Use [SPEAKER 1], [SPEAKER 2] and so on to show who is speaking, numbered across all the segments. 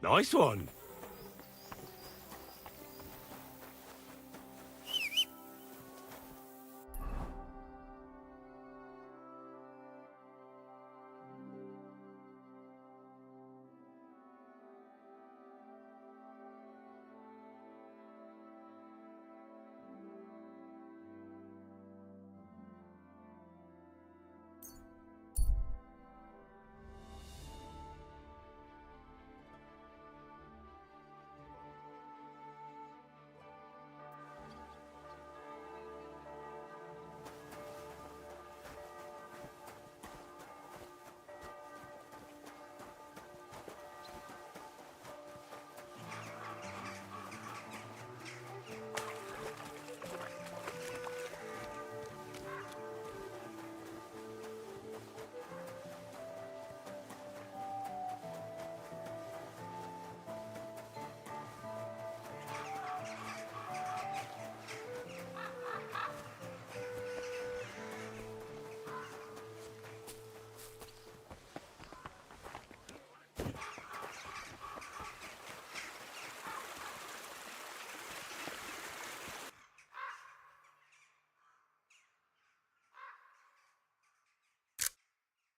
[SPEAKER 1] Nice one.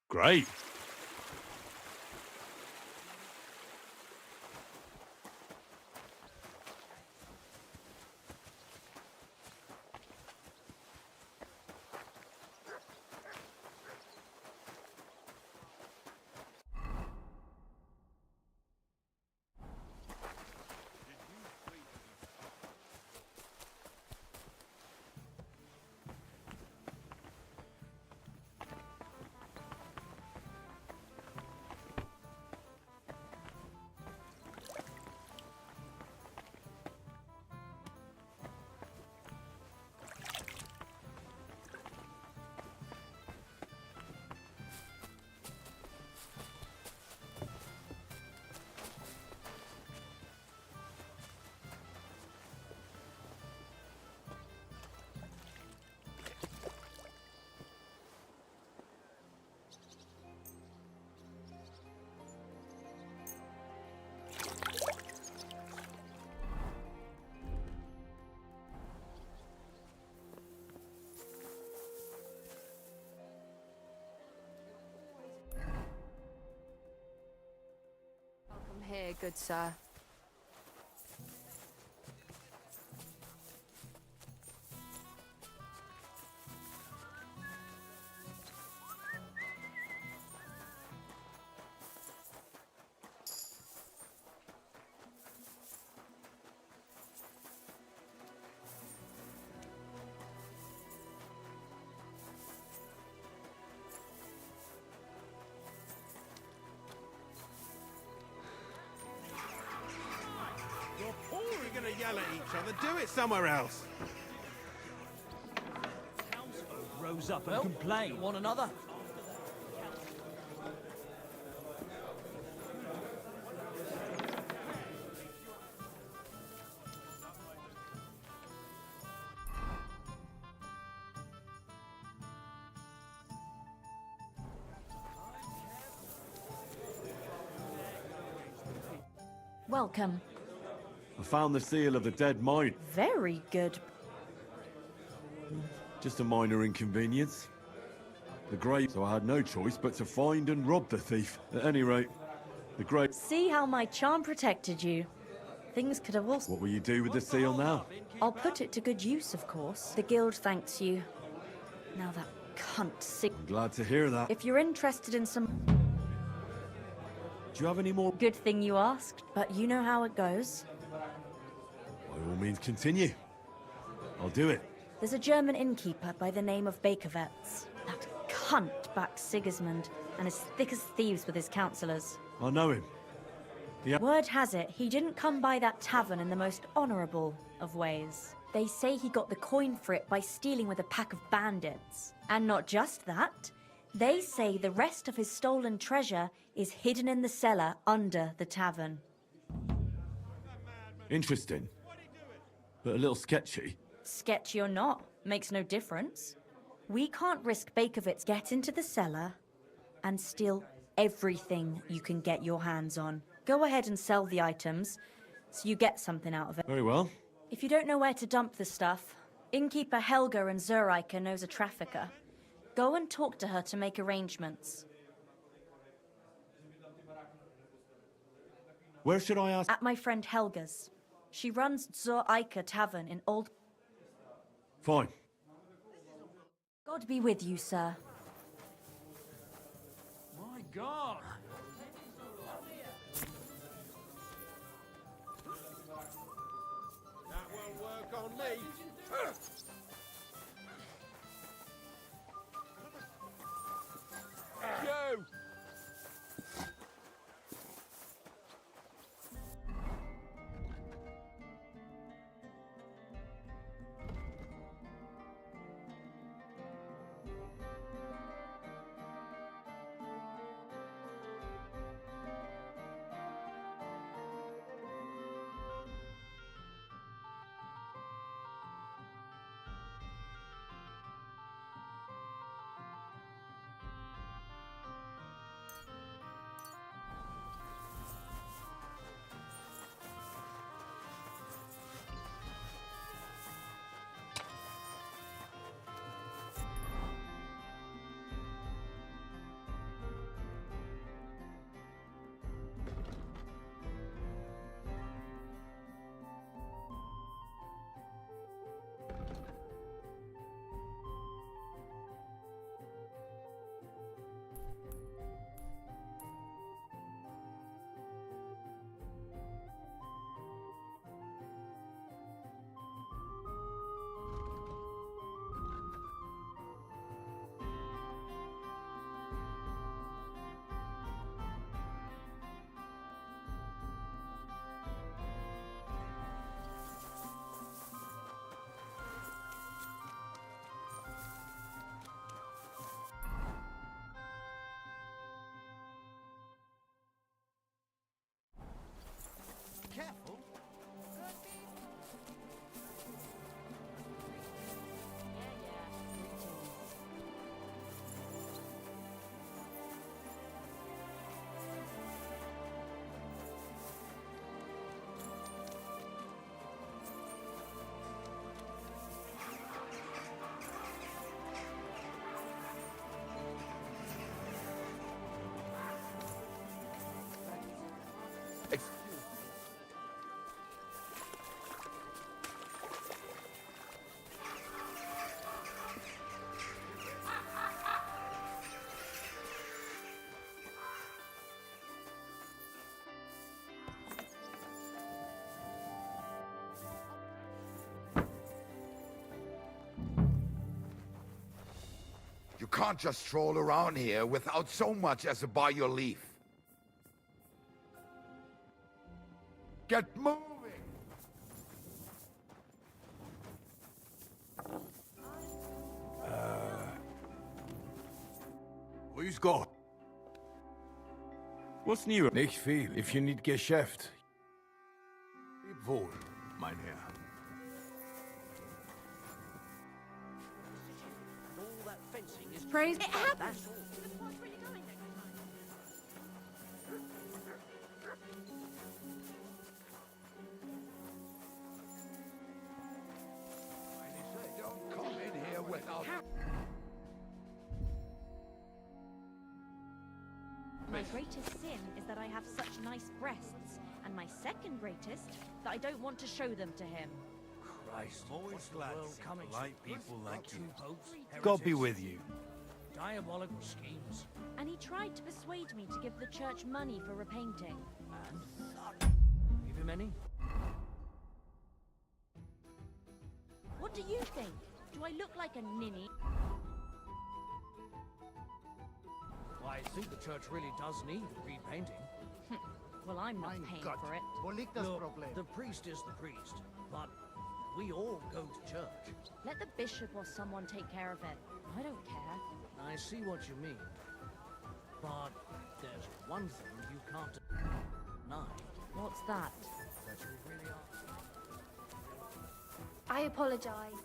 [SPEAKER 1] Great.
[SPEAKER 2] Welcome here, good sir.
[SPEAKER 1] You're all going to yell at each other. Do it somewhere else.
[SPEAKER 3] Rose up and complain.
[SPEAKER 4] One another.
[SPEAKER 5] Welcome.
[SPEAKER 6] I found the seal of the dead mine.
[SPEAKER 5] Very good.
[SPEAKER 6] Just a minor inconvenience. The grave, so I had no choice but to find and rob the thief. At any rate, the grave...
[SPEAKER 5] See how my charm protected you. Things could have also...
[SPEAKER 6] What will you do with the seal now?
[SPEAKER 5] I'll put it to good use, of course. The guild thanks you. Now that cunt sick...
[SPEAKER 6] I'm glad to hear that.
[SPEAKER 5] If you're interested in some...
[SPEAKER 6] Do you have any more?
[SPEAKER 5] Good thing you asked, but you know how it goes.
[SPEAKER 6] By all means, continue. I'll do it.
[SPEAKER 5] There's a German innkeeper by the name of Bakervetz. That cunt backed Sigismund, and is thick as thieves with his councillors.
[SPEAKER 6] I know him.
[SPEAKER 5] Word has it, he didn't come by that tavern in the most honourable of ways. They say he got the coin for it by stealing with a pack of bandits. And not just that, they say the rest of his stolen treasure is hidden in the cellar under the tavern.
[SPEAKER 6] Interesting. But a little sketchy.
[SPEAKER 5] Sketchy or not, makes no difference. We can't risk Bakervitz get into the cellar and steal everything you can get your hands on. Go ahead and sell the items, so you get something out of it.
[SPEAKER 6] Very well.
[SPEAKER 5] If you don't know where to dump the stuff, innkeeper Helga in Zurich knows a trafficker. Go and talk to her to make arrangements.
[SPEAKER 6] Where should I ask?
[SPEAKER 5] At my friend Helga's. She runs Zurich Tavern in Old...
[SPEAKER 6] Fine.
[SPEAKER 5] God be with you, sir.
[SPEAKER 3] My God!
[SPEAKER 1] That won't work on me. You!
[SPEAKER 3] Careful.
[SPEAKER 2] You can't just stroll around here without so much as a by your leave. Get moving!
[SPEAKER 4] Grüß Gott.
[SPEAKER 6] What's new?
[SPEAKER 4] Nicht viel. If you need Geschäft. Leb wohl, mein Herr.
[SPEAKER 3] All that fencing is...
[SPEAKER 5] Praise... It happened!
[SPEAKER 3] That's all.
[SPEAKER 2] Don't come in here without...
[SPEAKER 5] My greatest sin is that I have such nice breasts, and my second greatest, that I don't want to show them to him.
[SPEAKER 3] Christ,
[SPEAKER 4] I'm always
[SPEAKER 3] what's the
[SPEAKER 4] glad to
[SPEAKER 3] world
[SPEAKER 4] see
[SPEAKER 3] coming
[SPEAKER 4] polite
[SPEAKER 3] to?
[SPEAKER 4] people like
[SPEAKER 3] Two
[SPEAKER 4] you.
[SPEAKER 3] popes,
[SPEAKER 4] God be
[SPEAKER 3] heretics,
[SPEAKER 4] with you.
[SPEAKER 3] Diabolical schemes.
[SPEAKER 5] And he tried to persuade me to give the church money for repainting.
[SPEAKER 3] And give him any?
[SPEAKER 5] What do you think? Do I look like a ninny?
[SPEAKER 3] Well, I think the church really does need repainting.
[SPEAKER 5] Well, I'm not paying for it.
[SPEAKER 3] Look, the priest is the priest, but we all go to church.
[SPEAKER 5] Let the bishop or someone take care of it. I don't care.
[SPEAKER 3] I see what you mean. But there's one thing you can't deny.
[SPEAKER 5] What's that?
[SPEAKER 3] That you really are.
[SPEAKER 7] I apologize.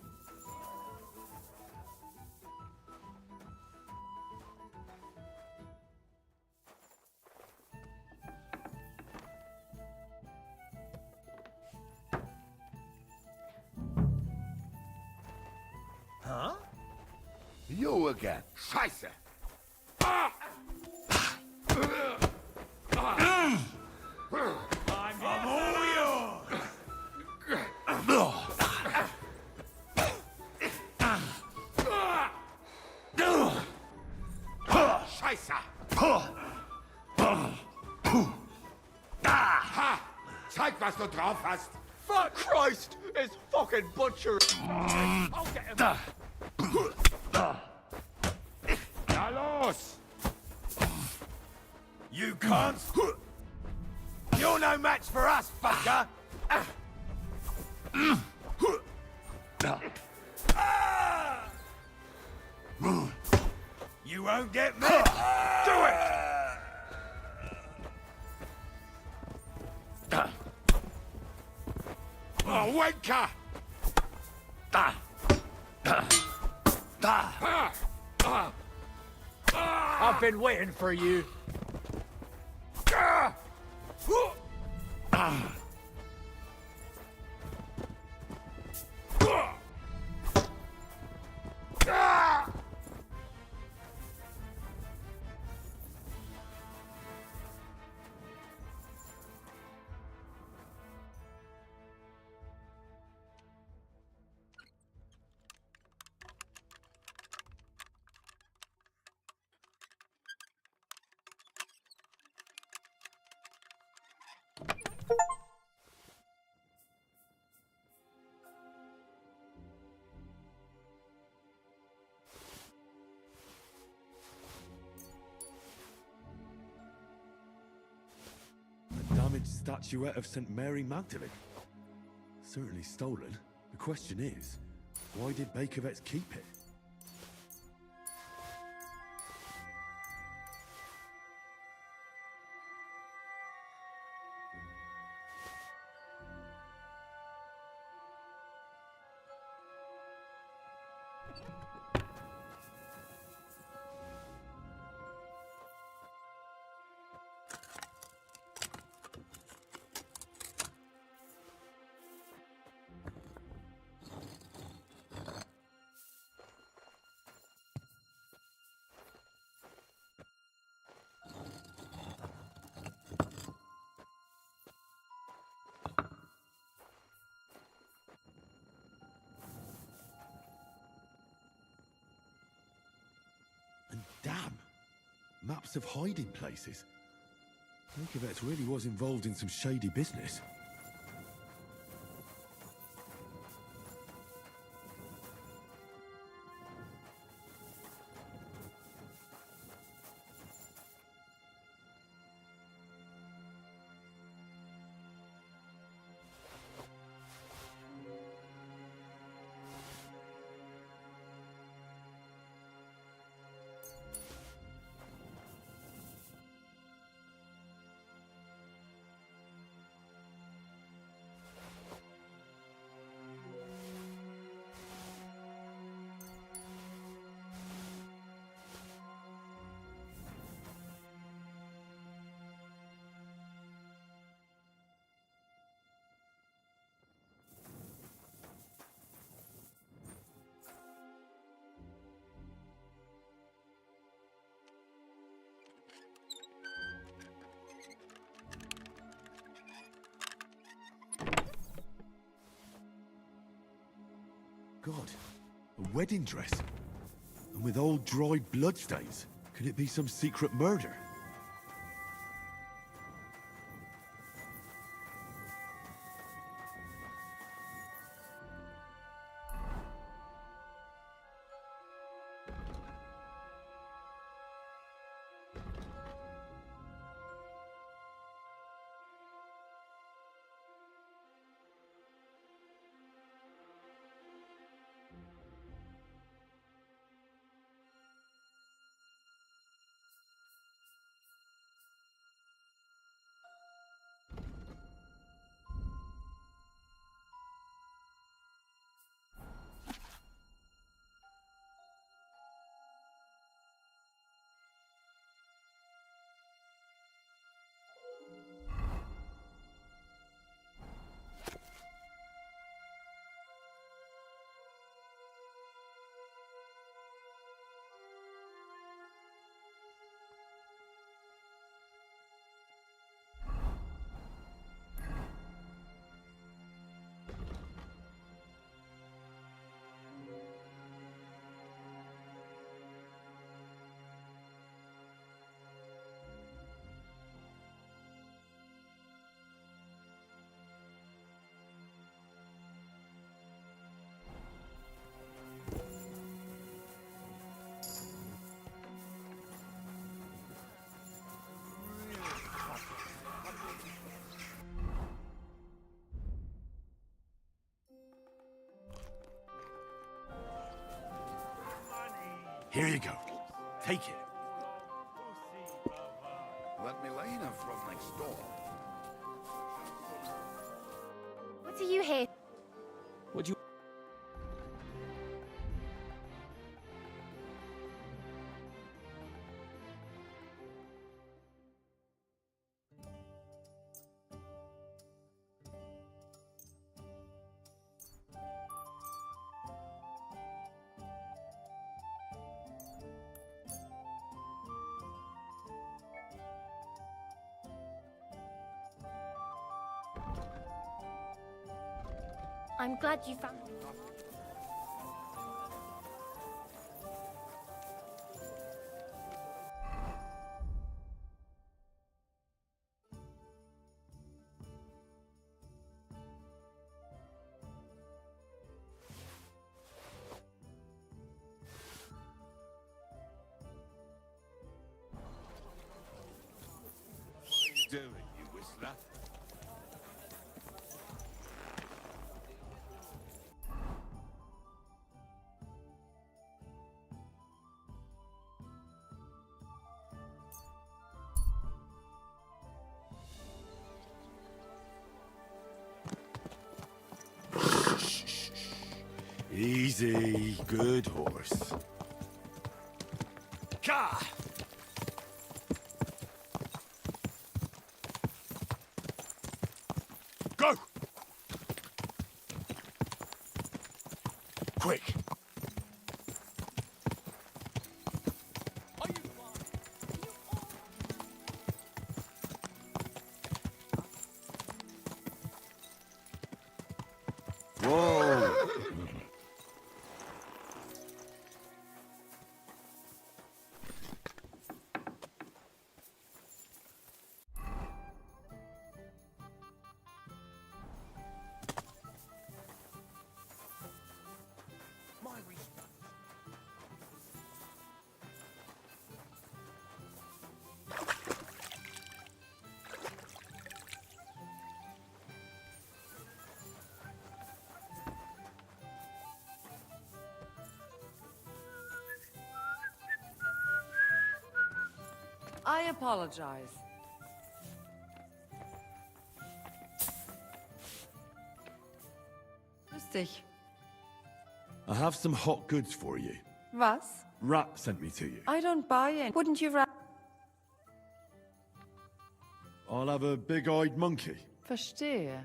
[SPEAKER 2] again. Scheiße!
[SPEAKER 1] I'm all yours.
[SPEAKER 2] Scheiße! Ha! Zeig, was du drauf hast!
[SPEAKER 8] Fuck Christ! It's fucking butcher!
[SPEAKER 2] I'll get him! Na los!
[SPEAKER 8] You can't! You're no match for us, fucker! You won't get me! Do it!
[SPEAKER 2] Oh, wanker!
[SPEAKER 3] I've been waiting for you.
[SPEAKER 6] A damaged statuette of St. Mary Magdalene. Certainly stolen. The question is, why did Bakovets keep it? And damn, maps of hiding places. Bakovets really was involved in some shady business. God, a wedding dress. And with old dried bloodstains. Could it be some secret murder? Here you go. Take it.
[SPEAKER 2] Let Milena from next door.
[SPEAKER 7] What are you here?
[SPEAKER 6] What do you...
[SPEAKER 7] I'm glad you found.
[SPEAKER 8] Doing, you whistler.
[SPEAKER 6] Easy. Good horse.
[SPEAKER 8] Car! Go! Quick!
[SPEAKER 6] Whoa!
[SPEAKER 8] My respect.
[SPEAKER 9] I apologize. Grüß dich.
[SPEAKER 6] I have some hot goods for you.
[SPEAKER 9] Was?
[SPEAKER 6] Rat sent me to you.
[SPEAKER 9] I don't buy it. Wouldn't you
[SPEAKER 6] I'll have a big-eyed monkey.
[SPEAKER 9] Verstehe.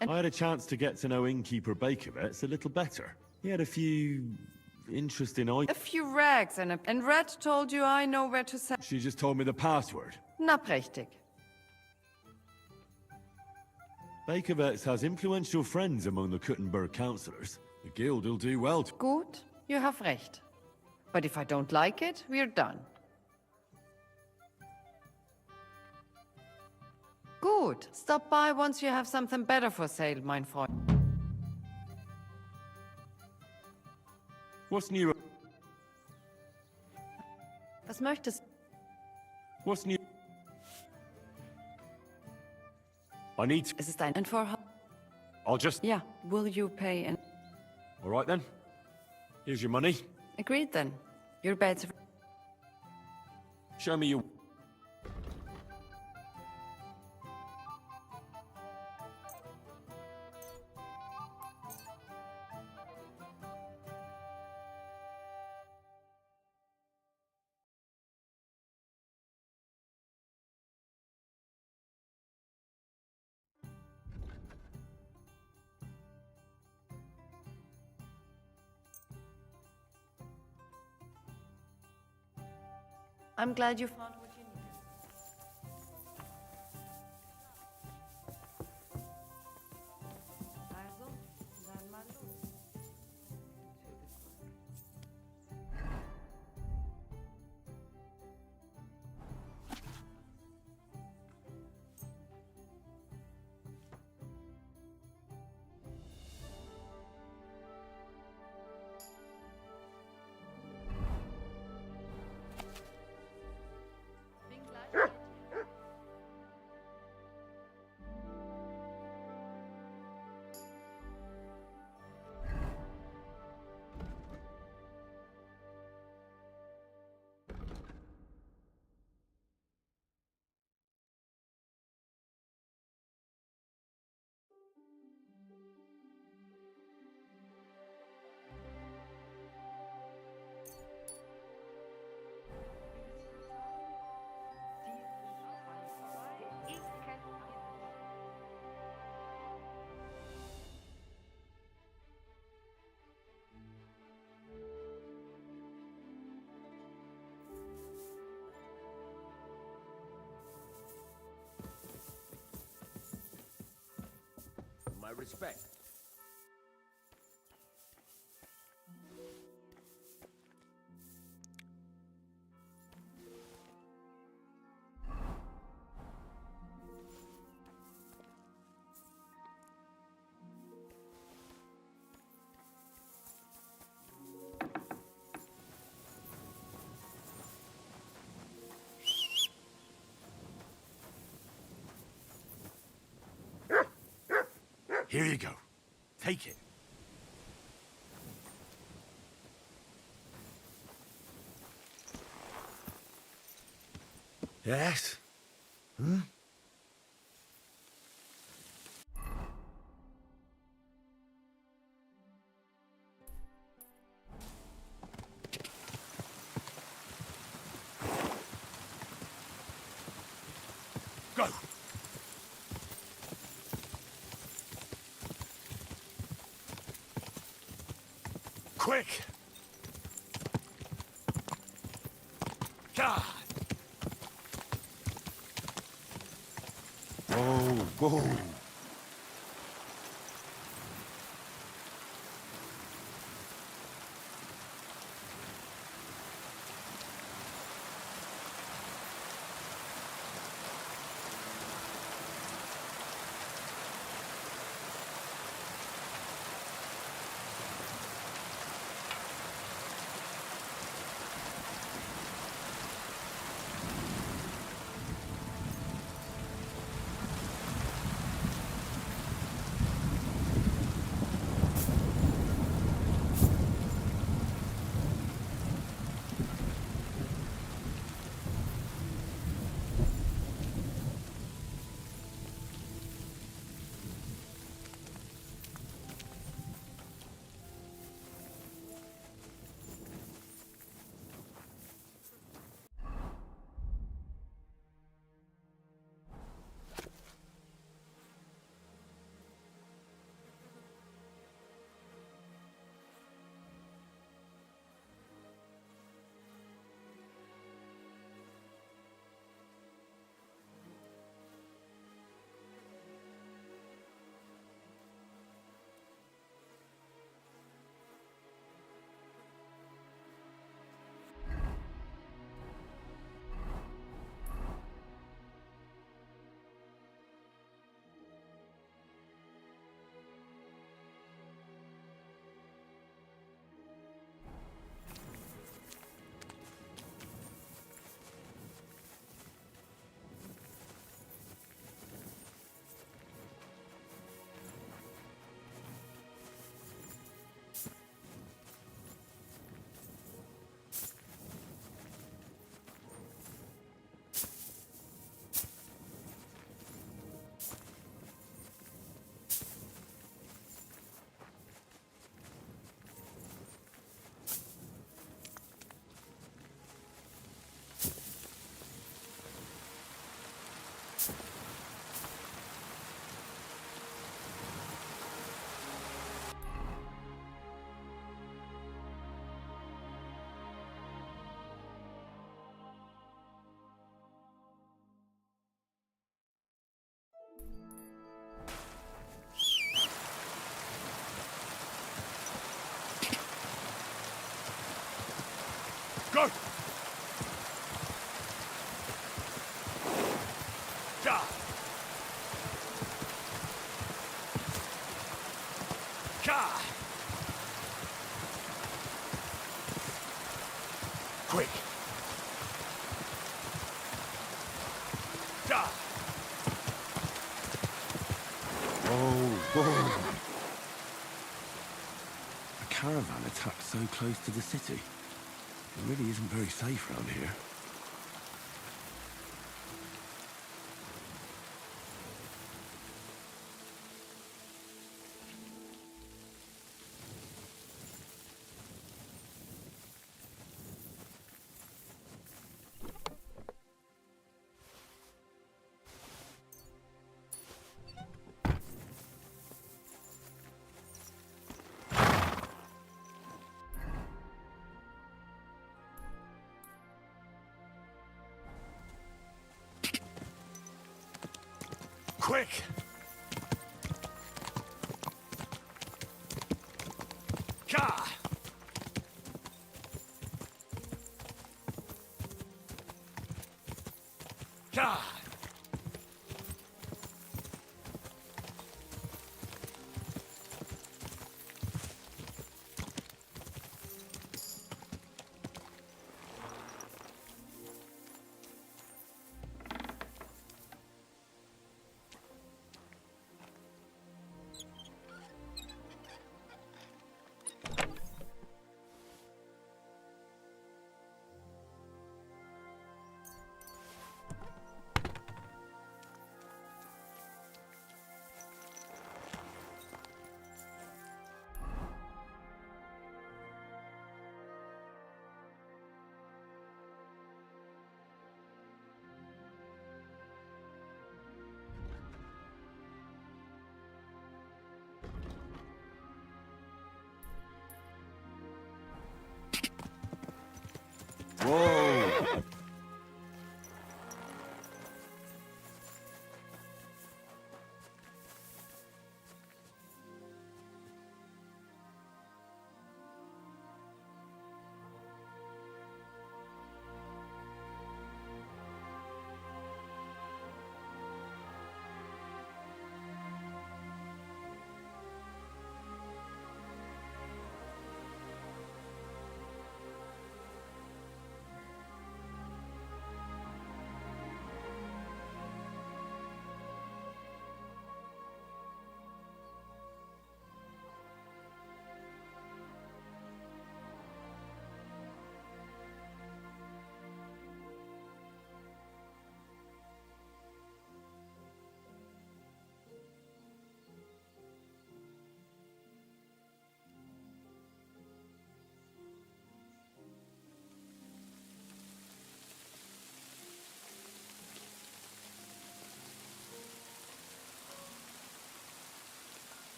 [SPEAKER 6] I had a chance to get to know innkeeper Bakovets a little better. He had a few interesting
[SPEAKER 9] A
[SPEAKER 6] ideas.
[SPEAKER 9] few rags and Red told you I know where to send.
[SPEAKER 6] She just told me the password.
[SPEAKER 9] Na prächtig.
[SPEAKER 6] Bakovets has influential friends among the Kuttenberg councillors. The guild will do well to...
[SPEAKER 9] Gut, you have recht. But if I don't like it, we're done. Gut. Stop by once you have something better for sale, mein Freund.
[SPEAKER 6] What's new?
[SPEAKER 9] Was möchtest
[SPEAKER 6] What's new? I need to...
[SPEAKER 9] Es ist ein Vorhaben.
[SPEAKER 6] I'll just...
[SPEAKER 9] Yeah, will you pay in?
[SPEAKER 6] All right then. Here's your money.
[SPEAKER 9] Agreed then. Your bed's...
[SPEAKER 6] Show me your...
[SPEAKER 9] I'm glad you found what you needed. Also, dann mal los.
[SPEAKER 8] Respect.
[SPEAKER 6] Here you go. Take it. Yes? Hmm? Go! Quick! God! Whoa, whoa! Go! God! God! Quick! God! Whoa! A caravan attacked so close to the city. It really isn't very safe around here. Quick!
[SPEAKER 8] Car. Car.
[SPEAKER 6] Whoa!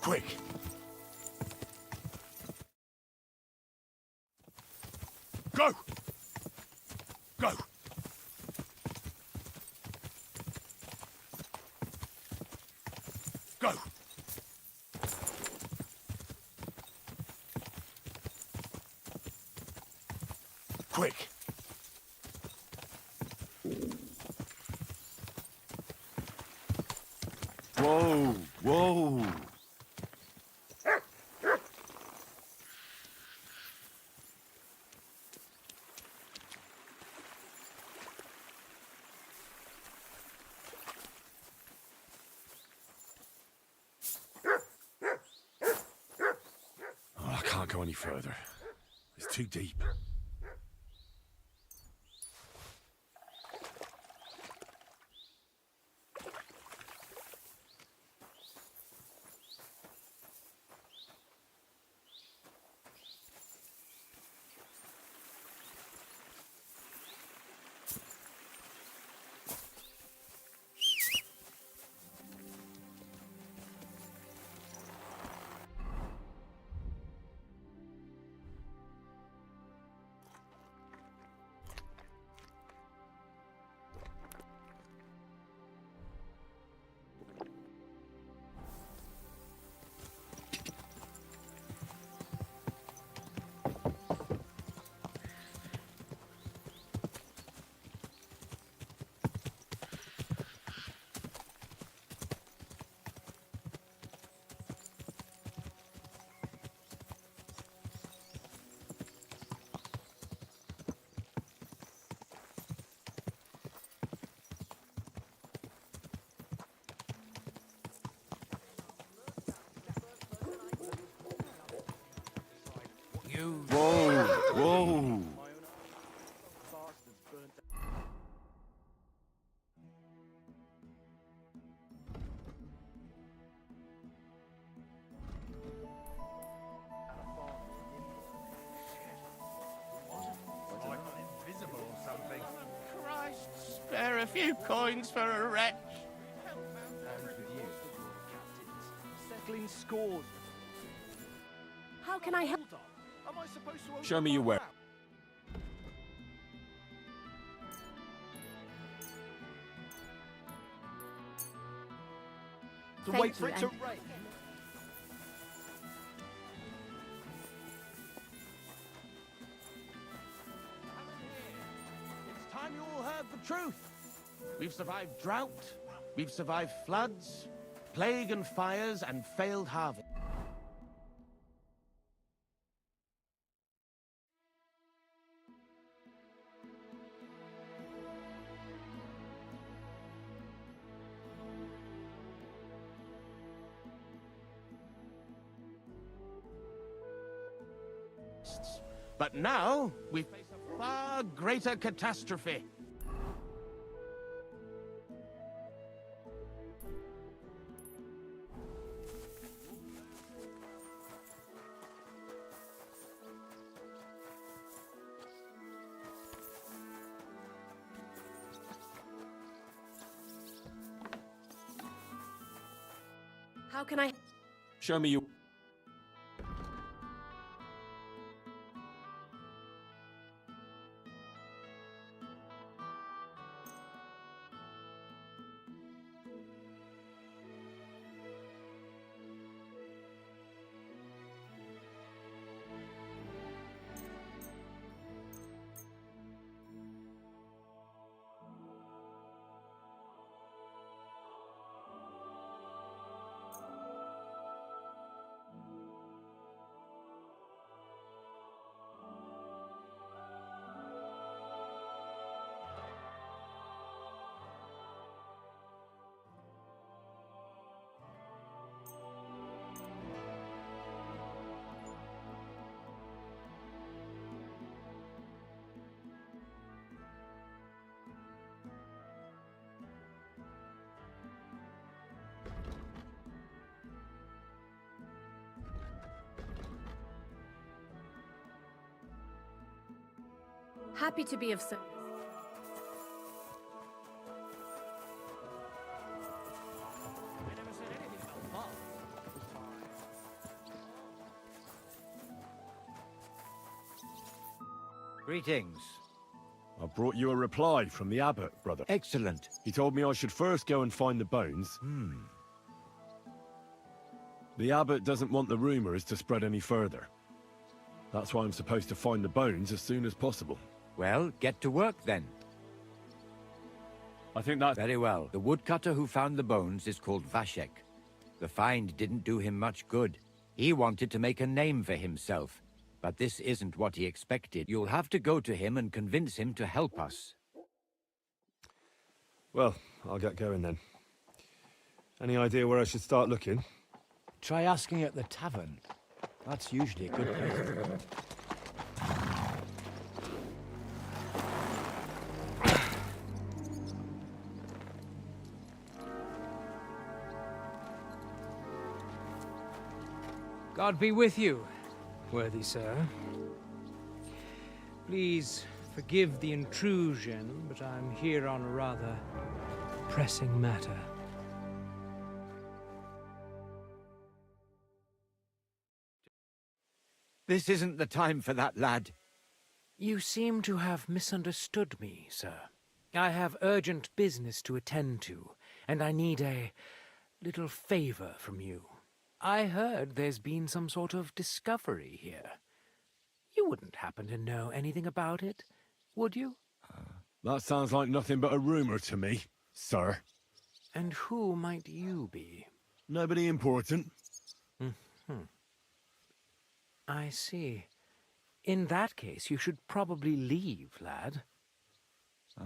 [SPEAKER 8] Quick! Go! Go! Go! Quick!
[SPEAKER 6] Whoa, whoa. Oh, I can't go any further. It's too deep. Whoa, whoa.
[SPEAKER 1] Invisible or something. Christ, spare a few coins for a wretch.
[SPEAKER 3] Settling scores.
[SPEAKER 7] How can I help?
[SPEAKER 1] Am I supposed to
[SPEAKER 6] Show me your way.
[SPEAKER 3] To
[SPEAKER 5] Thank
[SPEAKER 3] wait for
[SPEAKER 5] you,
[SPEAKER 3] it to
[SPEAKER 5] Anne.
[SPEAKER 3] rain.
[SPEAKER 1] It's time you all heard the truth. We've survived drought, we've survived floods, plague and fires, and failed harvest. But now, we face a far greater catastrophe.
[SPEAKER 7] How can I?
[SPEAKER 6] Show me your...
[SPEAKER 7] Happy to be of service.
[SPEAKER 3] I never said anything about Bob.
[SPEAKER 10] Greetings.
[SPEAKER 6] I brought you a reply from the abbot, brother.
[SPEAKER 10] Excellent.
[SPEAKER 6] He told me I should first go and find the bones. The abbot doesn't want the rumors to spread any further. That's why I'm supposed to find the bones as soon as possible.
[SPEAKER 10] Well, get to work then.
[SPEAKER 6] I think that's...
[SPEAKER 10] Very well. The woodcutter who found the bones is called Vashek. The find didn't do him much good. He wanted to make a name for himself. But this isn't what he expected. You'll have to go to him and convince him to help us.
[SPEAKER 6] Well, I'll get going then. Any idea where I should start looking?
[SPEAKER 8] Try asking at the tavern. That's usually a good place.
[SPEAKER 3] God be with you, worthy sir. Please forgive the intrusion, but I'm here on a rather pressing matter.
[SPEAKER 10] This isn't the time for that, lad.
[SPEAKER 3] You seem to have misunderstood me, sir. I have urgent business to attend to, and I need a little favor from you. I heard there's been some sort of discovery here. You wouldn't happen to know anything about it, would you?
[SPEAKER 6] That sounds like nothing but a rumor to me, sir.
[SPEAKER 3] And who might you be?
[SPEAKER 6] Nobody important.
[SPEAKER 3] I see. In that case, you should probably leave, lad.
[SPEAKER 6] I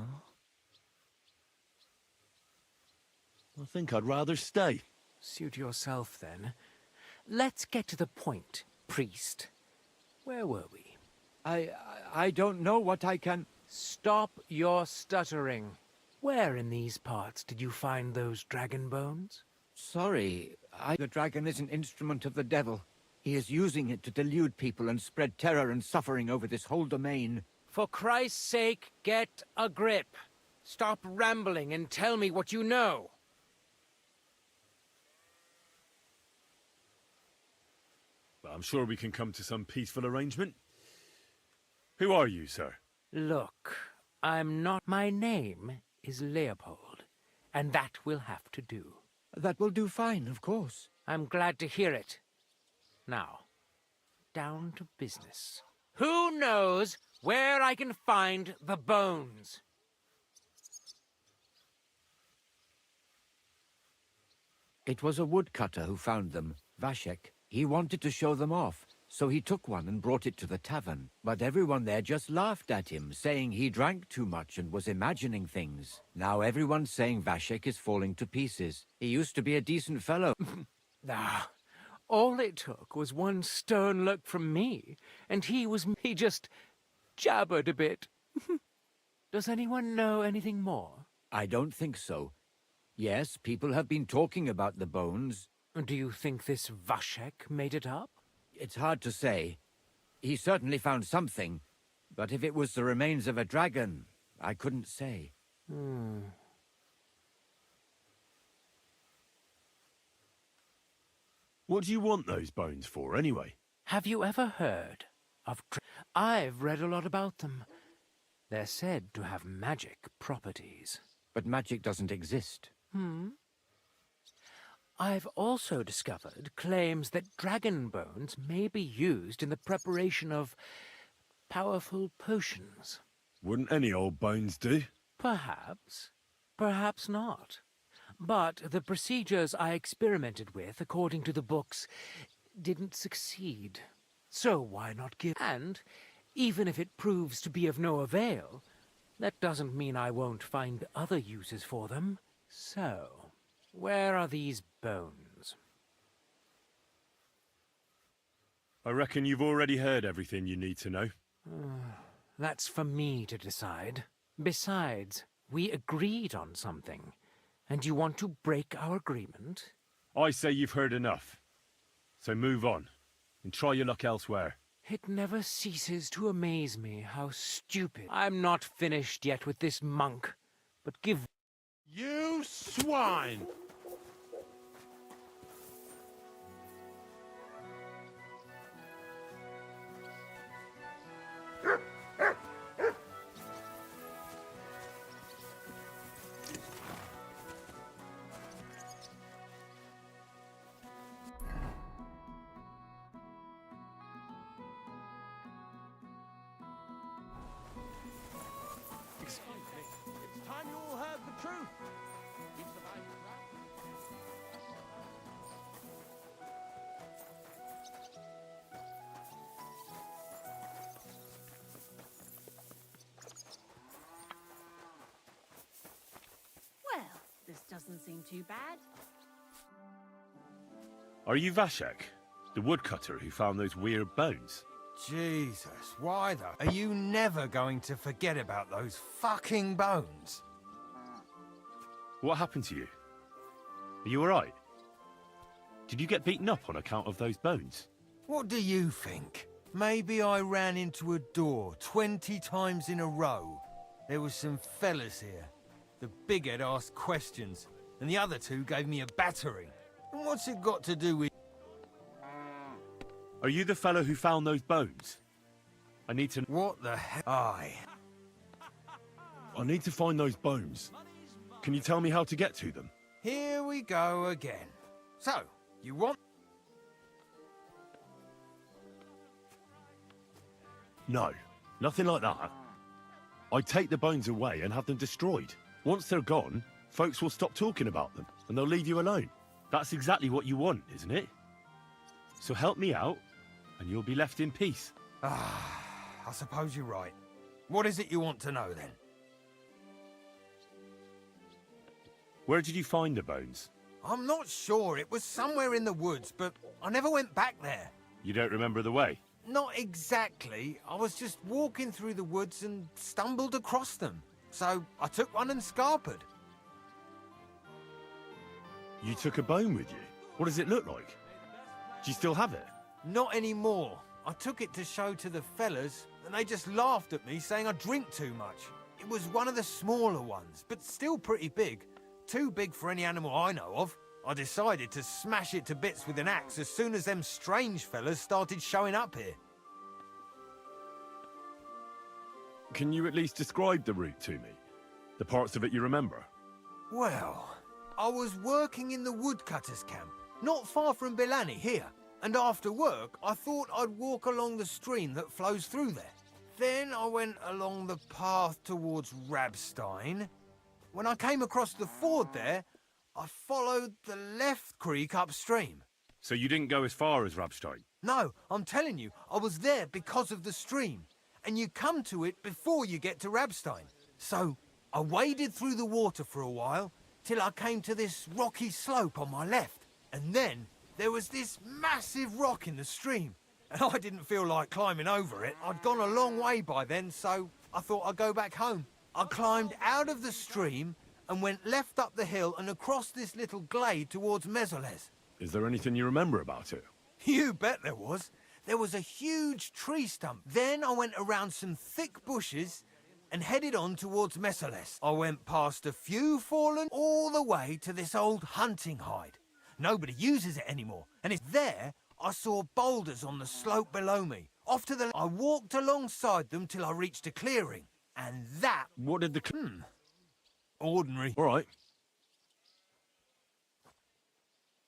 [SPEAKER 6] think I'd rather stay.
[SPEAKER 3] Suit yourself, then. Let's get to the point, priest. Where were we?
[SPEAKER 10] I don't know what I can...
[SPEAKER 3] Stop your stuttering. Where in these parts did you find those dragon bones?
[SPEAKER 10] Sorry, the dragon is an instrument of the devil. He is using it to delude people and spread terror and suffering over this whole domain.
[SPEAKER 3] For Christ's sake, get a grip. Stop rambling and tell me what you know.
[SPEAKER 6] Well, I'm sure we can come to some peaceful arrangement. Who are you, sir?
[SPEAKER 3] Look, I'm not... My name is Leopold, and that will have to do.
[SPEAKER 10] That will do fine, of course.
[SPEAKER 3] I'm glad to hear it. Now, down to business. Who knows where I can find the bones?
[SPEAKER 10] It was a woodcutter who found them, Vashek. He wanted to show them off, so he took one and brought it to the tavern. But everyone there just laughed at him, saying he drank too much and was imagining things. Now everyone's saying Vashek is falling to pieces. He used to be a decent fellow.
[SPEAKER 3] All it took was one stern look from me, and he just jabbered a bit. Does anyone know anything more?
[SPEAKER 10] I don't think so. Yes, people have been talking about the bones.
[SPEAKER 3] Do you think this Vashek made it up?
[SPEAKER 10] It's hard to say. He certainly found something, but if it was the remains of a dragon, I couldn't say.
[SPEAKER 6] What do you want those bones for, anyway?
[SPEAKER 3] Have you ever heard of... I've read a lot about them. They're said to have magic properties.
[SPEAKER 10] But magic doesn't exist.
[SPEAKER 3] I've also discovered claims that dragon bones may be used in the preparation of powerful potions.
[SPEAKER 6] Wouldn't any old bones do?
[SPEAKER 3] Perhaps. Perhaps not. But the procedures I experimented with, according to the books, didn't succeed. So why not give... And, even if it proves to be of no avail, that doesn't mean I won't find other uses for them. So, where are these bones?
[SPEAKER 6] I reckon you've already heard everything you need to know.
[SPEAKER 3] That's for me to decide. Besides, we agreed on something. And you want to break our agreement?
[SPEAKER 6] I say you've heard enough. So move on, and try your luck elsewhere.
[SPEAKER 3] It never ceases to amaze me how stupid... I'm not finished yet with this monk, but give...
[SPEAKER 1] You swine! truth. We've survived drought.
[SPEAKER 7] Well, this doesn't seem too bad.
[SPEAKER 6] Are you Vashek, the woodcutter who found those weird bones?
[SPEAKER 8] Jesus, why though? Are you never going to forget about those fucking bones?
[SPEAKER 6] What happened to you? Are you alright? Did you get beaten up on account of those bones?
[SPEAKER 8] What do you think? Maybe I ran into a door 20 times in a row. There was some fellas here. The bighead asked questions, and the other two gave me a battering. And what's it got to do with...
[SPEAKER 6] Are you the fellow who found those bones? I need to...
[SPEAKER 8] What the hell? Aye.
[SPEAKER 6] I need to find those bones. Can you tell me how to get to them?
[SPEAKER 8] Here we go again. So, you want...
[SPEAKER 6] No, nothing like that. I'd take the bones away and have them destroyed. Once they're gone, folks will stop talking about them, and they'll leave you alone. That's exactly what you want, isn't it? So help me out, and you'll be left in peace.
[SPEAKER 8] I suppose you're right. What is it you want to know, then?
[SPEAKER 6] Where did you find the bones?
[SPEAKER 8] I'm not sure. It was somewhere in the woods, but I never went back there.
[SPEAKER 6] You don't remember the way?
[SPEAKER 8] Not exactly. I was just walking through the woods and stumbled across them. So I took one and scarpered.
[SPEAKER 6] You took a bone with you? What does it look like? Do you still have it?
[SPEAKER 8] Not anymore. I took it to show to the fellas, and they just laughed at me, saying I drink too much. It was one of the smaller ones, but still pretty big. Too big for any animal I know of. I decided to smash it to bits with an axe as soon as them strange fellas started showing up here.
[SPEAKER 6] Can you at least describe the route to me? The parts of it you remember?
[SPEAKER 8] Well, I was working in the woodcutters' camp, not far from Bilani here. And after work, I thought I'd walk along the stream that flows through there. Then I went along the path towards Rabstein. When I came across the ford there, I followed the left creek upstream.
[SPEAKER 6] So you didn't go as far as Rabstein?
[SPEAKER 8] No, I'm telling you, I was there because of the stream. And you come to it before you get to Rabstein. So I waded through the water for a while, till I came to this rocky slope on my left. And then there was this massive rock in the stream. And I didn't feel like climbing over it. I'd gone a long way by then, so I thought I'd go back home. I climbed out of the stream and went left up the hill and across this little glade towards Mesoles.
[SPEAKER 6] Is there anything you remember about it?
[SPEAKER 8] You bet there was. There was a huge tree stump. Then I went around some thick bushes and headed on towards Mesoles. I went past a few fallen all the way to this old hunting hide. Nobody uses it anymore. And it's there I saw boulders on the slope below me. Off to the I walked alongside them till I reached a clearing. And that...
[SPEAKER 6] What did the...
[SPEAKER 8] Ordinary.
[SPEAKER 6] All right.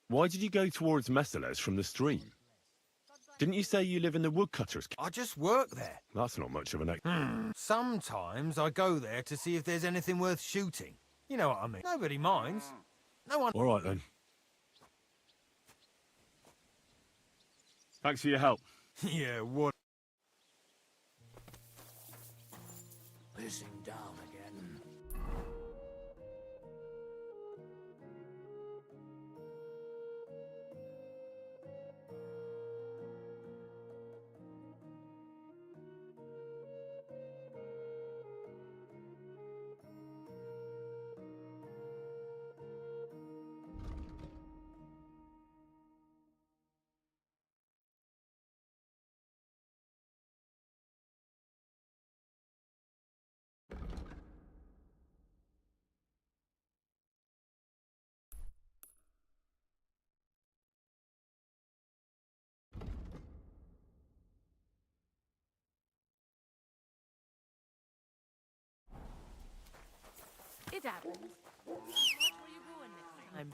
[SPEAKER 6] Why did you go towards Mesoles from the stream? Didn't you say you live in the woodcutters' camp?
[SPEAKER 8] I just work there.
[SPEAKER 6] That's not much of an...
[SPEAKER 8] Sometimes I go there to see if there's anything worth shooting. You know what I mean. Nobody minds. No one...
[SPEAKER 6] All right, then. Thanks for your help.
[SPEAKER 8] Yeah, what?
[SPEAKER 3] Pissing down again.
[SPEAKER 7] It happens. Watch where you going next time.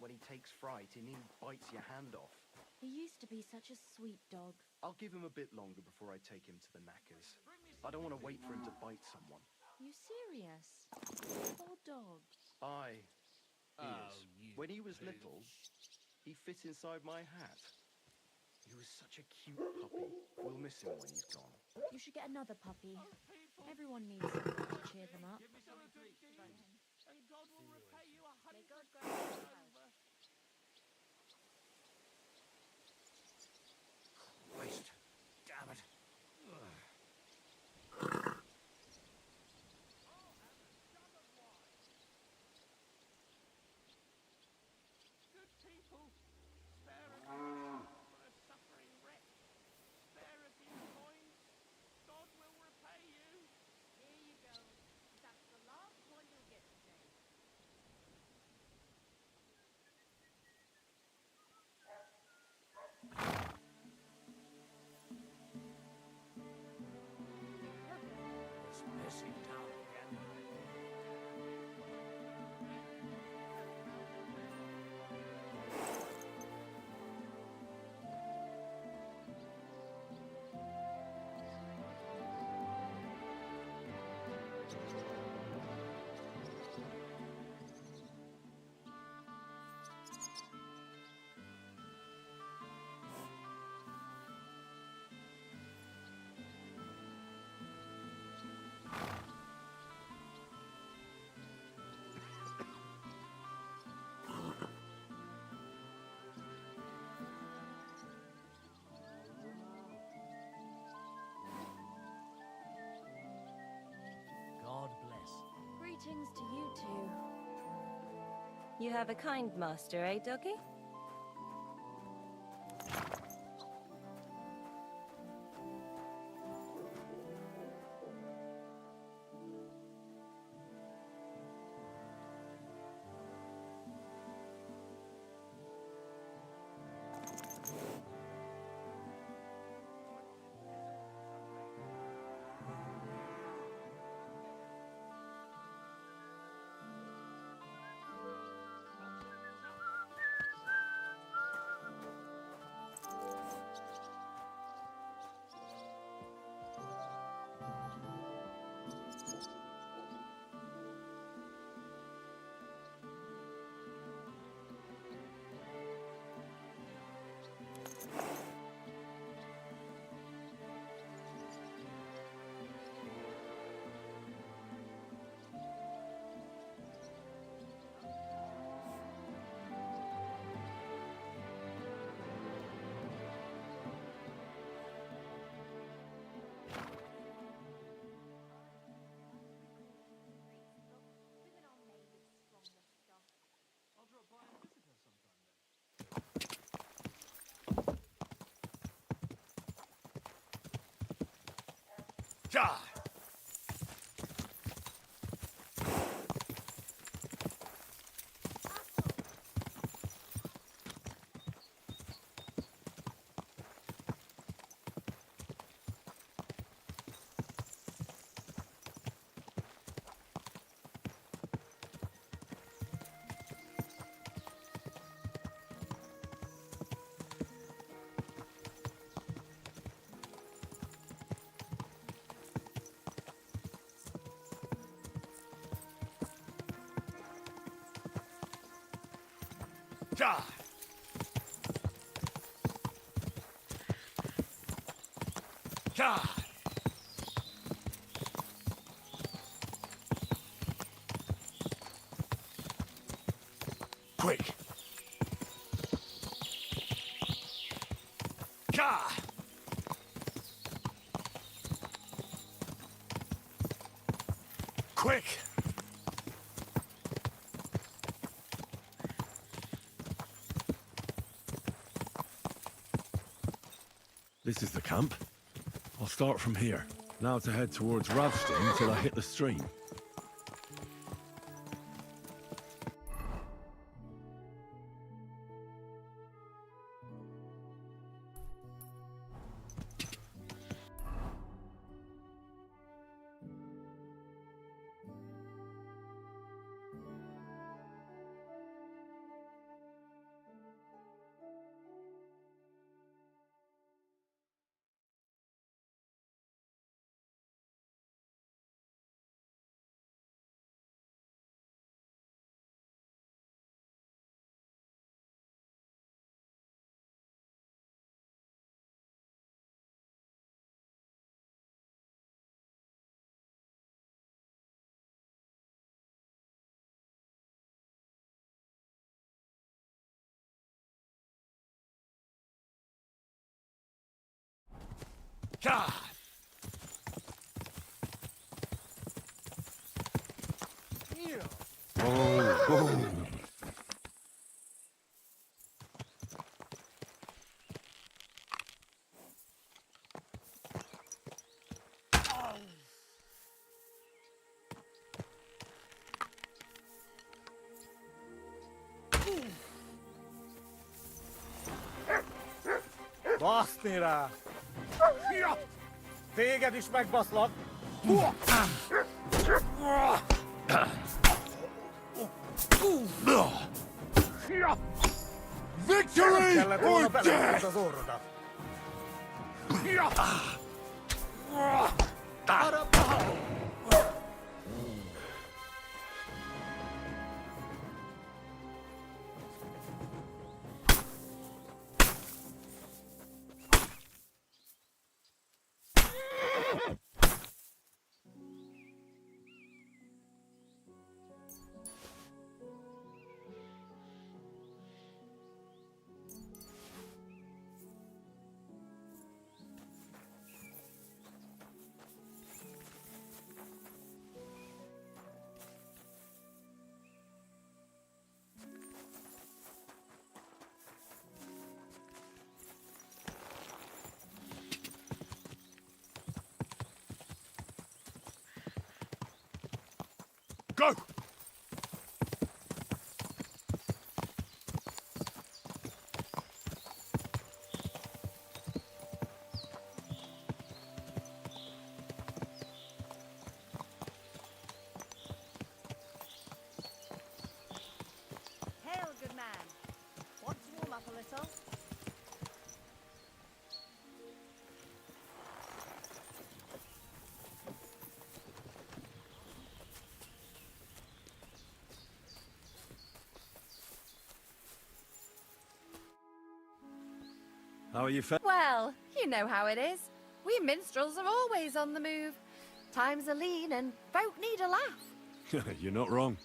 [SPEAKER 11] When he takes fright, he nearly bites your hand off.
[SPEAKER 5] He used to be such a sweet dog.
[SPEAKER 11] I'll give him a bit longer before I take him to the knackers. I don't want to wait for him to bite someone.
[SPEAKER 5] You serious? Poor dog.
[SPEAKER 11] Aye, he is. When he was little, he fit inside my hat. He was such a cute puppy. We'll miss him when he's gone.
[SPEAKER 5] You should get another puppy. Everyone needs someone to cheer them up.
[SPEAKER 1] And God will repay you 100
[SPEAKER 7] God grant you
[SPEAKER 1] times
[SPEAKER 7] health.
[SPEAKER 1] over.
[SPEAKER 8] Christ. Damn it.
[SPEAKER 1] Good people, spare a coin for a suffering wretch. Spare a few coins. God will repay you.
[SPEAKER 7] Here you go. That's the last coin you'll get today.
[SPEAKER 3] This messy town again. God bless.
[SPEAKER 5] Greetings to you two.
[SPEAKER 12] You have a kind master, eh, doggy?
[SPEAKER 5] Living on Mavis stronger stuff.
[SPEAKER 4] I'll drop by and visit her sometime then.
[SPEAKER 2] Ja! Ja! Ja! Quick! Ja! Quick!
[SPEAKER 6] This is the camp. I'll start from here. Now to head towards Ravstein till I hit the stream.
[SPEAKER 1] Baszni rá! Téged is megbaszlak!
[SPEAKER 2] Victory
[SPEAKER 1] Kellett volna
[SPEAKER 2] or
[SPEAKER 1] belefogod
[SPEAKER 2] death!
[SPEAKER 1] az orrodat!
[SPEAKER 6] Go!
[SPEAKER 12] Hail, good man. Want to warm up a little?
[SPEAKER 6] How are you
[SPEAKER 9] Well, you know how it is. We minstrels are always on the move. Times are lean and folk need a laugh.
[SPEAKER 6] You're not wrong.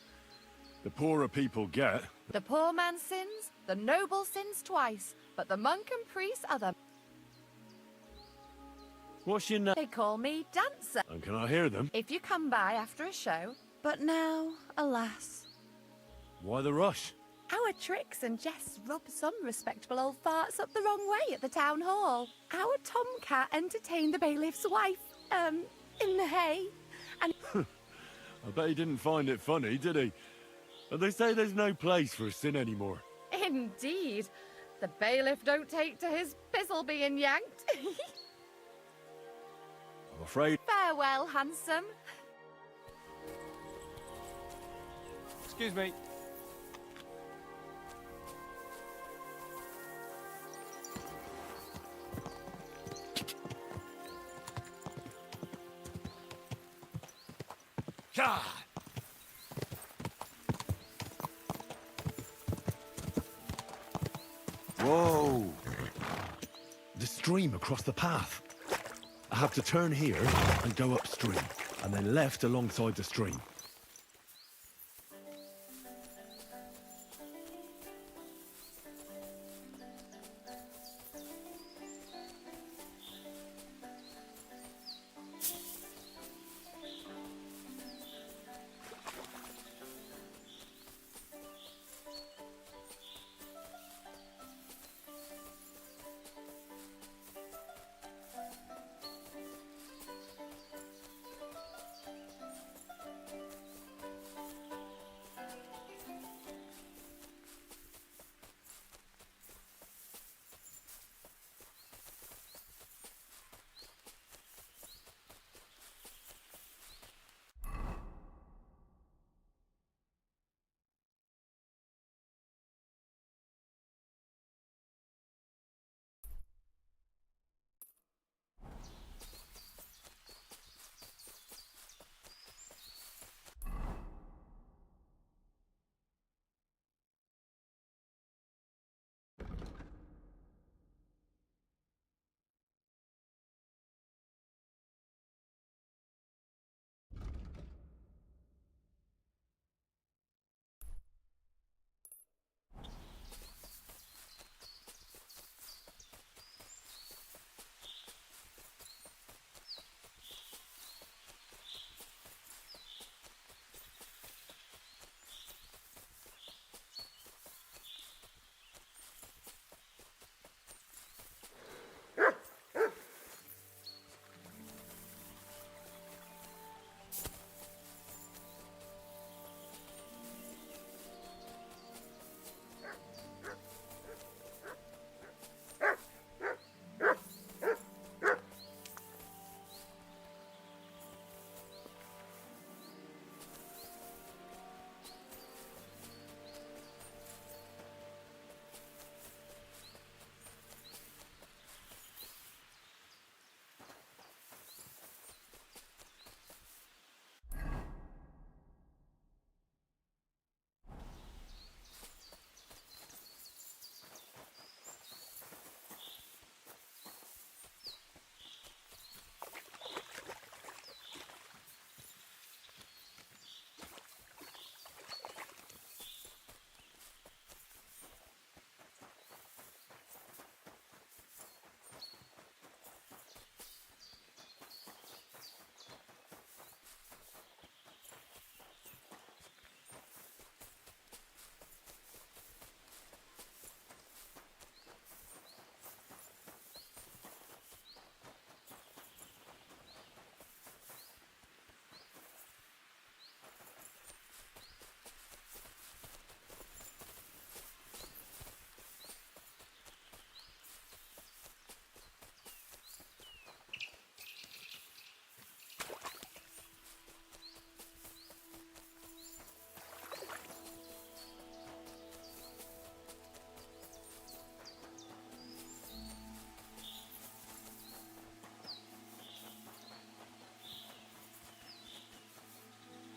[SPEAKER 6] The poorer people get...
[SPEAKER 9] The poor man sins, the noble sins twice, but the monk and priest are the...
[SPEAKER 6] What's your name?
[SPEAKER 9] They call me Dancer.
[SPEAKER 6] And can I hear them?
[SPEAKER 9] If you come by after a show. But now, alas,
[SPEAKER 6] Why the rush?
[SPEAKER 9] our tricks and jests rub some respectable old farts up the wrong way at the town hall. Our tomcat entertained the bailiff's wife, in the hay, and...
[SPEAKER 6] I bet he didn't find it funny, did he? And they say there's no place for sin anymore.
[SPEAKER 9] Indeed. The bailiff don't take to his pizzle being yanked.
[SPEAKER 6] I'm afraid...
[SPEAKER 9] Farewell, handsome.
[SPEAKER 1] Excuse me.
[SPEAKER 6] Whoa! The stream across the path. I have to turn here and go upstream, and then left alongside the stream.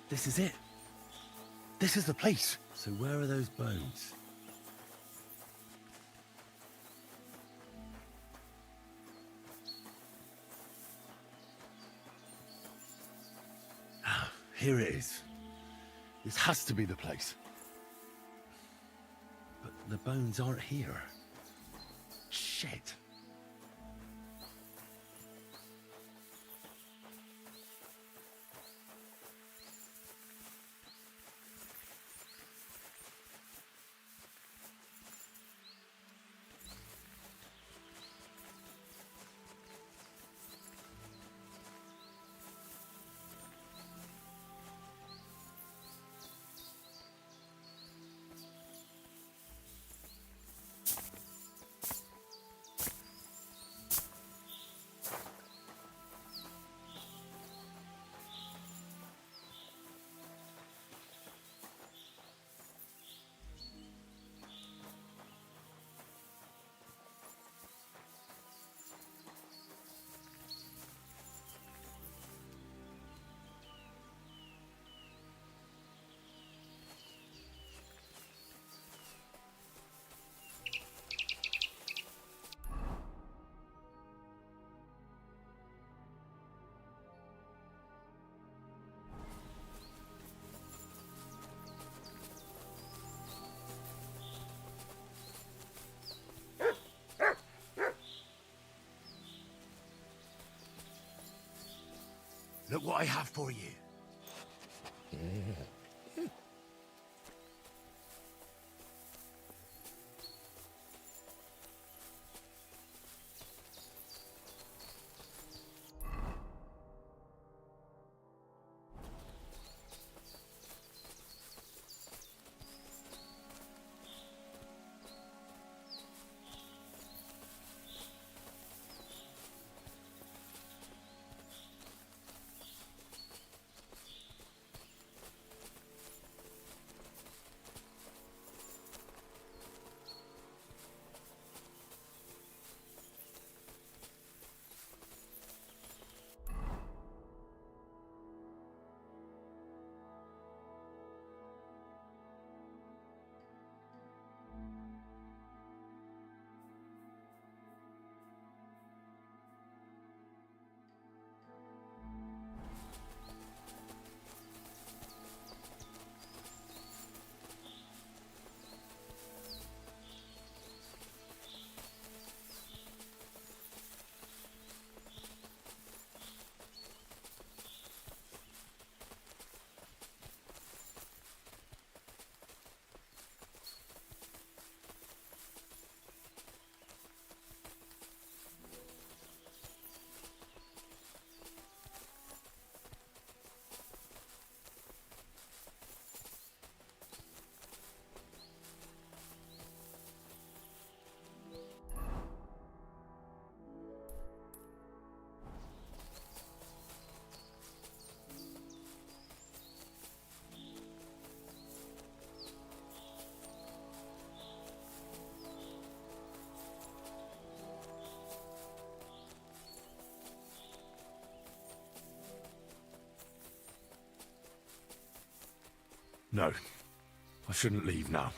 [SPEAKER 6] This is it. This is the place. So where are those bones? Ah, here it is. This has to be the place. But the bones aren't here. Shit.
[SPEAKER 2] Look what I have for you.
[SPEAKER 6] No, I shouldn't leave now.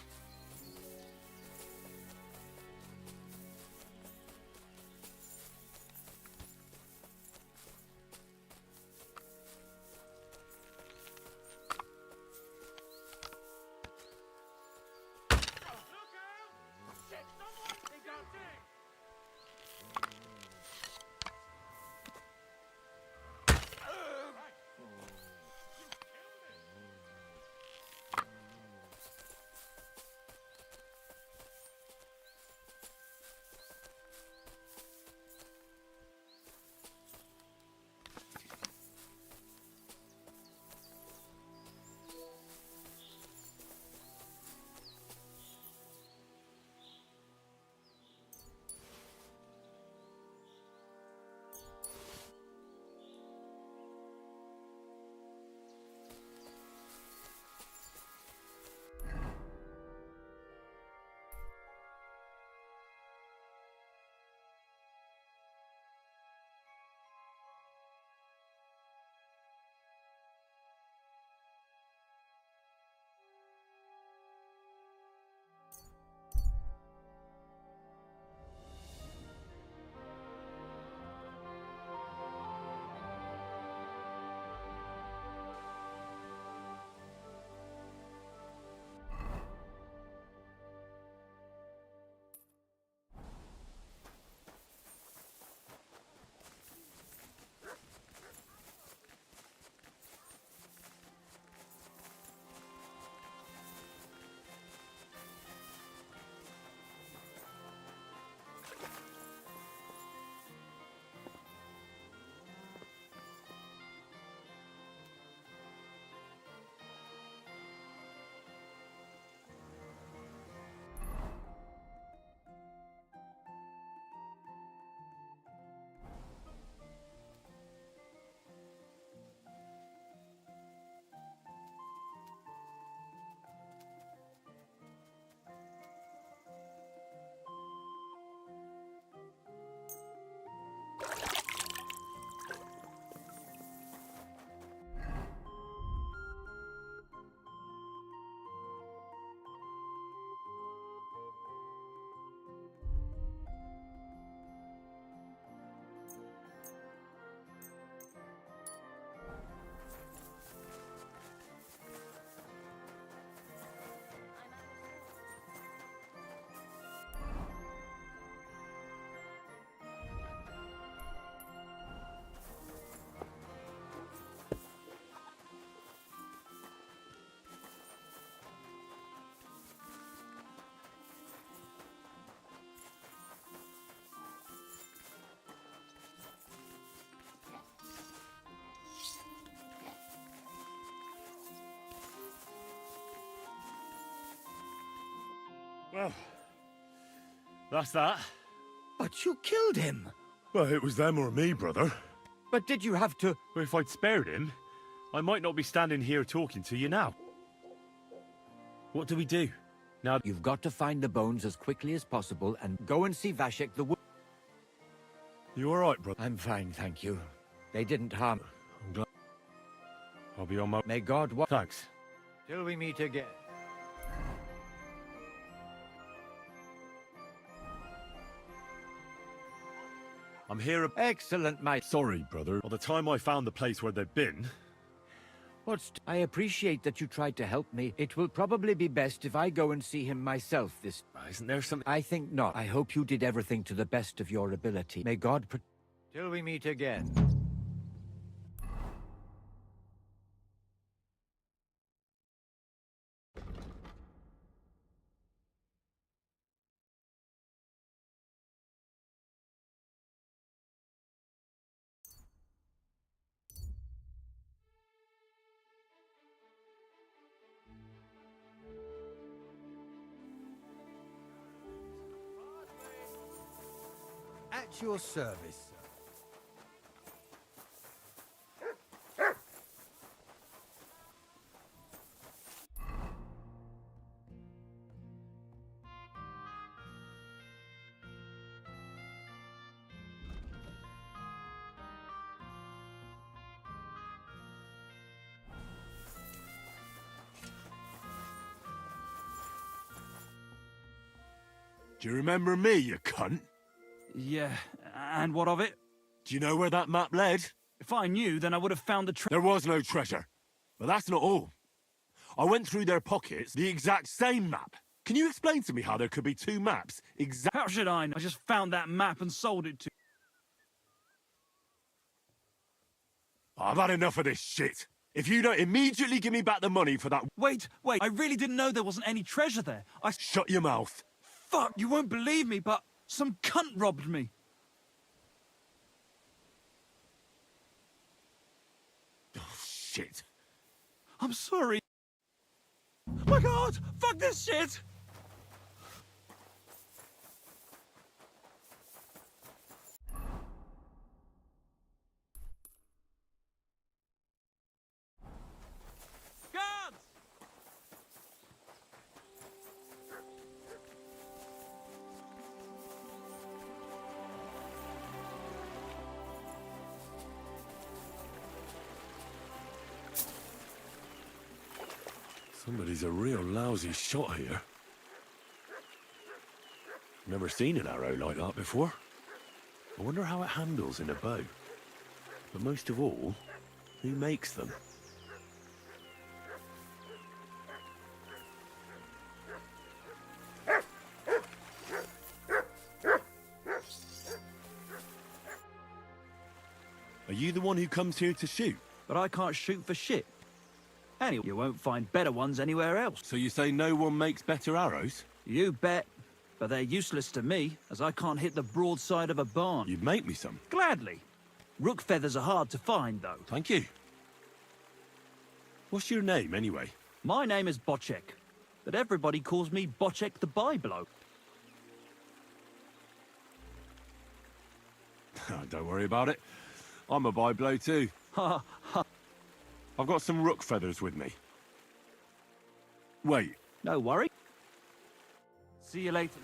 [SPEAKER 6] Well, that's that.
[SPEAKER 10] But you killed him.
[SPEAKER 6] Well, it was them or me, brother.
[SPEAKER 10] But did you have to...
[SPEAKER 6] Well, if I'd spared him, I might not be standing here talking to you now. What do we do? Now,
[SPEAKER 10] You've got to find the bones as quickly as possible and go and see Vashek the wood.
[SPEAKER 6] You all right, brother?
[SPEAKER 10] I'm fine, thank you. They didn't harm...
[SPEAKER 6] I'm glad. I'll be on my...
[SPEAKER 10] May God watch...
[SPEAKER 6] Thanks.
[SPEAKER 10] Till we meet again.
[SPEAKER 6] I'm here...
[SPEAKER 10] Excellent, my...
[SPEAKER 6] Sorry, brother. By the time I found the place where they'd been...
[SPEAKER 10] I appreciate that you tried to help me. It will probably be best if I go and see him myself this...
[SPEAKER 6] Isn't there some...
[SPEAKER 10] I think not. I hope you did everything to the best of your ability. May God Till we meet again.
[SPEAKER 8] At your service, sir.
[SPEAKER 6] Do you remember me, you cunt?
[SPEAKER 1] Yeah, and what of it?
[SPEAKER 6] Do you know where that map led?
[SPEAKER 1] If I knew, then I would have found the
[SPEAKER 6] There was no treasure. But that's not all. I went through their pockets, the exact same map. Can you explain to me how there could be two maps?
[SPEAKER 1] How should I know? I just found that map and sold it to...
[SPEAKER 6] I've had enough of this shit. If you don't immediately give me back the money for that...
[SPEAKER 1] Wait, I really didn't know there wasn't any treasure there.
[SPEAKER 6] Shut your mouth.
[SPEAKER 1] Fuck, you won't believe me, but some cunt robbed me.
[SPEAKER 6] Oh, shit.
[SPEAKER 1] I'm sorry. My God, fuck this shit! Guards!
[SPEAKER 6] Somebody's a real lousy shot here. Never seen an arrow like that before. I wonder how it handles in a bow. But most of all, who makes them? Are you the one who comes here to shoot?
[SPEAKER 1] But I can't shoot for shit. Anyway, you won't find better ones anywhere else.
[SPEAKER 6] So you say no one makes better arrows?
[SPEAKER 1] You bet. But they're useless to me, as I can't hit the broadside of a barn.
[SPEAKER 6] You'd make me some.
[SPEAKER 1] Gladly. Rook feathers are hard to find, though.
[SPEAKER 6] Thank you. What's your name, anyway?
[SPEAKER 1] My name is Bocek, but everybody calls me Bocek the Byblow.
[SPEAKER 6] Don't worry about it. I'm a byblow too.
[SPEAKER 1] Ha ha.
[SPEAKER 6] I've got some rook feathers with me. Wait.
[SPEAKER 1] No worry. See you later.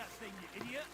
[SPEAKER 1] that thing, you idiot!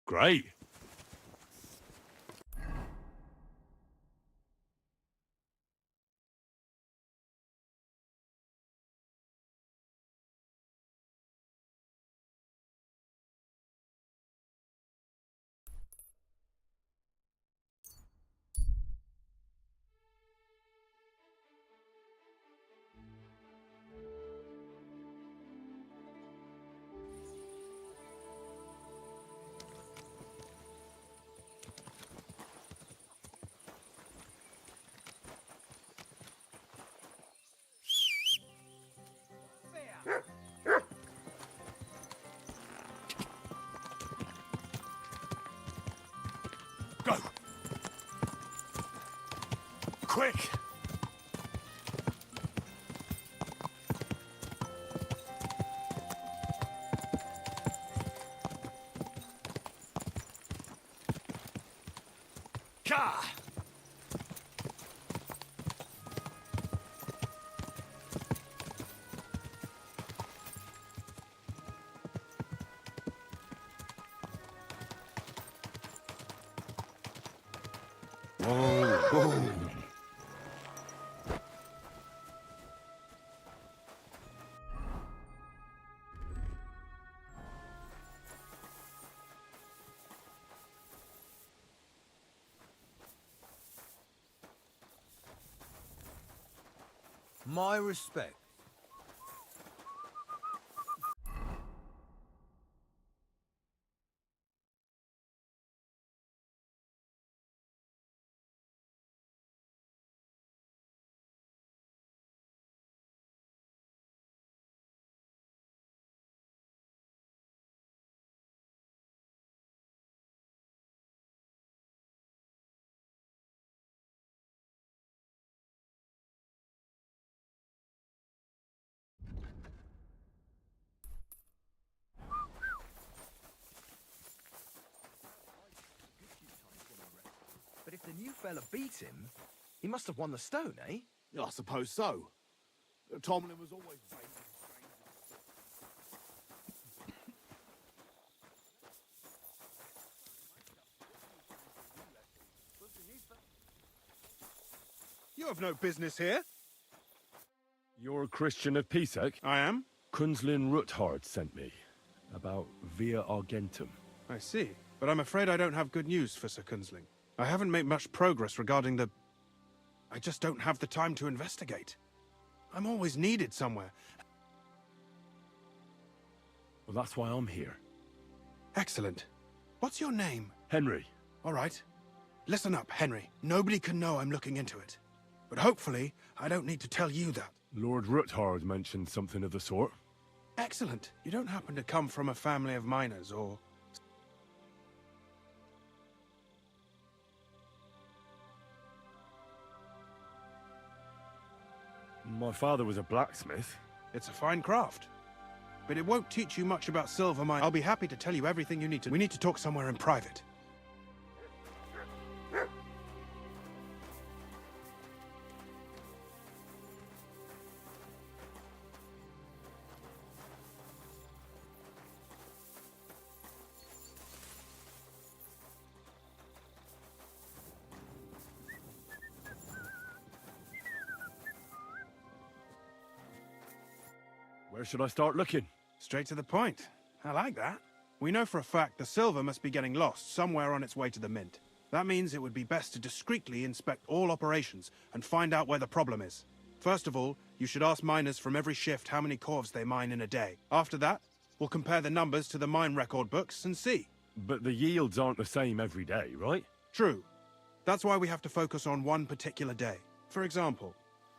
[SPEAKER 6] Great.
[SPEAKER 1] Go! Quick! Ka!
[SPEAKER 8] My respect.
[SPEAKER 11] the new fella beat him, he must have won the stone, eh?
[SPEAKER 4] Yeah, I suppose so. Tomlin was always baiting
[SPEAKER 1] You have no business here.
[SPEAKER 6] You're a Christian of Pisek?
[SPEAKER 1] I am.
[SPEAKER 6] Kunzlin Ruthard sent me about Via Argentum.
[SPEAKER 1] I see. But I'm afraid I don't have good news for Sir Kunzling. I haven't made much progress regarding the... I just don't have the time to investigate. I'm always needed somewhere.
[SPEAKER 6] Well, that's why I'm here.
[SPEAKER 1] Excellent. What's your name?
[SPEAKER 6] Henry.
[SPEAKER 1] All right. Listen up, Henry. Nobody can know I'm looking into it. But hopefully, I don't need to tell you that.
[SPEAKER 6] Lord Ruthard mentioned something of the sort.
[SPEAKER 1] Excellent. You don't happen to come from a family of miners, or...
[SPEAKER 6] My father was a blacksmith.
[SPEAKER 1] It's a fine craft. But it won't teach you much about silver mine. I'll be happy to tell you everything you need to. We need to talk somewhere in private.
[SPEAKER 6] Where should I start looking?
[SPEAKER 1] Straight to the point. I like that. We know for a fact the silver must be getting lost somewhere on its way to the mint. That means it would be best to discreetly inspect all operations and find out where the problem is. First of all, you should ask miners from every shift how many corves they mine in a day. After that, we'll compare the numbers to the mine record books and see.
[SPEAKER 6] But the yields aren't the same every day, right?
[SPEAKER 1] True. That's why we have to focus on one particular day. For example,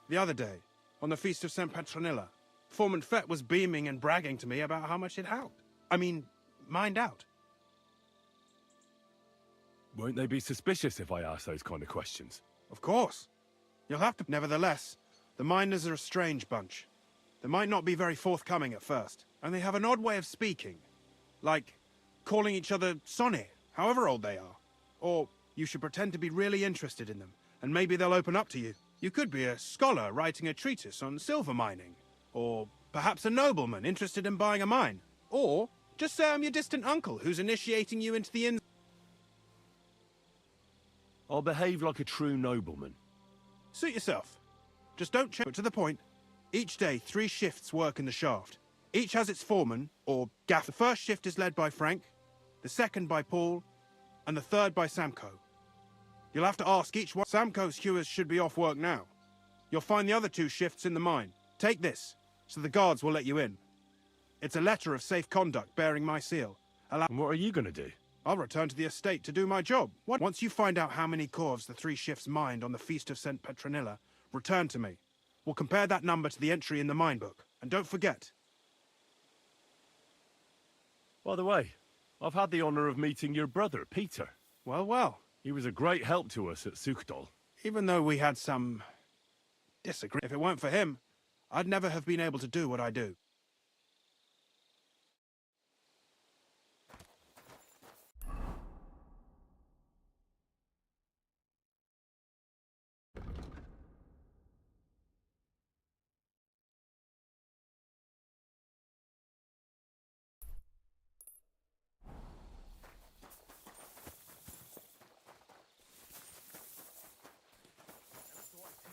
[SPEAKER 1] the other day, on the Feast of St. Petronilla, Foreman Fett was beaming and bragging to me about how much it helped. I mean, mined out.
[SPEAKER 6] Won't they be suspicious if I ask those kind of questions?
[SPEAKER 1] Of course. You'll have to. Nevertheless, the miners are a strange bunch. They might not be very forthcoming at first, and they have an odd way of speaking. Like calling each other Sonny, however old they are. Or you should pretend to be really interested in them, and maybe they'll open up to you. You could be a scholar writing a treatise on silver mining. Or perhaps a nobleman interested in buying a mine. Or just say I'm your distant uncle who's initiating you into the inn.
[SPEAKER 6] I'll behave like a true nobleman.
[SPEAKER 1] Suit yourself. Just don't change. To the point. Each day, 3 shifts work in the shaft. Each has its foreman, or gaff. The first shift is led by Frank, the second by Paul, and the third by Samko. You'll have to ask each one. Samko's hewers should be off work now. You'll find the other 2 shifts in the mine. Take this, so the guards will let you in. It's a letter of safe conduct bearing my seal.
[SPEAKER 6] And what are you going to do?
[SPEAKER 1] I'll return to the estate to do my job. Once you find out how many corves the 3 shifts mined on the Feast of St. Petronilla, return to me. We'll compare that number to the entry in the mine book. And don't forget.
[SPEAKER 6] By the way, I've had the honor of meeting your brother, Peter.
[SPEAKER 1] Well, well.
[SPEAKER 6] He was a great help to us at Sukdal.
[SPEAKER 1] Even though we had some disagreement, if it weren't for him, I'd never have been able to do what I do.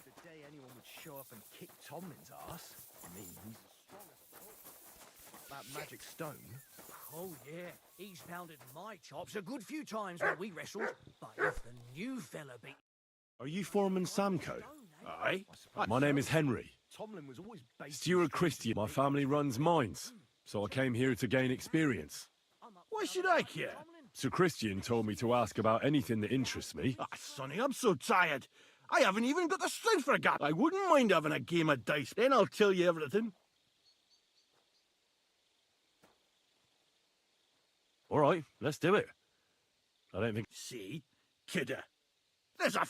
[SPEAKER 11] The day anyone would show up and kick Tomlin's ass. I mean, he's the strongest. That magic stone.
[SPEAKER 3] Oh, yeah. He's pounded my chops a good few times when we wrestled. But if the new fella beat...
[SPEAKER 6] Are you Foreman Samko?
[SPEAKER 4] Aye.
[SPEAKER 6] My name is Henry.
[SPEAKER 11] Tomlin was always based.
[SPEAKER 6] Steward Christian. My family runs mines, so I came here to gain experience.
[SPEAKER 4] Why should I care?
[SPEAKER 6] Sir Christian told me to ask about anything that interests me.
[SPEAKER 4] Ah, Sonny, I'm so tired. I haven't even got the strength for a gap. I wouldn't mind having a game of dice. Then I'll tell you everything.
[SPEAKER 6] All right, let's do it. I don't think...
[SPEAKER 4] See? Kidder. There's a...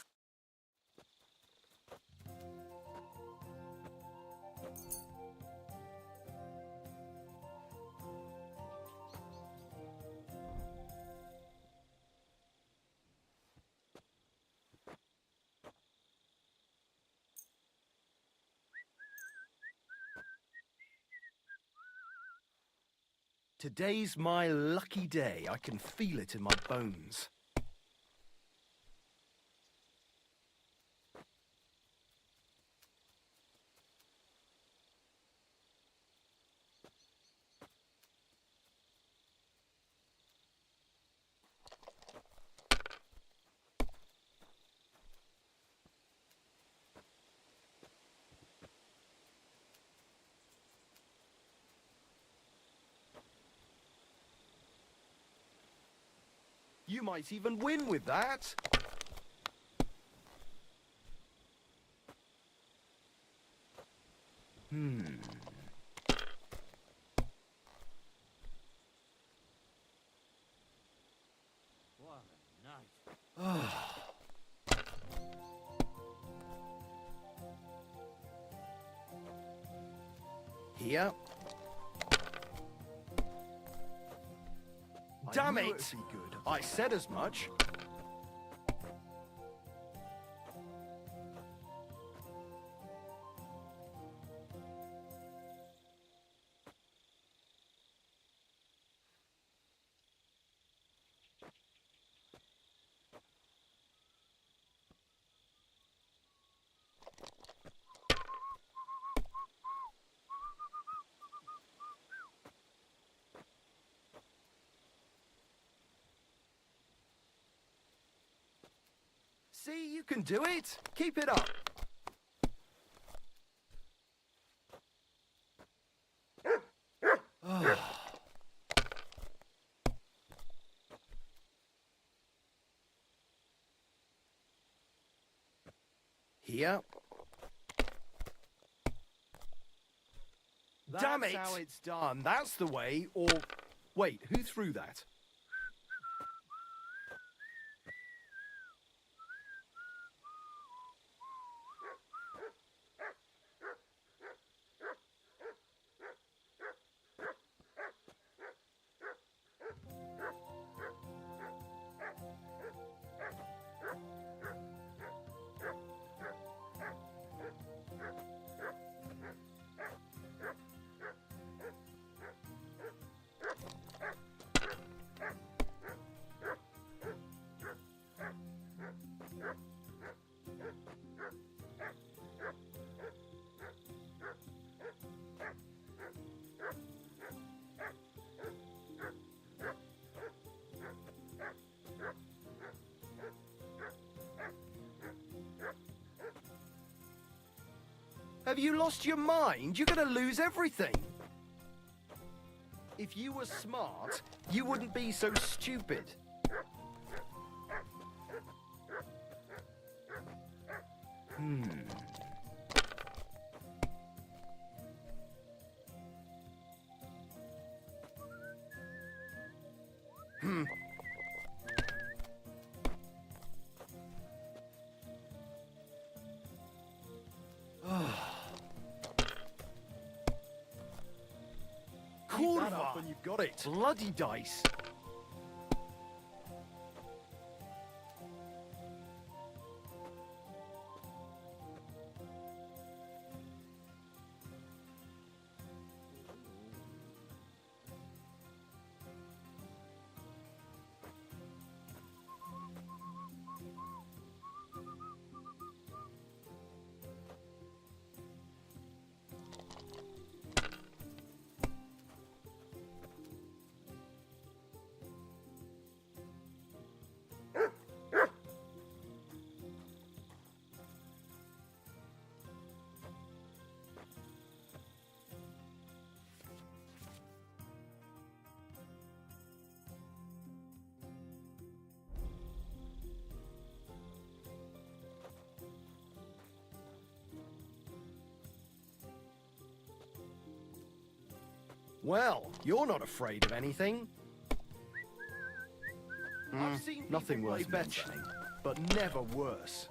[SPEAKER 11] Today's my lucky day. I can feel it in my bones. You might even win with that.
[SPEAKER 10] What a night.
[SPEAKER 11] Here. Damn it! I said as much. See, you can do it. Keep it up. Here. Damn it! That's how it's done. That's the way. Or wait, who threw that? Have you lost your mind? You're gonna lose everything. If you were smart, you wouldn't be so stupid. Keep that up and you've got it. Bloody dice. Well, you're not afraid of anything. I've seen nothing worth mentioning, but never worse.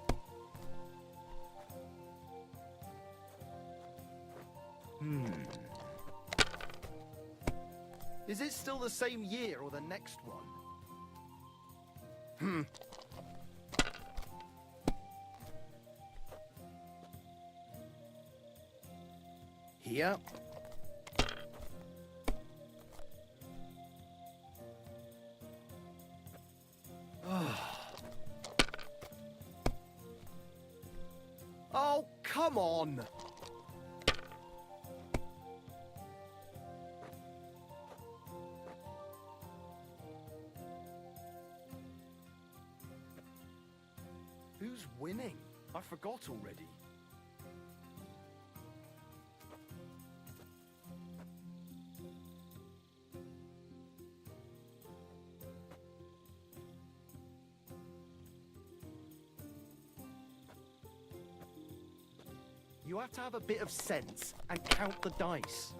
[SPEAKER 11] Is it still the same year or the next one? Here. come on! Who's winning? I forgot already. You have to have a bit of sense and count the dice.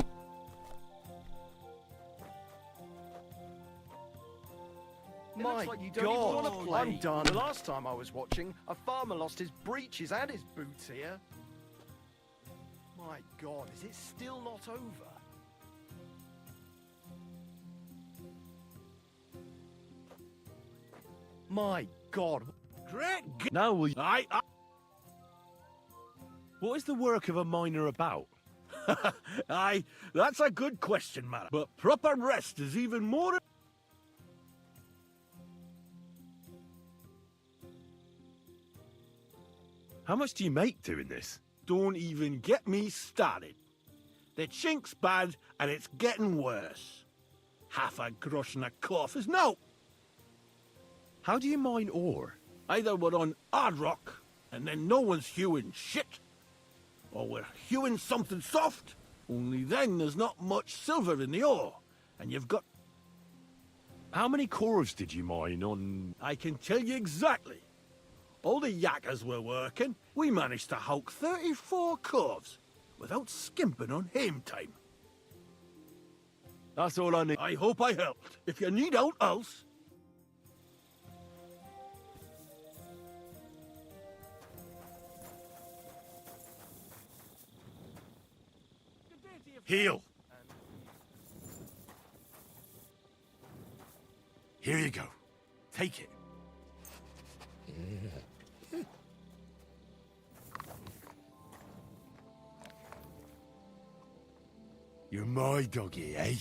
[SPEAKER 11] My
[SPEAKER 4] looks like you don't even
[SPEAKER 11] God,
[SPEAKER 4] wanna play.
[SPEAKER 11] I'm done. The last time I was watching, a farmer lost his breeches and his boots here. My God, is it still not over? My God.
[SPEAKER 4] Great.
[SPEAKER 6] Now will you...
[SPEAKER 4] I.
[SPEAKER 6] What is the work of a miner about?
[SPEAKER 4] Aye, that's a good question, man. But proper rest is even more.
[SPEAKER 6] How much do you make doing this?
[SPEAKER 4] Don't even get me started. The chink's bad, and it's getting worse. Half a grosh and a cough is no.
[SPEAKER 6] How do you mine ore?
[SPEAKER 4] Either we're on hard rock, and then no one's hewing shit, or we're hewing something soft, only then there's not much silver in the ore, and you've got...
[SPEAKER 6] How many cores did you mine on...
[SPEAKER 4] I can tell you exactly. All the yakkers were working, we managed to hulk 34 corves, without skimping on hame time.
[SPEAKER 6] That's all I need.
[SPEAKER 4] I hope I helped. If you need out else...
[SPEAKER 6] Heal! Here you go. Take it. You're my doggy, eh?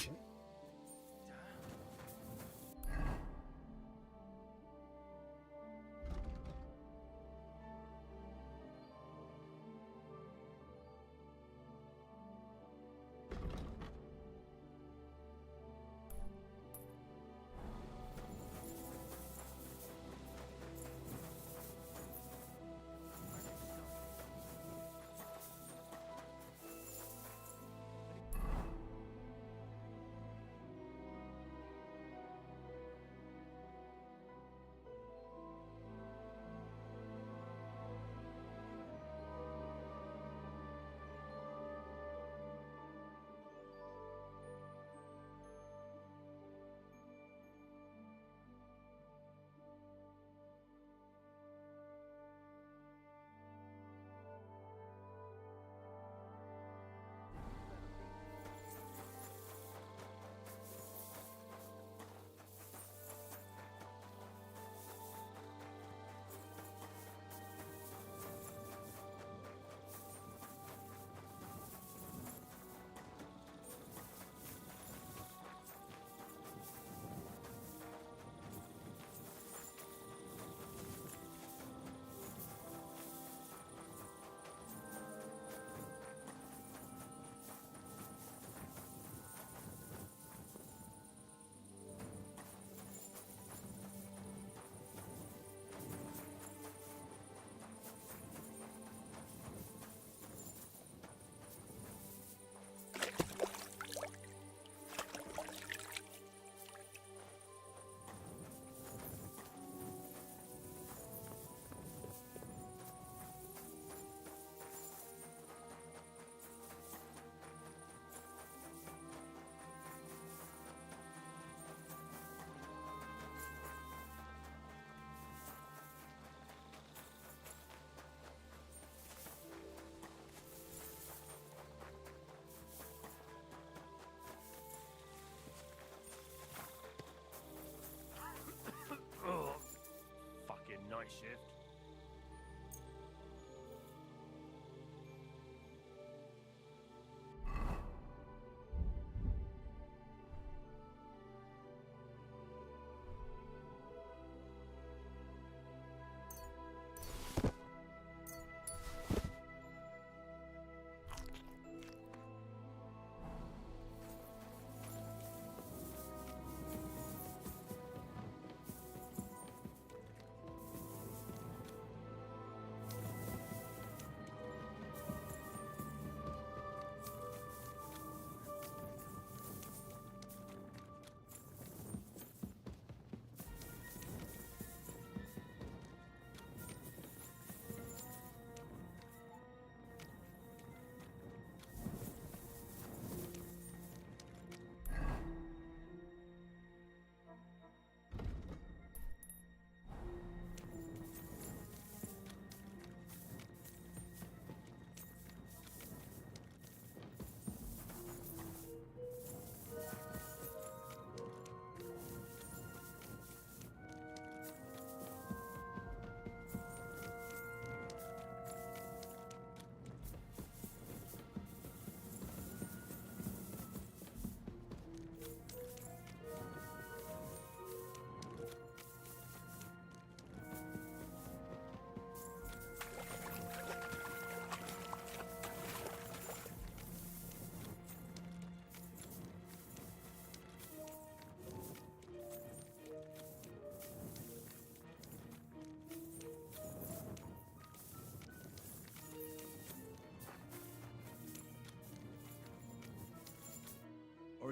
[SPEAKER 6] Night shift.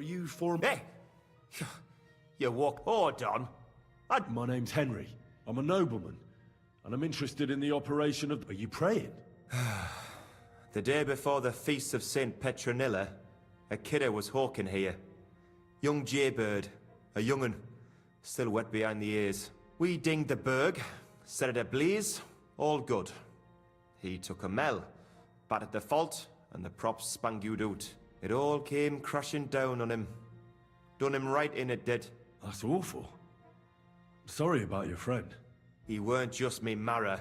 [SPEAKER 6] you for...
[SPEAKER 13] Hey! You walk... Hold on.
[SPEAKER 6] My name's Henry. I'm a nobleman. And I'm interested in the operation of... Are you praying?
[SPEAKER 13] The day before the feast of St. Petronilla, a kidder was hawking here. Young jaybird, a young'un, still wet behind the ears. We dinged the berg, set it ablaze, all good. He took a mell, battered the fault, and the props spangued out. It all came crashing down on him. Done him right in, it did.
[SPEAKER 6] That's awful. Sorry about your friend.
[SPEAKER 13] He weren't just me marrow.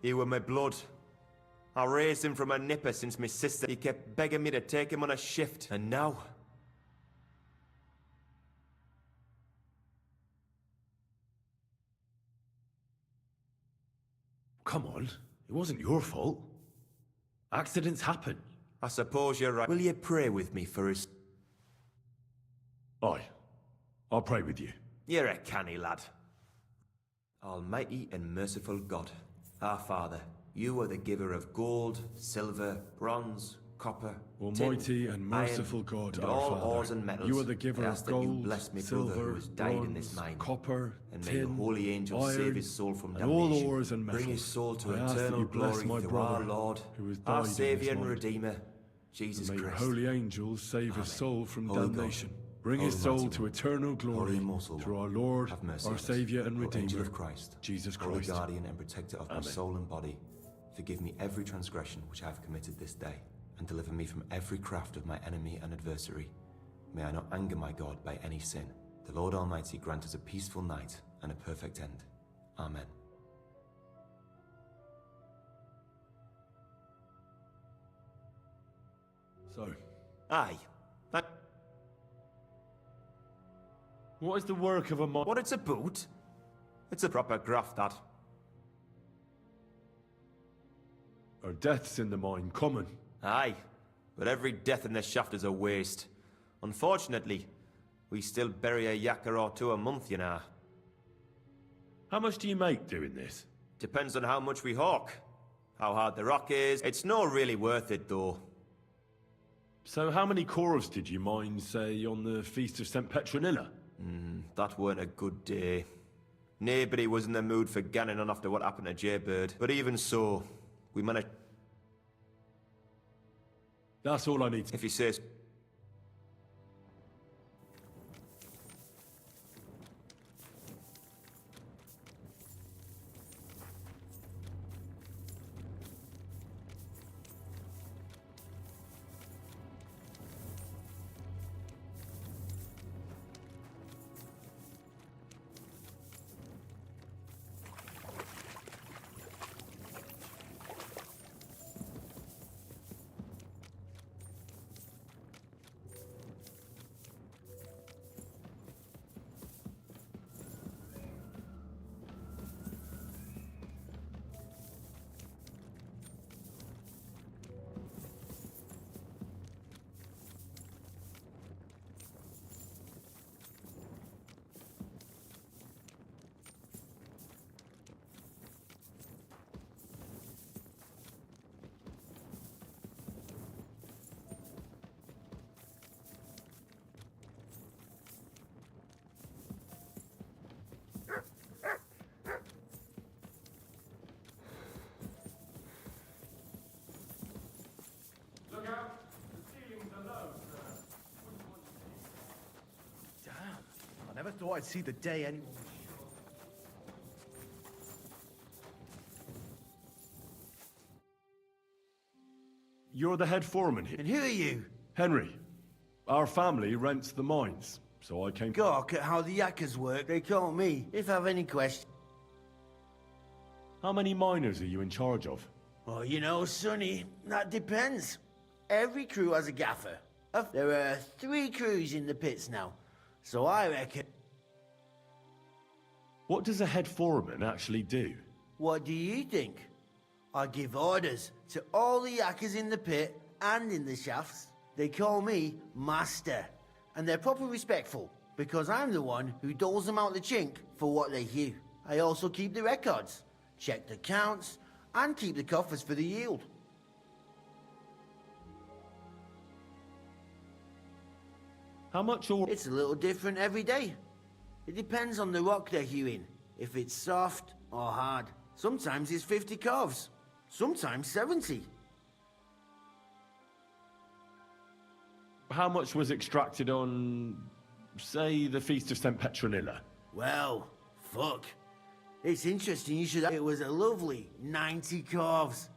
[SPEAKER 13] He were my blood. I raised him from a nipper since my sister. He kept begging me to take him on a shift. And now...
[SPEAKER 6] Come on. It wasn't your fault. Accidents happen.
[SPEAKER 13] I suppose you're right. Will you pray with me for his...
[SPEAKER 6] Aye. I'll pray with you.
[SPEAKER 13] You're a canny lad. Almighty and merciful God, our Father, you are the giver of gold, silver, bronze, copper,
[SPEAKER 6] Almighty
[SPEAKER 13] tin,
[SPEAKER 6] and merciful
[SPEAKER 13] iron,
[SPEAKER 6] God,
[SPEAKER 13] and
[SPEAKER 6] our
[SPEAKER 13] all
[SPEAKER 6] Father,
[SPEAKER 13] ores and metals.
[SPEAKER 6] you are the giver
[SPEAKER 13] I
[SPEAKER 6] of
[SPEAKER 13] ask that you
[SPEAKER 6] gold,
[SPEAKER 13] bless me brother
[SPEAKER 6] silver,
[SPEAKER 13] who has died in this
[SPEAKER 6] bronze,
[SPEAKER 13] mine.
[SPEAKER 6] copper,
[SPEAKER 13] And may
[SPEAKER 6] tin,
[SPEAKER 13] the holy angels
[SPEAKER 6] iron,
[SPEAKER 13] save his soul from
[SPEAKER 6] and
[SPEAKER 13] damnation.
[SPEAKER 6] all ores and metals.
[SPEAKER 13] Bring his soul to
[SPEAKER 6] I ask that
[SPEAKER 13] eternal
[SPEAKER 6] you bless
[SPEAKER 13] glory
[SPEAKER 6] my
[SPEAKER 13] through
[SPEAKER 6] brother,
[SPEAKER 13] our Lord,
[SPEAKER 6] who has
[SPEAKER 13] our
[SPEAKER 6] died in
[SPEAKER 13] Saviour
[SPEAKER 6] this
[SPEAKER 13] and
[SPEAKER 6] mine.
[SPEAKER 13] Redeemer, Jesus
[SPEAKER 6] And may
[SPEAKER 13] Christ.
[SPEAKER 6] your holy angels save his soul from
[SPEAKER 13] Holy
[SPEAKER 6] damnation.
[SPEAKER 13] God,
[SPEAKER 6] Bring his
[SPEAKER 13] Almighty
[SPEAKER 6] soul to
[SPEAKER 13] One,
[SPEAKER 6] eternal glory
[SPEAKER 13] Holy Immortal
[SPEAKER 6] through
[SPEAKER 13] One,
[SPEAKER 6] our Lord,
[SPEAKER 13] have mercy
[SPEAKER 6] our
[SPEAKER 13] on us.
[SPEAKER 6] Saviour and
[SPEAKER 13] O
[SPEAKER 6] Redeemer,
[SPEAKER 13] Angel of Christ,
[SPEAKER 6] Jesus
[SPEAKER 13] Holy
[SPEAKER 6] Christ.
[SPEAKER 13] guardian and protector of my
[SPEAKER 6] Amen.
[SPEAKER 13] soul and body, forgive me every transgression which I have committed this day, and deliver me from every craft of my enemy and adversary. May I not anger my God by any sin. The Lord Almighty grant us a peaceful night and a perfect end. Amen.
[SPEAKER 6] So,
[SPEAKER 13] Aye.
[SPEAKER 6] what is the work of a mine?
[SPEAKER 13] What it's about? It's a proper graft, that.
[SPEAKER 6] Are deaths in the mine common?
[SPEAKER 13] Aye, but every death in the shaft is a waste. Unfortunately, we still bury a yakker or two a month, you know.
[SPEAKER 6] How much do you make doing this?
[SPEAKER 13] Depends on how much we hawk. How hard the rock is. It's not really worth it, though.
[SPEAKER 6] So how many corals did you mine, say, on the Feast of St. Petronilla?
[SPEAKER 13] That weren't a good day. Nobody was in the mood for ganning on after what happened to Jaybird. But even so, we managed...
[SPEAKER 6] That's all I need.
[SPEAKER 13] If he says...
[SPEAKER 11] Damn, I never thought I'd see the day anyone...
[SPEAKER 6] You're the head foreman here.
[SPEAKER 14] And who are you?
[SPEAKER 6] Henry. Our family rents the mines, so I came...
[SPEAKER 14] Gawk at how the yakkers work. They call me if I have any questions.
[SPEAKER 6] How many miners are you in charge of?
[SPEAKER 14] Well, you know, Sonny, that depends. Every crew has a gaffer. There are 3 crews in the pits now, so I reckon...
[SPEAKER 6] What does a head foreman actually do?
[SPEAKER 14] What do you think? I give orders to all the yakkers in the pit and in the shafts. They call me Master, and they're proper respectful, because I'm the one who doles them out the chink for what they hew. I also keep the records, check the counts, and keep the coffers for the yield.
[SPEAKER 6] How much ore?
[SPEAKER 14] It's a little different every day. It depends on the rock they're hewing, if it's soft or hard. Sometimes it's 50 corves, sometimes 70.
[SPEAKER 6] How much was extracted on, say, the Feast of St. Petronilla?
[SPEAKER 14] Well, fuck. It's interesting you should. It was a lovely 90 corves.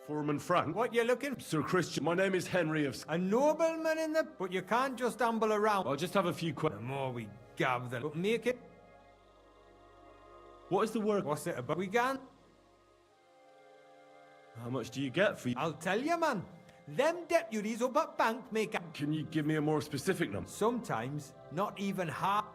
[SPEAKER 6] Foreman Frank?
[SPEAKER 8] What you looking?
[SPEAKER 6] Sir Christian, my name is Henry of...
[SPEAKER 8] A nobleman in the... But you can't just stumble around.
[SPEAKER 6] I'll just have a few
[SPEAKER 8] The
[SPEAKER 6] questions.
[SPEAKER 8] more we gab, the... But make it...
[SPEAKER 6] What is the work?
[SPEAKER 8] What's it about? We can...
[SPEAKER 6] How much do you get for...
[SPEAKER 8] I'll tell you, man. Them deputies up at bank make...
[SPEAKER 6] Can you give me a more specific number?
[SPEAKER 8] Sometimes, not even half...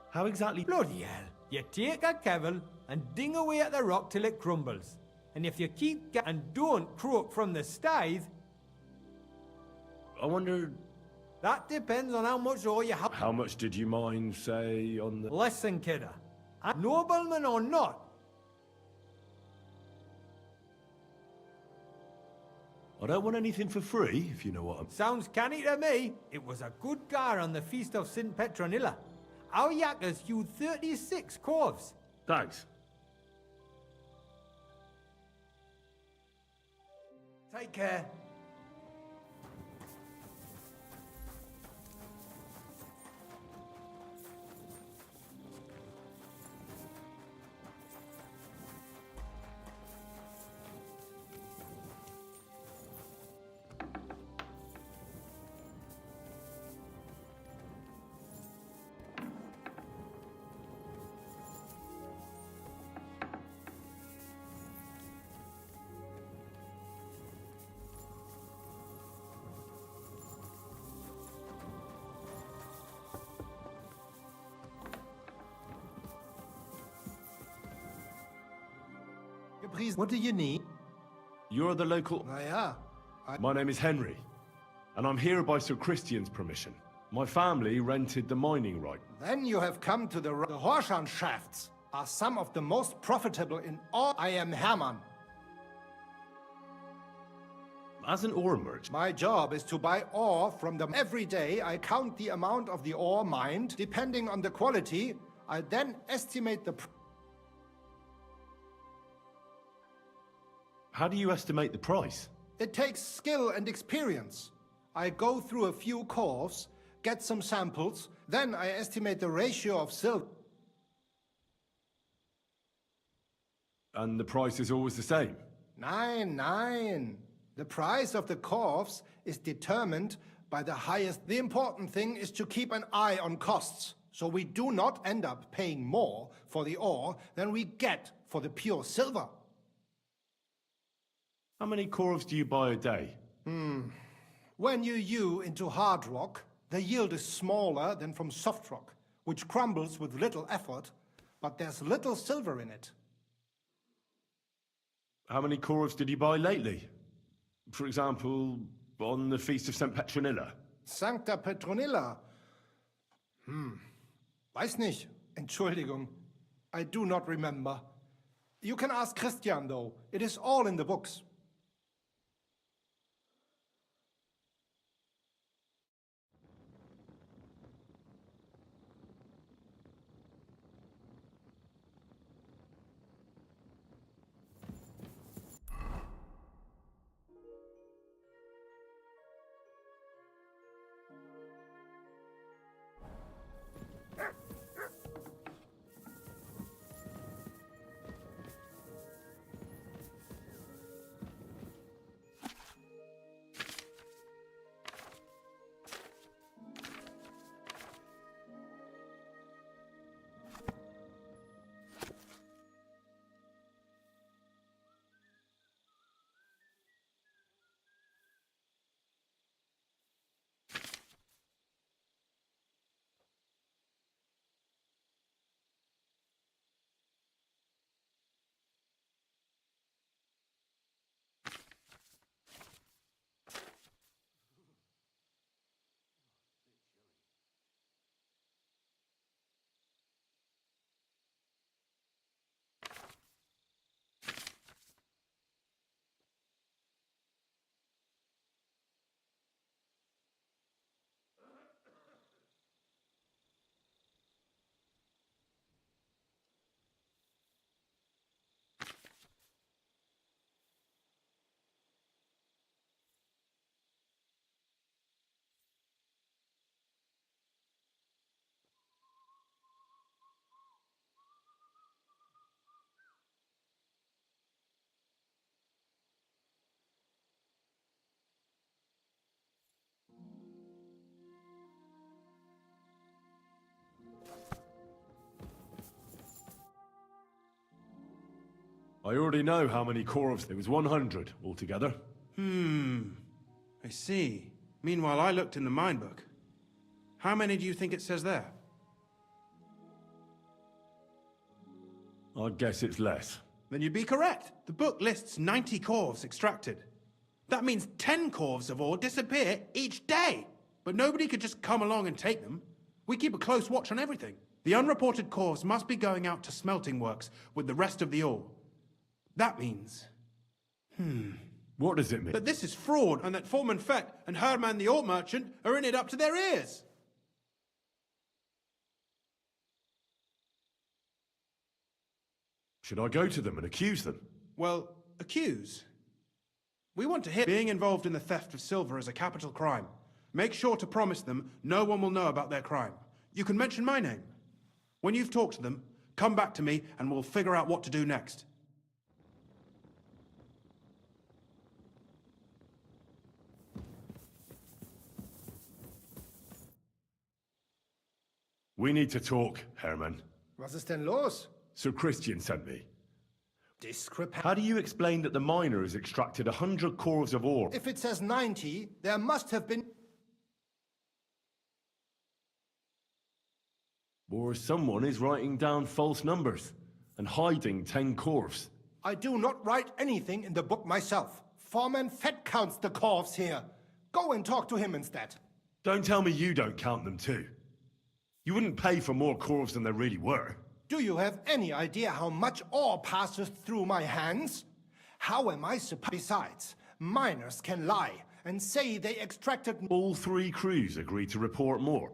[SPEAKER 6] How exactly...
[SPEAKER 8] Bloody hell. You take a kevil and ding away at the rock till it crumbles. And if you keep and don't croak from the stithe...
[SPEAKER 6] I wonder...
[SPEAKER 8] That depends on how much ore you have.
[SPEAKER 6] How much did you mine, say, on the...
[SPEAKER 8] Listen, kidder. A nobleman or not,
[SPEAKER 6] I don't want anything for free, if you know what I'm...
[SPEAKER 8] sounds canny to me. It was a good gar on the Feast of St. Petronilla. Our yakkers hewed 36 corves.
[SPEAKER 6] Thanks.
[SPEAKER 8] Take care.
[SPEAKER 15] What do you need?
[SPEAKER 6] You're the local...
[SPEAKER 15] Ja,
[SPEAKER 6] My name is Henry, and I'm here by Sir Christian's permission. My family rented the mining right.
[SPEAKER 15] then you have come to the Horshan shafts are some of the most profitable in all. I am Hermann.
[SPEAKER 6] As an ore merchant,
[SPEAKER 15] My job is to buy ore from them. Every day I count the amount of the ore mined. Depending on the quality, I then estimate the
[SPEAKER 6] how do you estimate the price?
[SPEAKER 15] It takes skill and experience. I go through a few corves, get some samples, then I estimate the ratio of silver.
[SPEAKER 6] And the price is always the same?
[SPEAKER 15] Nein. The price of the corves is determined by the highest. The important thing is to keep an eye on costs, so we do not end up paying more for the ore than we get for the pure silver.
[SPEAKER 6] How many corves do you buy a day?
[SPEAKER 15] When you hew into hard rock, the yield is smaller than from soft rock, which crumbles with little effort, but there's little silver in it.
[SPEAKER 6] How many corves did you buy lately? For example, on the Feast of St. Petronilla?
[SPEAKER 15] Sancta Petronilla. Weiß nicht. Entschuldigung. I do not remember. You can ask Christian, though. It is all in the books.
[SPEAKER 6] I already know how many corvs. There was 100 altogether.
[SPEAKER 1] I see. Meanwhile, I looked in the mine book. How many do you think it says there?
[SPEAKER 6] I'd guess it's less.
[SPEAKER 1] Then you'd be correct. The book lists 90 corvs extracted. That means 10 corvs of ore disappear each day. But nobody could just come along and take them. We keep a close watch on everything. The unreported corvs must be going out to smelting works with the rest of the ore. That means...
[SPEAKER 6] What does it mean?
[SPEAKER 1] that this is fraud and that Foreman Fett and Herman the ore merchant are in it up to their ears.
[SPEAKER 6] Should I go to them and accuse them?
[SPEAKER 1] Well, accuse? We want to hear being involved in the theft of silver is a capital crime. Make sure to promise them no one will know about their crime. You can mention my name. When you've talked to them, come back to me and we'll figure out what to do next.
[SPEAKER 6] We need to talk, Herman.
[SPEAKER 15] Was ist denn los?
[SPEAKER 6] Sir Christian sent me.
[SPEAKER 15] Discrepant.
[SPEAKER 6] How do you explain that the miner has extracted 100 corvs of ore?
[SPEAKER 15] If it says 90, there must have been...
[SPEAKER 6] Or someone is writing down false numbers and hiding 10 corvs.
[SPEAKER 15] I do not write anything in the book myself. Foreman Fett counts the corvs here. Go and talk to him instead.
[SPEAKER 6] Don't tell me you don't count them too. You wouldn't pay for more corvs than there really were.
[SPEAKER 15] Do you have any idea how much ore passes through my hands? How am I supposed... Besides, miners can lie and say they extracted...
[SPEAKER 6] All 3 crews agreed to report more.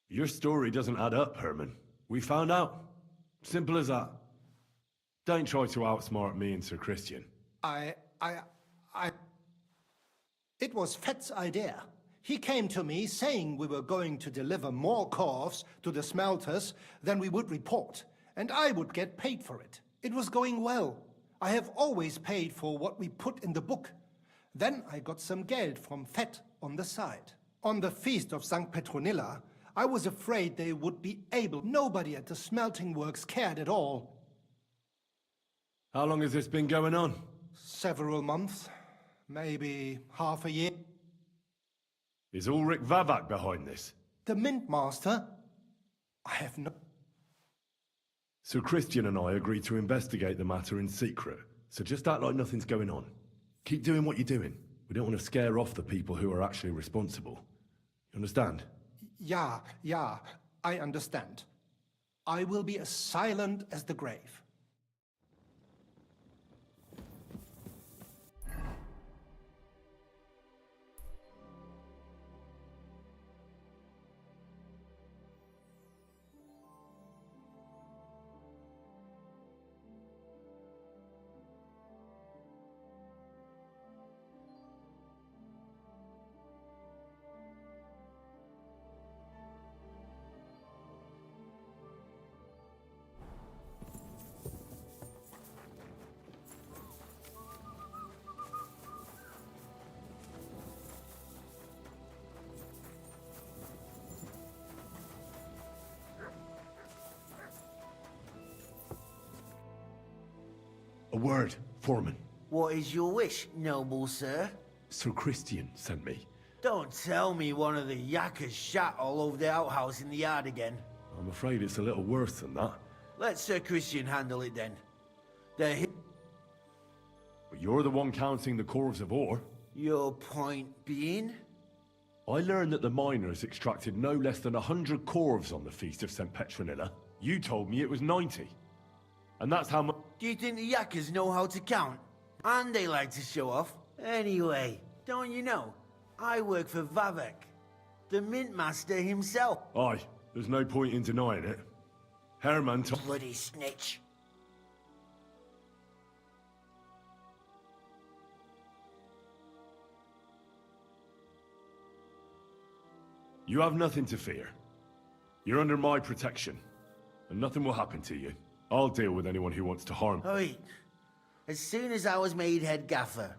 [SPEAKER 6] Your story doesn't add up, Herman. We found out. Simple as that. Don't try to outsmart me and Sir Christian.
[SPEAKER 15] It was Fett's idea. He came to me saying we were going to deliver more corvs to the smelters than we would report, and I would get paid for it. It was going well. I have always paid for what we put in the book. Then I got some geld from Fett on the side. On the feast of St. Petronilla, I was afraid they would be able. Nobody at the smelting works cared at all.
[SPEAKER 6] How long has this been going on?
[SPEAKER 15] Several months. Maybe half a year.
[SPEAKER 6] Is Ulrich Vavak behind this?
[SPEAKER 15] The Mint Master? I have no...
[SPEAKER 6] Sir Christian and I agreed to investigate the matter in secret, so just act like nothing's going on. Keep doing what you're doing. We don't want to scare off the people who are actually responsible. You understand?
[SPEAKER 15] Yeah, I understand. I will be as silent as the grave.
[SPEAKER 6] A word, Foreman.
[SPEAKER 14] What is your wish, noble sir?
[SPEAKER 6] Sir Christian sent me.
[SPEAKER 14] Don't tell me one of the yakkers shot all over the outhouse in the yard again.
[SPEAKER 6] I'm afraid it's a little worse than that.
[SPEAKER 14] Let Sir Christian handle it then.
[SPEAKER 6] But you're the one counting the corvs of ore.
[SPEAKER 14] Your point being?
[SPEAKER 6] I learned that the miners extracted no less than 100 corvs on the Feast of St. Petronilla. You told me it was 90. And that's how much...
[SPEAKER 14] Do you think the yakkers know how to count? And they like to show off? Anyway, don't you know? I work for Vavek, the Mint Master himself.
[SPEAKER 6] Aye, there's no point in denying it. Herman told...
[SPEAKER 14] Bloody snitch.
[SPEAKER 6] You have nothing to fear. You're under my protection, and nothing will happen to you. I'll deal with anyone who wants to harm...
[SPEAKER 14] Wait. As soon as I was made head gaffer,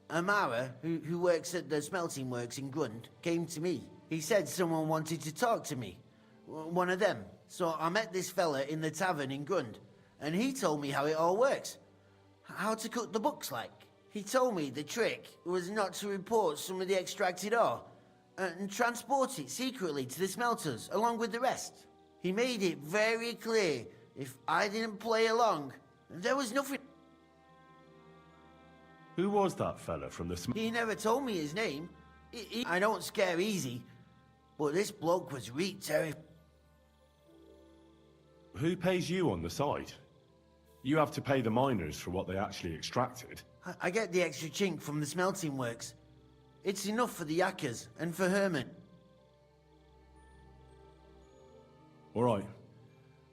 [SPEAKER 14] Amara, who works at the smelting works in Grund, came to me. He said someone wanted to talk to me. One of them. So I met this fella in the tavern in Grund, and he told me how it all works. How to cook the books like. He told me the trick was not to report some of the extracted ore and transport it secretly to the smelters along with the rest. He made it very clear if I didn't play along, there was nothing.
[SPEAKER 6] Who was that fella from the
[SPEAKER 14] He never told me his name. I don't scare easy, but this bloke was terrible.
[SPEAKER 6] Who pays you on the side? You have to pay the miners for what they actually extracted.
[SPEAKER 14] I get the extra chink from the smelting works. It's enough for the yakkers and for Herman.
[SPEAKER 6] All right.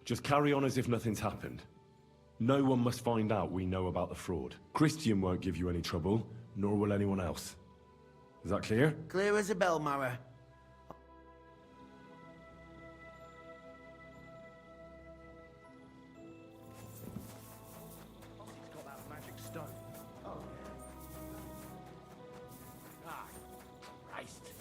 [SPEAKER 6] Just carry on as if nothing's happened. No one must find out we know about the fraud. Christian won't give you any trouble, nor will anyone else. Is that clear?
[SPEAKER 14] Clear as a bell, Mara.
[SPEAKER 1] He's got that magic stone. Oh,
[SPEAKER 4] Ah, Christ.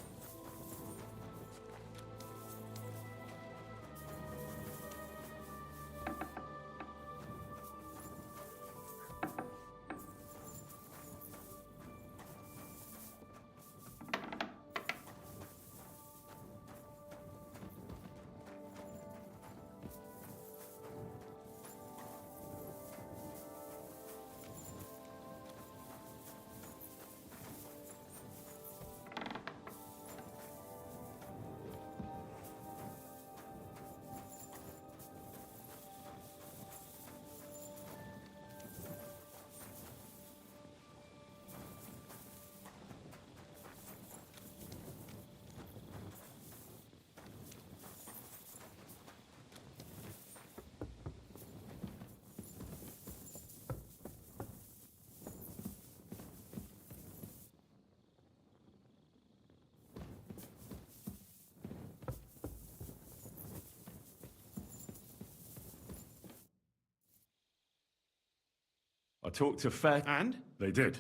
[SPEAKER 6] I talked to Fett.
[SPEAKER 1] And?
[SPEAKER 6] They did.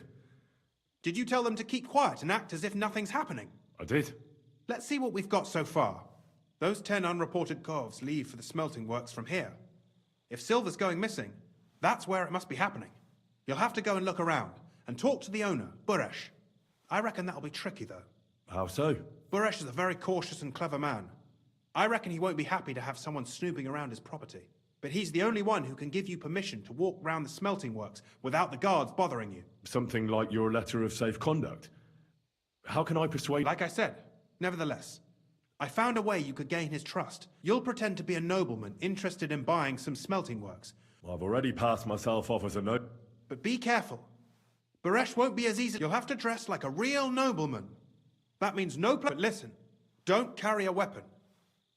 [SPEAKER 1] Did you tell them to keep quiet and act as if nothing's happening?
[SPEAKER 6] I did.
[SPEAKER 1] Let's see what we've got so far. Those 10 unreported corves leave for the smelting works from here. If silver's going missing, that's where it must be happening. You'll have to go and look around and talk to the owner, Buresh. I reckon that'll be tricky, though.
[SPEAKER 6] How so?
[SPEAKER 1] Buresh is a very cautious and clever man. I reckon he won't be happy to have someone snooping around his property. But he's the only one who can give you permission to walk round the smelting works without the guards bothering you.
[SPEAKER 6] Something like your letter of safe conduct. How can I persuade...
[SPEAKER 1] Like I said, nevertheless, I found a way you could gain his trust. You'll pretend to be a nobleman interested in buying some smelting works.
[SPEAKER 6] I've already passed myself off as a no...
[SPEAKER 1] But be careful. Buresh won't be as easy. You'll have to dress like a real nobleman. That means no... But listen, don't carry a weapon.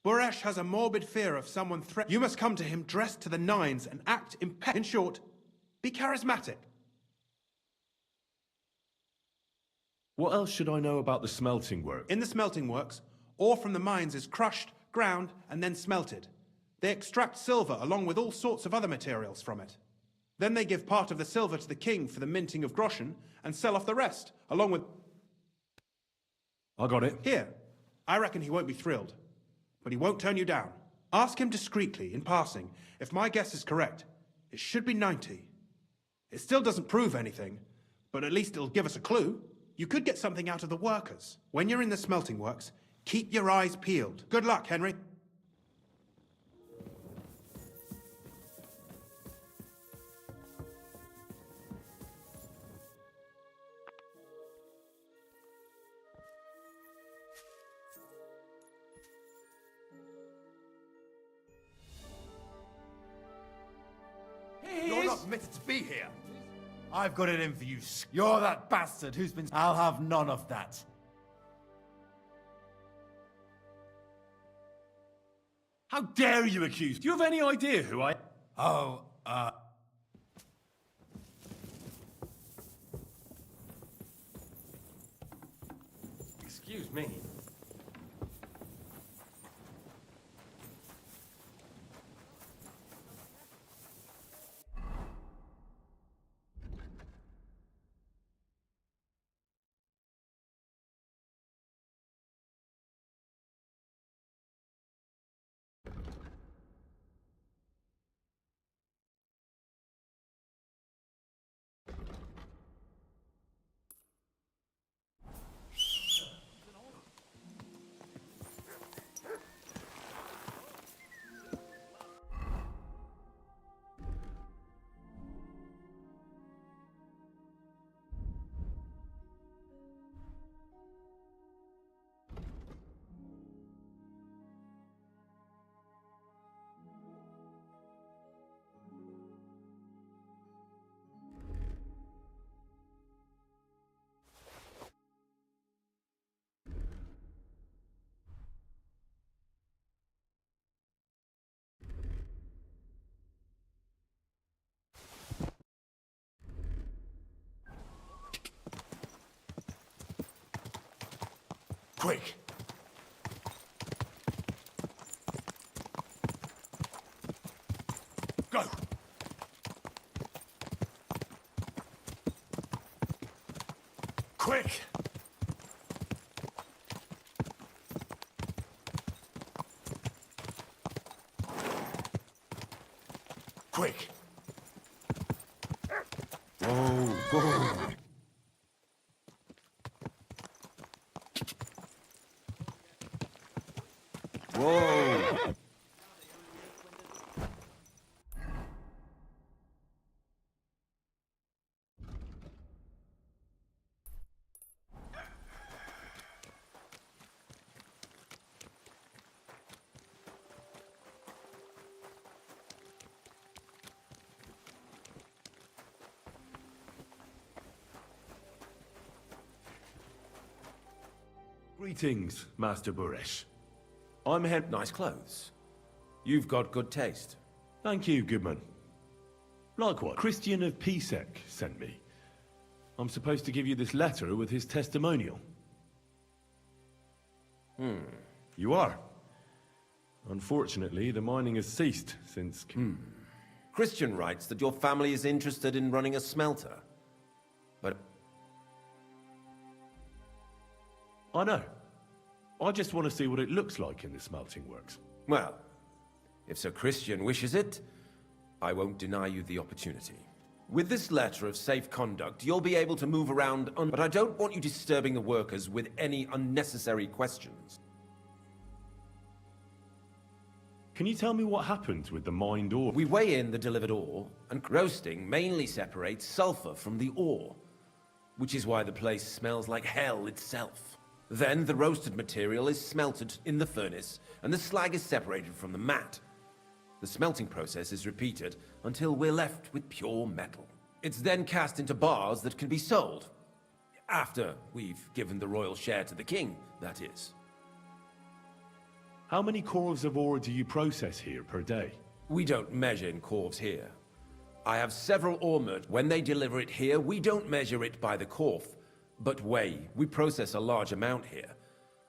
[SPEAKER 1] Buresh has a morbid fear of someone You must come to him dressed to the nines and act In short, be charismatic.
[SPEAKER 6] What else should I know about the smelting work?
[SPEAKER 1] In the smelting works, ore from the mines is crushed, ground, and then smelted. They extract silver along with all sorts of other materials from it. Then they give part of the silver to the king for the minting of groschen and sell off the rest, along with...
[SPEAKER 6] I got it.
[SPEAKER 1] Here. I reckon he won't be thrilled. But he won't turn you down. Ask him discreetly, in passing. If my guess is correct, it should be 90. It still doesn't prove anything, but at least it'll give us a clue. You could get something out of the workers. When you're in the smelting works, keep your eyes peeled. Good luck, Henry.
[SPEAKER 16] You're not permitted to be here. I've got it in for you. You're that bastard who's been... I'll have none of that.
[SPEAKER 6] How dare you accuse... Do you have any idea who I...
[SPEAKER 16] Oh,
[SPEAKER 11] Excuse me.
[SPEAKER 2] Quick! Go! Quick! Quick!
[SPEAKER 6] Whoa, whoa. Whoa! Greetings, Master Buresh. I'm Hen.
[SPEAKER 17] Nice clothes. You've got good taste.
[SPEAKER 6] Thank you, Goodman. Likewise, Christian of Pisek sent me. I'm supposed to give you this letter with his testimonial. You are. Unfortunately, the mining has ceased since...
[SPEAKER 17] Christian writes that your family is interested in running a smelter. But...
[SPEAKER 6] I know. I just want to see what it looks like in the smelting works.
[SPEAKER 17] Well, if Sir Christian wishes it, I won't deny you the opportunity. With this letter of safe conduct, you'll be able to move around but I don't want you disturbing the workers with any unnecessary questions.
[SPEAKER 6] Can you tell me what happens with the mined ore?
[SPEAKER 17] We weigh in the delivered ore, and roasting mainly separates sulfur from the ore, which is why the place smells like hell itself. Then the roasted material is smelted in the furnace, and the slag is separated from the matte. The smelting process is repeated until we're left with pure metal. It's then cast into bars that can be sold. After we've given the royal share to the king, that is.
[SPEAKER 6] How many corves of ore do you process here per day?
[SPEAKER 17] We don't measure in corves here. I have several ore merchants. When they deliver it here, we don't measure it by the corf, but weigh. We process a large amount here.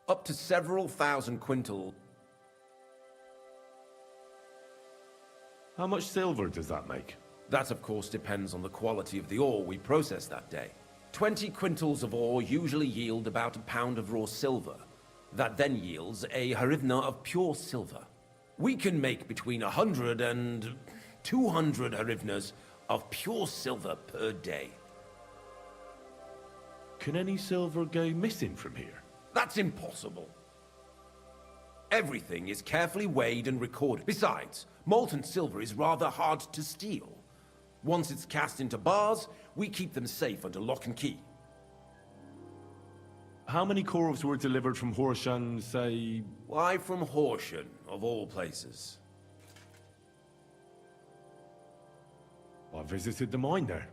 [SPEAKER 17] Up to several thousand quintal.
[SPEAKER 6] How much silver does that make?
[SPEAKER 17] That, of course, depends on the quality of the ore we process that day. 20 quintals of ore usually yield about a pound of raw silver. That then yields a harivna of pure silver. We can make between 100 and 200 harivnas of pure silver per day.
[SPEAKER 6] Can any silver go missing from here?
[SPEAKER 17] That's impossible. Everything is carefully weighed and recorded. Besides, molten silver is rather hard to steal. Once it's cast into bars, we keep them safe under lock and key.
[SPEAKER 6] How many corves were delivered from Horshan, say...
[SPEAKER 17] Why from Horshan, of all places?
[SPEAKER 6] I visited the mine there.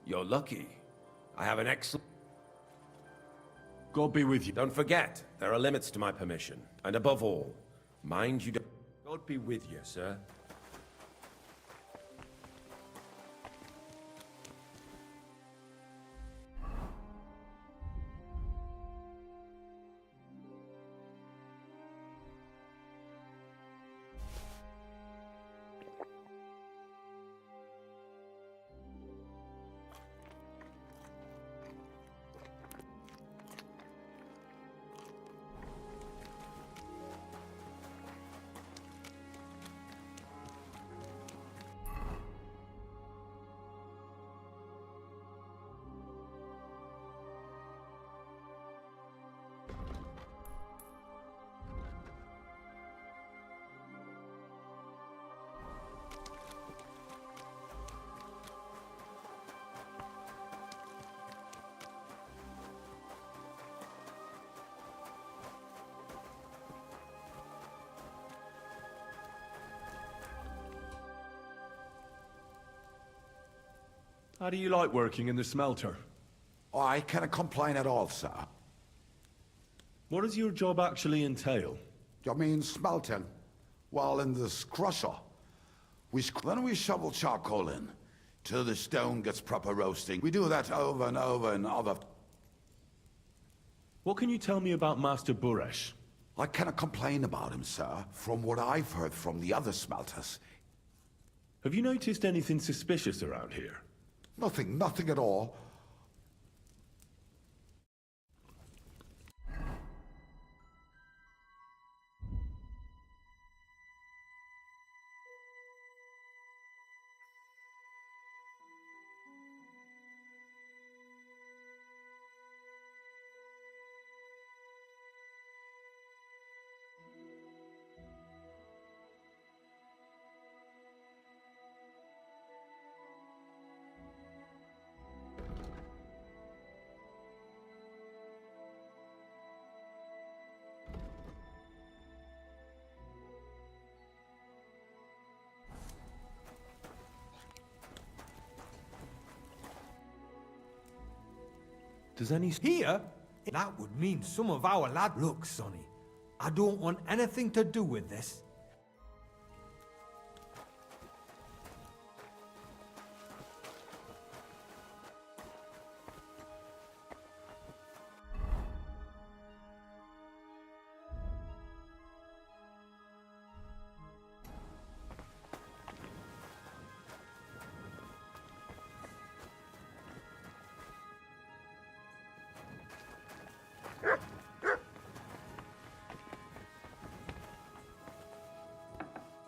[SPEAKER 17] You're lucky. I have an excellent...
[SPEAKER 6] God be with you.
[SPEAKER 17] Don't forget, there are limits to my permission. And above all, mind you don't... God be with you, sir.
[SPEAKER 6] How do you like working in the smelter?
[SPEAKER 2] I cannot complain at all, sir.
[SPEAKER 6] What does your job actually entail?
[SPEAKER 2] You mean smelting? Well, in this crusher, then we shovel charcoal in, till the stone gets proper roasting. We do that over and over in other...
[SPEAKER 6] What can you tell me about Master Buresh?
[SPEAKER 2] I cannot complain about him, sir. From what I've heard from the other smelters.
[SPEAKER 6] Have you noticed anything suspicious around here?
[SPEAKER 2] Nothing at all.
[SPEAKER 6] Does any...
[SPEAKER 8] Here? That would mean some of our lad... Look, Sonny, I don't want anything to do with this.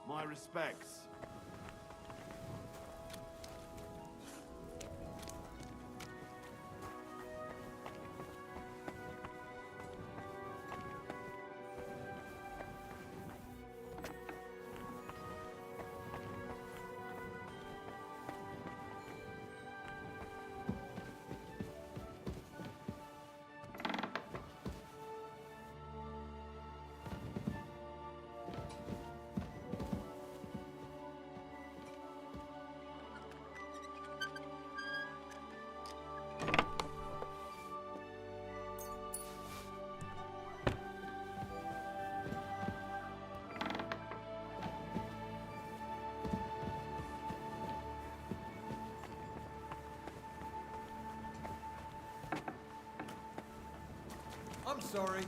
[SPEAKER 1] My respects.
[SPEAKER 8] I'm sorry.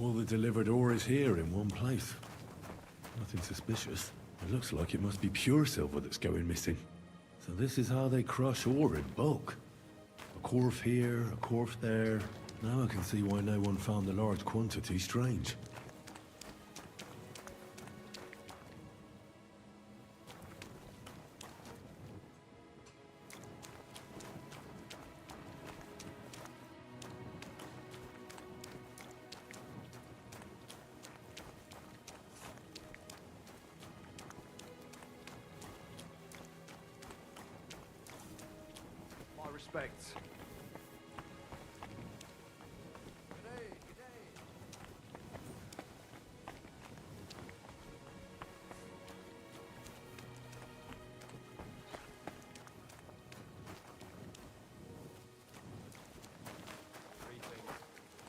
[SPEAKER 6] All the delivered ore is here in one place. Nothing suspicious. It looks like it must be pure silver that's going missing. So this is how they crush ore in bulk. A quarf here, a quarf there. Now I can see why no one found the large quantity strange.
[SPEAKER 1] Respects.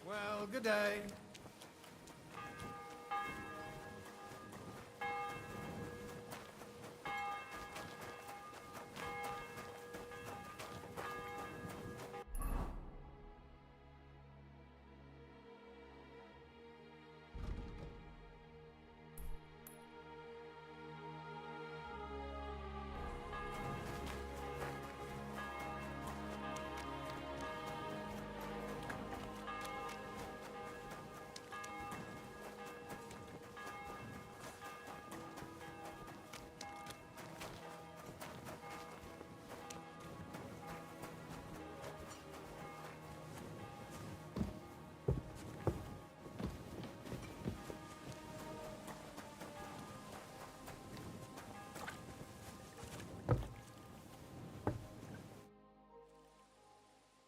[SPEAKER 8] Well, good day.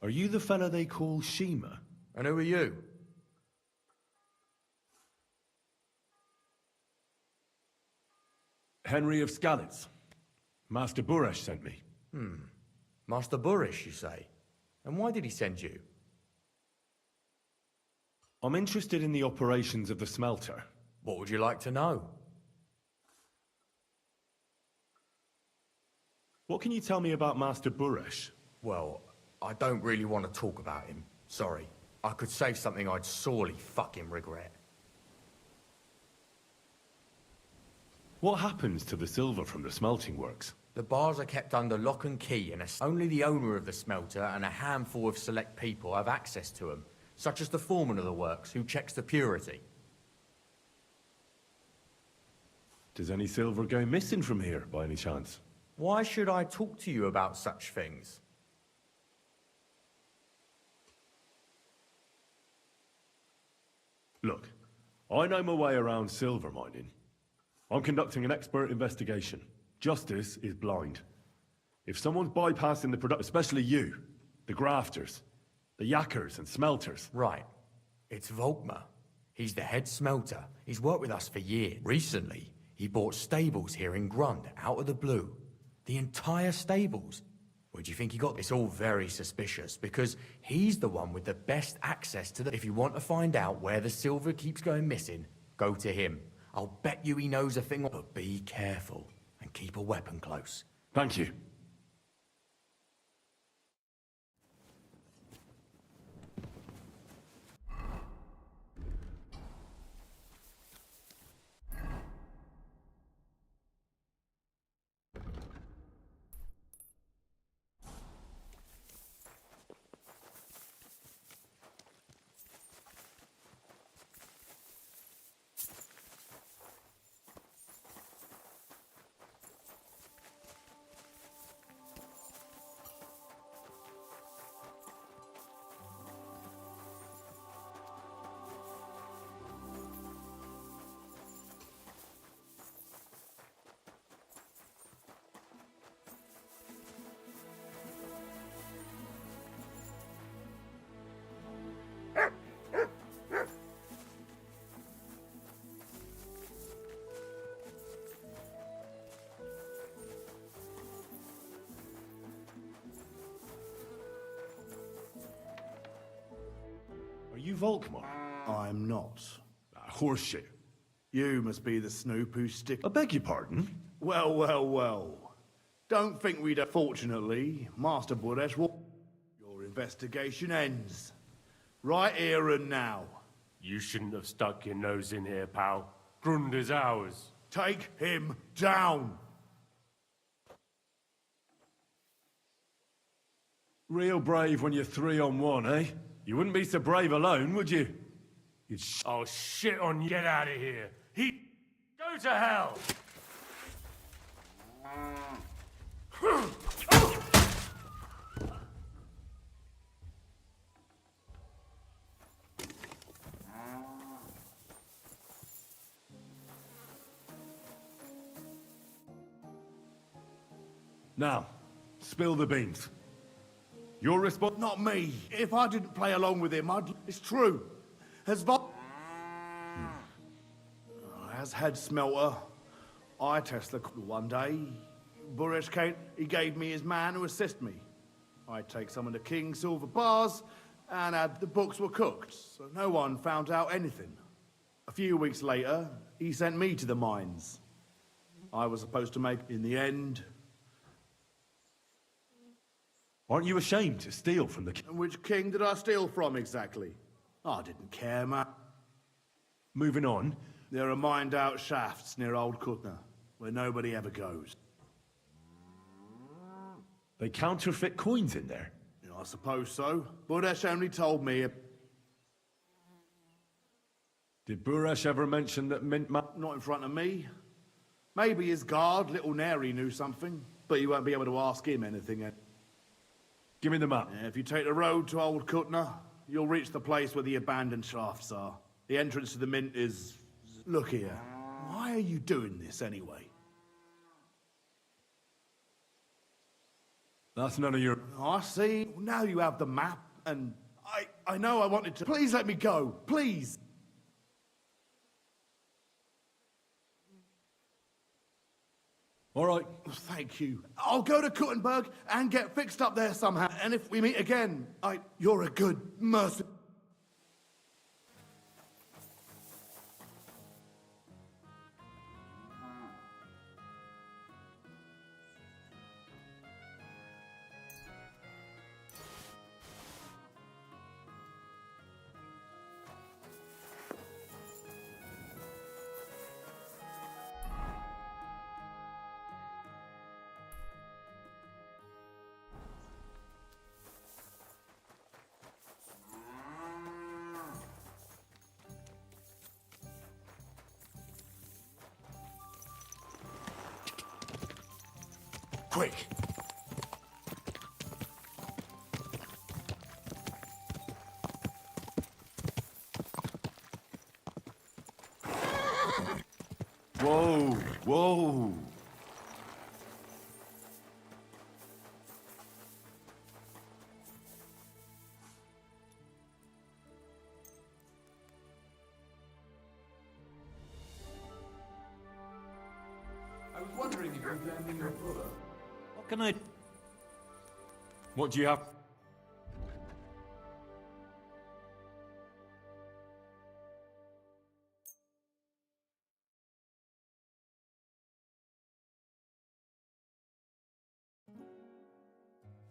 [SPEAKER 6] Are you the fella they call Shima?
[SPEAKER 18] And who are you?
[SPEAKER 6] Henry of Skalitz. Master Buresh sent me.
[SPEAKER 18] Master Buresh, you say? And why did he send you?
[SPEAKER 6] I'm interested in the operations of the smelter.
[SPEAKER 18] What would you like to know?
[SPEAKER 6] What can you tell me about Master Buresh?
[SPEAKER 18] Well, I don't really want to talk about him. Sorry. I could say something I'd sorely fucking regret.
[SPEAKER 6] What happens to the silver from the smelting works?
[SPEAKER 18] The bars are kept under lock and key, and only the owner of the smelter and a handful of select people have access to them, such as the foreman of the works, who checks the purity.
[SPEAKER 6] Does any silver go missing from here, by any chance?
[SPEAKER 18] Why should I talk to you about such things?
[SPEAKER 6] Look, I know my way around silver mining. I'm conducting an expert investigation. Justice is blind. If someone's bypassing the production, especially you, the grafters, the yakkers and smelters.
[SPEAKER 18] Right. It's Volkmar. He's the head smelter. He's worked with us for years. Recently, he bought stables here in Grund, out of the blue. The entire stables. Where do you think he got this? It's all very suspicious, because he's the one with the best access to the... If you want to find out where the silver keeps going missing, go to him. I'll bet you he knows a thing, but be careful and keep a weapon close.
[SPEAKER 6] Thank you. Are you Volkmar?
[SPEAKER 2] I'm not.
[SPEAKER 6] Horseshit.
[SPEAKER 2] You must be the snoop who stick...
[SPEAKER 6] I beg your pardon?
[SPEAKER 2] Well, well, well. Don't think we'd... Fortunately, Master Buresh will... Your investigation ends. Right here and now.
[SPEAKER 19] You shouldn't have stuck your nose in here, pal. Grund is ours.
[SPEAKER 2] Take him down!
[SPEAKER 6] Real brave when you're 3-on-1, eh? You wouldn't be so brave alone, would you?
[SPEAKER 19] Oh, shit on you. Get out of here. Go to hell!
[SPEAKER 6] Now, spill the beans. Your response?
[SPEAKER 2] Not me. If I didn't play along with him, I'd... It's true. As head smelter, I tested one day. Buresh came, he gave me his man to assist me. I'd take some of the king's silver bars, and the books were cooked, so no one found out anything. A few weeks later, he sent me to the mines. I was supposed to make, in the end...
[SPEAKER 6] Aren't you ashamed to steal from the king?
[SPEAKER 2] Which king did I steal from, exactly? I didn't care, man.
[SPEAKER 6] Moving on.
[SPEAKER 2] There are mined-out shafts near Old Kutna, where nobody ever goes.
[SPEAKER 6] They counterfeit coins in there?
[SPEAKER 2] I suppose so. Buresh only told me...
[SPEAKER 6] Did Buresh ever mention that mint...
[SPEAKER 2] Not in front of me. Maybe his guard, Little Neri, knew something, but you won't be able to ask him anything.
[SPEAKER 6] Give me the map.
[SPEAKER 2] Yeah, if you take the road to Old Kutna, you'll reach the place where the abandoned shafts are. The entrance to the mint is... Look here. Why are you doing this anyway?
[SPEAKER 6] That's none of your...
[SPEAKER 2] I see. Now you have the map, and I know I wanted to... Please let me go. Please.
[SPEAKER 6] All right.
[SPEAKER 2] Thank you. I'll go to Kuttenberg and get fixed up there somehow. And if we meet again, you're a good mercy.
[SPEAKER 16] Quick!
[SPEAKER 6] Whoa, whoa.
[SPEAKER 18] I was wondering if you could lend me your brother. What can I... What do you have?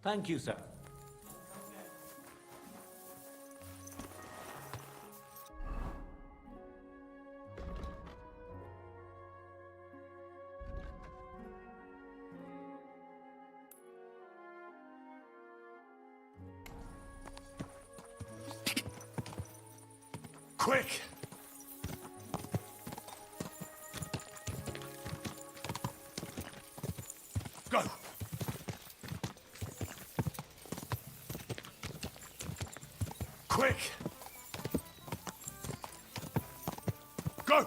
[SPEAKER 3] Thank you, sir.
[SPEAKER 16] Quick! Go! Quick! Go!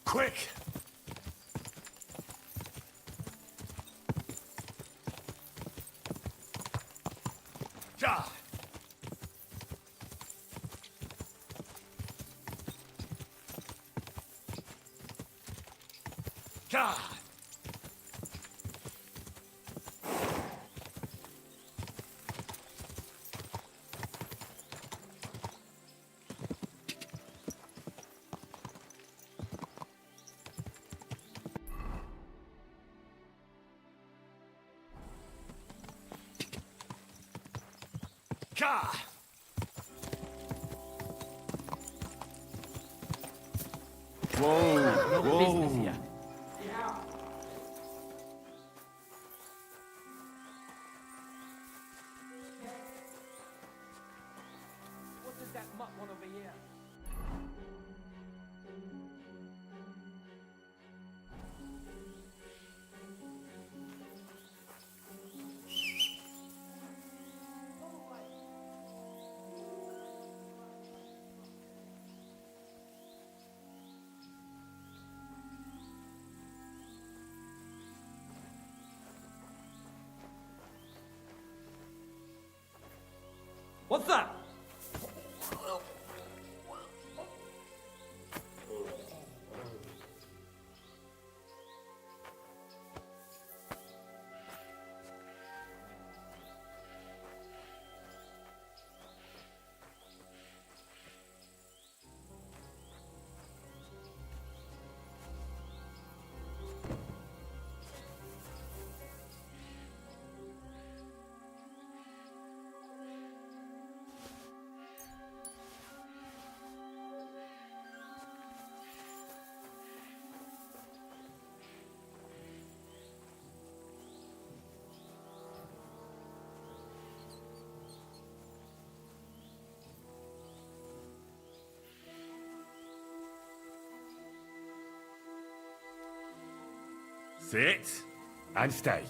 [SPEAKER 16] Quick! Ja! Ja! Ja!
[SPEAKER 6] Whoa,
[SPEAKER 3] No business
[SPEAKER 6] whoa.
[SPEAKER 3] here. What does that mutt want over here? What's that?
[SPEAKER 16] Sit and stay.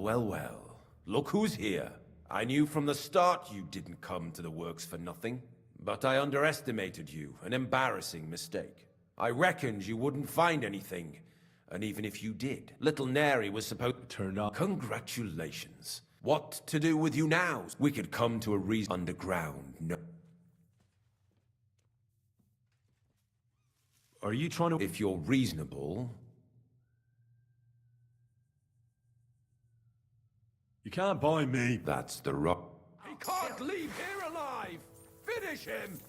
[SPEAKER 17] well, well. Look who's here. I knew from the start you didn't come to the works for nothing. But I underestimated you, an embarrassing mistake. I reckoned you wouldn't find anything. And even if you did, little Neri was supposed to turn up. Congratulations. What to do with you now? We could come to a reason underground. No.
[SPEAKER 6] Are you trying to...
[SPEAKER 17] If you're reasonable...
[SPEAKER 6] You can't buy me.
[SPEAKER 17] That's the rock. He can't leave here alive! Finish him!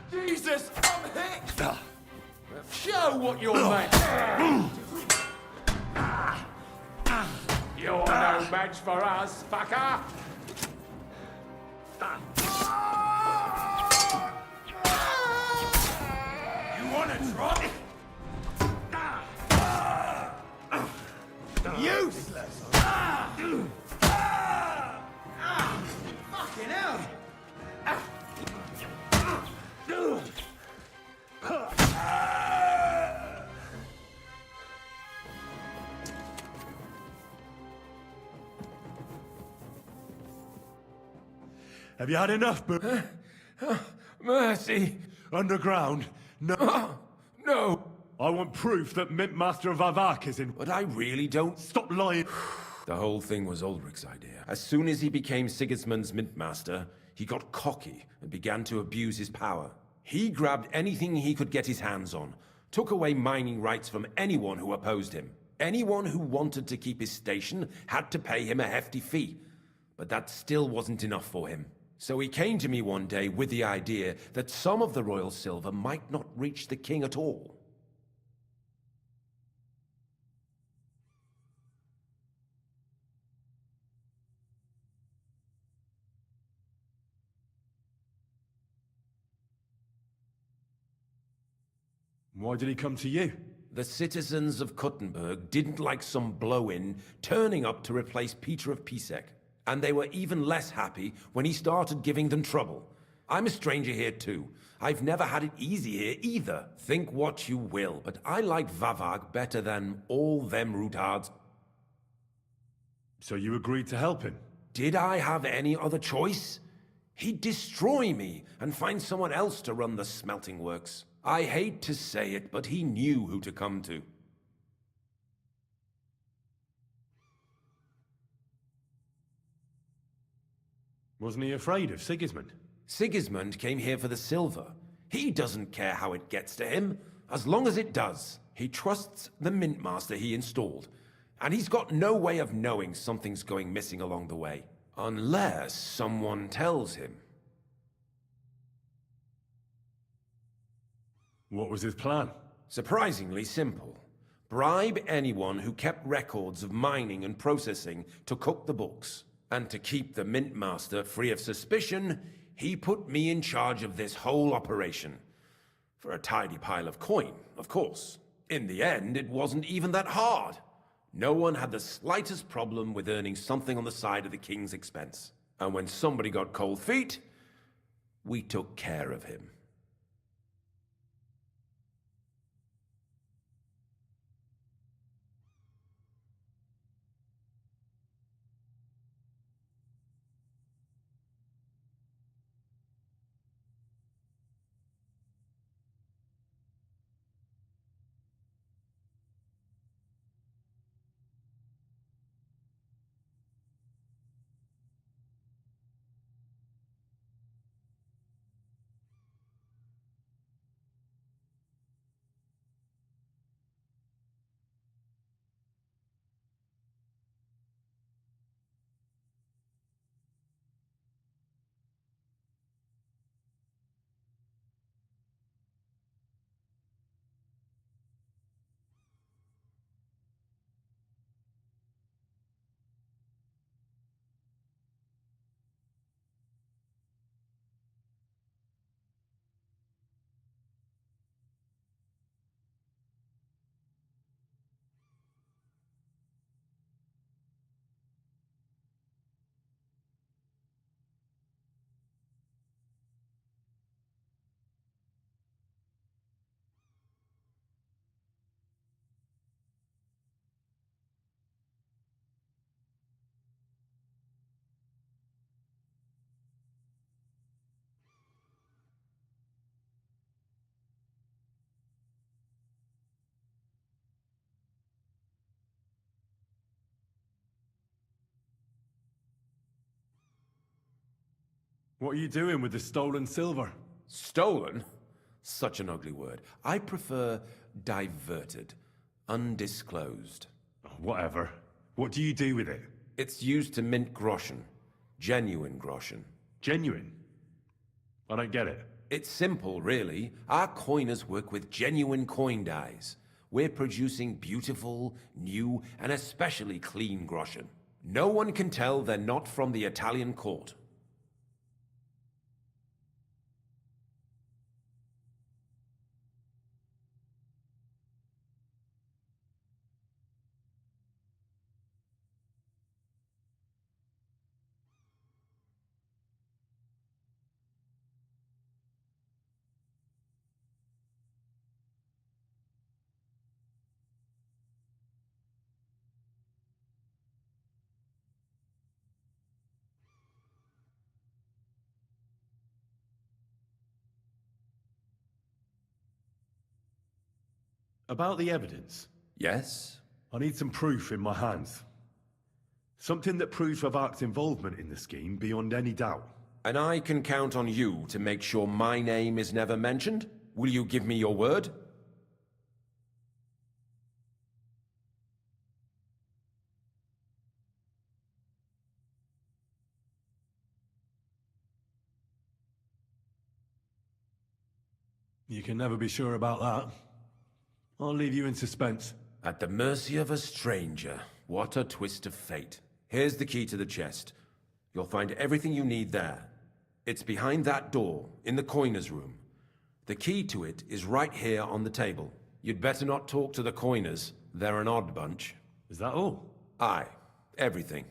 [SPEAKER 17] Jesus, I'm hit! Show what you're made!
[SPEAKER 19] You're no match for us, fucker!
[SPEAKER 4] You wanna try?
[SPEAKER 2] Useless! Fucking hell!
[SPEAKER 6] Have you had enough,
[SPEAKER 17] Mercy!
[SPEAKER 6] Underground? No.
[SPEAKER 17] No!
[SPEAKER 6] I want proof that Mint Master Vavak is in...
[SPEAKER 17] But I really don't...
[SPEAKER 6] Stop lying!
[SPEAKER 17] The whole thing was Ulrich's idea. As soon as he became Sigismund's Mintmaster, he got cocky and began to abuse his power. He grabbed anything he could get his hands on, took away mining rights from anyone who opposed him. Anyone who wanted to keep his station had to pay him a hefty fee. But that still wasn't enough for him. So he came to me one day with the idea that some of the royal silver might not reach the king at all.
[SPEAKER 6] Why did he come to you?
[SPEAKER 17] The citizens of Kuttenberg didn't like some blow-in turning up to replace Peter of Pisek. And they were even less happy when he started giving them trouble. I'm a stranger here too. I've never had it easy here either. Think what you will, but I like Vavag better than all them retards.
[SPEAKER 6] So you agreed to help him?
[SPEAKER 17] Did I have any other choice? He'd destroy me and find someone else to run the smelting works. I hate to say it, but he knew who to come to.
[SPEAKER 6] Wasn't he afraid of Sigismund?
[SPEAKER 17] Sigismund came here for the silver. He doesn't care how it gets to him, as long as it does. He trusts the Mintmaster he installed, and he's got no way of knowing something's going missing along the way. Unless someone tells him.
[SPEAKER 6] What was his plan?
[SPEAKER 17] Surprisingly simple. Bribe anyone who kept records of mining and processing to cook the books. And to keep the Mintmaster free of suspicion, he put me in charge of this whole operation. For a tidy pile of coin, of course. In the end, it wasn't even that hard. No one had the slightest problem with earning something on the side of the king's expense. And when somebody got cold feet, we took care of him.
[SPEAKER 6] What are you doing with the stolen silver?
[SPEAKER 17] Stolen? Such an ugly word. I prefer diverted. Undisclosed.
[SPEAKER 6] Whatever. What do you do with it?
[SPEAKER 17] It's used to mint groschen. Genuine groschen.
[SPEAKER 6] Genuine? I don't get it.
[SPEAKER 17] It's simple, really. Our coiners work with genuine coin dies. We're producing beautiful, new, and especially clean groschen. No one can tell they're not from the Italian court.
[SPEAKER 6] About the evidence.
[SPEAKER 17] Yes?
[SPEAKER 6] I need some proof in my hands. Something that proves Vavak's involvement in the scheme beyond any doubt.
[SPEAKER 17] And I can count on you to make sure my name is never mentioned? Will you give me your word?
[SPEAKER 6] You can never be sure about that. I'll leave you in suspense.
[SPEAKER 17] At the mercy of a stranger. What a twist of fate. Here's the key to the chest. You'll find everything you need there. It's behind that door, in the coiner's room. The key to it is right here on the table. You'd better not talk to the coiners. They're an odd bunch.
[SPEAKER 6] Is that all?
[SPEAKER 17] Aye. Everything.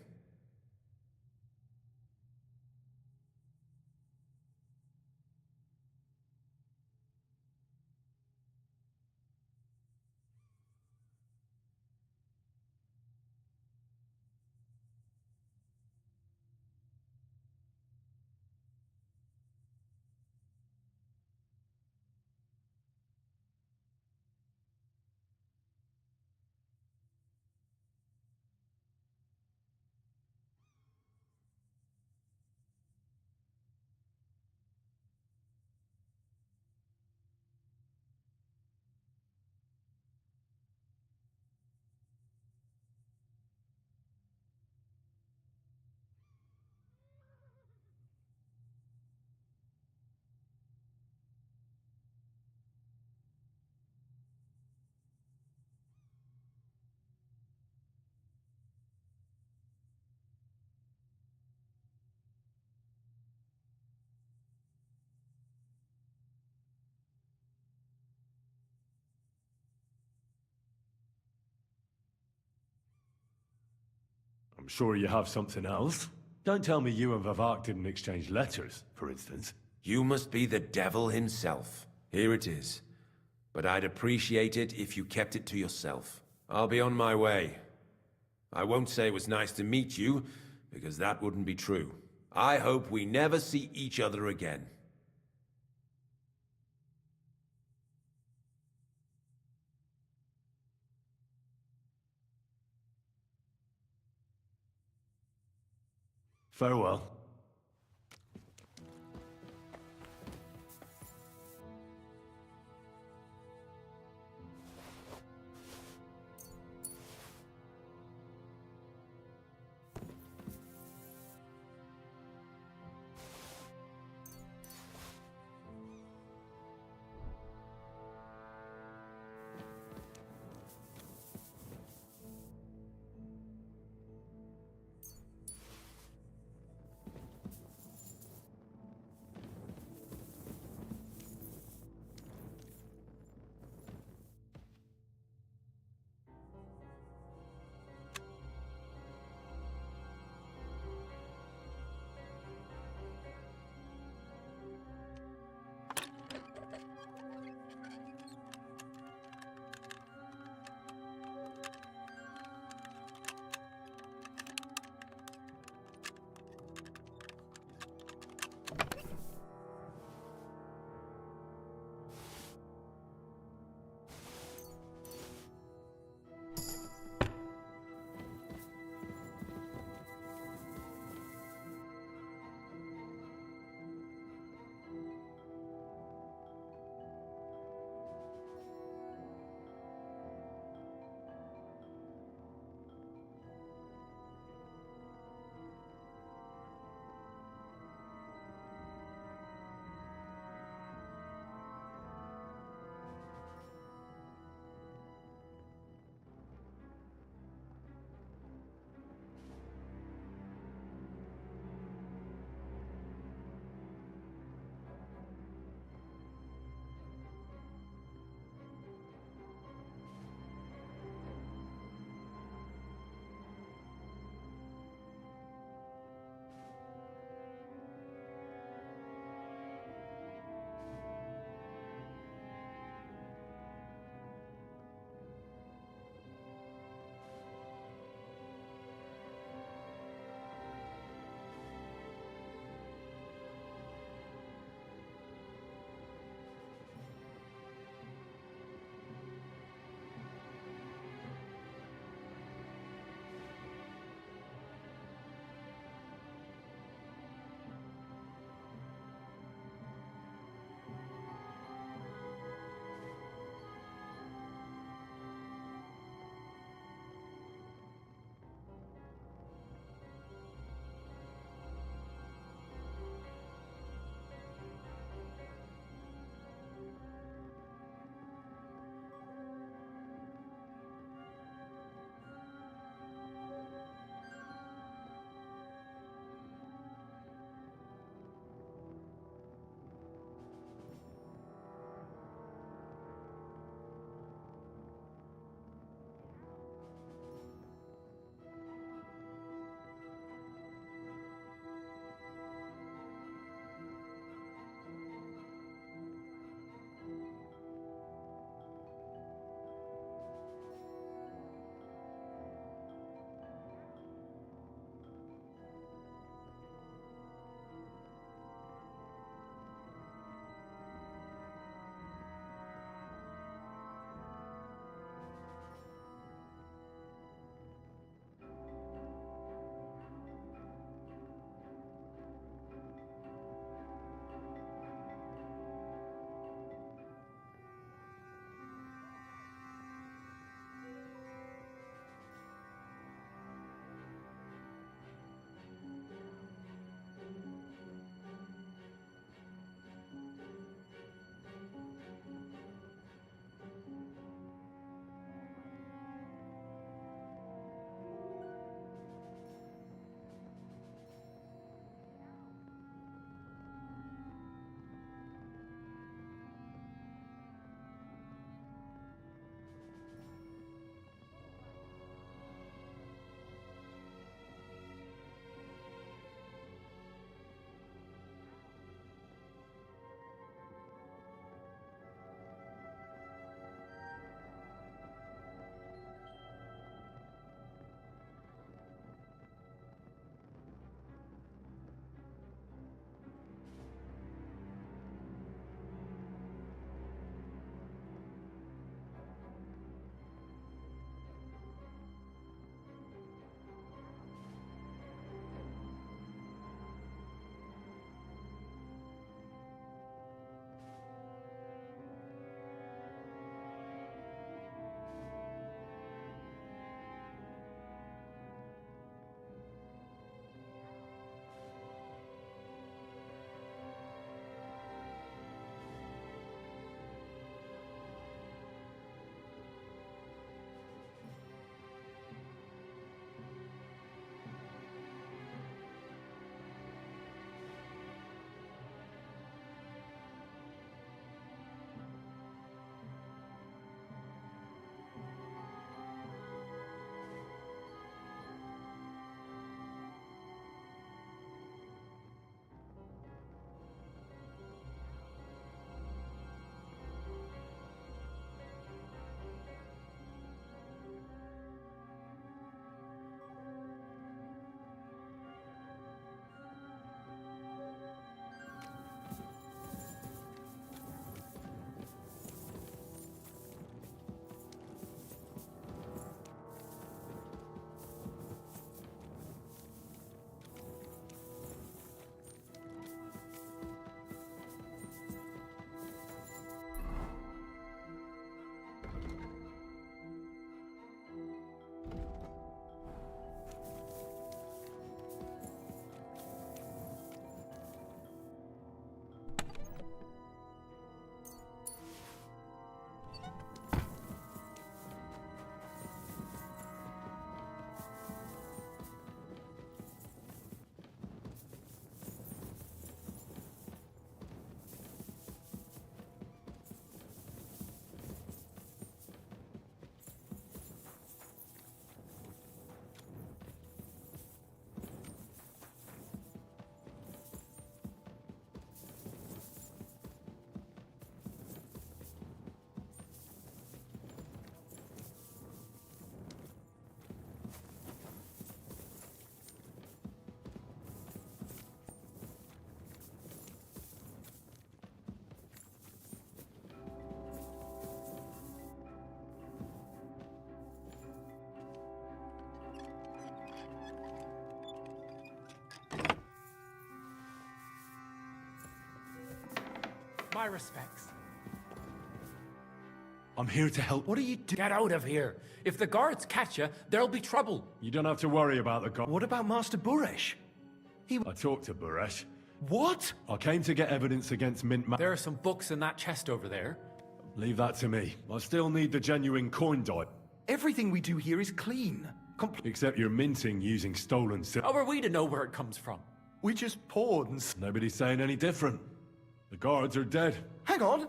[SPEAKER 6] I'm sure you have something else. Don't tell me you and Vavak didn't exchange letters, for instance.
[SPEAKER 17] You must be the devil himself. Here it is. But I'd appreciate it if you kept it to yourself. I'll be on my way. I won't say it was nice to meet you, because that wouldn't be true. I hope we never see each other again.
[SPEAKER 6] Farewell.
[SPEAKER 20] My respects.
[SPEAKER 6] I'm here to help.
[SPEAKER 20] What are you doing? Get out of here. If the guards catch you, there'll be trouble.
[SPEAKER 6] You don't have to worry about the guard.
[SPEAKER 16] What about Master Buresh?
[SPEAKER 6] I talked to Buresh.
[SPEAKER 16] What?
[SPEAKER 6] I came to get evidence against Mint Ma-
[SPEAKER 20] There are some books in that chest over there.
[SPEAKER 6] Leave that to me. I still need the genuine coin die.
[SPEAKER 16] Everything we do here is clean.
[SPEAKER 6] Except you're minting using stolen silver.
[SPEAKER 20] How are we to know where it comes from?
[SPEAKER 16] We just poured and...
[SPEAKER 6] Nobody's saying any different. The guards are dead.
[SPEAKER 16] Hang on!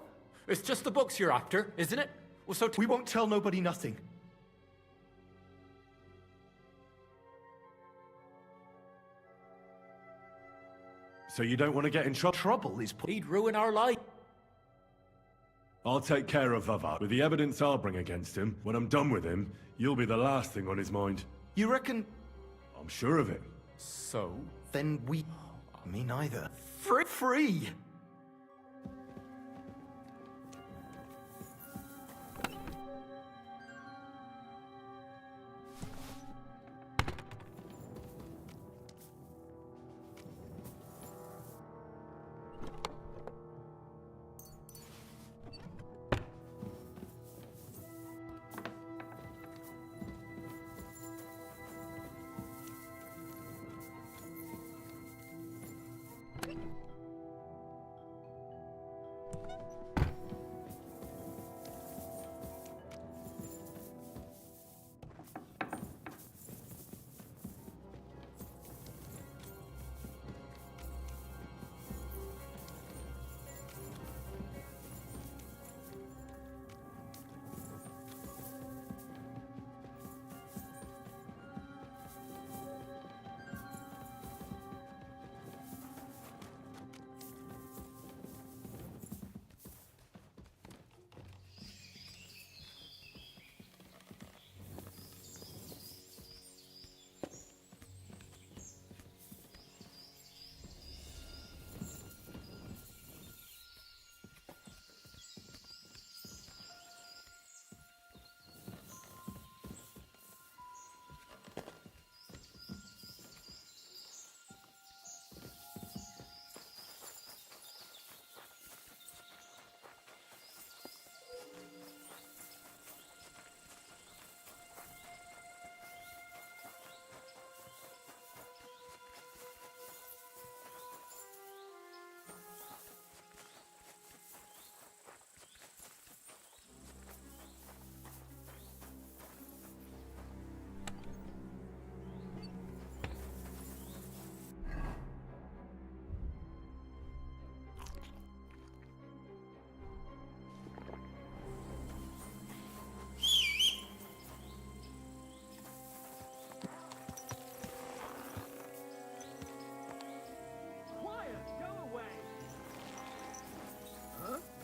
[SPEAKER 20] It's just the books you're after, isn't it? Well, so
[SPEAKER 16] we won't tell nobody nothing.
[SPEAKER 6] So you don't want to get in trouble?
[SPEAKER 16] Trouble is...
[SPEAKER 20] He'd ruin our life.
[SPEAKER 6] I'll take care of that. With the evidence I'll bring against him, when I'm done with him, you'll be the last thing on his mind.
[SPEAKER 16] You reckon...
[SPEAKER 6] I'm sure of it.
[SPEAKER 20] So?
[SPEAKER 16] Then we... Me neither. Free!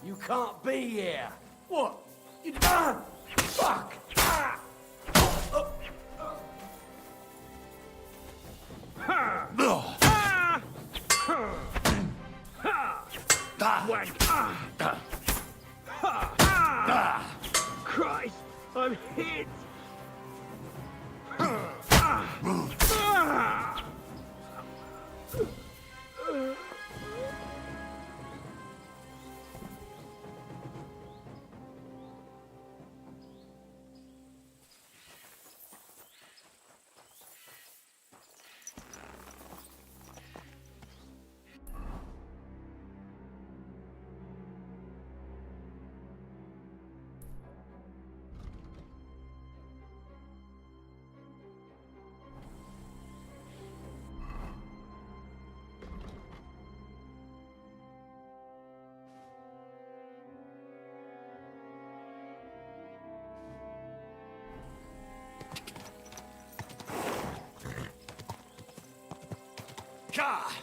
[SPEAKER 4] You can't be here. What? You done? Fuck! Ah!
[SPEAKER 19] Christ, I'm hit!
[SPEAKER 4] Ka!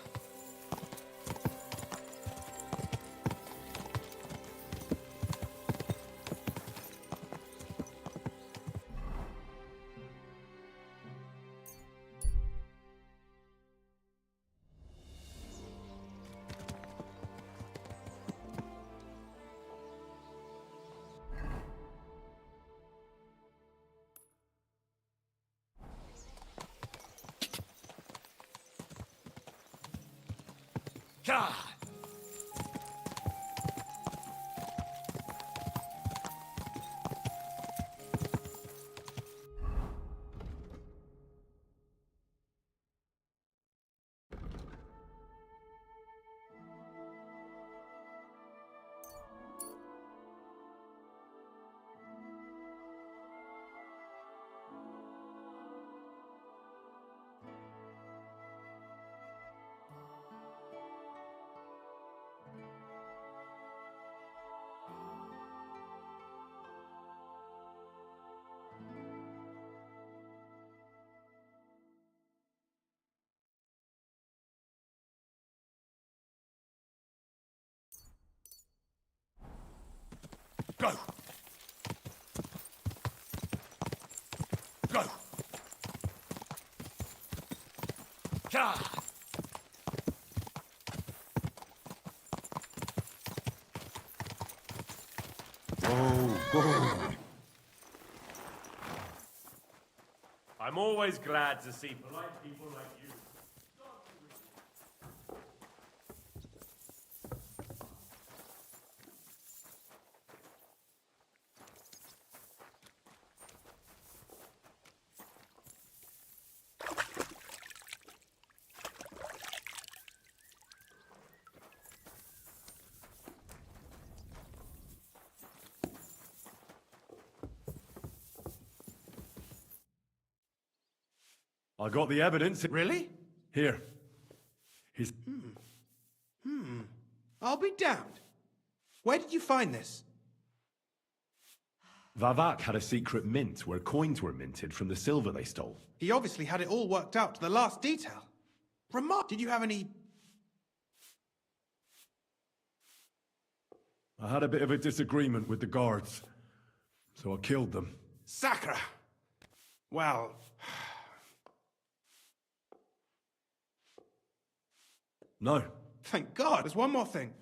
[SPEAKER 4] Go! Yeah.
[SPEAKER 6] Whoa.
[SPEAKER 19] I'm always glad to see polite people like you.
[SPEAKER 6] I got the evidence.
[SPEAKER 1] Really?
[SPEAKER 6] Here. His...
[SPEAKER 1] I'll be damned. Where did you find this?
[SPEAKER 6] Vavak had a secret mint where coins were minted from the silver they stole.
[SPEAKER 1] He obviously had it all worked out to the last detail. Did you have any...
[SPEAKER 6] I had a bit of a disagreement with the guards, so I killed them.
[SPEAKER 1] Sacra! Well...
[SPEAKER 6] No.
[SPEAKER 1] Thank God. There's one more thing.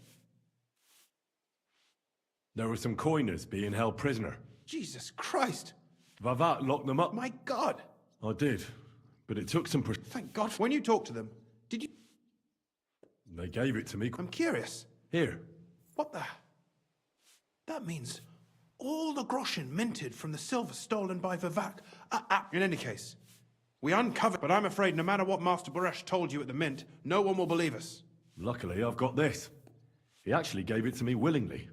[SPEAKER 6] There were some coiners being held prisoner.
[SPEAKER 1] Jesus Christ.
[SPEAKER 6] Vavak locked them up.
[SPEAKER 1] My God.
[SPEAKER 6] I did, but it took some...
[SPEAKER 1] Thank God. When you talked to them, did you...
[SPEAKER 6] They gave it to me.
[SPEAKER 1] I'm curious.
[SPEAKER 6] Here.
[SPEAKER 1] What the... That means all the groschen minted from the silver stolen by Vivak are... In any case, we uncovered... But I'm afraid no matter what Master Boresh told you at the mint, no one will believe us.
[SPEAKER 6] Luckily, I've got this. He actually gave it to me willingly.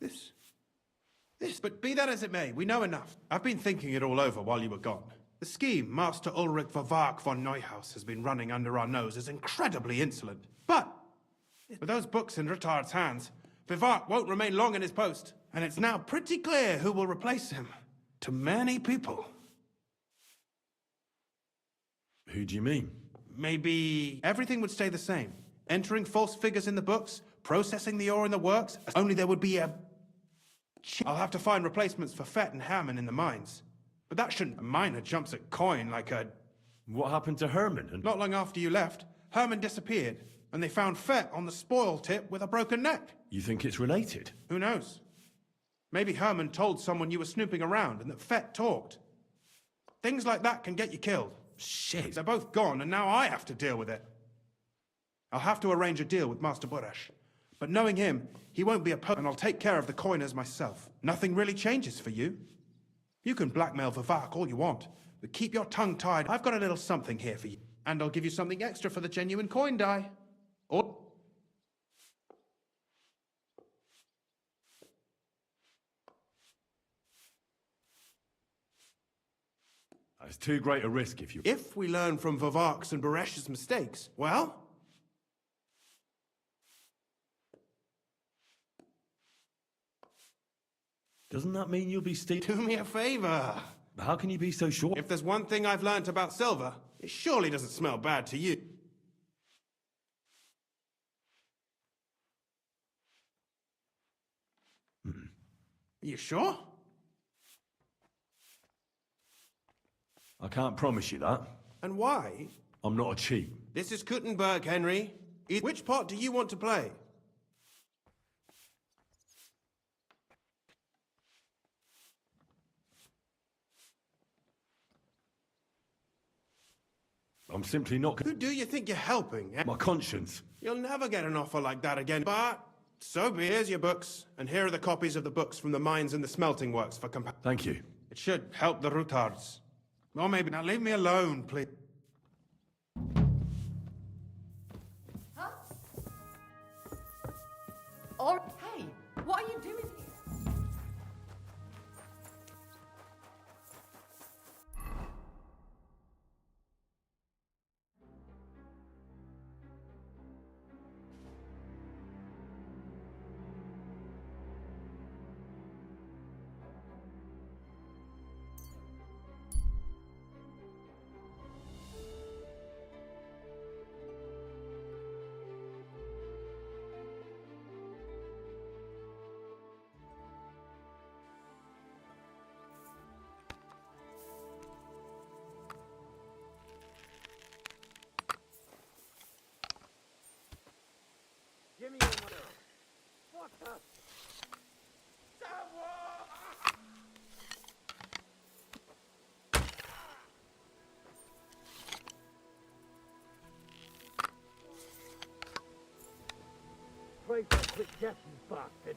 [SPEAKER 1] This... But be that as it may, we know enough. I've been thinking it all over while you were gone. The scheme Master Ulrich Vavak von Neuhaus has been running under our nose is incredibly insolent. But, with those books in Rittard's hands, Vivak won't remain long in his post. And it's now pretty clear who will replace him. To many people.
[SPEAKER 6] Who do you mean?
[SPEAKER 1] Maybe everything would stay the same. Entering false figures in the books, processing the ore in the works, only there would be a... I'll have to find replacements for Fett and Hammond in the mines. But that shouldn't... A miner jumps at coin like a...
[SPEAKER 6] What happened to Herman?
[SPEAKER 1] Not long after you left, Herman disappeared, and they found Fett on the spoil tip with a broken neck.
[SPEAKER 6] You think it's related?
[SPEAKER 1] Who knows? Maybe Herman told someone you were snooping around and that Fett talked. Things like that can get you killed.
[SPEAKER 6] Shit.
[SPEAKER 1] They're both gone, and now I have to deal with it. I'll have to arrange a deal with Master Boresh. But knowing him, he won't be opposed, and I'll take care of the coiners myself. Nothing really changes for you. You can blackmail Vivak all you want, but keep your tongue tied. I've got a little something here for you. And I'll give you something extra for the genuine coin die. Or...
[SPEAKER 6] It's too great a risk if you...
[SPEAKER 1] If we learn from Vivak's and Boresh's mistakes, well...
[SPEAKER 6] Doesn't that mean you'll be
[SPEAKER 1] Do me a favor.
[SPEAKER 6] How can you be so sure?
[SPEAKER 1] If there's one thing I've learnt about silver, it surely doesn't smell bad to you. Are you sure?
[SPEAKER 6] I can't promise you that.
[SPEAKER 1] And why?
[SPEAKER 6] I'm not a cheat.
[SPEAKER 1] This is Kuttenberg, Henry. Which part do you want to play?
[SPEAKER 6] I'm simply not...
[SPEAKER 1] Who do you think you're helping?
[SPEAKER 6] My conscience.
[SPEAKER 1] You'll never get an offer like that again. But, so be. Here's your books. And here are the copies of the books from the mines and the smelting works for comparison.
[SPEAKER 6] Thank you.
[SPEAKER 1] It should help the Rutards. Or maybe... Now leave me alone, please.
[SPEAKER 9] Huh? Or, hey, what are you doing here?
[SPEAKER 3] Pray for a quick death, you bastard.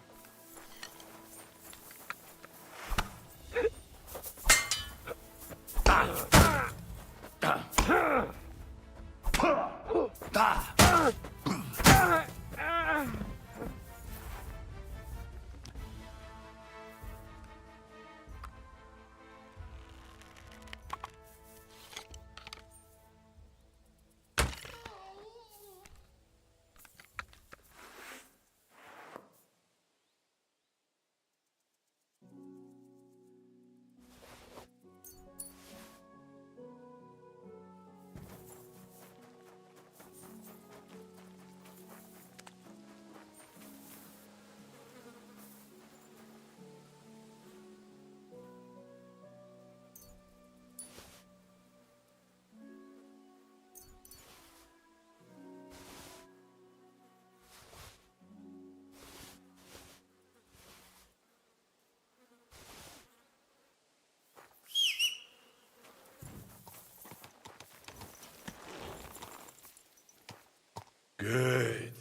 [SPEAKER 16] Good.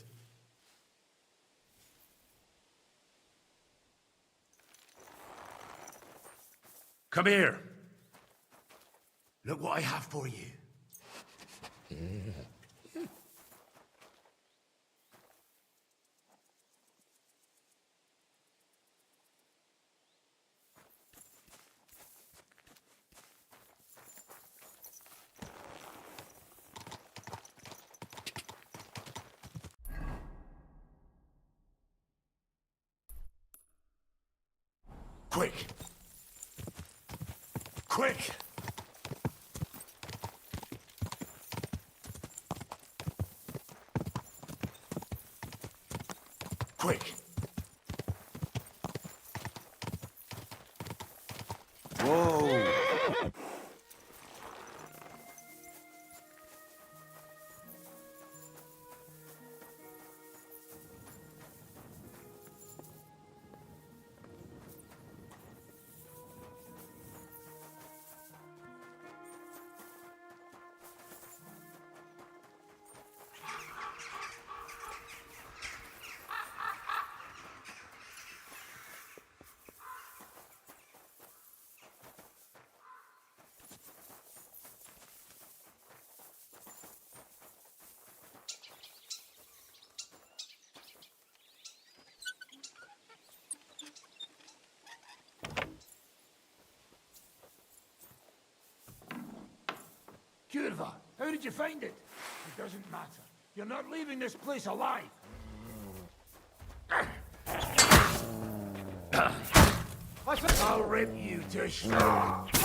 [SPEAKER 16] Come here. Look what I have for you. Quick! Quick! Quick!
[SPEAKER 13] Whoa!
[SPEAKER 19] Curva, how did you find it? It doesn't matter. You're not leaving this place alive. I'll rip you to shreds.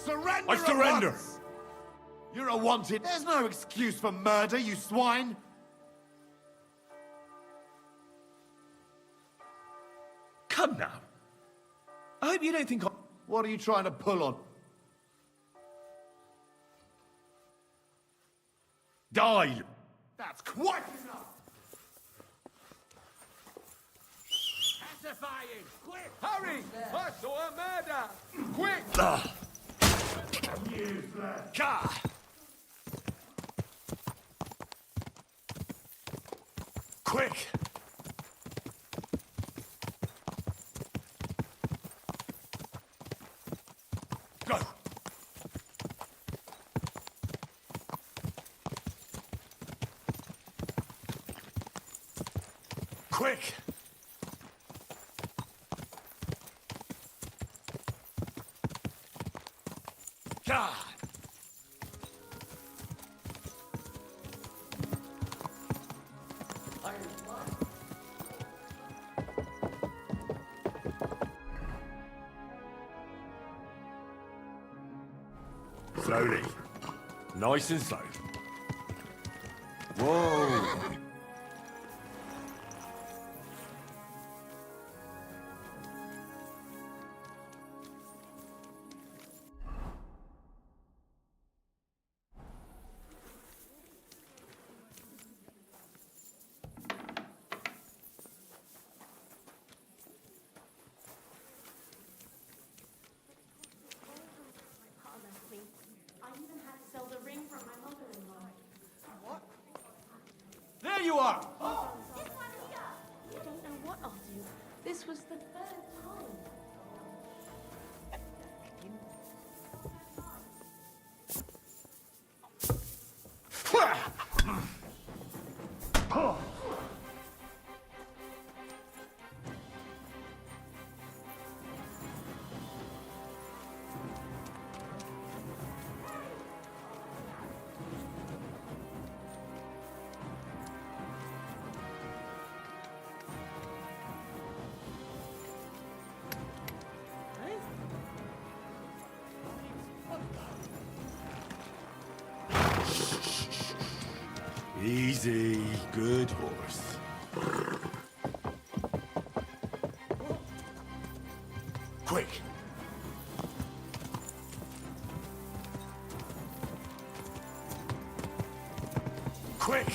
[SPEAKER 2] Surrender!
[SPEAKER 16] I surrender!
[SPEAKER 2] at once! You're a wanted. There's no excuse for murder, you swine!
[SPEAKER 17] Come now. I hope you don't think
[SPEAKER 2] What are you trying to pull on?
[SPEAKER 16] Die!
[SPEAKER 2] That's quite enough!
[SPEAKER 3] Pacifying! Quick! Hurry! I saw a murder! Quick!
[SPEAKER 16] God! Quick! Go! Quick! God! Slowly. Nice and slow. Whoa!
[SPEAKER 5] I even had to sell the ring from my mother-in-law.
[SPEAKER 19] What? There you are!
[SPEAKER 5] I don't know what I'll do. This was the third time.
[SPEAKER 6] Easy, good horse.
[SPEAKER 16] Quick! Quick!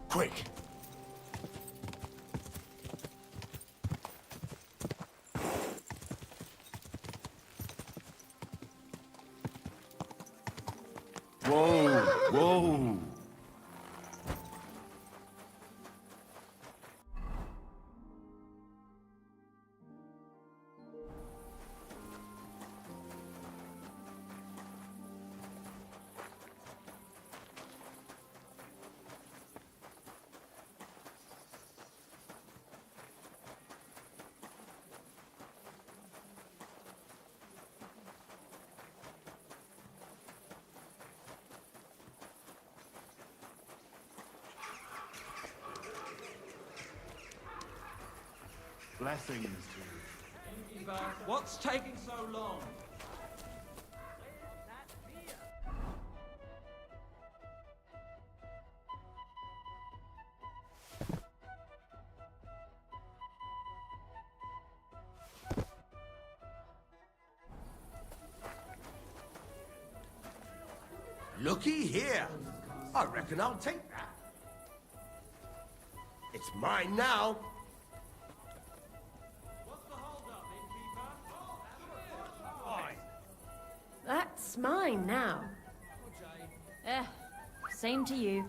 [SPEAKER 16] Quick!
[SPEAKER 6] Whoa, whoa.
[SPEAKER 2] Blessings to you.
[SPEAKER 20] What's taking so long?
[SPEAKER 21] Looky here. I reckon I'll take that. It's mine now.
[SPEAKER 12] That's mine now.
[SPEAKER 5] Same to you.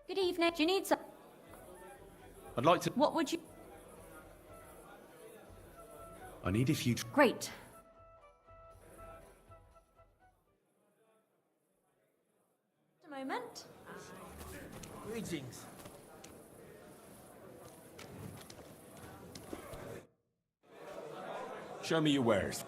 [SPEAKER 5] Good evening. Do you need some?
[SPEAKER 6] I'd like to...
[SPEAKER 5] What would you...
[SPEAKER 6] I need a few...
[SPEAKER 5] Great. A moment.
[SPEAKER 21] Greetings.
[SPEAKER 17] Show me your wares.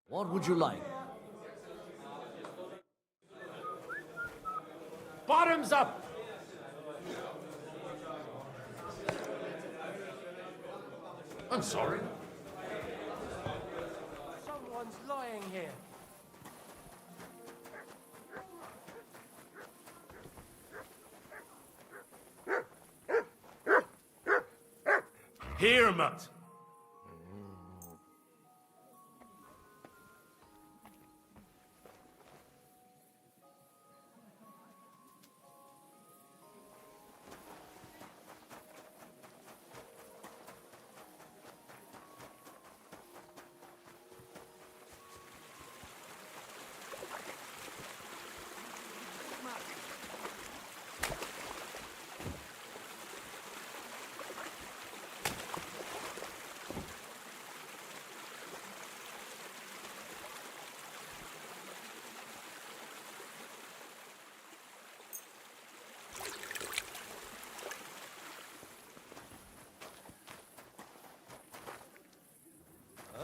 [SPEAKER 21] What would you like?
[SPEAKER 20] Bottoms up!
[SPEAKER 21] I'm sorry.
[SPEAKER 20] Someone's lying here.
[SPEAKER 16] Here, Mutt.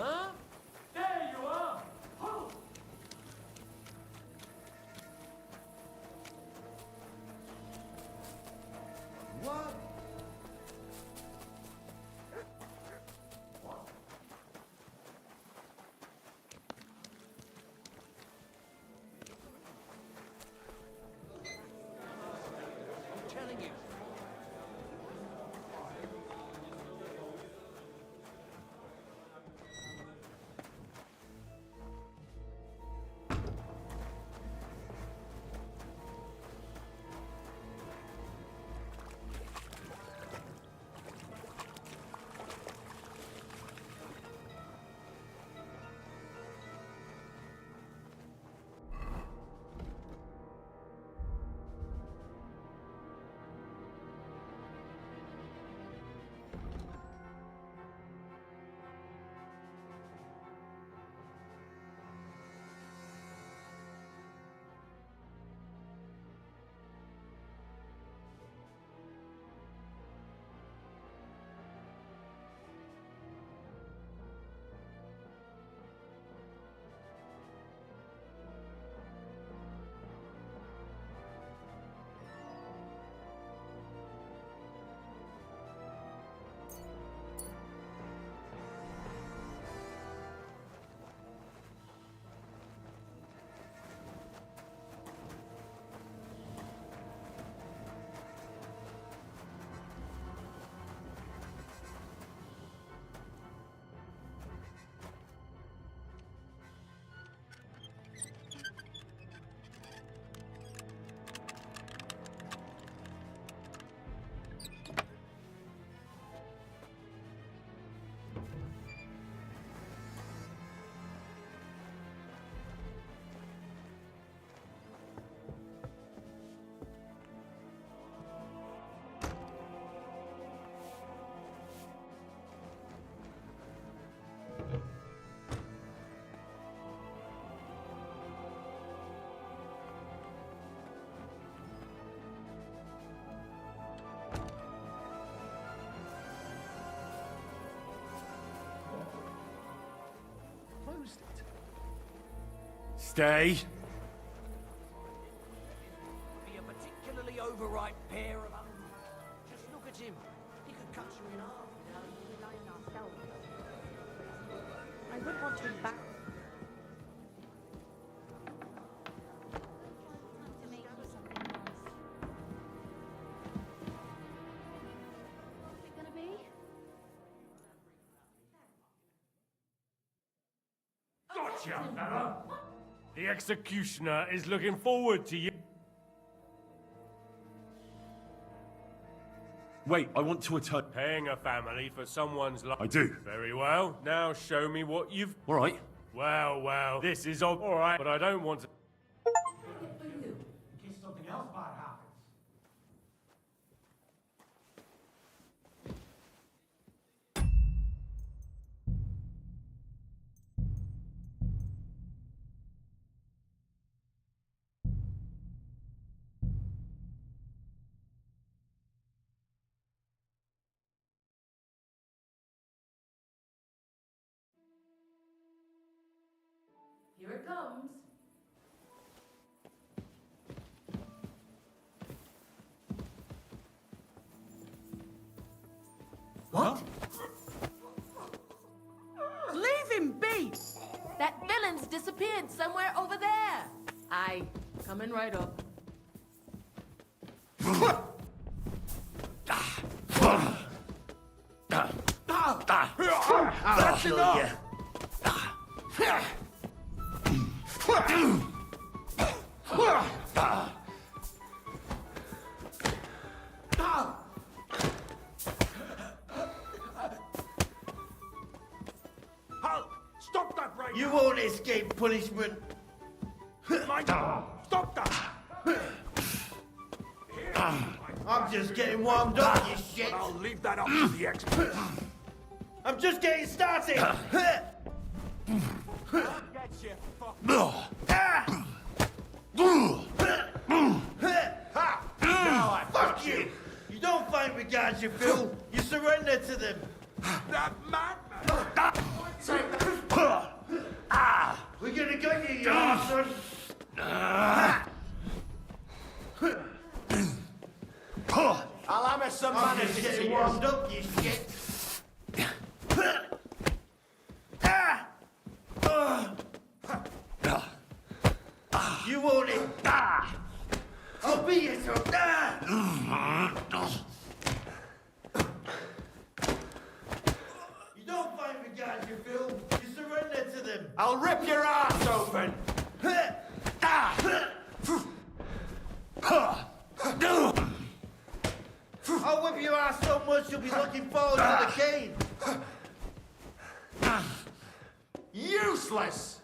[SPEAKER 20] Huh? There you are! Ho!
[SPEAKER 21] What? I'm telling you.
[SPEAKER 19] Stay.
[SPEAKER 21] Be a particularly overripe pair of Just look at him. He could cut you in half.
[SPEAKER 5] I would want him back.
[SPEAKER 19] Gotcha, fella. The executioner is looking forward to you.
[SPEAKER 6] Wait, I want to atone.
[SPEAKER 19] Paying a family for someone's life.
[SPEAKER 6] I do.
[SPEAKER 19] Very well. Now show me what you've...
[SPEAKER 6] All right.
[SPEAKER 19] Well, this is all right, but I don't want to...
[SPEAKER 2] In case something else bad happens.
[SPEAKER 9] Here it comes.
[SPEAKER 21] What?
[SPEAKER 9] Leave him be! That villain's disappeared somewhere over there. Aye, coming right up.
[SPEAKER 21] That's enough!
[SPEAKER 2] Halt! Stop that right
[SPEAKER 14] You
[SPEAKER 2] now!
[SPEAKER 14] won't escape punishment.
[SPEAKER 2] Stop that!
[SPEAKER 14] I'm just getting warmed up, you shit.
[SPEAKER 2] I'll leave that up to the experts.
[SPEAKER 14] I'm just getting started.
[SPEAKER 2] Get you,
[SPEAKER 14] Fuck you! You don't fight with guards, you fool. You surrender to them.
[SPEAKER 2] That madman!
[SPEAKER 14] We're gonna get you, you bastard.
[SPEAKER 21] I'll hammer some
[SPEAKER 14] I'm
[SPEAKER 21] manners
[SPEAKER 14] just
[SPEAKER 21] into
[SPEAKER 14] getting
[SPEAKER 21] you.
[SPEAKER 14] warmed up, you shit. You won't it. I'll beat you so. You don't fight with guards, you fool. You surrender to them.
[SPEAKER 21] I'll rip your ass open.
[SPEAKER 14] I'll whip your ass so much you'll be looking forward to the cane.
[SPEAKER 21] Useless!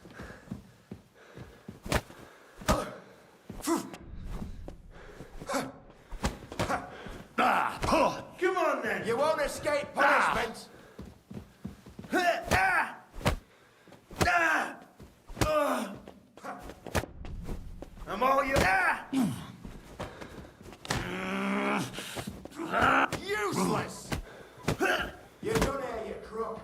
[SPEAKER 14] Come on then.
[SPEAKER 21] You won't escape punishment.
[SPEAKER 14] I'm all you.
[SPEAKER 21] Useless! You're done here, you crook.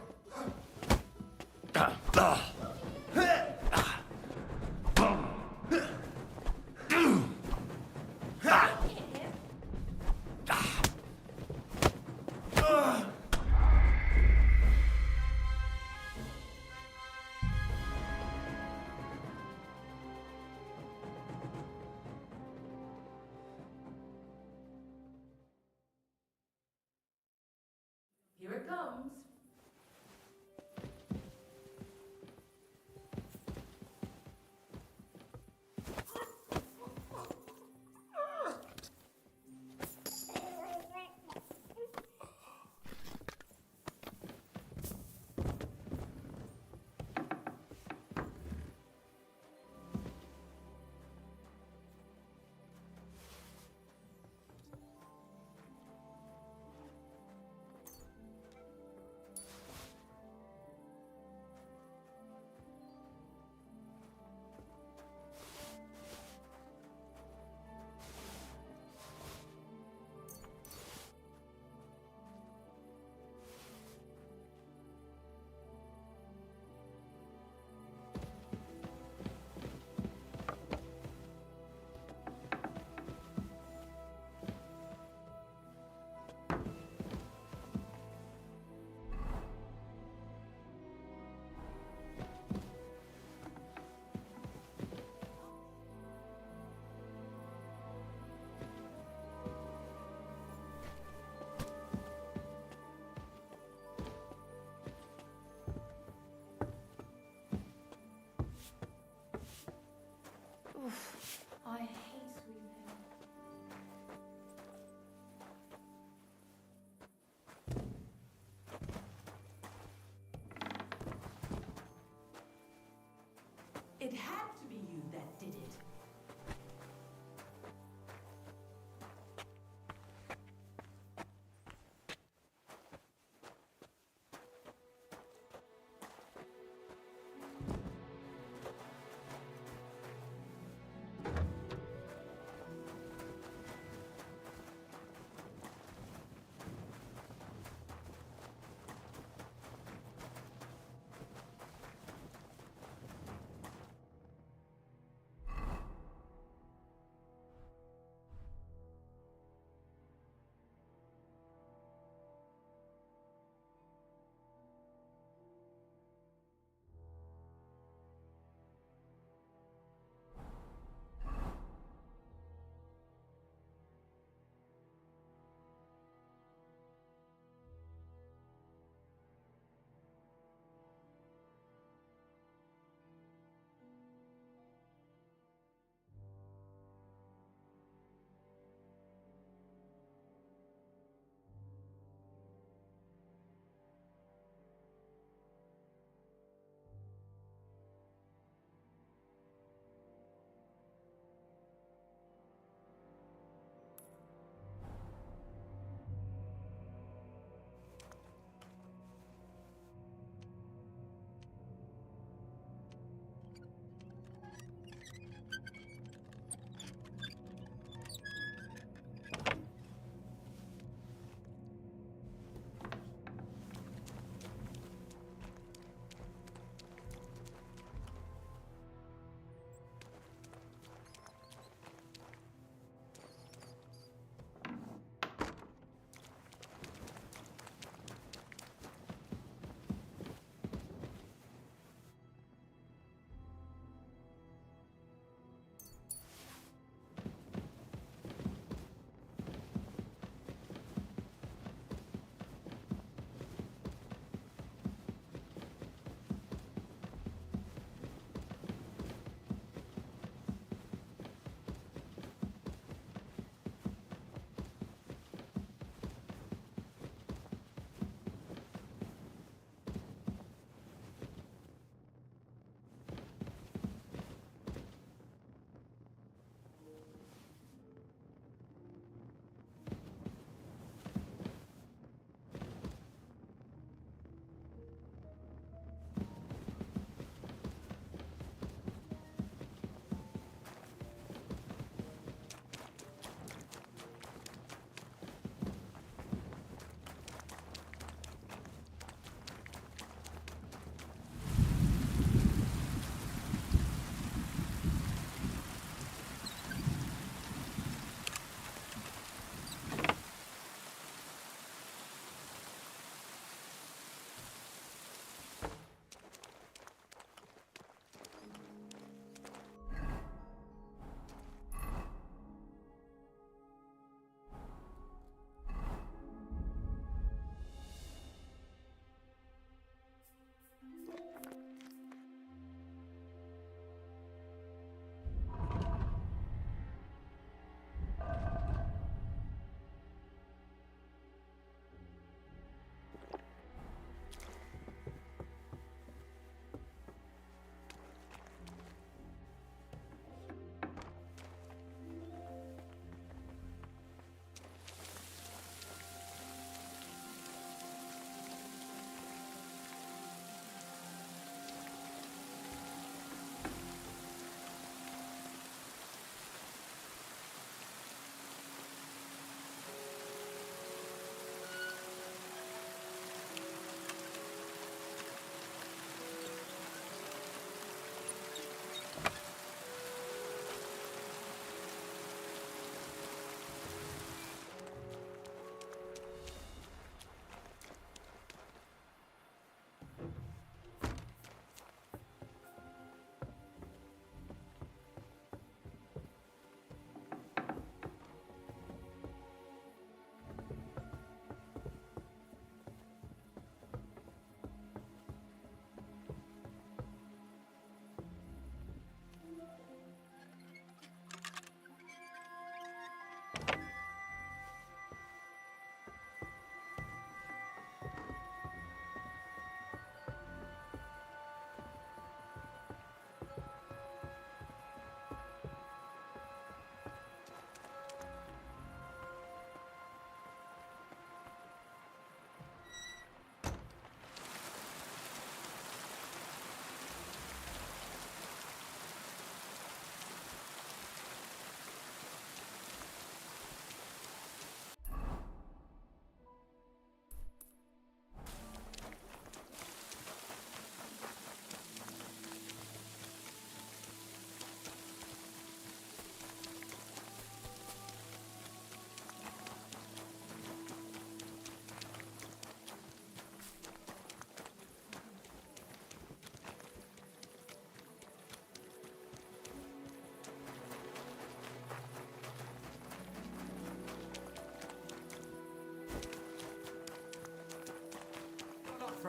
[SPEAKER 9] Here it comes.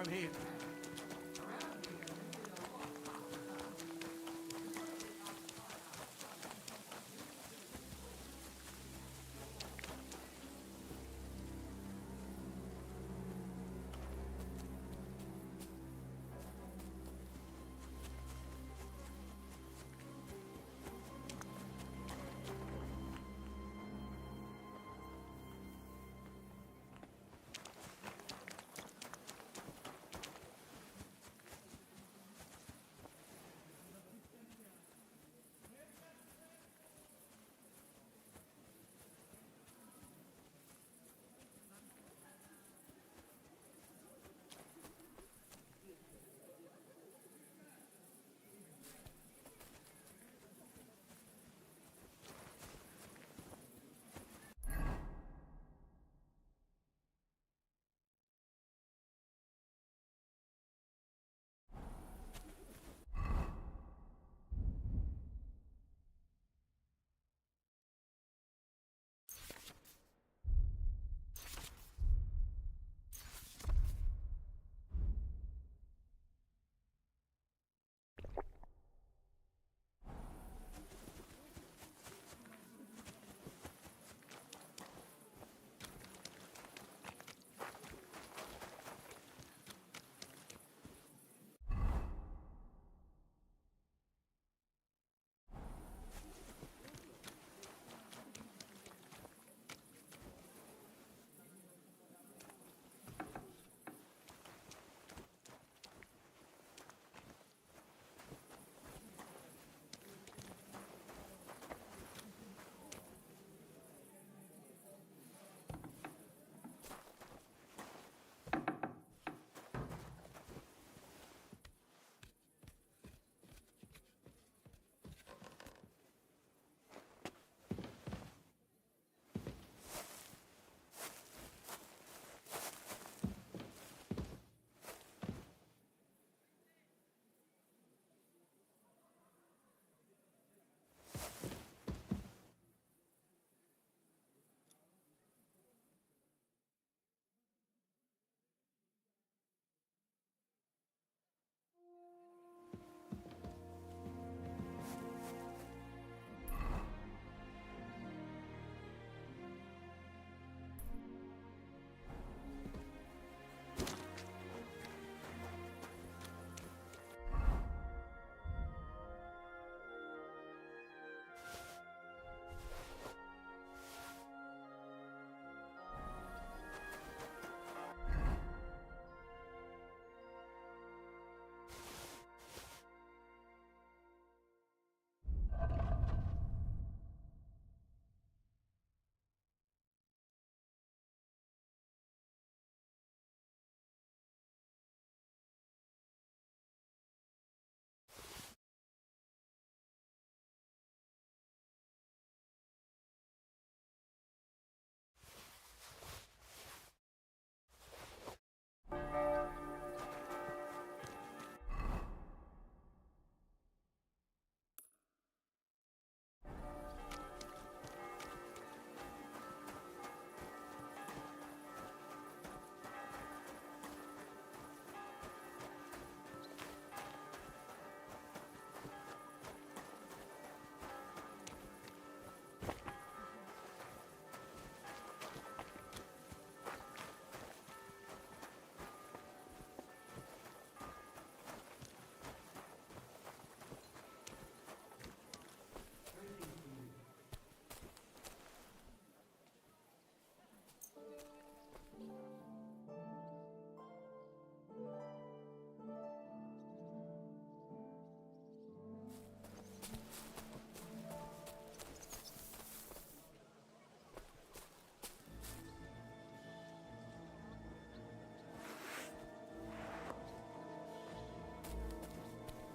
[SPEAKER 2] from here.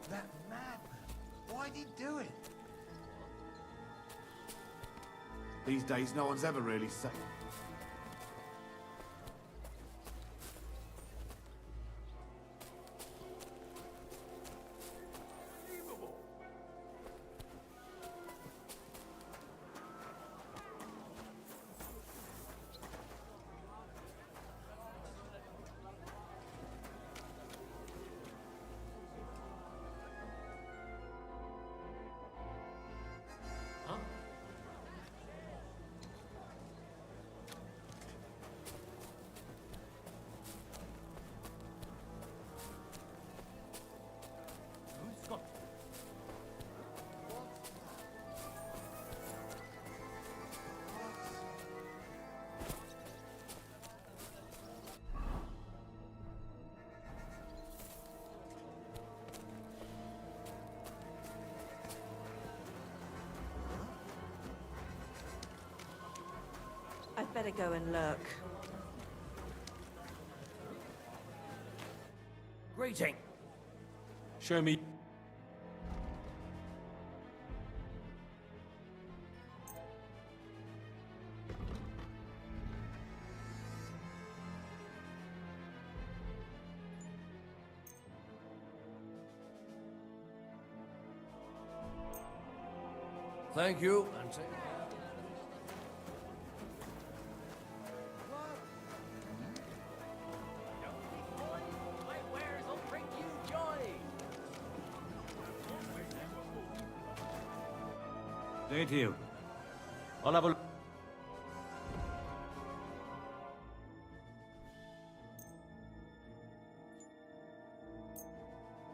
[SPEAKER 2] That madman. Why'd he do it? These days, no one's ever really safe.
[SPEAKER 12] better go and look.
[SPEAKER 20] Greeting.
[SPEAKER 6] Show me.
[SPEAKER 20] Thank you.
[SPEAKER 18] Thank you.
[SPEAKER 6] I'll have a look.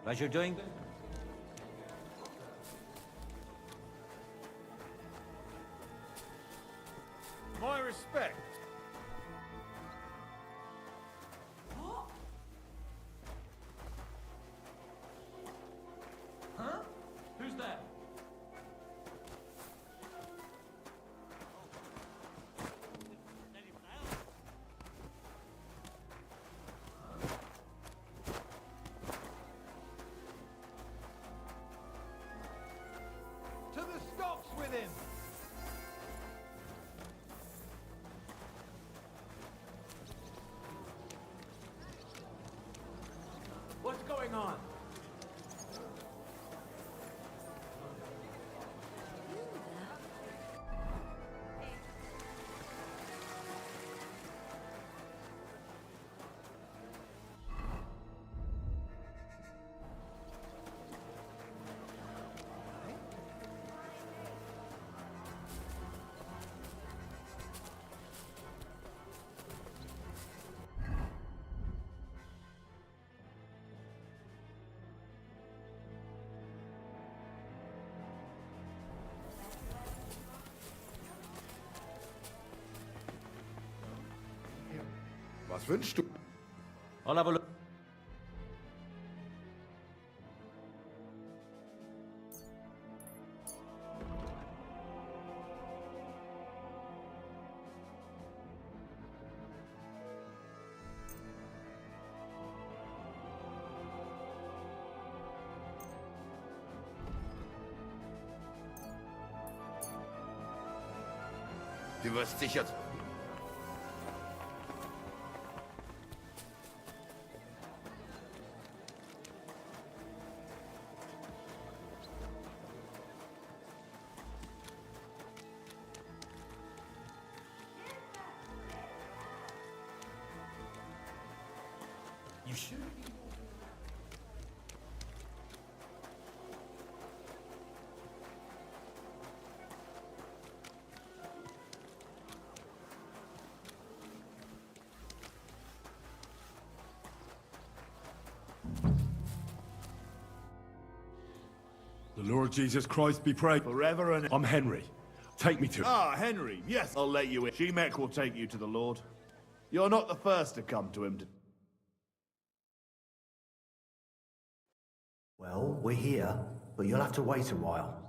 [SPEAKER 10] Pleasure doing.
[SPEAKER 4] My respect.
[SPEAKER 20] Huh? Who's that?
[SPEAKER 8] To the stocks with him!
[SPEAKER 20] What's going on?
[SPEAKER 2] Was wünschst du?
[SPEAKER 6] I'll have a look.
[SPEAKER 7] Du wirst sicher...
[SPEAKER 20] You should be.
[SPEAKER 6] The Lord Jesus Christ be praised.
[SPEAKER 2] Forever and...
[SPEAKER 6] I'm Henry. Take me to...
[SPEAKER 2] Ah, Henry. Yes, I'll let you in. Shemek will take you to the Lord. You're not the first to come to him.
[SPEAKER 22] Well, we're here, but you'll have to wait a while.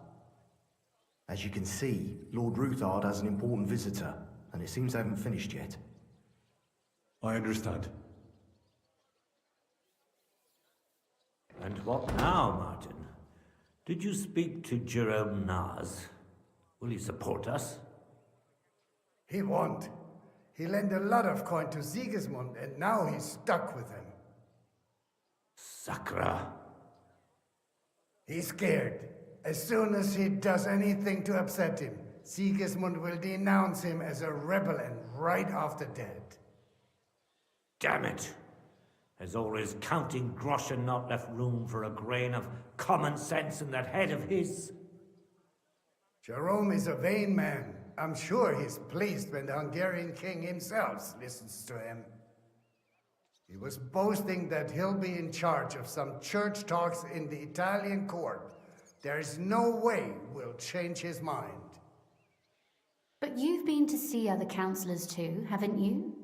[SPEAKER 22] As you can see, Lord Ruthard has an important visitor, and it seems they haven't finished yet.
[SPEAKER 6] I understand.
[SPEAKER 23] And what now, Martin? Did you speak to Jerome Naz? Will he support us?
[SPEAKER 15] He won't. He lent a lot of coin to Sigismund, and now he's stuck with him.
[SPEAKER 23] Sakra.
[SPEAKER 15] He's scared. As soon as he does anything to upset him, Sigismund will denounce him as a rebel and right after dead.
[SPEAKER 23] Damn it! Has all his counting groschen not left room for a grain of common sense in that head of his?
[SPEAKER 15] Jerome is a vain man. I'm sure he's pleased when the Hungarian king himself listens to him. He was boasting that he'll be in charge of some church talks in the Italian court. There is no way we'll change his mind.
[SPEAKER 24] But you've been to see other councillors too, haven't you?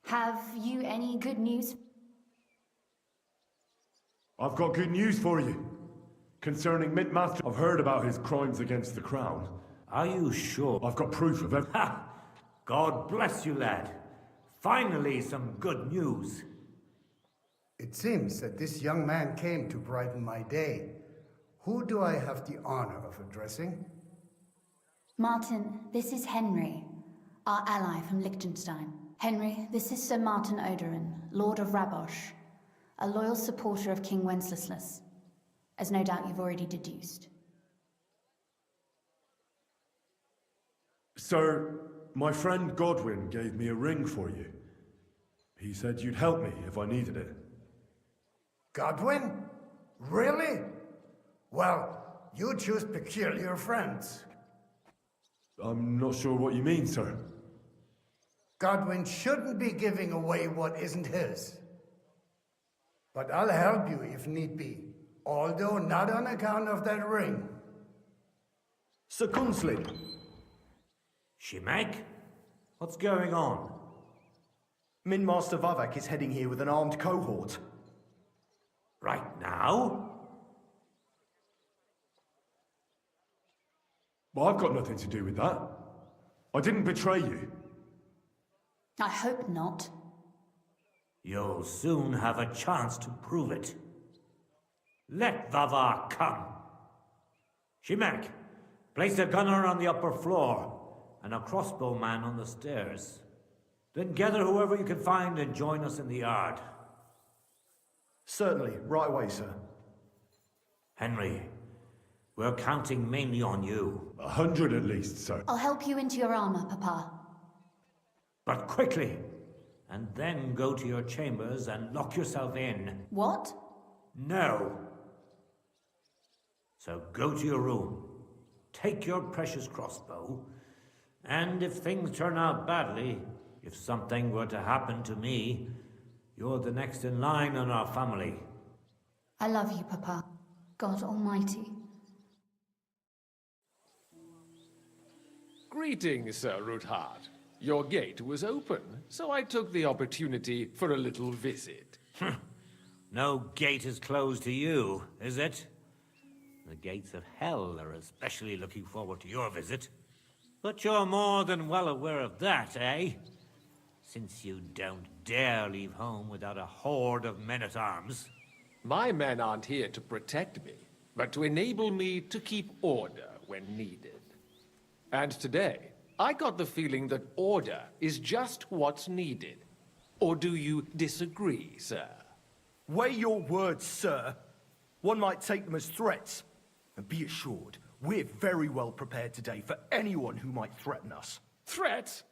[SPEAKER 24] Have you any good news?
[SPEAKER 6] I've got good news for you. Concerning Mint Master, I've heard about his crimes against the crown.
[SPEAKER 23] Are you sure?
[SPEAKER 6] I've got proof of it.
[SPEAKER 23] Ha! God bless you, lad. Finally, some good news.
[SPEAKER 22] It seems that this young man came to brighten my day. Who do I have the honor of addressing?
[SPEAKER 24] Martin, this is Henry, our ally from Liechtenstein. Henry, this is Sir Martin Odorin, Lord of Rabosh, a loyal supporter of King Wenceslas, as no doubt you've already deduced.
[SPEAKER 6] Sir, my friend Godwin gave me a ring for you. He said you'd help me if I needed it.
[SPEAKER 22] Godwin? Really? Well, you choose peculiar friends.
[SPEAKER 6] I'm not sure what you mean, sir.
[SPEAKER 22] Godwin shouldn't be giving away what isn't his. But I'll help you if need be, although not on account of that ring.
[SPEAKER 23] Sir Kunslin. Shimek? What's going on?
[SPEAKER 22] Min Master Vavak is heading here with an armed cohort.
[SPEAKER 23] Right now?
[SPEAKER 6] Well, I've got nothing to do with that. I didn't betray you.
[SPEAKER 24] I hope not.
[SPEAKER 23] You'll soon have a chance to prove it. Let Vavar come. Shimek, place a gunner on the upper floor and a crossbowman on the stairs. Then gather whoever you can find and join us in the yard.
[SPEAKER 22] Certainly, right away, sir.
[SPEAKER 23] Henry, we're counting mainly on you.
[SPEAKER 6] 100 at least, sir.
[SPEAKER 24] I'll help you into your armor, Papa.
[SPEAKER 23] But quickly, and then go to your chambers and lock yourself in.
[SPEAKER 24] What?
[SPEAKER 23] No. So go to your room, take your precious crossbow, and if things turn out badly, if something were to happen to me, you're the next in line in our family.
[SPEAKER 24] I love you, Papa. God Almighty.
[SPEAKER 1] Greetings, Sir Ruthard. Your gate was open, so I took the opportunity for a little visit.
[SPEAKER 23] No gate is closed to you, is it? The gates of hell are especially looking forward to your visit. But you're more than well aware of that, eh? Since you don't dare leave home without a horde of men-at-arms.
[SPEAKER 1] My men aren't here to protect me, but to enable me to keep order when needed. And today, I got the feeling that order is just what's needed. Or do you disagree, sir?
[SPEAKER 7] Weigh your words, sir. One might take them as threats. And be assured, we're very well prepared today for anyone who might threaten us.
[SPEAKER 1] Threat?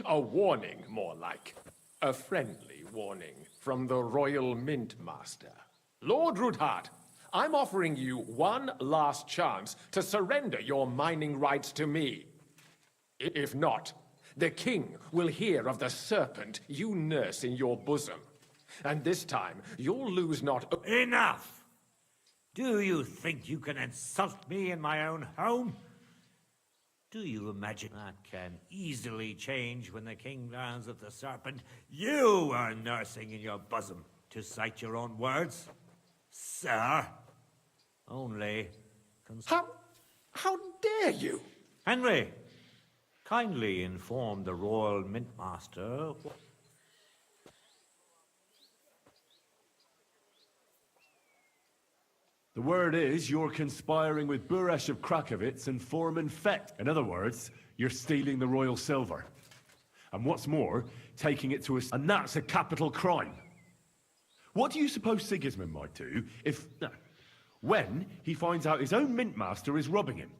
[SPEAKER 1] A warning, more like. A friendly warning from the Royal Mint Master. Lord Ruthard, I'm offering you one last chance to surrender your mining rights to me. If not, the king will hear of the serpent you nurse in your bosom. And this time, you'll lose not—
[SPEAKER 23] Enough! Do you think you can insult me in my own home? Do you imagine that can easily change when the king learns of the serpent you are nursing in your bosom, to cite your own words? Sir, only—
[SPEAKER 1] How dare you?
[SPEAKER 23] Henry, kindly inform the Royal Mint Master.
[SPEAKER 6] The word is you're conspiring with Buresh of Krakowitz and Foreman Fett. In other words, you're stealing the royal silver. And what's more, taking it to us, and that's a capital crime. What do you suppose Sigismund might do if, when he finds out his own mint master is robbing him?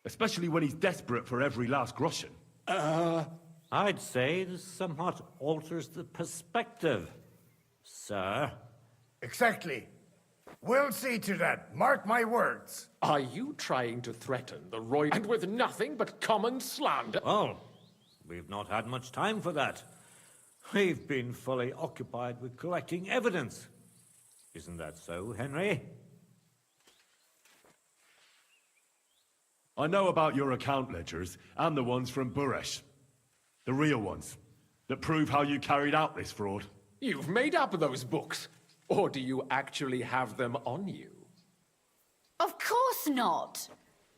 [SPEAKER 6] Especially when he's desperate for every last groschen.
[SPEAKER 23] I'd say this somewhat alters the perspective, sir.
[SPEAKER 22] Exactly. We'll see to that. Mark my words.
[SPEAKER 1] Are you trying to threaten the royal— and with nothing but common slander?
[SPEAKER 23] Well, we've not had much time for that. We've been fully occupied with collecting evidence. Isn't that so, Henry?
[SPEAKER 6] I know about your account ledgers and the ones from Buresh. The real ones, that prove how you carried out this fraud.
[SPEAKER 1] You've made up those books. Or do you actually have them on you?
[SPEAKER 24] Of course not!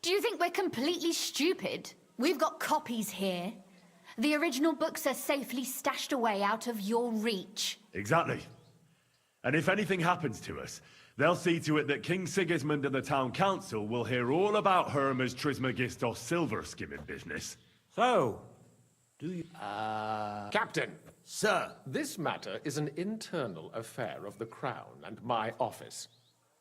[SPEAKER 24] Do you think we're completely stupid? We've got copies here. The original books are safely stashed away out of your reach.
[SPEAKER 6] Exactly. And if anything happens to us, they'll see to it that King Sigismund and the town council will hear all about Hermes Trismegistos silver skimming business.
[SPEAKER 23] So, do you...
[SPEAKER 1] Captain!
[SPEAKER 14] Sir!
[SPEAKER 1] This matter is an internal affair of the Crown and my office.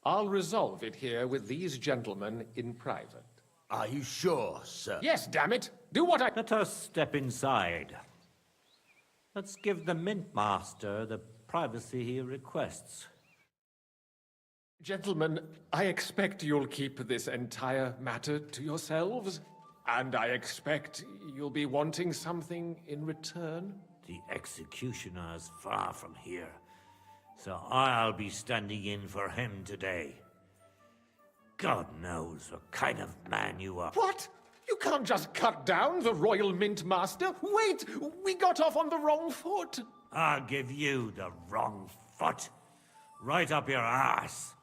[SPEAKER 1] I'll resolve it here with these gentlemen in private.
[SPEAKER 14] Are you sure, sir?
[SPEAKER 1] Yes, damn it! Do what I...
[SPEAKER 23] Let us step inside. Let's give the Mint Master the privacy he requests.
[SPEAKER 1] Gentlemen, I expect you'll keep this entire matter to yourselves. And I expect you'll be wanting something in return.
[SPEAKER 23] The executioner is far from here, so I'll be standing in for him today. God knows what kind of man you are.
[SPEAKER 1] What? You can't just cut down the Royal Mint Master. Wait! We got off on the wrong foot.
[SPEAKER 23] I'll give you the wrong foot. Right up your ass.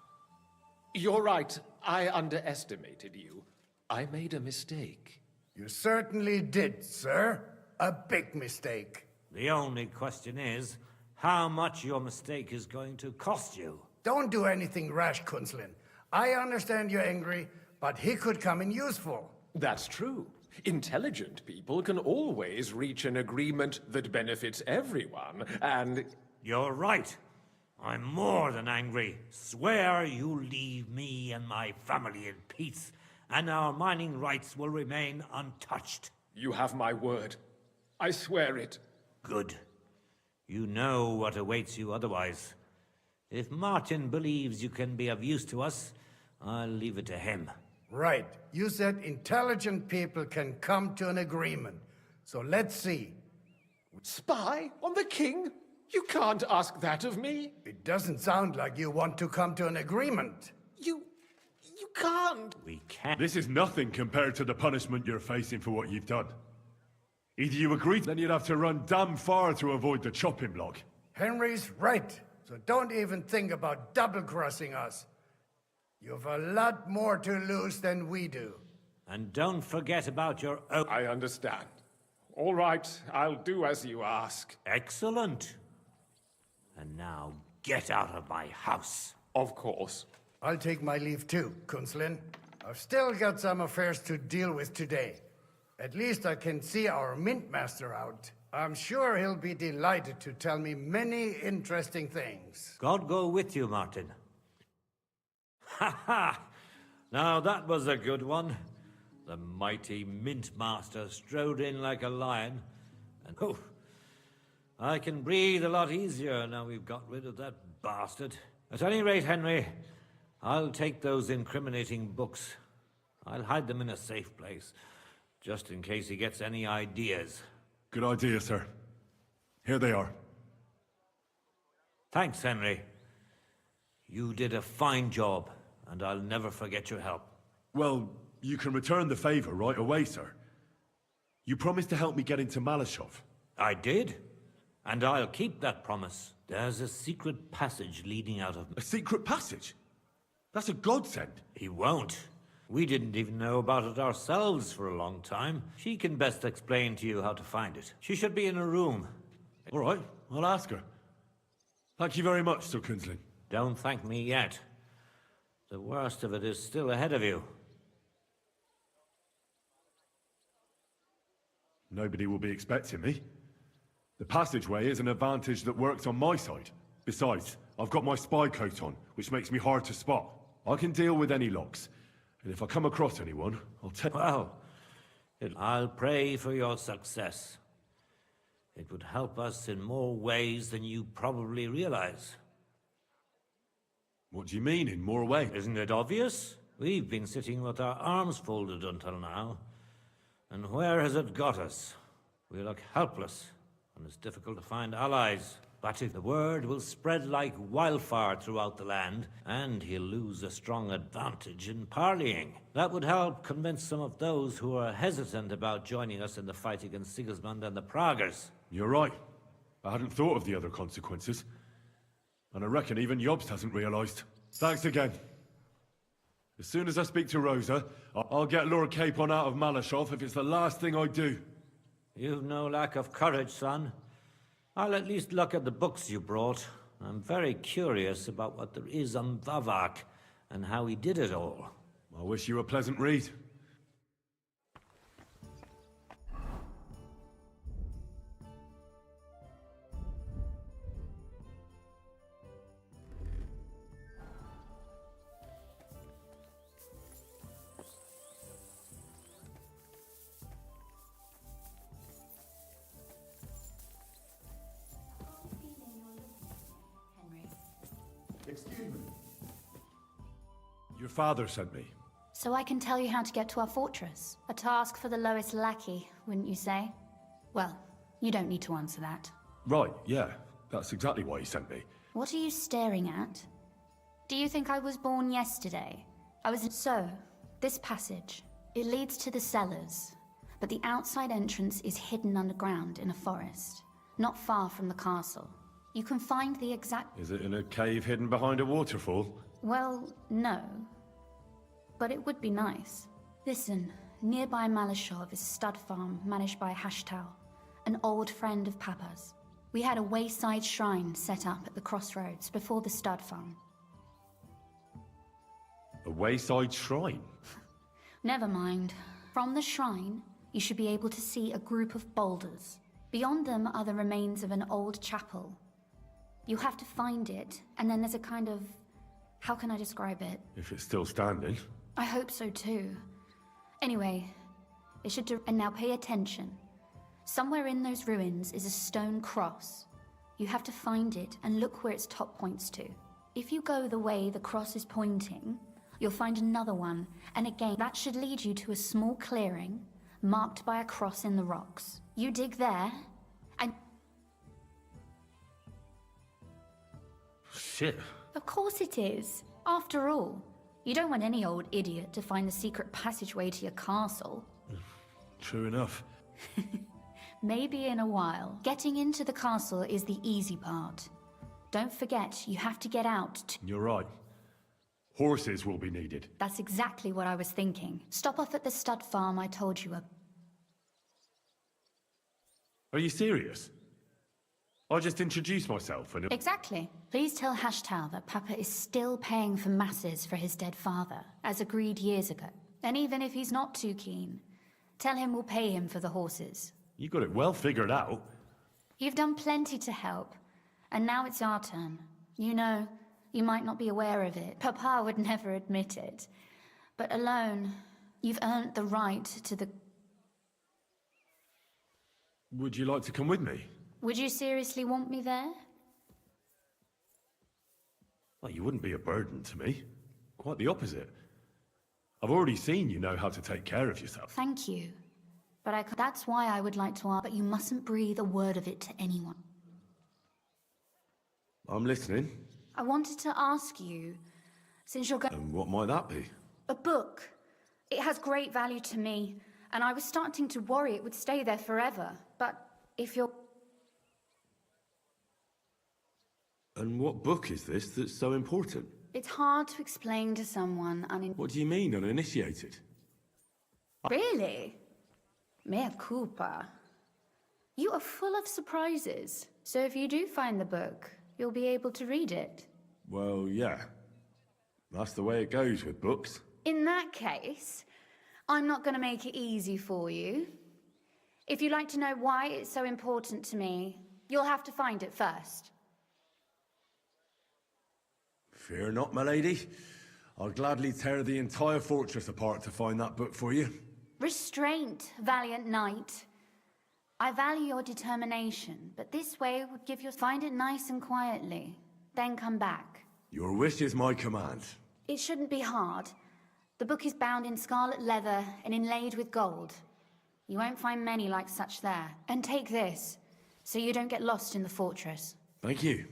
[SPEAKER 1] You're right. I underestimated you. I made a mistake.
[SPEAKER 22] You certainly did, sir. A big mistake.
[SPEAKER 23] The only question is, how much your mistake is going to cost you.
[SPEAKER 22] Don't do anything rash, Kunslin. I understand you're angry, but he could come in useful.
[SPEAKER 1] That's true. Intelligent people can always reach an agreement that benefits everyone, and...
[SPEAKER 23] You're right. I'm more than angry. Swear you leave me and my family in peace, and our mining rights will remain untouched.
[SPEAKER 1] You have my word. I swear it.
[SPEAKER 23] Good. You know what awaits you otherwise. If Martin believes you can be of use to us, I'll leave it to him.
[SPEAKER 22] Right. You said intelligent people can come to an agreement. So let's see.
[SPEAKER 1] Spy on the king? You can't ask that of me.
[SPEAKER 22] It doesn't sound like you want to come to an agreement.
[SPEAKER 1] You can't.
[SPEAKER 23] We can't.
[SPEAKER 6] This is nothing compared to the punishment you're facing for what you've done. Either you agree, then you'd have to run damn far to avoid the chopping block.
[SPEAKER 22] Henry's right. So don't even think about double-crossing us. You've a lot more to lose than we do.
[SPEAKER 23] And don't forget about your own...
[SPEAKER 1] I understand. All right, I'll do as you ask.
[SPEAKER 23] Excellent. And now get out of my house.
[SPEAKER 1] Of course.
[SPEAKER 22] I'll take my leave too, Kunslin. I've still got some affairs to deal with today. At least I can see our Mint Master out. I'm sure he'll be delighted to tell me many interesting things.
[SPEAKER 23] God go with you, Martin. Ha ha! Now that was a good one. The mighty Mint Master strode in like a lion, and oh, I can breathe a lot easier now we've got rid of that bastard. At any rate, Henry, I'll take those incriminating books. I'll hide them in a safe place, just in case he gets any ideas.
[SPEAKER 6] Good idea, sir. Here they are.
[SPEAKER 23] Thanks, Henry. You did a fine job, and I'll never forget your help.
[SPEAKER 6] Well, you can return the favor right away, sir. You promised to help me get into Malashov.
[SPEAKER 23] I did, and I'll keep that promise. There's a secret passage leading out of...
[SPEAKER 6] A secret passage? That's a godsend.
[SPEAKER 23] He won't. We didn't even know about it ourselves for a long time. She can best explain to you how to find it. She should be in a room.
[SPEAKER 6] All right, I'll ask her. Thank you very much, Sir Kunslin.
[SPEAKER 23] Don't thank me yet. The worst of it is still ahead of you.
[SPEAKER 6] Nobody will be expecting me. The passageway is an advantage that works on my side. Besides, I've got my spy coat on, which makes me hard to spot. I can deal with any locks. And if I come across anyone, I'll take...
[SPEAKER 23] Well, I'll pray for your success. It would help us in more ways than you probably realize.
[SPEAKER 6] What do you mean, in more ways?
[SPEAKER 23] Isn't it obvious? We've been sitting with our arms folded until now. And where has it got us? We look helpless, and it's difficult to find allies. But if the word will spread like wildfire throughout the land, and he'll lose a strong advantage in parleying. That would help convince some of those who are hesitant about joining us in the fight against Sigismund and the Praguers.
[SPEAKER 6] You're right. I hadn't thought of the other consequences. And I reckon even Jobst hasn't realized. Thanks again. As soon as I speak to Rosa, I'll get Lord Capon out of Malashov if it's the last thing I do.
[SPEAKER 23] You've no lack of courage, son. I'll at least look at the books you brought. I'm very curious about what there is on Vavak and how he did it all.
[SPEAKER 6] I wish you a pleasant read.
[SPEAKER 2] Excuse me.
[SPEAKER 6] Your father sent me.
[SPEAKER 24] So I can tell you how to get to our fortress. A task for the lowest lackey, wouldn't you say? Well, you don't need to answer that.
[SPEAKER 6] Right, yeah. That's exactly why he sent me.
[SPEAKER 24] What are you staring at? Do you think I was born yesterday? So, this passage, it leads to the cellars, but the outside entrance is hidden underground in a forest, not far from the castle. You can find the exact...
[SPEAKER 6] Is it in a cave hidden behind a waterfall?
[SPEAKER 24] Well, no. But it would be nice. Listen, nearby Malashov is a stud farm managed by Hashtal, an old friend of Papa's. We had a wayside shrine set up at the crossroads before the stud farm.
[SPEAKER 6] A wayside shrine?
[SPEAKER 24] Never mind. From the shrine, you should be able to see a group of boulders. Beyond them are the remains of an old chapel. You have to find it, and then there's a kind of... how can I describe it?
[SPEAKER 6] If it's still standing.
[SPEAKER 24] I hope so too. Anyway, it should do... And now pay attention. Somewhere in those ruins is a stone cross. You have to find it and look where its top points to. If you go the way the cross is pointing, you'll find another one, and again, that should lead you to a small clearing marked by a cross in the rocks. You dig there, and...
[SPEAKER 6] Shit.
[SPEAKER 24] Of course it is. After all, you don't want any old idiot to find the secret passageway to your castle.
[SPEAKER 6] True enough.
[SPEAKER 24] Maybe in a while. Getting into the castle is the easy part. Don't forget, you have to get out.
[SPEAKER 6] You're right. Horses will be needed.
[SPEAKER 24] That's exactly what I was thinking. Stop off at the stud farm I told you about.
[SPEAKER 6] Are you serious? I just introduced myself and...
[SPEAKER 24] Exactly. Please tell Hashtal that Papa is still paying for masses for his dead father, as agreed years ago. And even if he's not too keen, tell him we'll pay him for the horses.
[SPEAKER 6] You got it well figured out.
[SPEAKER 24] You've done plenty to help, and now it's our turn. You know, you might not be aware of it. Papa would never admit it. But alone, you've earned the right to the...
[SPEAKER 6] Would you like to come with me?
[SPEAKER 24] Would you seriously want me there?
[SPEAKER 6] Well, you wouldn't be a burden to me. Quite the opposite. I've already seen you know how to take care of yourself.
[SPEAKER 24] Thank you. But that's why I would like to ask, but you mustn't breathe a word of it to anyone.
[SPEAKER 6] I'm listening.
[SPEAKER 24] I wanted to ask you, since you're going...
[SPEAKER 6] And what might that be?
[SPEAKER 24] A book. It has great value to me, and I was starting to worry it would stay there forever. But if you're...
[SPEAKER 6] And what book is this that's so important?
[SPEAKER 24] It's hard to explain to someone
[SPEAKER 6] What do you mean, uninitiated?
[SPEAKER 24] Really? Mea culpa. You are full of surprises. So if you do find the book, you'll be able to read it.
[SPEAKER 6] Well, yeah. That's the way it goes with books.
[SPEAKER 24] In that case, I'm not going to make it easy for you. If you'd like to know why it's so important to me, you'll have to find it first.
[SPEAKER 6] Fear not, my lady. I'll gladly tear the entire fortress apart to find that book for you.
[SPEAKER 24] Restraint, valiant knight. I value your determination, but this way would give you... Find it nice and quietly, then come back.
[SPEAKER 6] Your wish is my command.
[SPEAKER 24] It shouldn't be hard. The book is bound in scarlet leather and inlaid with gold. You won't find many like such there. And take this, so you don't get lost in the fortress.
[SPEAKER 6] Thank you.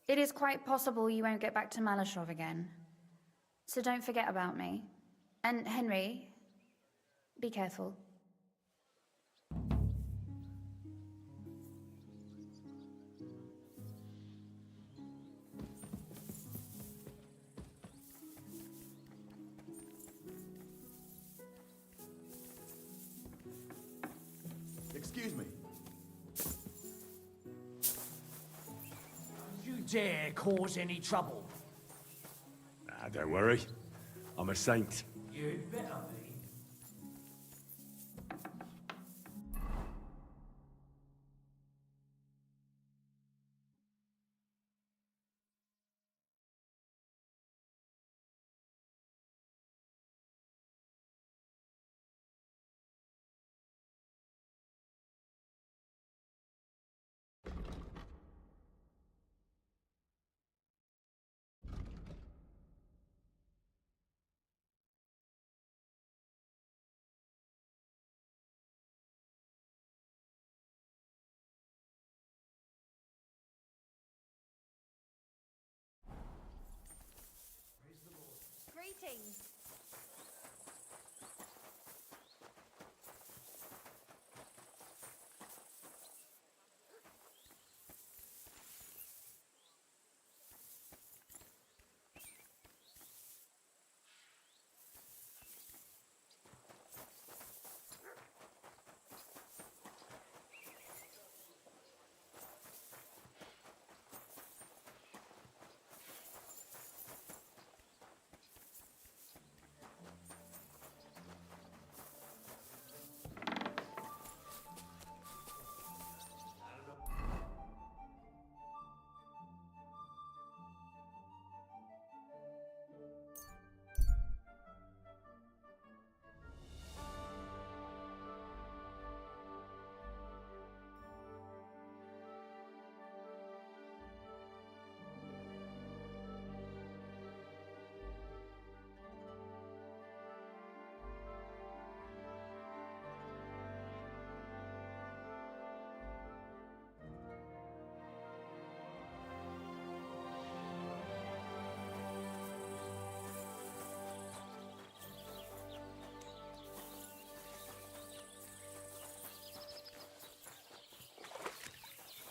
[SPEAKER 24] It is quite possible you won't get back to Malashov again. So don't forget about me. And Henry, be careful.
[SPEAKER 21] dare cause any trouble.
[SPEAKER 6] Ah, don't worry. I'm a saint.
[SPEAKER 21] You'd better be.
[SPEAKER 5] Greetings.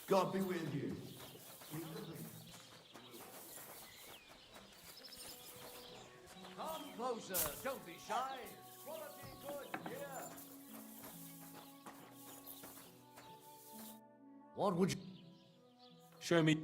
[SPEAKER 2] God be with you.
[SPEAKER 21] Come closer, don't be shy. Quality good here.
[SPEAKER 20] What would you...
[SPEAKER 6] Show me.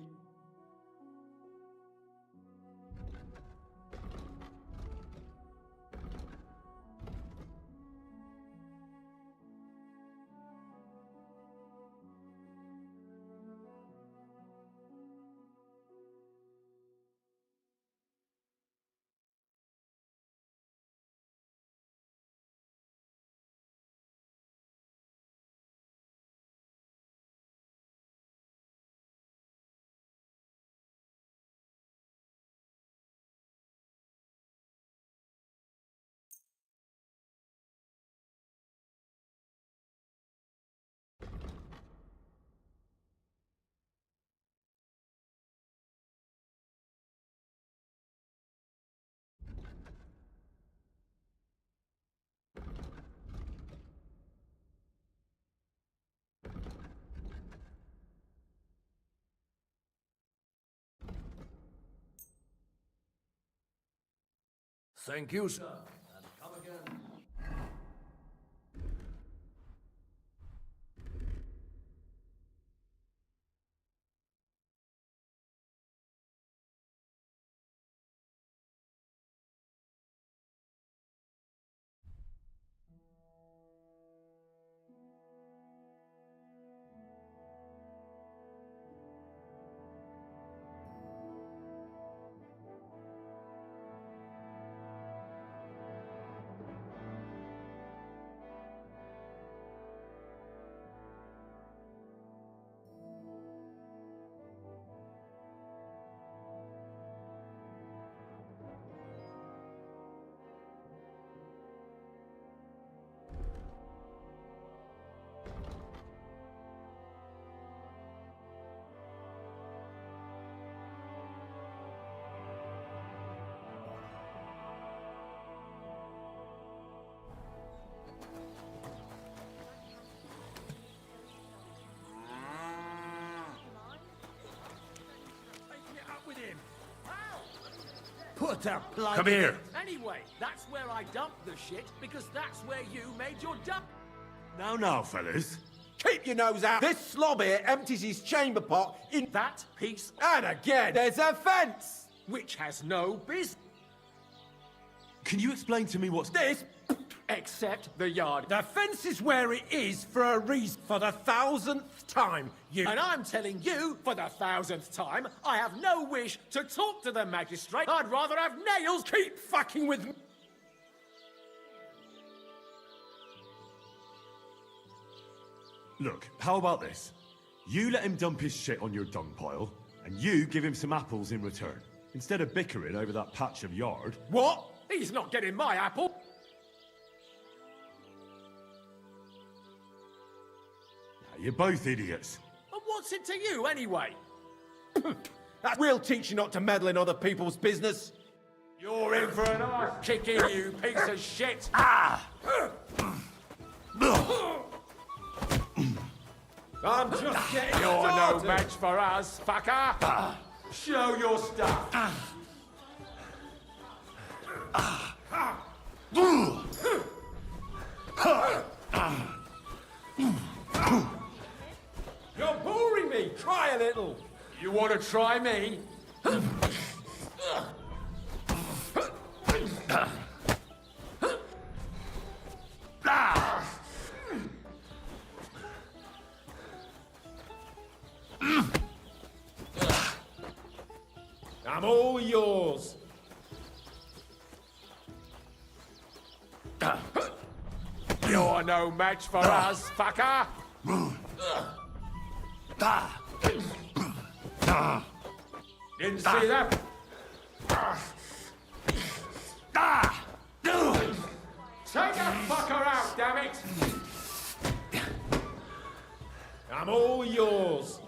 [SPEAKER 21] Thank you, sir. And come again. Put a plug
[SPEAKER 6] Come
[SPEAKER 21] in
[SPEAKER 6] here.
[SPEAKER 21] it. Anyway, that's where I dumped the shit, because that's where you made your dump.
[SPEAKER 6] Now, fellas.
[SPEAKER 3] Keep your nose out. This slob here empties his chamber pot in
[SPEAKER 20] That piece
[SPEAKER 3] and again. There's a fence.
[SPEAKER 20] which has no business.
[SPEAKER 6] Can you explain to me what's
[SPEAKER 3] This
[SPEAKER 20] Except the yard.
[SPEAKER 3] the fence is where it is for a reason. For the 1000th time, you.
[SPEAKER 20] And I'm telling you, for the 1000th time, I have no wish to talk to the magistrate. I'd rather have nails.
[SPEAKER 3] Keep fucking with me.
[SPEAKER 6] Look, how about this? You let him dump his shit on your dung pile, and you give him some apples in return, instead of bickering over that patch of yard.
[SPEAKER 3] What?
[SPEAKER 20] He's not getting my apple.
[SPEAKER 6] You're both idiots.
[SPEAKER 20] And what's it to you, anyway?
[SPEAKER 3] That will teach you not to meddle in other people's business.
[SPEAKER 20] You're in for an arse kicking, you piece of shit.
[SPEAKER 3] I'm just getting
[SPEAKER 20] You're no
[SPEAKER 3] started.
[SPEAKER 20] match for us, fucker.
[SPEAKER 3] Show your stuff. You're boring me. Try a little.
[SPEAKER 20] You want to try me?
[SPEAKER 3] I'm all yours.
[SPEAKER 20] You're no match for us, fucker. Didn't see that. Take that fucker out, damn it!
[SPEAKER 3] I'm all yours.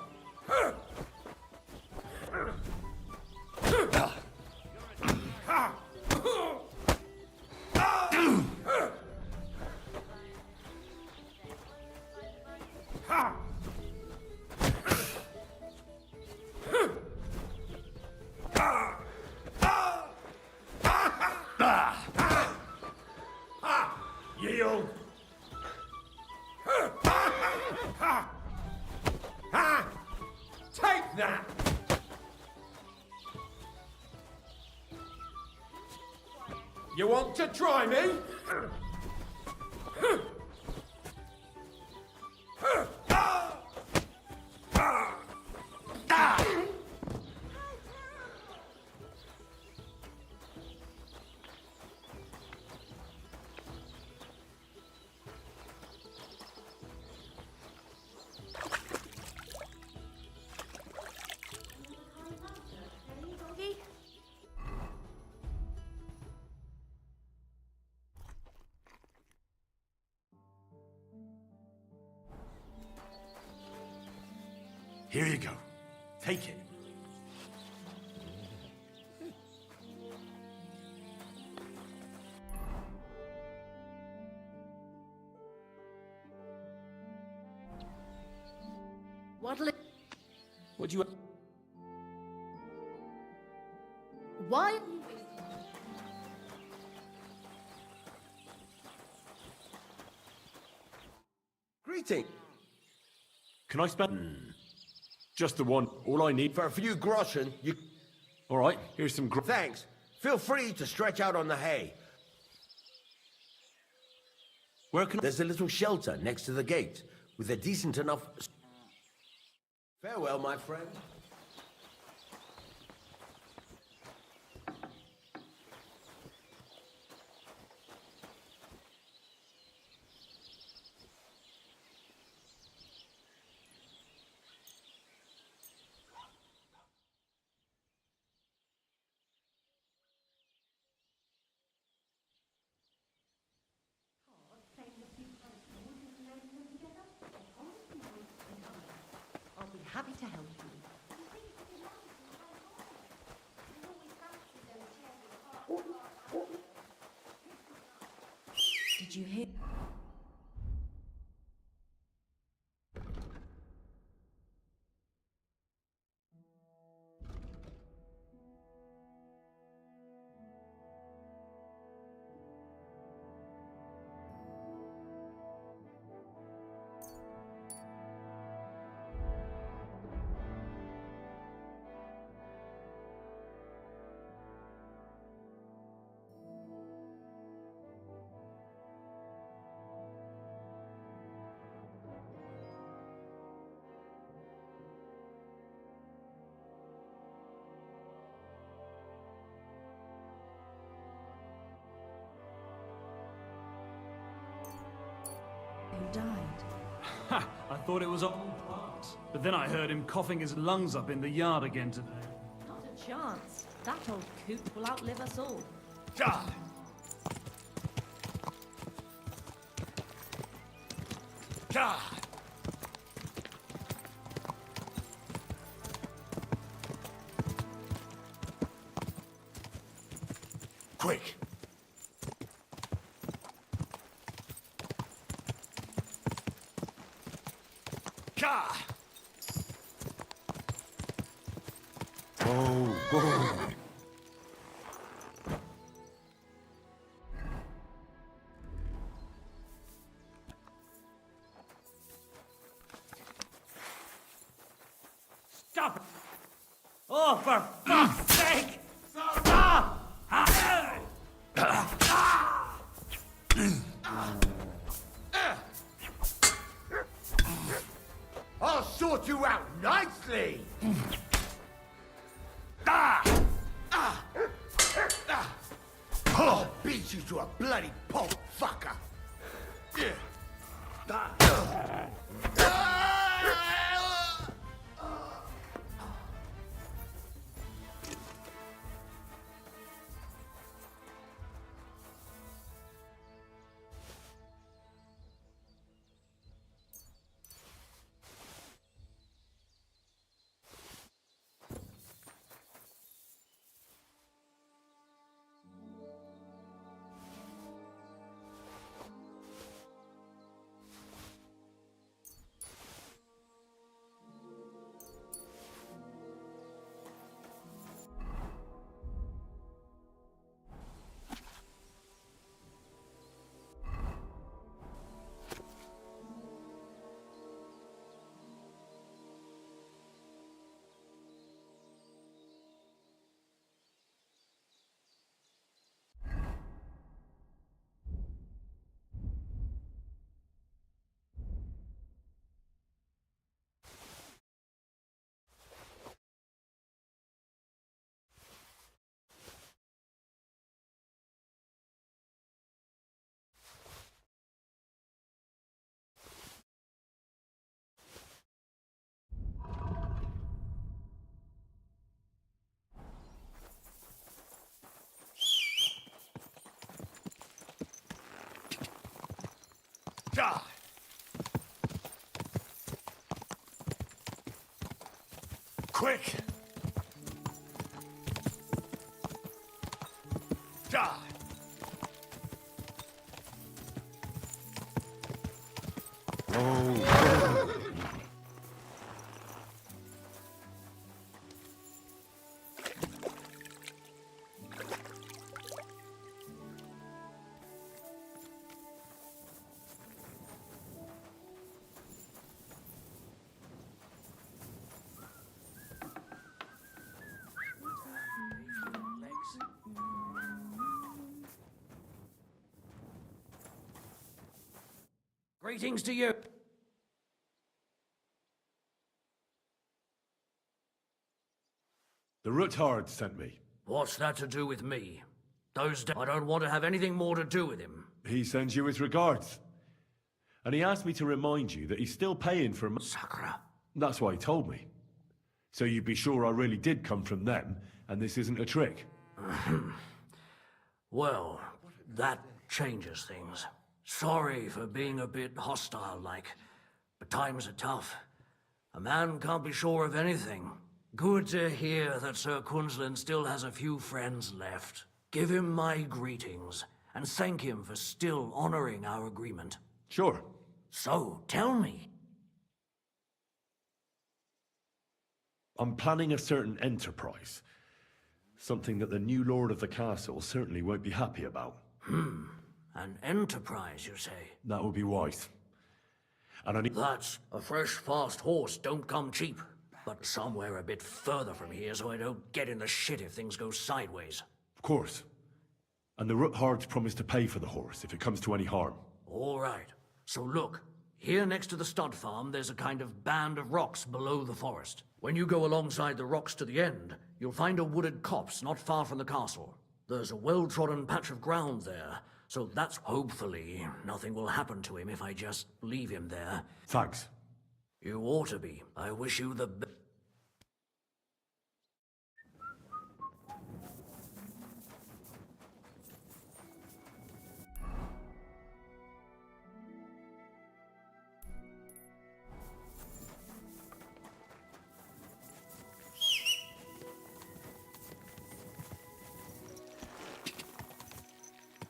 [SPEAKER 3] Yield. Take that. You want to try me?
[SPEAKER 6] Here you go. Take it.
[SPEAKER 9] What'll it...
[SPEAKER 20] Would you...
[SPEAKER 9] Why?
[SPEAKER 3] Greeting.
[SPEAKER 6] Can I spend... Just the one. All I need.
[SPEAKER 3] For a few groschen, you...
[SPEAKER 6] All right, here's some
[SPEAKER 3] Thanks. Feel free to stretch out on the hay.
[SPEAKER 6] Where can
[SPEAKER 3] There's a little shelter next to the gate with a decent enough... Farewell, my friend.
[SPEAKER 9] I'll be happy to help you.
[SPEAKER 5] Did you hear? died.
[SPEAKER 11] Ha! I thought it was all part. But then I heard him coughing his lungs up in the yard again today.
[SPEAKER 12] Not a chance. That old coot will outlive us all.
[SPEAKER 4] God! God! Quick! God!
[SPEAKER 6] Oh, whoa.
[SPEAKER 21] Stop it! Oh, for fuck's sake! Stop!
[SPEAKER 7] I'll sort you out nicely! I'll beat you to a bloody pulp, fucker!
[SPEAKER 4] God! Quick! God!
[SPEAKER 6] Oh,
[SPEAKER 21] Greetings to you.
[SPEAKER 6] the Ruthard sent me.
[SPEAKER 21] What's that to do with me? I don't want to have anything more to do with him.
[SPEAKER 6] He sends you his regards. And he asked me to remind you that he's still paying for...
[SPEAKER 21] Sakura.
[SPEAKER 6] That's why he told me. So you'd be sure I really did come from them, and this isn't a trick.
[SPEAKER 21] Well, that changes things. Sorry for being a bit hostile-like, but times are tough. A man can't be sure of anything. Good to hear that Sir Kunzlin still has a few friends left. Give him my greetings, and thank him for still honoring our agreement.
[SPEAKER 6] Sure.
[SPEAKER 21] So, tell me.
[SPEAKER 6] I'm planning a certain enterprise. Something that the new lord of the castle certainly won't be happy about.
[SPEAKER 21] An enterprise, you say?
[SPEAKER 6] That would be wise. And I need...
[SPEAKER 21] That's a fresh, fast horse don't come cheap. But somewhere a bit further from here so I don't get in the shit if things go sideways.
[SPEAKER 6] Of course. And the Ruthards promised to pay for the horse if it comes to any harm.
[SPEAKER 21] All right. So look, here next to the stud farm there's a kind of band of rocks below the forest. When you go alongside the rocks to the end, you'll find a wooded copse not far from the castle. There's a well-trodden patch of ground there, So that's hopefully nothing will happen to him if I just leave him there.
[SPEAKER 6] Thanks.
[SPEAKER 21] You ought to be. I wish you the best.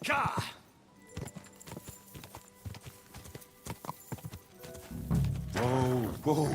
[SPEAKER 6] Ka! Whoa, whoa.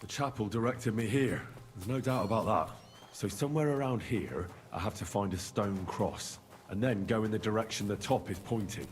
[SPEAKER 6] The chapel directed me here. There's no doubt about that. So somewhere around here, I have to find a stone cross, and then go in the direction the top is pointing.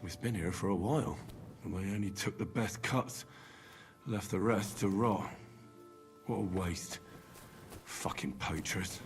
[SPEAKER 6] It's been here for a while, and they only took the best cuts, left the rest to rot. What a waste. Fucking poachers.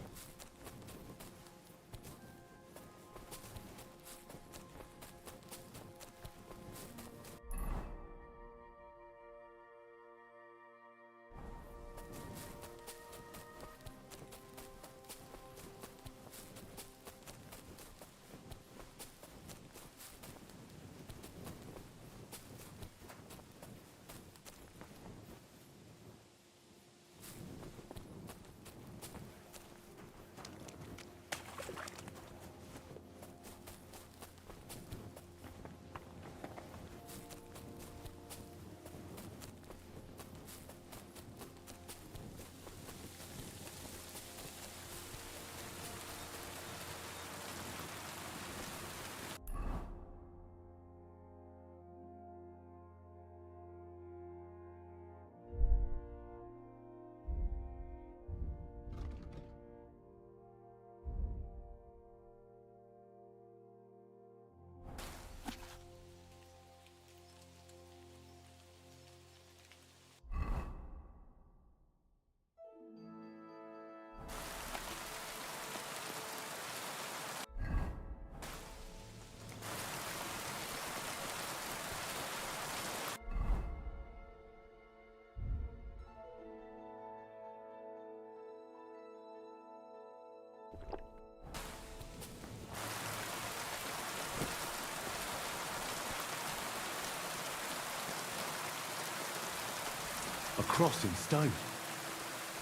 [SPEAKER 6] cross in stone.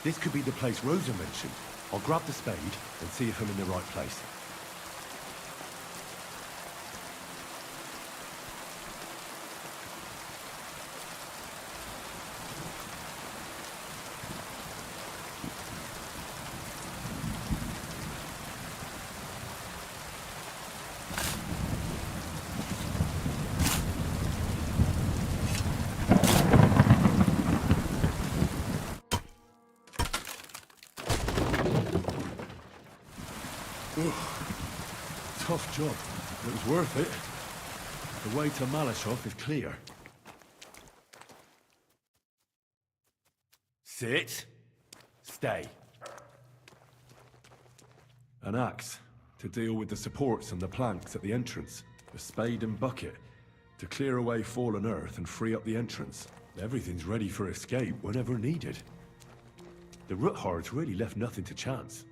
[SPEAKER 6] This could be the place Rosa mentioned. I'll grab the spade and see if I'm in the right place. Tough job, but it was worth it. The way to Malashov is clear. Sit. Stay. An axe to deal with the supports and the planks at the entrance. A spade and bucket to clear away fallen earth and free up the entrance. Everything's ready for escape whenever needed. The Ruthards really left nothing to chance.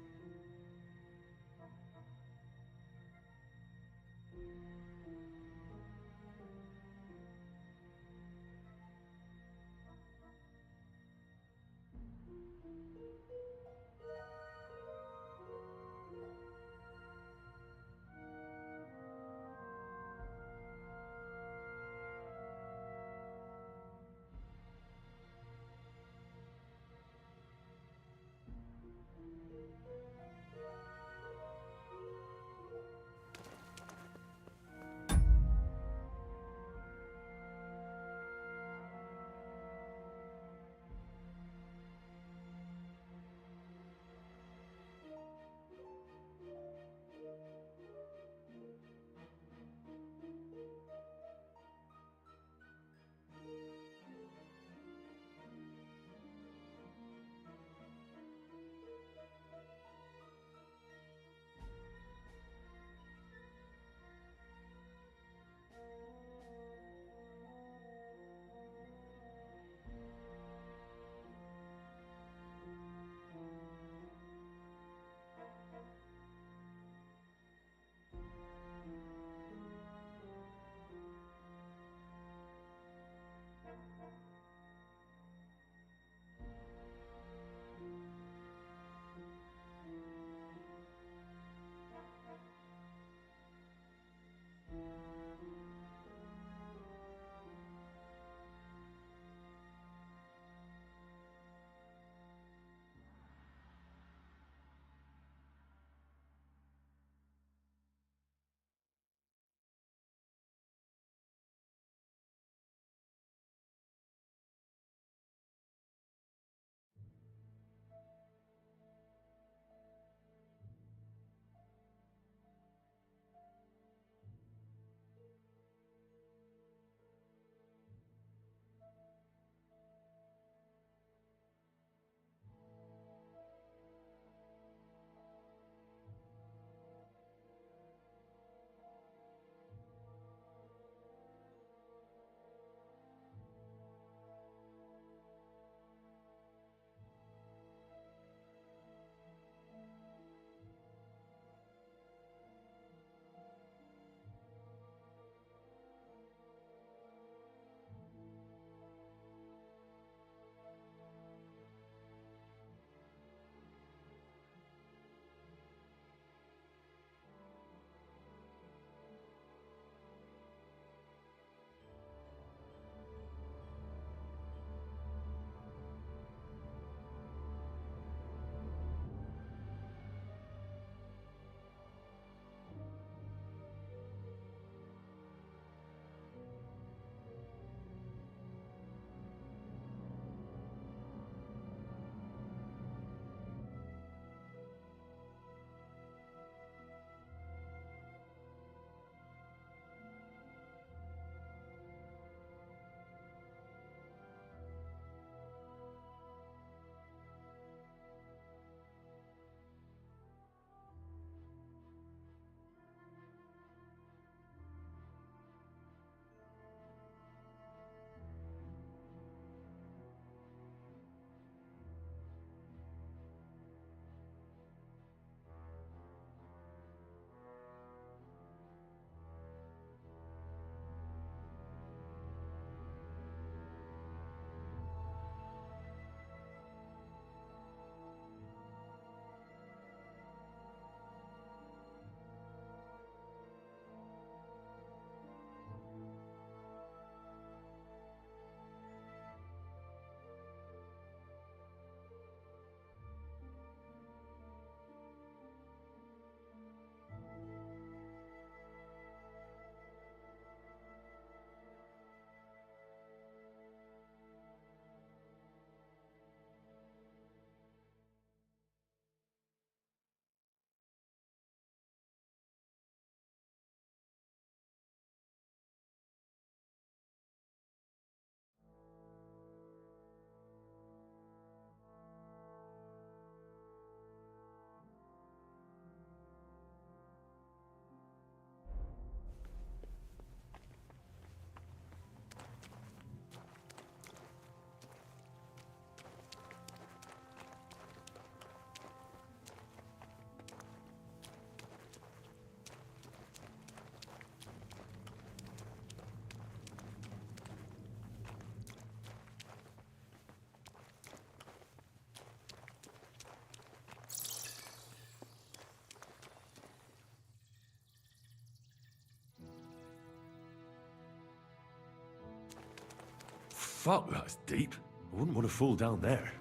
[SPEAKER 6] Fuck, that's deep. I wouldn't want to fall down there.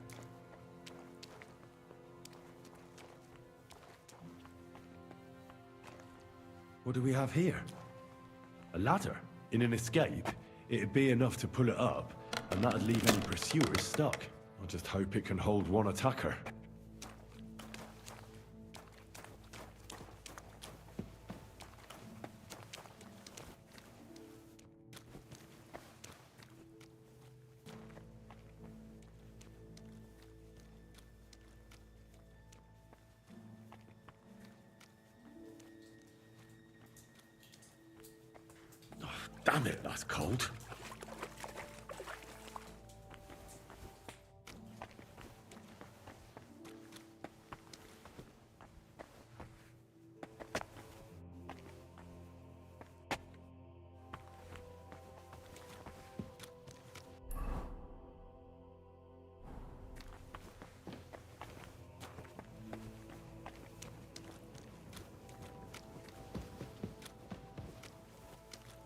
[SPEAKER 6] What do we have here? A ladder? In an escape, it'd be enough to pull it up, and that'd leave any pursuers stuck. I just hope it can hold one attacker. Damn it, that's cold.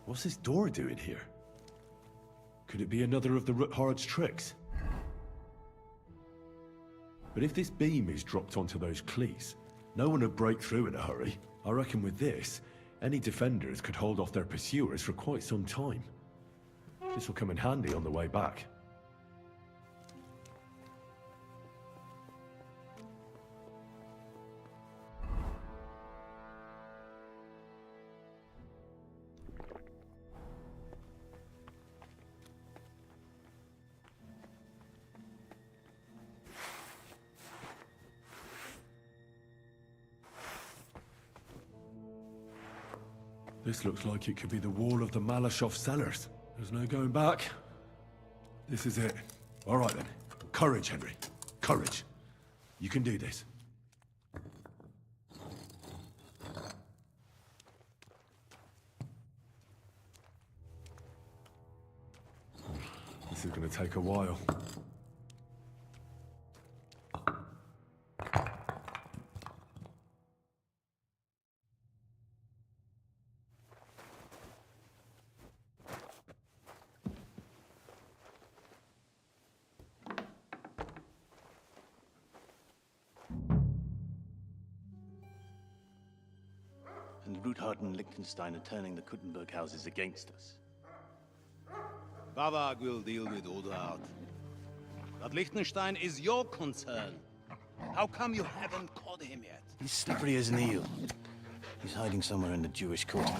[SPEAKER 6] What's this door doing here? Could it be another of the Ruthard's tricks? But if this beam is dropped onto those cleats, no one would break through in a hurry. I reckon with this, any defenders could hold off their pursuers for quite some time. This will come in handy on the way back. This looks like it could be the wall of the Malashov cellars. There's no going back. This is it. All right then. Courage, Henry. Courage. You can do this. This is going to take a while.
[SPEAKER 13] And Ruthard and Liechtenstein are turning the Kuttenberg houses against us.
[SPEAKER 16] Bavag will deal with Ruthard. But Liechtenstein is your concern. How come you haven't caught him yet?
[SPEAKER 13] He's slippery as an eel. He's hiding somewhere in the Jewish quarter.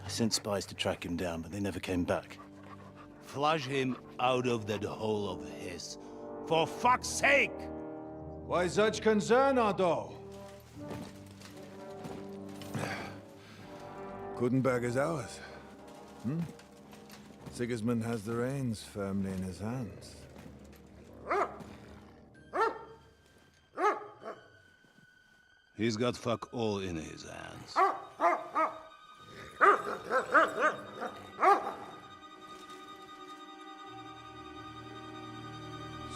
[SPEAKER 13] I sent spies to track him down, but they never came back.
[SPEAKER 16] Flush him out of that hole of his. For fuck's sake!
[SPEAKER 2] Why such concern, Otto?
[SPEAKER 17] Kuttenberg is ours. Sigismund has the reins firmly in his hands.
[SPEAKER 16] He's got fuck all in his hands.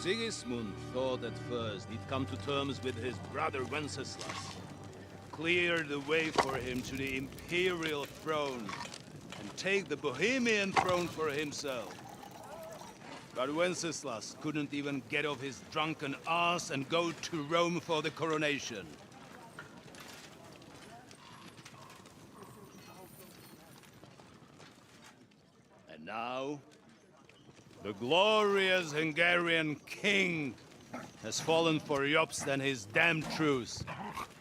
[SPEAKER 16] Sigismund thought at first he'd come to terms with his brother Wenceslas, clear the way for him to the imperial throne, and take the Bohemian throne for himself. But Wenceslas couldn't even get off his drunken ass and go to Rome for the coronation. And now, the glorious Hungarian king has fallen for Jobst and his damned truce.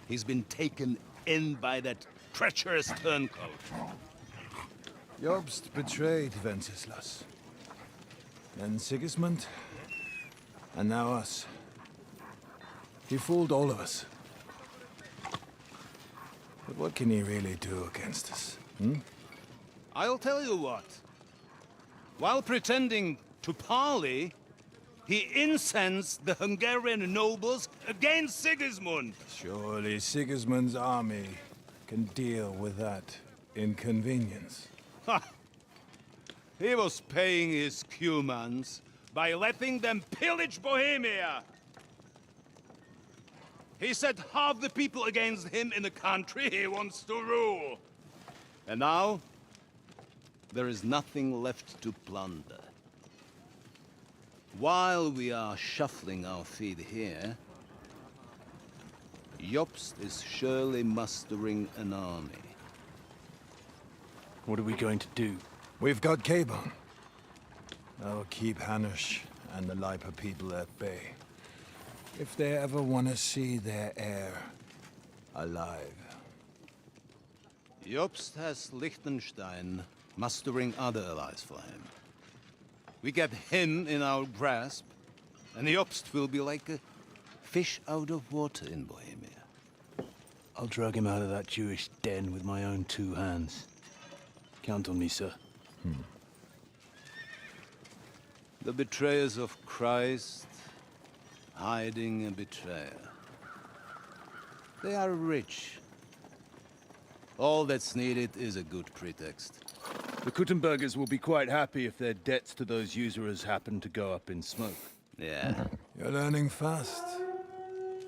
[SPEAKER 16] He's been taken in by that treacherous turncoat.
[SPEAKER 17] Jobst betrayed Wenceslas. Then Sigismund, and now us. He fooled all of us. But what can he really do against us,
[SPEAKER 16] I'll tell you what. While pretending to parley, he incensed the Hungarian nobles against Sigismund.
[SPEAKER 17] Surely Sigismund's army can deal with that inconvenience.
[SPEAKER 16] Ha! He was paying his Cumans by letting them pillage Bohemia. He set half the people against him in the country he wants to rule. And now, there is nothing left to plunder. While we are shuffling our feet here, Jobst is surely mustering an army.
[SPEAKER 13] What are we going to do?
[SPEAKER 17] We've got Cabon. I'll keep Hanush and the Lipa people at bay. If they ever want to see their heir alive.
[SPEAKER 16] Jobst has Liechtenstein mustering other allies for him. We get him in our grasp, and Jobst will be like a fish out of water in Bohemia.
[SPEAKER 13] I'll drag him out of that Jewish den with my own 2 hands. Count on me, sir.
[SPEAKER 16] The betrayers of Christ, hiding a betrayer. They are rich. All that's needed is a good pretext.
[SPEAKER 13] The Kuttenbergers will be quite happy if their debts to those usurers happen to go up in smoke.
[SPEAKER 16] Yeah.
[SPEAKER 17] You're learning fast,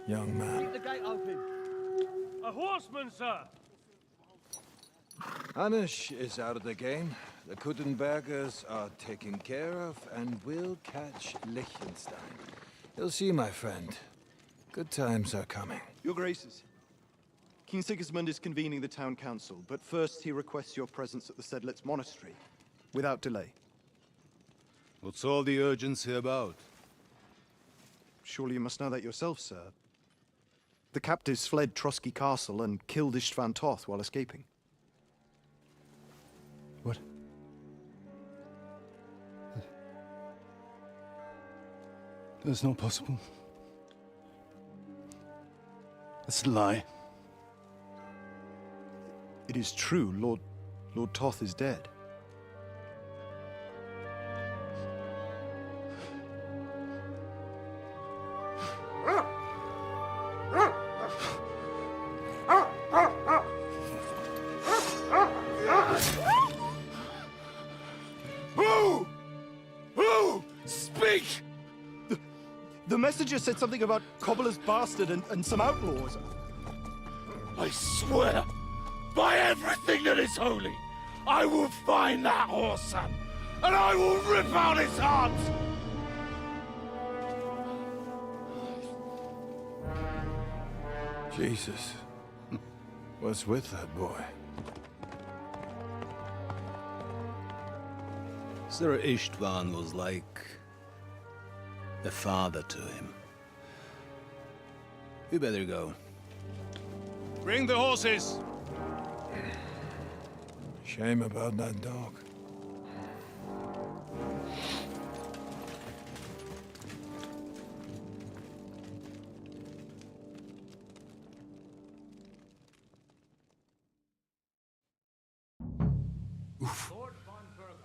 [SPEAKER 17] young man.
[SPEAKER 4] Keep the gate open. A horseman, sir!
[SPEAKER 17] Hanush is out of the game. The Kuttenbergers are taken care of, and we'll catch Liechtenstein. You'll see, my friend. Good times are coming.
[SPEAKER 8] Your Graces, King Sigismund is convening the town council, but first he requests your presence at the Sedlitz monastery, without delay.
[SPEAKER 16] What's all the urgency about?
[SPEAKER 8] Surely you must know that yourself, sir. The captives fled Trotsky Castle and killed Istvan Toth while escaping.
[SPEAKER 13] What? That's not possible. That's a lie.
[SPEAKER 8] It is true, Lord Toth is dead.
[SPEAKER 16] Who? Speak!
[SPEAKER 8] The messenger said something about Cobbler's bastard and some outlaws.
[SPEAKER 16] I swear, by everything that is holy, I will find that whoreson, and I will rip out his heart!
[SPEAKER 17] Jesus. What's with that boy?
[SPEAKER 16] Sir Istvan was like a father to him. You better go. Bring the horses!
[SPEAKER 17] Shame about that dog.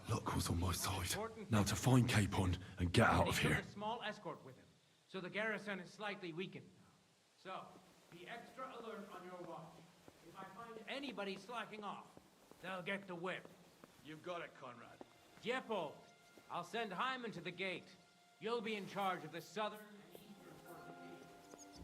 [SPEAKER 10] Luck was on my side. Now to find Capon and get out of here.
[SPEAKER 20] A small escort with him, so the garrison is slightly weakened. So, be extra alert on your watch. If I find anybody slacking off, they'll get the whip.
[SPEAKER 16] You've got it, Conrad.
[SPEAKER 20] Diepo, I'll send Hyman to the gate. You'll be in charge of the southern and eastern fortifications.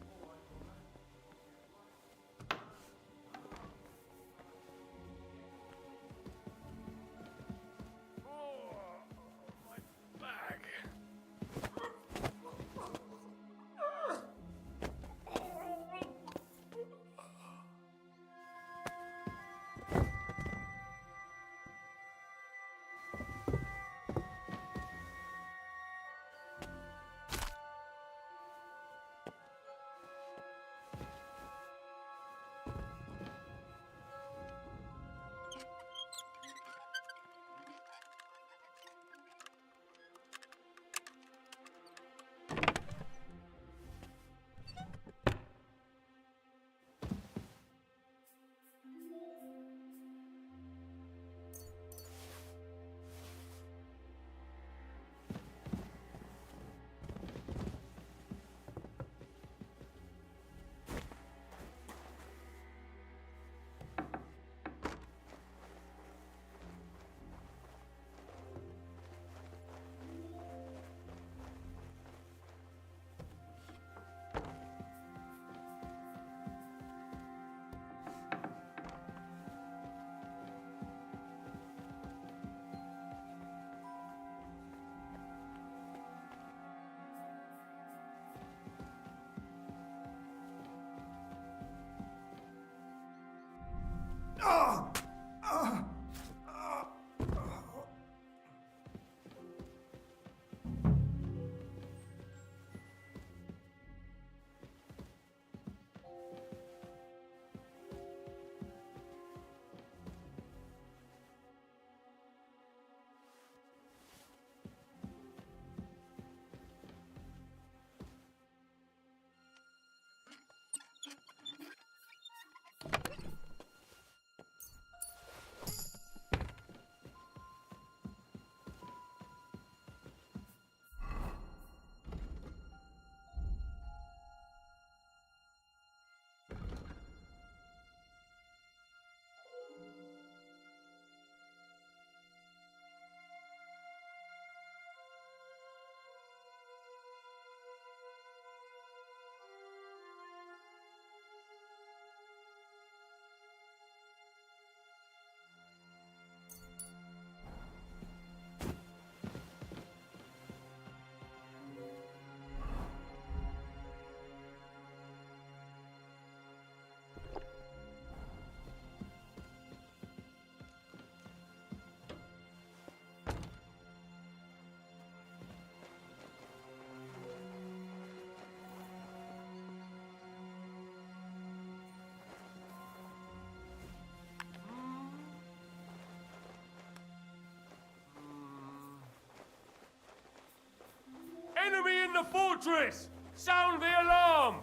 [SPEAKER 1] the fortress! Sound the alarm!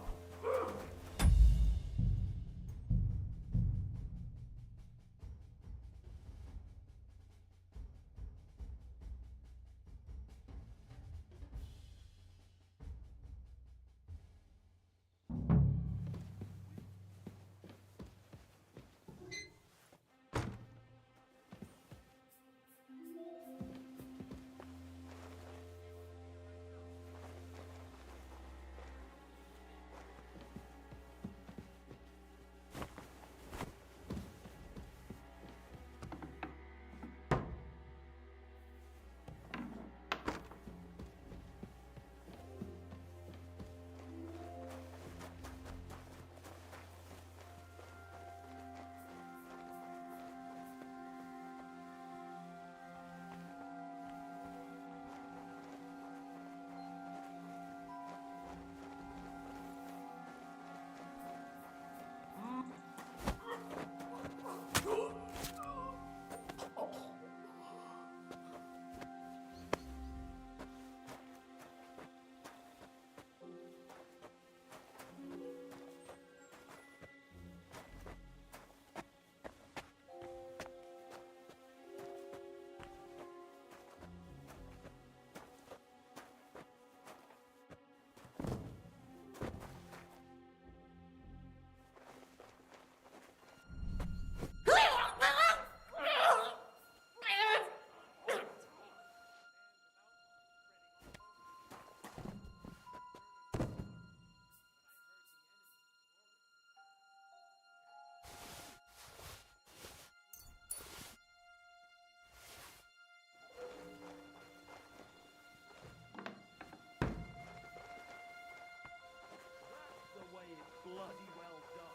[SPEAKER 16] Bloody well done.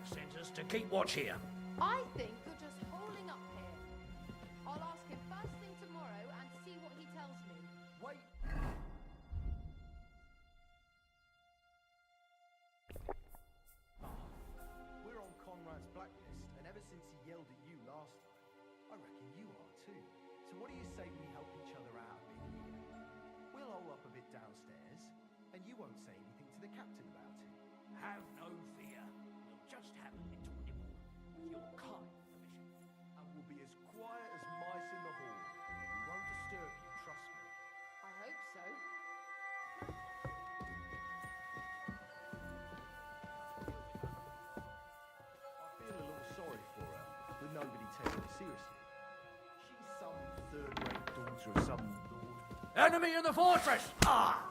[SPEAKER 21] Sent us to keep watch here.
[SPEAKER 9] I think you're just holding up here. I'll ask him first thing tomorrow and see what he tells me.
[SPEAKER 7] Wait. We're on Conrad's blacklist, and ever since he yelled at you last time, I reckon you are too. So what do you say we help each other out a bit here? We'll hole up a bit downstairs, and you won't say anything to the captain about it.
[SPEAKER 21] Have no fear. Just have a little nibble, with your kind permission.
[SPEAKER 7] And we'll be as quiet as mice in the hall. We won't disturb you, trust me.
[SPEAKER 9] I hope so.
[SPEAKER 7] I feel a little sorry for her, but nobody takes her seriously. She's some third-rate daughter of some lord.
[SPEAKER 21] Enemy in the fortress! Ah!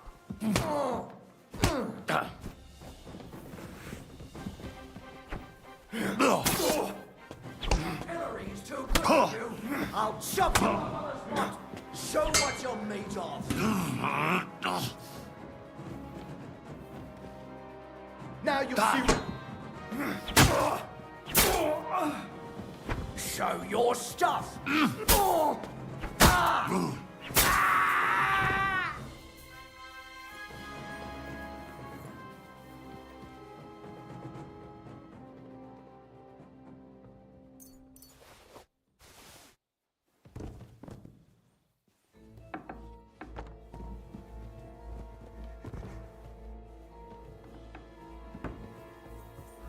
[SPEAKER 21] Artillery is too good for you. I'll chop your mother's butt. Show what you're made of.
[SPEAKER 7] Now you'll see.
[SPEAKER 21] Show your stuff.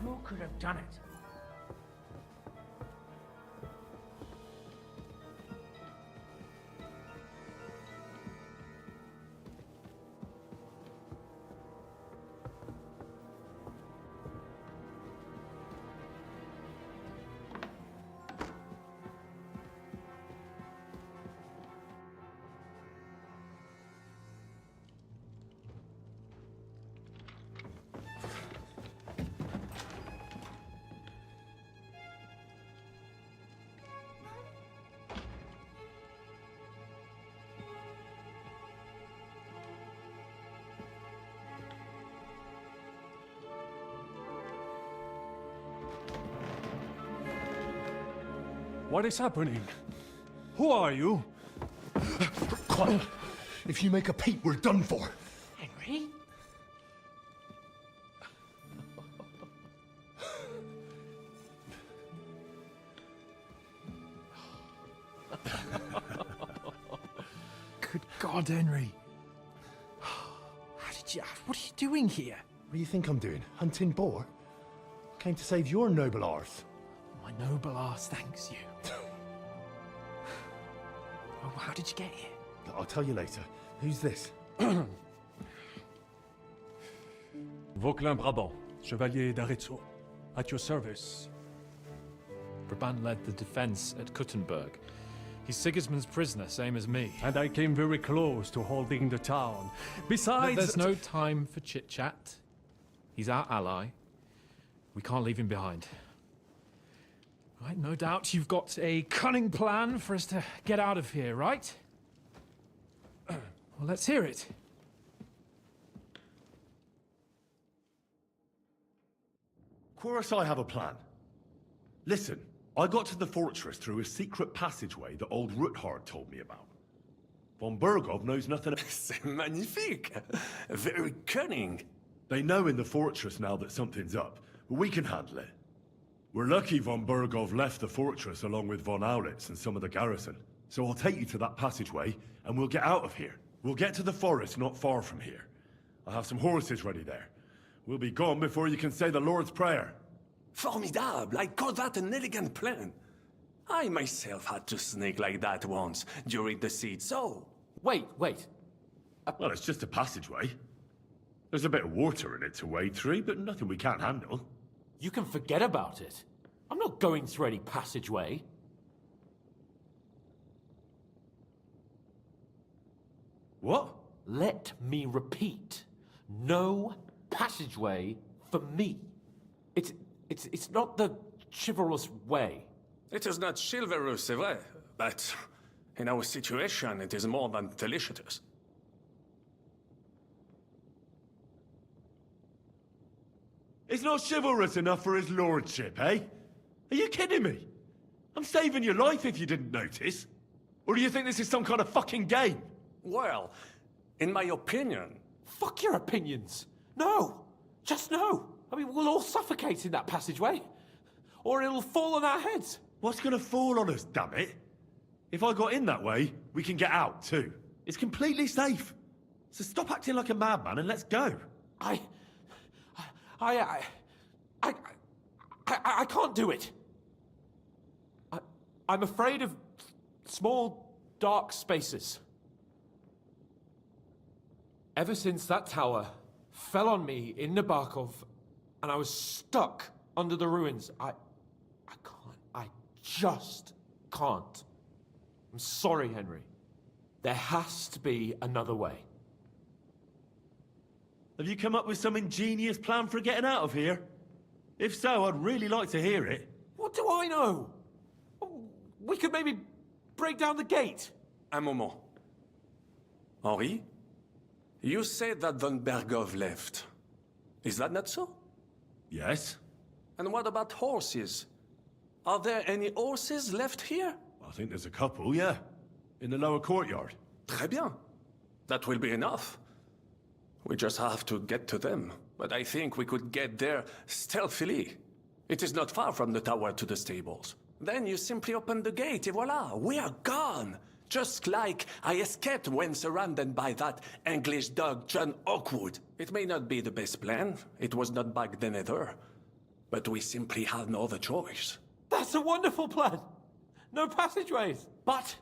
[SPEAKER 20] Who could have done it?
[SPEAKER 10] What is happening? Who are you?
[SPEAKER 14] Quiet. If you make a peep, we're done for.
[SPEAKER 20] Henry?
[SPEAKER 14] Good God, Henry. What are you doing here? What do you think I'm doing? Hunting boar? Came to save your noble arse. My noble arse thanks you. Oh, how did you get here?
[SPEAKER 6] I'll tell you later. Who's this?
[SPEAKER 10] Vauquelin Brabant, Chevalier d'Arezzo. At your service.
[SPEAKER 15] Brabant led the defense at Kuttenberg. He's Sigismund's prisoner, same as me.
[SPEAKER 10] And I came very close to holding the town. Besides...
[SPEAKER 15] There's no time for chit-chat. He's our ally. We can't leave him behind. Right, no doubt you've got a cunning plan for us to get out of here, right? Well, let's hear it.
[SPEAKER 6] Of course I have a plan. Listen, I got to the fortress through a secret passageway that old Ruthard told me about. Von Bergov knows nothing.
[SPEAKER 1] C'est magnifique! Very cunning.
[SPEAKER 6] They know in the fortress now that something's up, but we can handle it. We're lucky von Bergov left the fortress along with von Aulitz and some of the garrison. So I'll take you to that passageway, and we'll get out of here. We'll get to the forest not far from here. I have some horses ready there. We'll be gone before you can say the Lord's Prayer.
[SPEAKER 1] Formidable! I call that an elegant plan. I myself had to sneak like that once during the siege, so...
[SPEAKER 6] Wait. Well, it's just a passageway. There's a bit of water in it to wade through, but nothing we can't handle.
[SPEAKER 18] You can forget about it. I'm not going through any passageway.
[SPEAKER 6] What?
[SPEAKER 18] Let me repeat. No passageway for me. It's not the chivalrous way.
[SPEAKER 1] It is not chivalrous, c'est vrai, but in our situation, it is more than delicious.
[SPEAKER 6] It's not chivalrous enough for his lordship, eh? Are you kidding me? I'm saving your life if you didn't notice. Or do you think this is some kind of fucking game?
[SPEAKER 1] Well, in my opinion...
[SPEAKER 18] Fuck your opinions. No. Just no. I mean, we'll all suffocate in that passageway. Or it'll fall on our heads.
[SPEAKER 6] What's gonna fall on us, damn it? If I got in that way, we can get out, too. It's completely safe. So stop acting like a madman and let's go.
[SPEAKER 18] I can't do it. I'm afraid of small, dark spaces. Ever since that tower fell on me in Nabokov, and I was stuck under the ruins, I can't. I just can't. I'm sorry, Henry. There has to be another way.
[SPEAKER 6] Have you come up with some ingenious plan for getting out of here? If so, I'd really like to hear it.
[SPEAKER 18] What do I know? We could maybe break down the gate.
[SPEAKER 1] Un moment. Henri? You said that von Bergov left. Is that not so?
[SPEAKER 6] Yes.
[SPEAKER 1] And what about horses? Are there any horses left here?
[SPEAKER 6] I think there's a couple, yeah. In the lower courtyard.
[SPEAKER 1] Très bien. That will be enough. We just have to get to them. But I think we could get there stealthily. It is not far from the tower to the stables. Then you simply open the gate, et voila, we are gone! Just like I escaped when surrounded by that English dog John Oakwood. It may not be the best plan. It was not back then either. But we simply had no other choice.
[SPEAKER 18] That's a wonderful plan! No passageways! But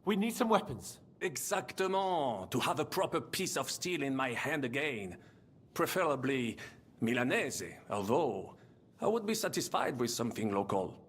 [SPEAKER 18] we need some weapons.
[SPEAKER 1] Exactement. To have a proper piece of steel in my hand again. Preferably Milanese, although I would be satisfied with something local.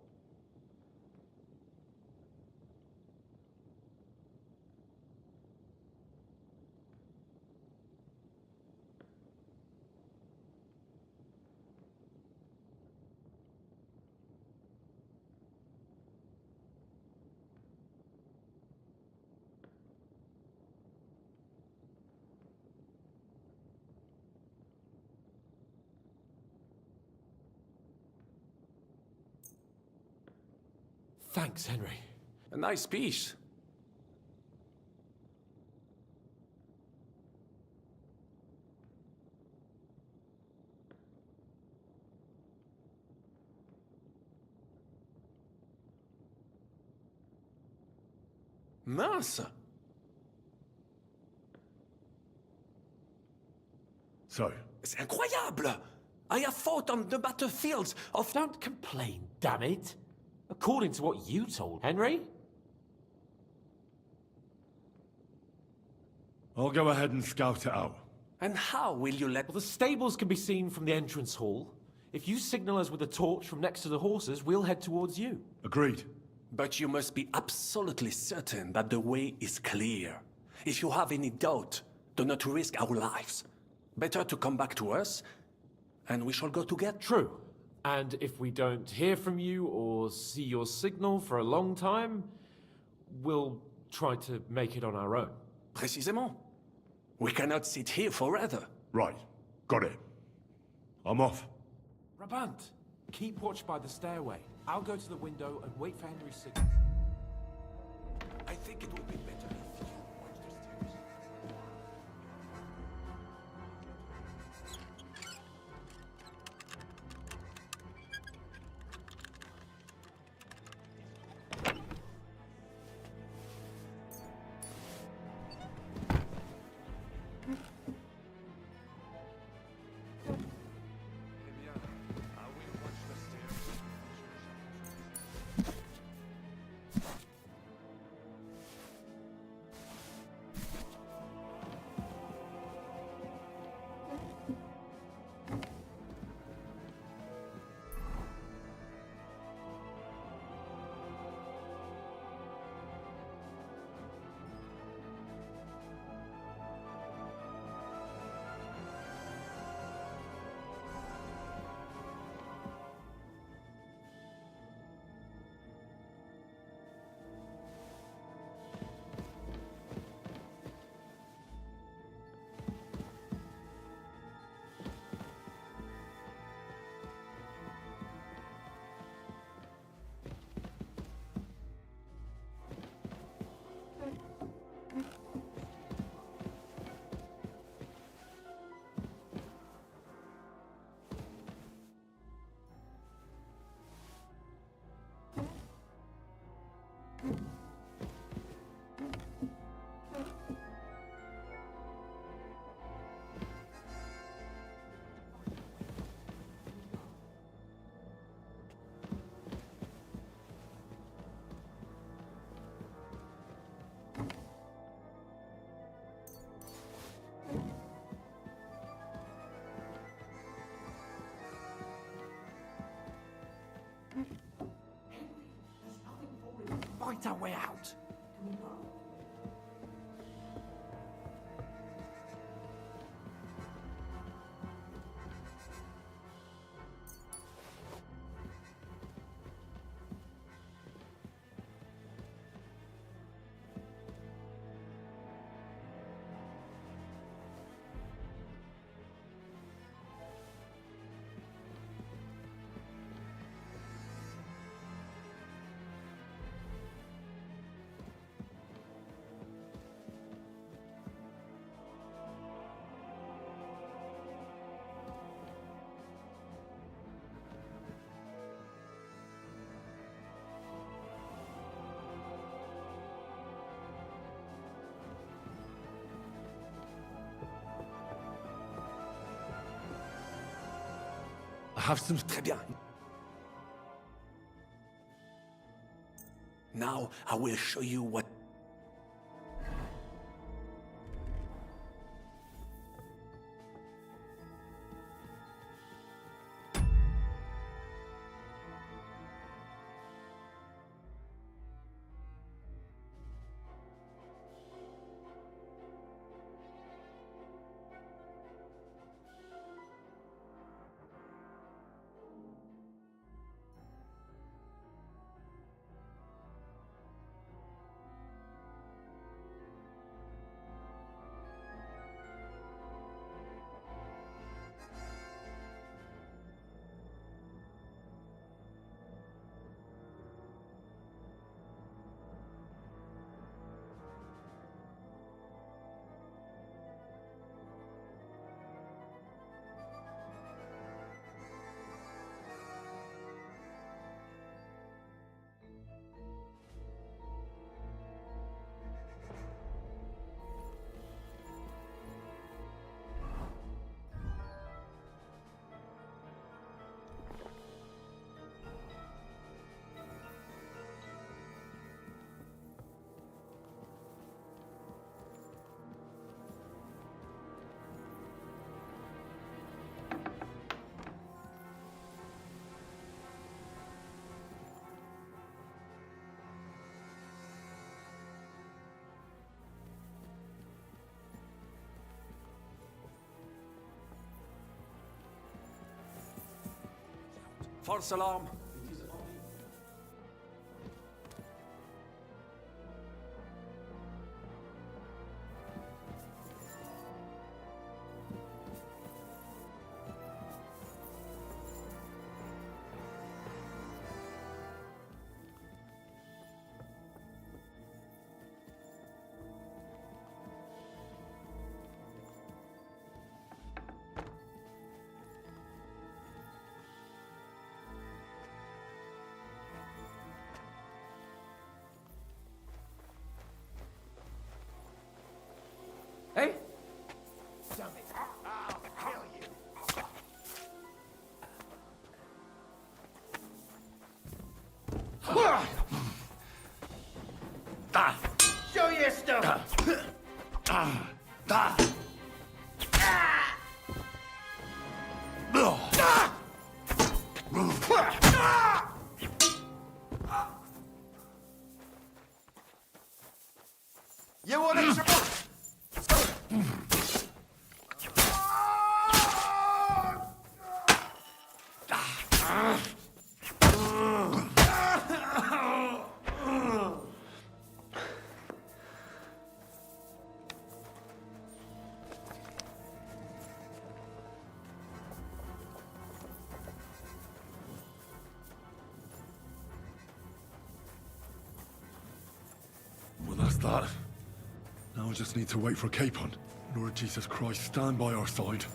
[SPEAKER 18] Thanks, Henry.
[SPEAKER 1] A nice piece. Mince!
[SPEAKER 10] So?
[SPEAKER 18] C'est incroyable! I have fought on the battlefields of... Don't complain, damn it! According to what you told Henry?
[SPEAKER 10] I'll go ahead and scout it out.
[SPEAKER 18] And how will you let... Well, the stables can be seen from the entrance hall. If you signal us with a torch from next to the horses, we'll head towards you.
[SPEAKER 10] Agreed.
[SPEAKER 19] But you must be absolutely certain that the way is clear. If you have any doubt, do not risk our lives. Better to come back to us, and we shall go together.
[SPEAKER 18] True. And if we don't hear from you or see your signal for a long time, we'll try to make it on our own.
[SPEAKER 19] Précisément. We cannot sit here forever.
[SPEAKER 10] Right. Got it. I'm off.
[SPEAKER 18] Brabant, keep watch by the stairway. I'll go to the window and wait for Henry's signal.
[SPEAKER 19] I think it would be better if you watch the stairs.
[SPEAKER 18] Fight our way out.
[SPEAKER 10] I have some...
[SPEAKER 19] Très bien. Now I will show you what... False alarm.
[SPEAKER 18] Hey?
[SPEAKER 20] Damn it. I'll kill you. Show your stuff.
[SPEAKER 3] You want to try?
[SPEAKER 10] Well, that's that. Now I just need to wait for Capon. Lord Jesus Christ, stand by our side.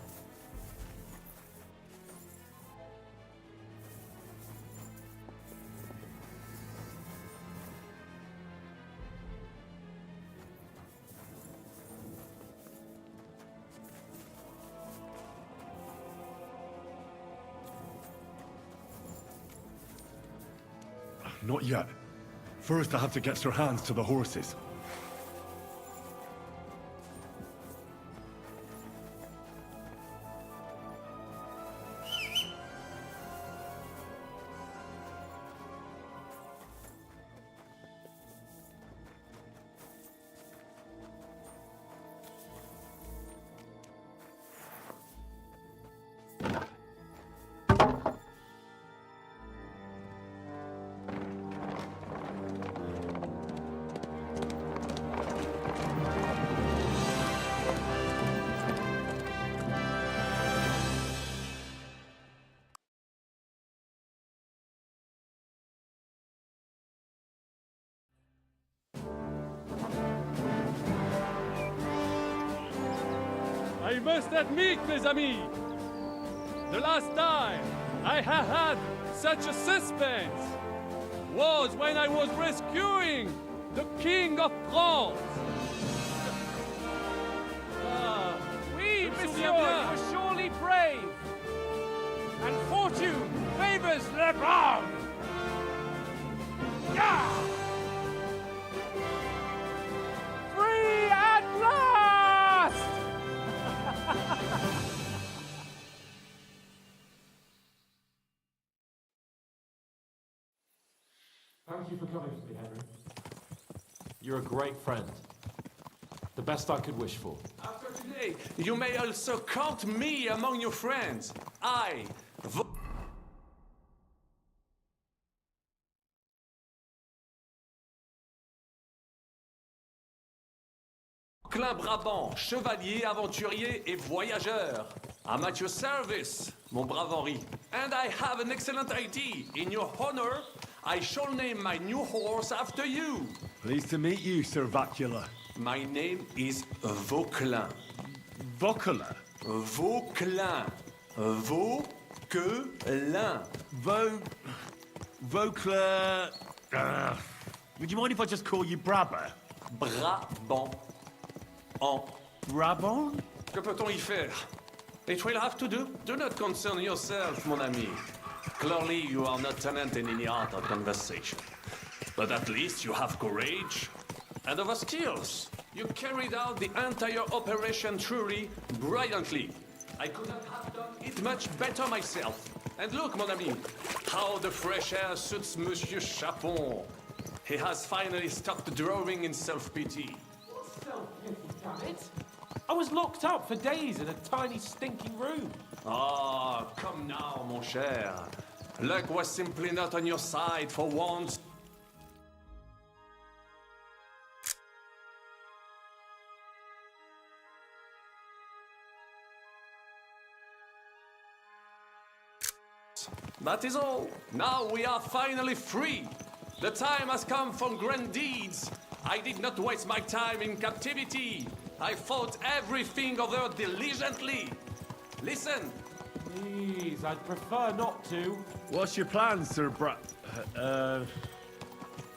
[SPEAKER 10] Not yet. First, I have to get Sir Hans to the horses.
[SPEAKER 22] I must admit, mes amis, the last time I have had such a suspense was when I was rescuing the King of France.
[SPEAKER 20] Oui, monsieur, you were surely brave. And fortune favors le brave. Yeah! Free at last!
[SPEAKER 18] Thank you for coming to me, Henry. You're a great friend. The best I could wish for.
[SPEAKER 19] After today, you may also count me among your friends. Clin Brabant, chevalier, aventurier et voyageur. I'm at your service, mon brave Henri. And I have an excellent idea. In your honor, I shall name my new horse after you.
[SPEAKER 6] Pleased to meet you, Sir Vacula.
[SPEAKER 19] My name is Vauquelin.
[SPEAKER 6] Vauquelin?
[SPEAKER 19] Vauquelin. Vauquelin.
[SPEAKER 6] Vauquelin... would you mind if I just call you Brabber?
[SPEAKER 19] Brabant. En
[SPEAKER 6] Brabant?
[SPEAKER 19] Que peut-on y faire? It will have to do. Do not concern yourself, mon ami. Clearly, you are not talented in any art of conversation. But at least you have courage and other skills. You carried out the entire operation truly brilliantly. I could not have done it much better myself. And look, mon ami, how the fresh air suits Monsieur Chapon. He has finally stopped drawing in self-pity.
[SPEAKER 18] Self-pity, damn it! I was locked up for days in a tiny stinking room.
[SPEAKER 19] Ah, come now, mon cher. Luck was simply not on your side for once. That is all. Now we are finally free. The time has come for grand deeds. I did not waste my time in captivity. I fought everything over diligently. Listen.
[SPEAKER 18] Please, I'd prefer not to.
[SPEAKER 6] What's your plan, Sir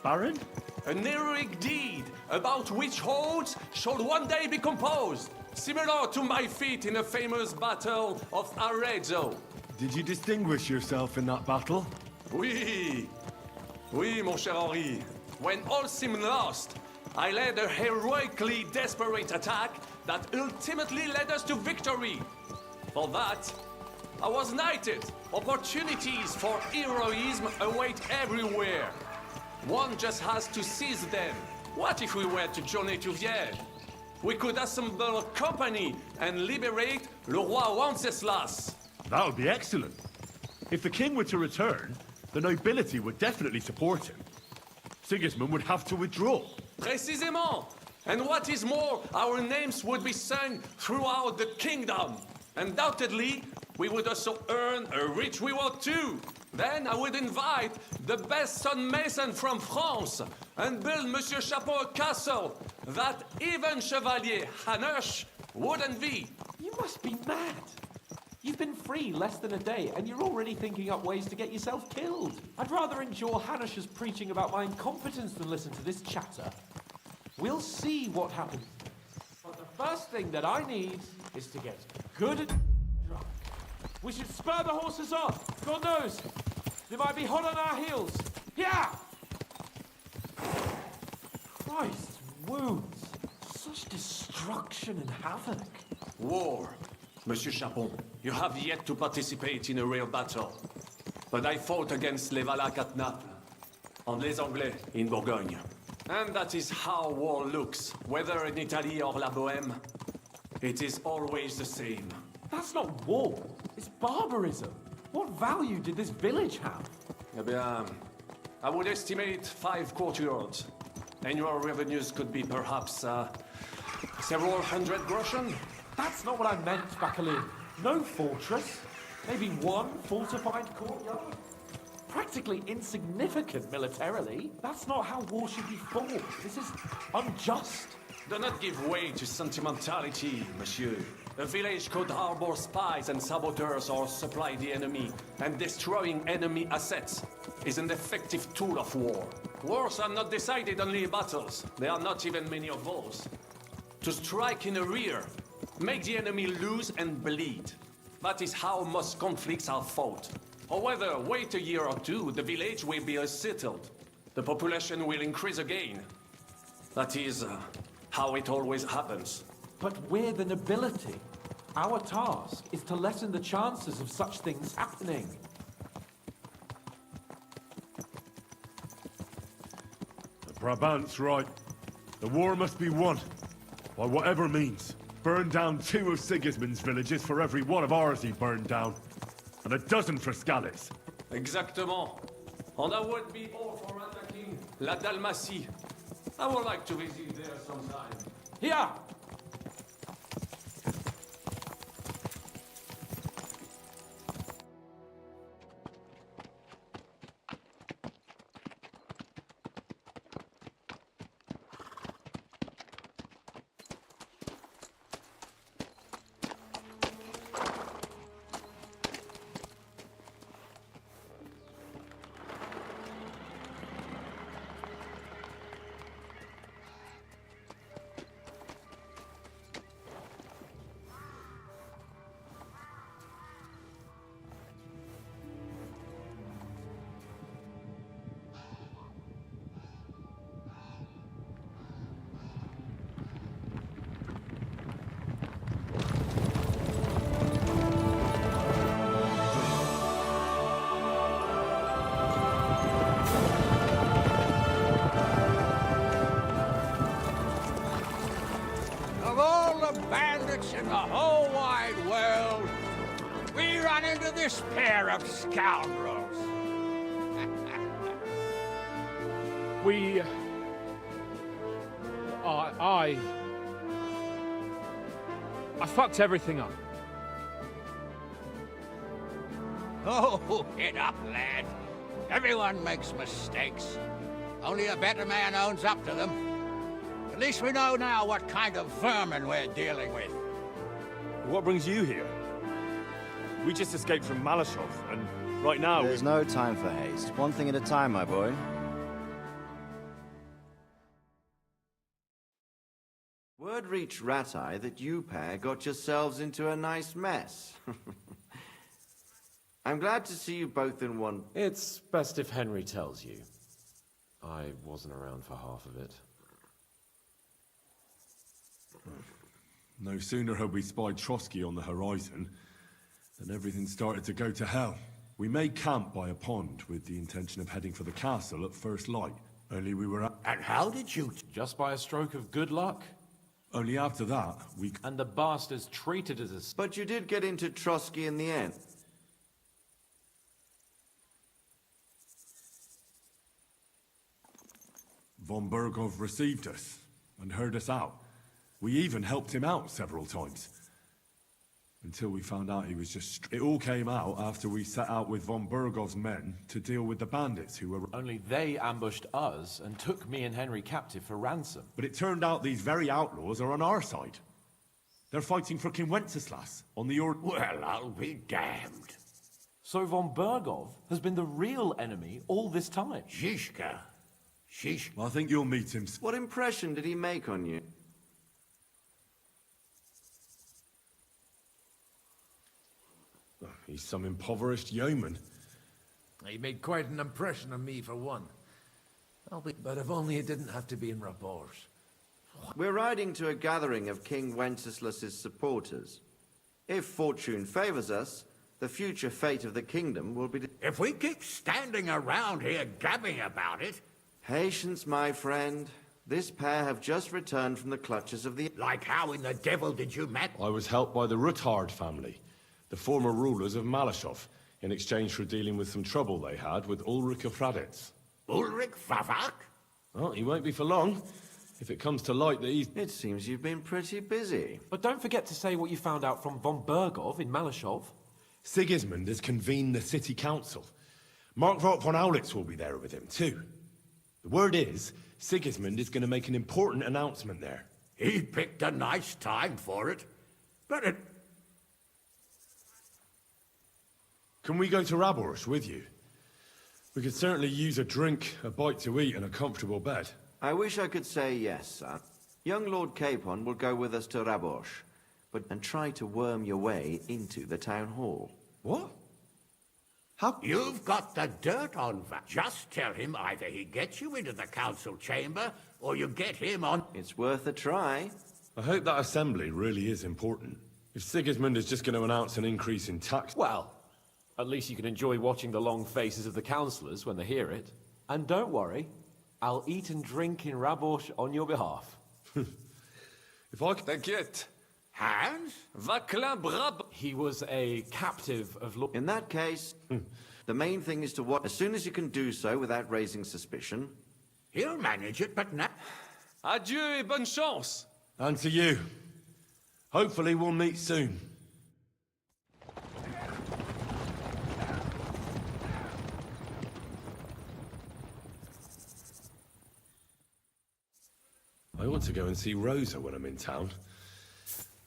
[SPEAKER 6] Baron?
[SPEAKER 19] An heroic deed about which holds shall one day be composed, similar to my feat in the famous Battle of Arezzo.
[SPEAKER 6] Did you distinguish yourself in that battle?
[SPEAKER 19] Oui. Oui, mon cher Henri. When all seemed lost, I led a heroically desperate attack that ultimately led us to victory. For that, I was knighted. Opportunities for heroism await everywhere. One just has to seize them. What if we were to journey to Vienne? We could assemble a company and liberate Le Roi Wenceslas.
[SPEAKER 6] That would be excellent. If the king were to return, the nobility would definitely support him. Sigismund would have to withdraw.
[SPEAKER 19] Précisément! And what is more, our names would be sung throughout the kingdom. Undoubtedly, we would also earn a rich reward too. Then I would invite the best stonemason from France and build Monsieur Chapeau a castle that even Chevalier Hanush would envy.
[SPEAKER 18] You must be mad. You've been free less than a day, and you're already thinking up ways to get yourself killed. I'd rather endure Hanush's preaching about my incompetence than listen to this chatter. We'll see what happens. But the first thing that I need is to get good and drunk. We should spur the horses on. God knows, they might be hot on our heels. Yeah! Christ's wounds. Such destruction and havoc.
[SPEAKER 19] War. Monsieur Chapon, you have yet to participate in a real battle. But I fought against les Valaques at Naples, and les Anglais in Bourgogne. And that is how war looks, whether in Italy or La Bohème. It is always the same.
[SPEAKER 18] That's not war, it's barbarism. What value did this village have?
[SPEAKER 19] Eh bien, I would estimate 5 courtyards. Annual revenues could be perhaps several hundred groschen.
[SPEAKER 18] That's not what I meant, Bacalin. No fortress. Maybe one fortified courtyard. Practically insignificant militarily. That's not how war should be fought. This is unjust.
[SPEAKER 19] Do not give way to sentimentality, monsieur. A village could harbor spies and saboteurs or supply the enemy, and destroying enemy assets is an effective tool of war. Wars are not decided only in battles. There are not even many of those. To strike in the rear, make the enemy lose and bleed. That is how most conflicts are fought. However, wait a year or two, the village will be settled. The population will increase again. That is how it always happens.
[SPEAKER 18] But we're the nobility. Our task is to lessen the chances of such things happening.
[SPEAKER 6] The Brabant's right. The war must be won. By whatever means. Burn down 2 of Sigismund's villages for every one of ours he burned down. And a dozen for Scalise.
[SPEAKER 19] Exactement. And I would be all for attacking La Dalmatie. I would like to visit there sometime.
[SPEAKER 18] Here!
[SPEAKER 3] Of all the bandits in the whole wide world, we run into this pair of scoundrels.
[SPEAKER 15] I fucked everything up.
[SPEAKER 3] Oh, get up, lad. Everyone makes mistakes. Only a better man owns up to them. At least we know now what kind of vermin we're dealing with.
[SPEAKER 6] What brings you here? We just escaped from Malashov, and right now...
[SPEAKER 5] There's no time for haste. One thing at a time, my boy. Word reached Rat-Eye that you pair got yourselves into a nice mess. I'm glad to see you both in one...
[SPEAKER 18] It's best if Henry tells you. I wasn't around for half of it.
[SPEAKER 10] No sooner had we spied Trotsky on the horizon than everything started to go to hell. We made camp by a pond with the intention of heading for the castle at first light. Only we were...
[SPEAKER 3] And how did you...
[SPEAKER 18] Just by a stroke of good luck?
[SPEAKER 10] Only after that, we...
[SPEAKER 18] And the bastards treated us as...
[SPEAKER 5] But you did get into Trotsky in the end.
[SPEAKER 10] Von Bergov received us and heard us out. We even helped him out several times. Until we found out he was just... It all came out after we set out with von Bergov's men to deal with the bandits who were...
[SPEAKER 18] Only they ambushed us and took me and Henry captive for ransom.
[SPEAKER 10] But it turned out these very outlaws are on our side. They're fighting for King Wenceslas on the
[SPEAKER 3] Well, I'll be damned.
[SPEAKER 18] So von Bergov has been the real enemy all this time?
[SPEAKER 3] Zizka.
[SPEAKER 10] I think you'll meet him.
[SPEAKER 5] What impression did he make on you?
[SPEAKER 10] He's some impoverished yeoman.
[SPEAKER 11] He made quite an impression on me, for one. But if only it didn't have to be in Rabors.
[SPEAKER 5] We're riding to a gathering of King Wenceslas's supporters. If fortune favors us, the future fate of the kingdom will be...
[SPEAKER 3] If we keep standing around here gabbing about it...
[SPEAKER 5] Patience, my friend. This pair have just returned from the clutches of the...
[SPEAKER 3] Like how in the devil did you met...
[SPEAKER 6] I was helped by the Ruthard family, the former rulers of Malashov, in exchange for dealing with some trouble they had with Ulrich of Raditz.
[SPEAKER 3] Ulrich Favak?
[SPEAKER 6] Well, he won't be for long. If it comes to light that he's...
[SPEAKER 5] It seems you've been pretty busy.
[SPEAKER 18] But don't forget to say what you found out from von Bergov in Malashov.
[SPEAKER 6] Sigismund has convened the city council. Markvart von Aulitz will be there with him, too. The word is, Sigismund is going to make an important announcement there.
[SPEAKER 3] He picked a nice time for it. But it...
[SPEAKER 6] Can we go to Rabors with you? We could certainly use a drink, a bite to eat, and a comfortable bed.
[SPEAKER 5] I wish I could say yes, son. Young Lord Capon will go with us to Rabosh, and try to worm your way into the town hall.
[SPEAKER 6] What?
[SPEAKER 3] How? You've got the dirt on that. Just tell him either he gets you into the council chamber, or you get him on...
[SPEAKER 5] It's worth a try.
[SPEAKER 6] I hope that assembly really is important. If Sigismund is just going to announce an increase in tax...
[SPEAKER 18] Well, at least you can enjoy watching the long faces of the councillors when they hear it. And don't worry, I'll eat and drink in Rabosh on your behalf.
[SPEAKER 6] If I could...
[SPEAKER 3] T'inquiète. Hans? Vaklin
[SPEAKER 18] He was a captive of...
[SPEAKER 5] In that case, the main thing is to watch. As soon as you can do so without raising suspicion...
[SPEAKER 3] He'll manage it, but not...
[SPEAKER 19] Adieu et bonne chance!
[SPEAKER 6] And to you. Hopefully we'll meet soon. I ought to go and see Rosa when I'm in town.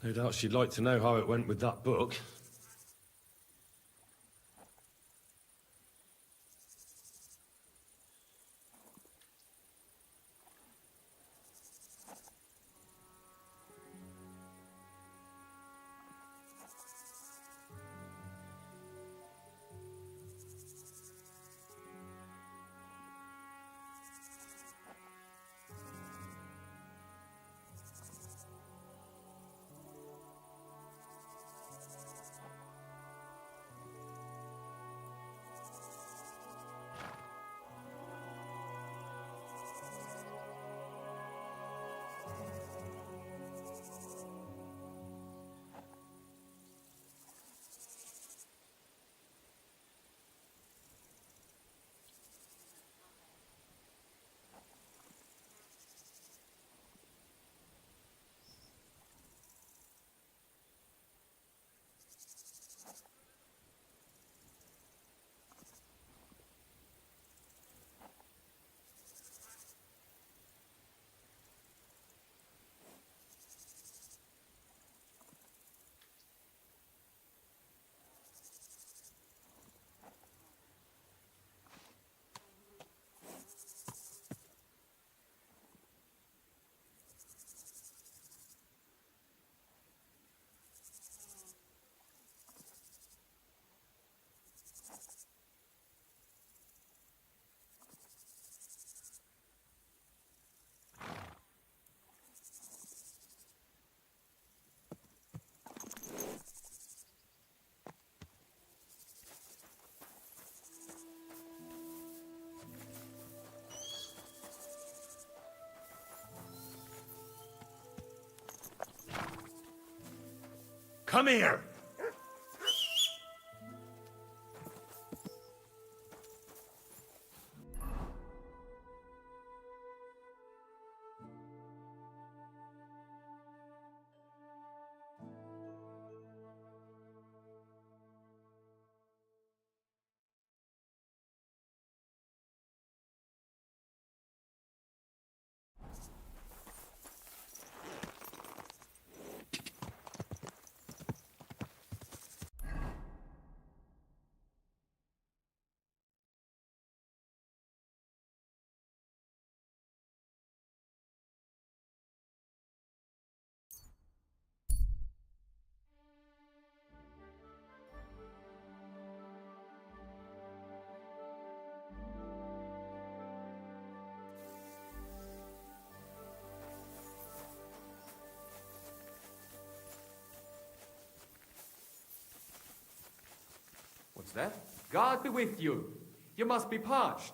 [SPEAKER 6] No doubt she'd like to know how it went with that book. Come here!
[SPEAKER 18] What's that? God be with you. You must be parched.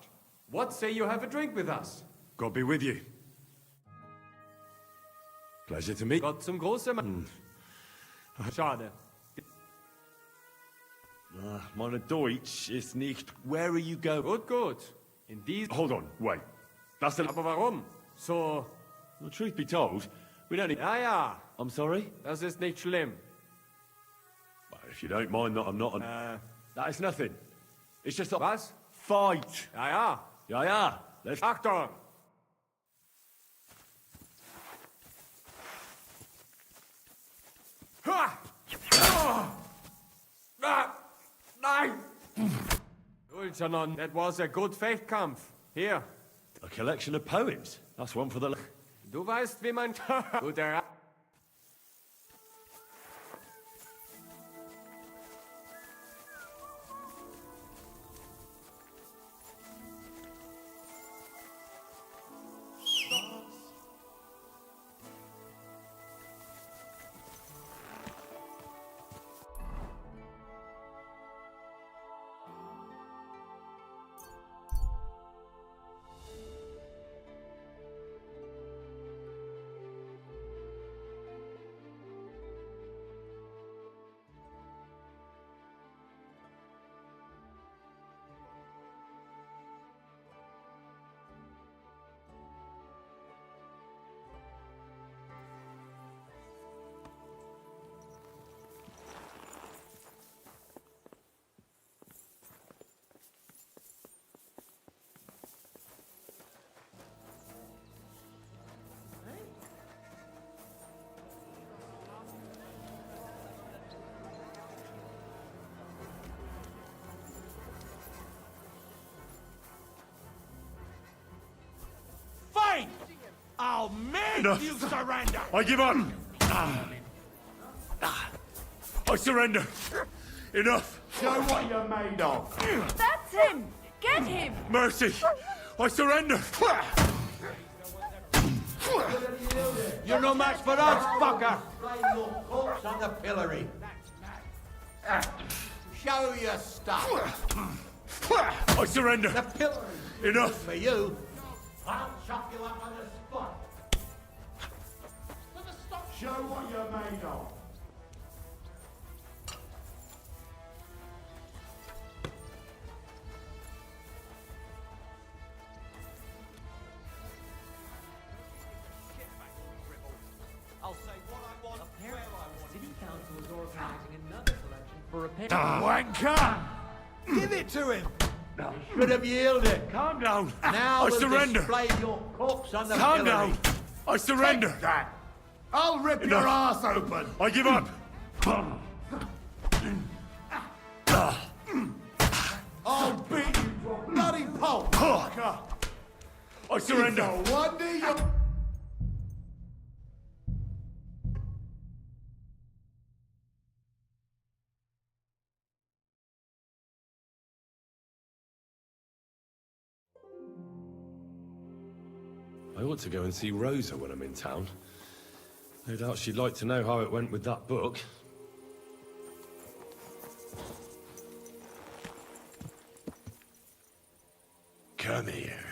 [SPEAKER 18] What say you have a drink with us?
[SPEAKER 10] God be with you. Pleasure to meet.
[SPEAKER 18] Gott zum großen Mann. Schade.
[SPEAKER 6] Meine Deutsch ist nicht... Where are you going?
[SPEAKER 18] Gut, gut. In these...
[SPEAKER 10] Hold on, wait. That's the...
[SPEAKER 18] Aber warum? So...
[SPEAKER 6] Well, truth be told, we don't...
[SPEAKER 18] Ja, ja.
[SPEAKER 6] I'm sorry?
[SPEAKER 18] Das ist nicht schlimm.
[SPEAKER 10] Well, if you don't mind, I'm not an...
[SPEAKER 6] That is nothing. It's just a...
[SPEAKER 18] Was?
[SPEAKER 6] Fight.
[SPEAKER 18] Ja, ja.
[SPEAKER 6] Ja, ja. Let's...
[SPEAKER 18] Achtung! Ha! Nein! Ulchanon, that was a good Fechtkampf. Here.
[SPEAKER 6] A collection of poems. That's one for the...
[SPEAKER 18] Du weißt, wie man... Guter...
[SPEAKER 4] Fight! I'll make
[SPEAKER 10] Enough.
[SPEAKER 4] you surrender!
[SPEAKER 10] I give up! I surrender! Enough!
[SPEAKER 4] Show what you're made of!
[SPEAKER 9] That's him! Get him!
[SPEAKER 10] Mercy! I surrender!
[SPEAKER 3] You're no match for us, fucker! Your corpse on the pillory. Show your stuff.
[SPEAKER 10] I surrender!
[SPEAKER 3] The pillory.
[SPEAKER 10] Enough!
[SPEAKER 3] For you. I'll chop you up on the spot.
[SPEAKER 4] Show what you're made of!
[SPEAKER 20] I'll say what I want, where I want. City Council is organizing another collection for repair.
[SPEAKER 4] Wanker! Give it to him!
[SPEAKER 3] Should have yielded.
[SPEAKER 10] Calm down!
[SPEAKER 3] Now
[SPEAKER 10] I
[SPEAKER 3] we'll
[SPEAKER 10] surrender!
[SPEAKER 3] display your corpse on the
[SPEAKER 10] Calm
[SPEAKER 3] pillory.
[SPEAKER 10] down! I surrender!
[SPEAKER 4] Take that! I'll rip
[SPEAKER 10] Enough.
[SPEAKER 4] your ass open!
[SPEAKER 10] I give up!
[SPEAKER 4] I'll beat you to a bloody pulp! Fucker!
[SPEAKER 10] I surrender!
[SPEAKER 4] It's a wonder you...
[SPEAKER 6] I ought to go and see Rosa when I'm in town. No doubt she'd like to know how it went with that book.
[SPEAKER 10] Come here.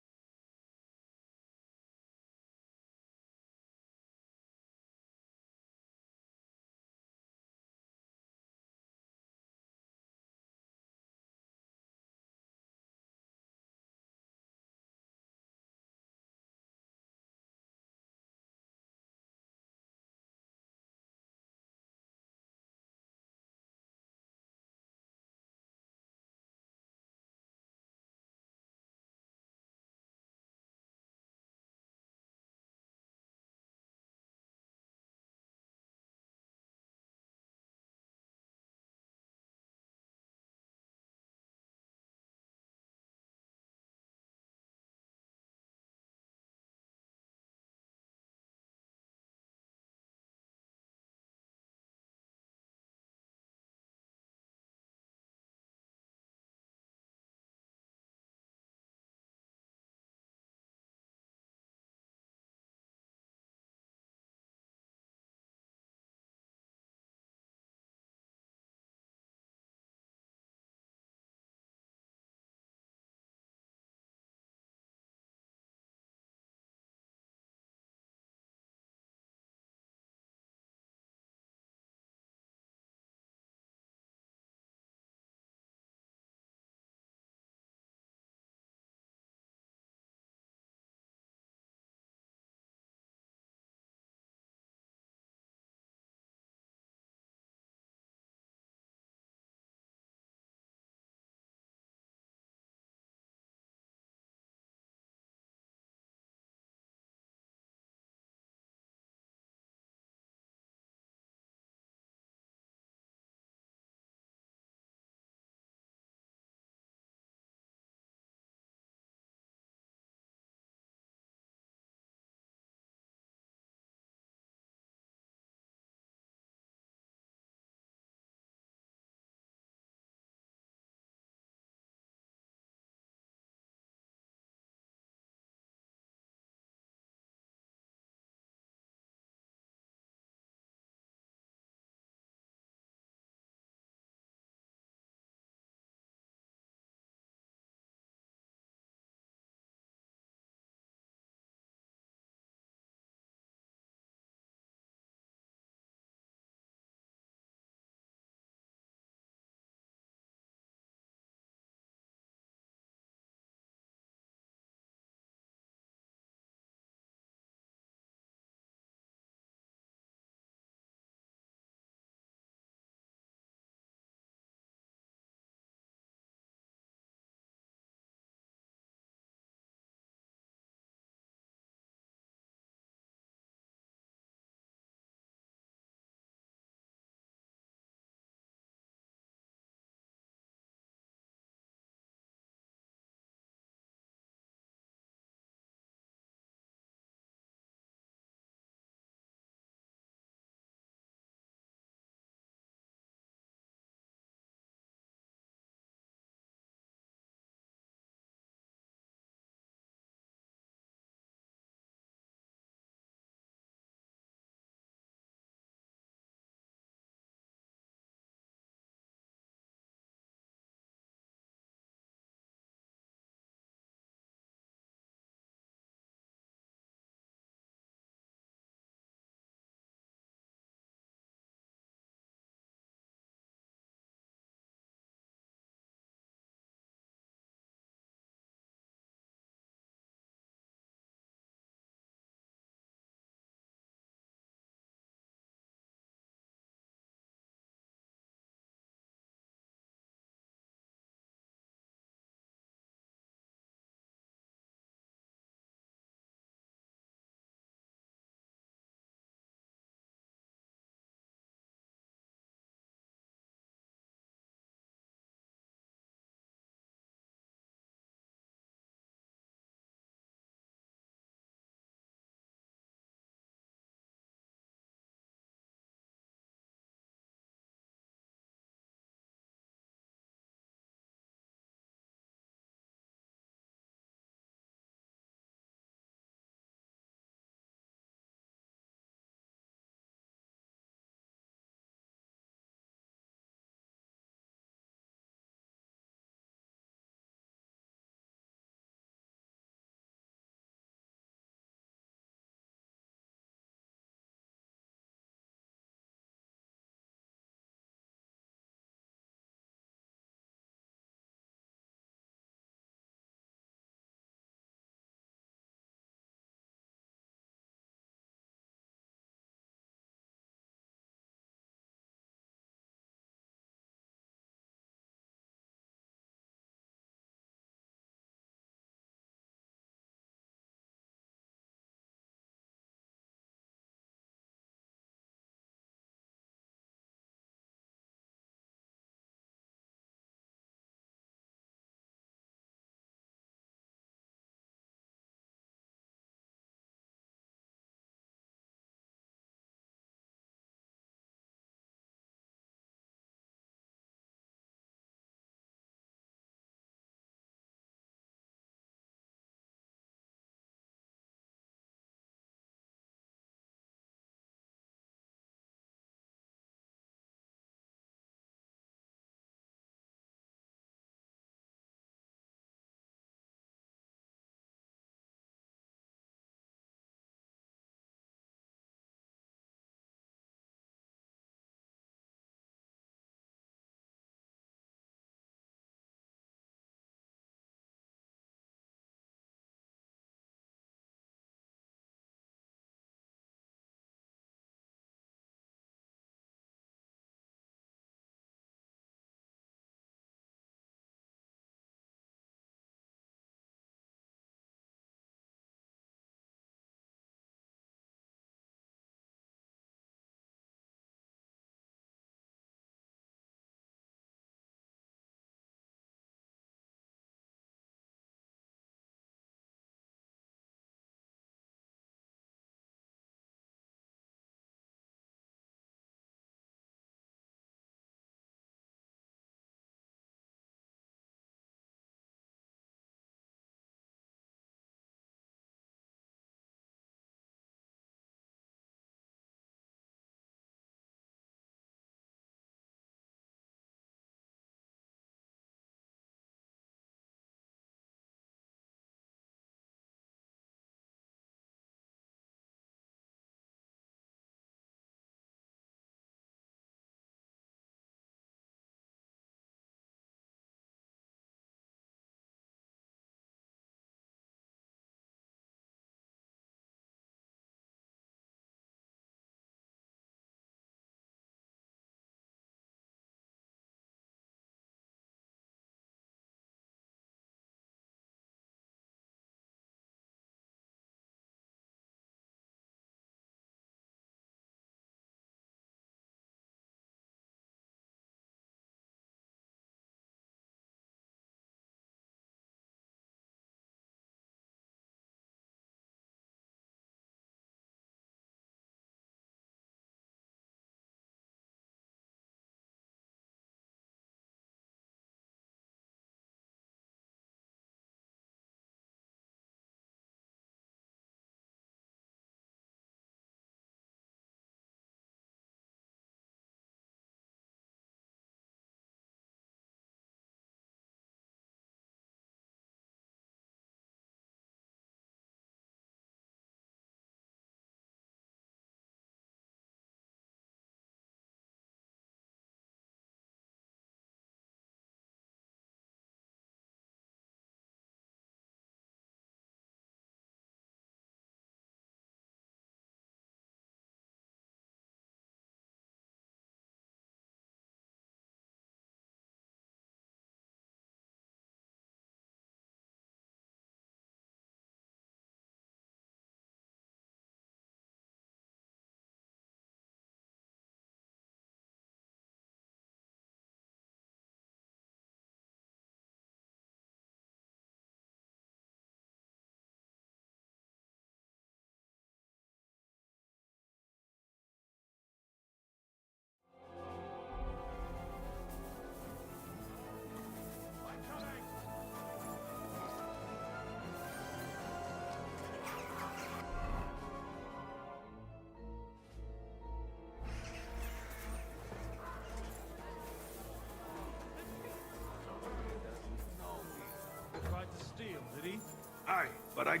[SPEAKER 4] Aye, but I...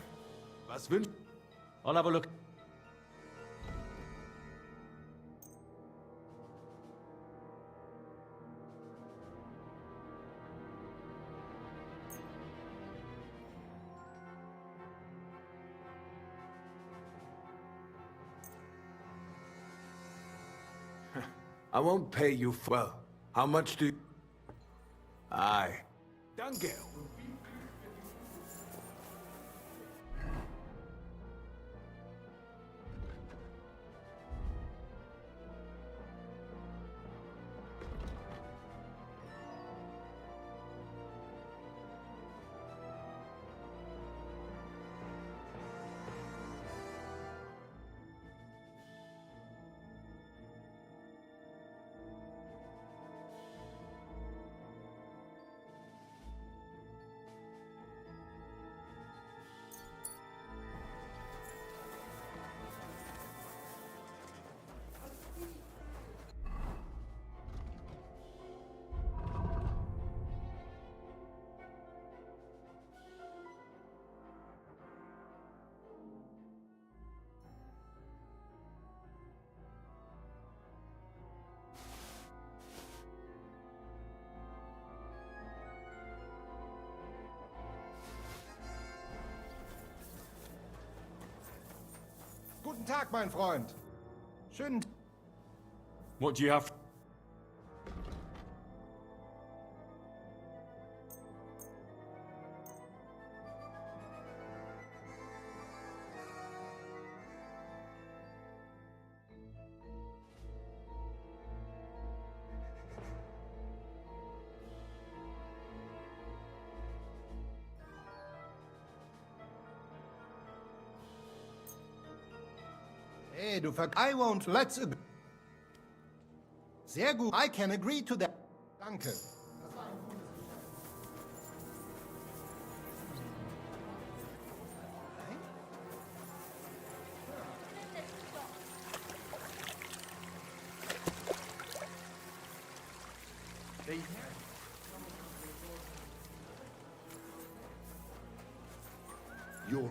[SPEAKER 18] Was wünsch?
[SPEAKER 11] I'll have a look.
[SPEAKER 4] I won't pay you well. How much do you... Aye. Danke.
[SPEAKER 2] Guten Tag, mein Freund. Schönen...
[SPEAKER 10] What do you have?
[SPEAKER 2] Hey, du Ver... I won't... Let's... Sehr gut. I can agree to that. Danke. You're...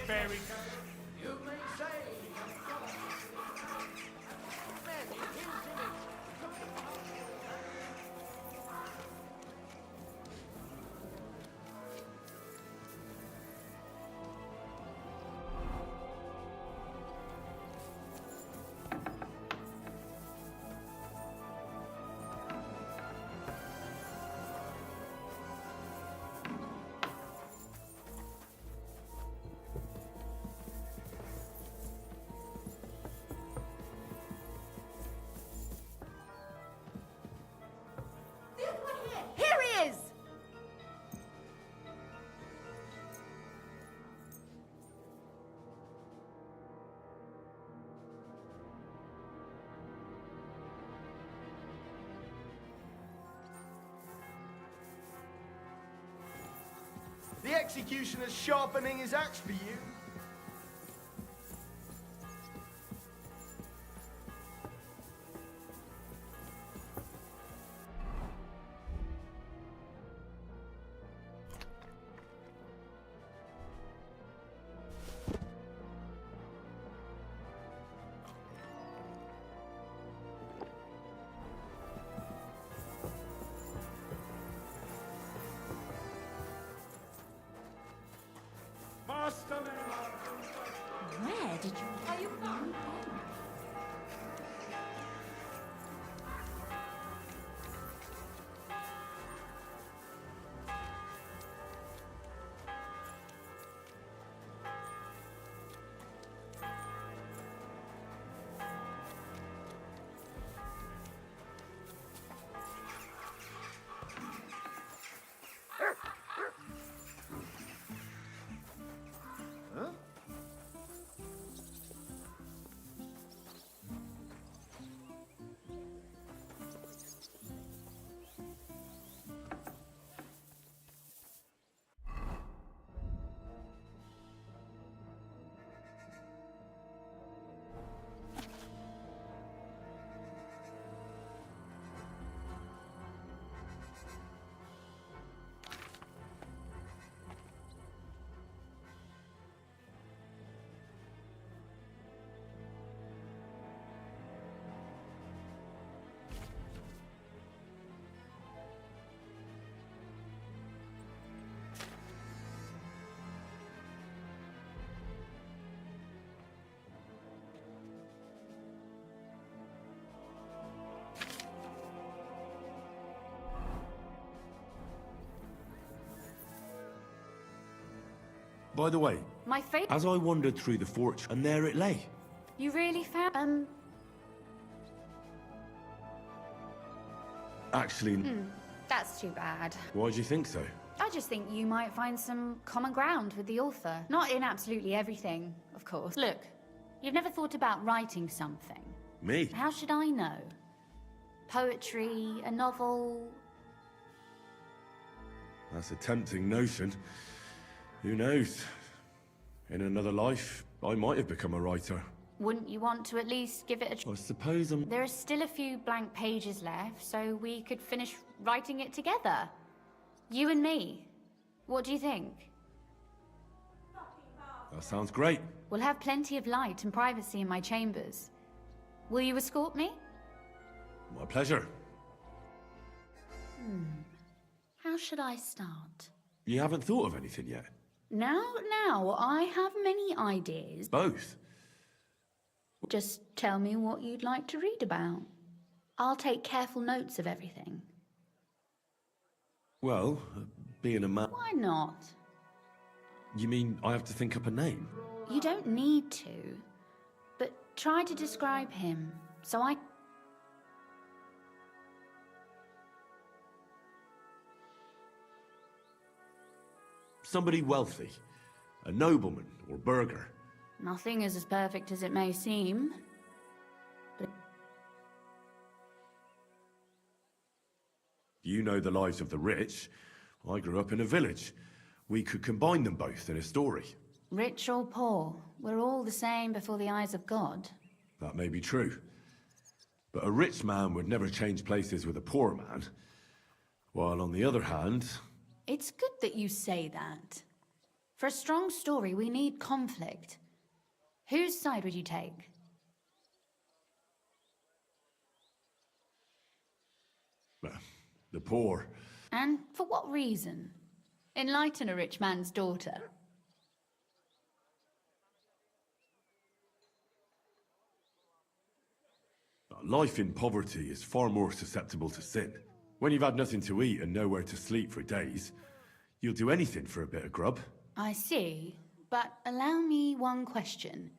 [SPEAKER 20] Very
[SPEAKER 9] Here he is!
[SPEAKER 7] The executioner's sharpening his axe for you.
[SPEAKER 9] Where did you... Are you from?
[SPEAKER 6] By the way,
[SPEAKER 9] My favorite.
[SPEAKER 6] as I wandered through the fortress, and there it lay.
[SPEAKER 9] You really found.
[SPEAKER 6] Actually,
[SPEAKER 9] That's too bad.
[SPEAKER 6] why do you think so?
[SPEAKER 9] I just think you might find some common ground with the author. Not in absolutely everything, of course. Look, you've never thought about writing something.
[SPEAKER 6] Me?
[SPEAKER 9] How should I know? Poetry, a novel.
[SPEAKER 6] That's a tempting notion. Who knows? In another life, I might have become a writer.
[SPEAKER 9] Wouldn't you want to at least give it a
[SPEAKER 6] I suppose I'm...
[SPEAKER 9] There are still a few blank pages left, so we could finish writing it together. You and me. What do you think?
[SPEAKER 6] That sounds great.
[SPEAKER 9] We'll have plenty of light and privacy in my chambers. Will you escort me?
[SPEAKER 6] My pleasure.
[SPEAKER 9] How should I start?
[SPEAKER 6] You haven't thought of anything yet?
[SPEAKER 9] Now, I have many ideas.
[SPEAKER 6] Both?
[SPEAKER 9] Just tell me what you'd like to read about. I'll take careful notes of everything.
[SPEAKER 6] Well, being a man...
[SPEAKER 9] Why not?
[SPEAKER 6] You mean I have to think up a name?
[SPEAKER 9] You don't need to. But try to describe him, so I...
[SPEAKER 6] Somebody wealthy. A nobleman or burgher.
[SPEAKER 9] Nothing is as perfect as it may seem.
[SPEAKER 6] You know the lives of the rich. I grew up in a village. We could combine them both in a story.
[SPEAKER 9] Rich or poor, we're all the same before the eyes of God.
[SPEAKER 6] That may be true. But a rich man would never change places with a poor man. While on the other hand...
[SPEAKER 9] It's good that you say that. For a strong story, we need conflict. Whose side would you take?
[SPEAKER 6] The poor.
[SPEAKER 9] And for what reason? Enlighten a rich man's daughter.
[SPEAKER 6] Life in poverty is far more susceptible to sin. When you've had nothing to eat and nowhere to sleep for days, you'll do anything for a bit of grub.
[SPEAKER 9] I see, but allow me one question.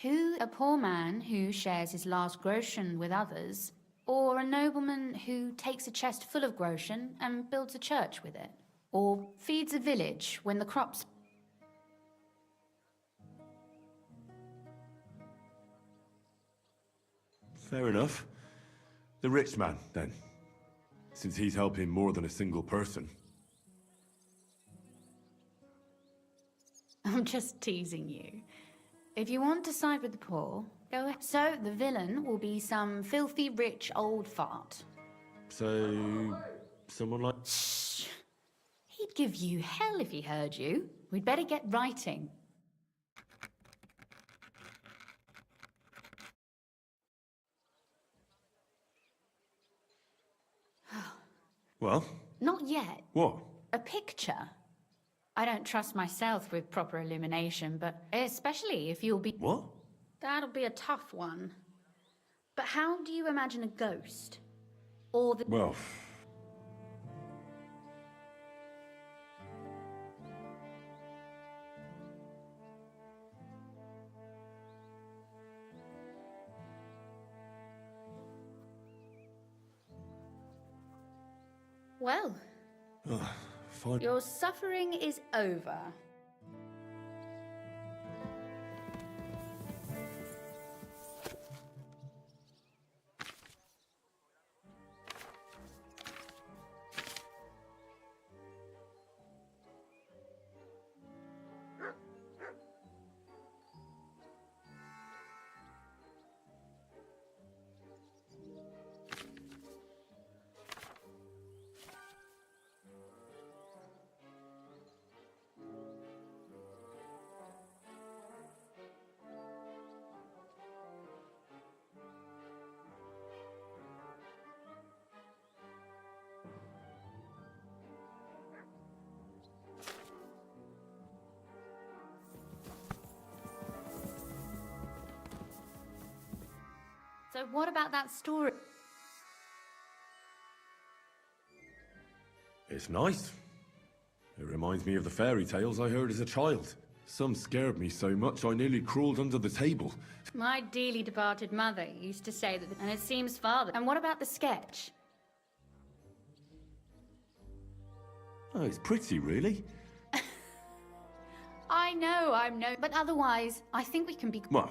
[SPEAKER 9] Who a poor man who shares his last groschen with others, or a nobleman who takes a chest full of groschen and builds a church with it? Or feeds a village when the crops...
[SPEAKER 6] Fair enough. The rich man, then. Since he's helping more than a single person.
[SPEAKER 9] I'm just teasing you. If you want to side with the poor, go ahead. So the villain will be some filthy rich old fart.
[SPEAKER 6] So... someone like...
[SPEAKER 9] Shh! He'd give you hell if he heard you. We'd better get writing.
[SPEAKER 6] Well?
[SPEAKER 9] Not yet.
[SPEAKER 6] What?
[SPEAKER 9] A picture. I don't trust myself with proper illumination, but especially if you'll be...
[SPEAKER 6] What?
[SPEAKER 9] That'll be a tough one. But how do you imagine a ghost? Or the...
[SPEAKER 6] Well...
[SPEAKER 9] Well,
[SPEAKER 6] fine.
[SPEAKER 9] your suffering is over. So what about that story?
[SPEAKER 6] It's nice.
[SPEAKER 10] It reminds me of the fairy tales I heard as a child. Some scared me so much I nearly crawled under the table.
[SPEAKER 9] My dearly departed mother used to say that, and it seems father. And what about the sketch?
[SPEAKER 10] Oh, it's pretty, really.
[SPEAKER 9] I know, but otherwise, I think we can be...
[SPEAKER 10] Well,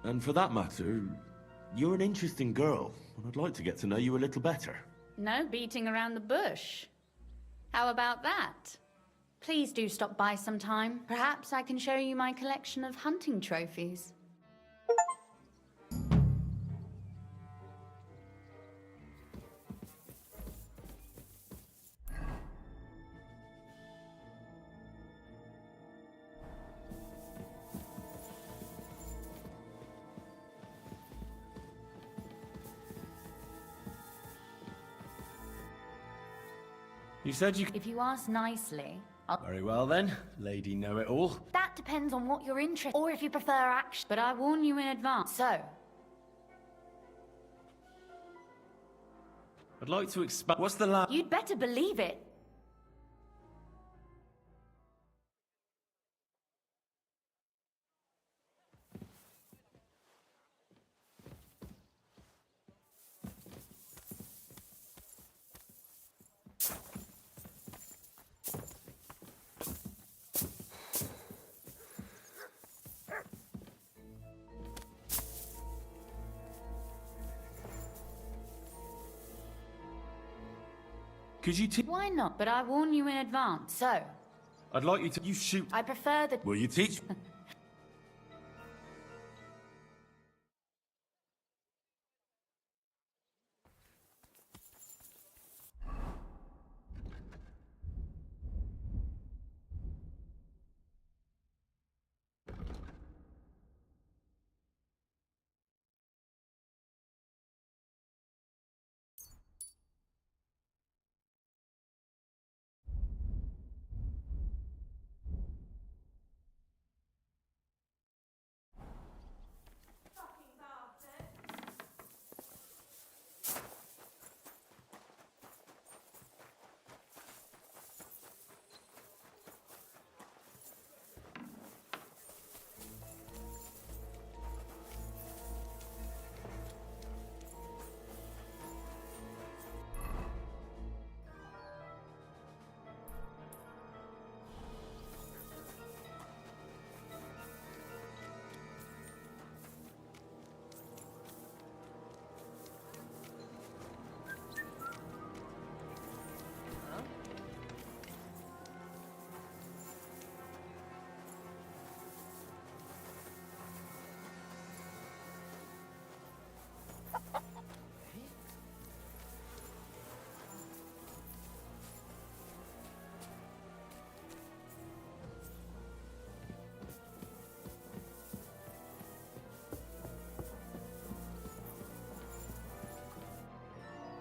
[SPEAKER 10] and for that matter, you're an interesting girl, and I'd like to get to know you a little better.
[SPEAKER 9] No beating around the bush. How about that? Please do stop by sometime. Perhaps I can show you my collection of hunting trophies.
[SPEAKER 12] You said you...
[SPEAKER 9] If you ask nicely, I'll...
[SPEAKER 12] Very well then, Lady Know-It-All.
[SPEAKER 9] That depends on what you're interested in, or if you prefer action. But I warn you in advance, so...
[SPEAKER 12] I'd like to expand... What's the last...
[SPEAKER 9] You'd better believe it.
[SPEAKER 12] Could you teach...
[SPEAKER 9] Why not? But I warn you in advance, so...
[SPEAKER 12] I'd like you to... You shoot...
[SPEAKER 9] I prefer the...
[SPEAKER 12] Will you teach...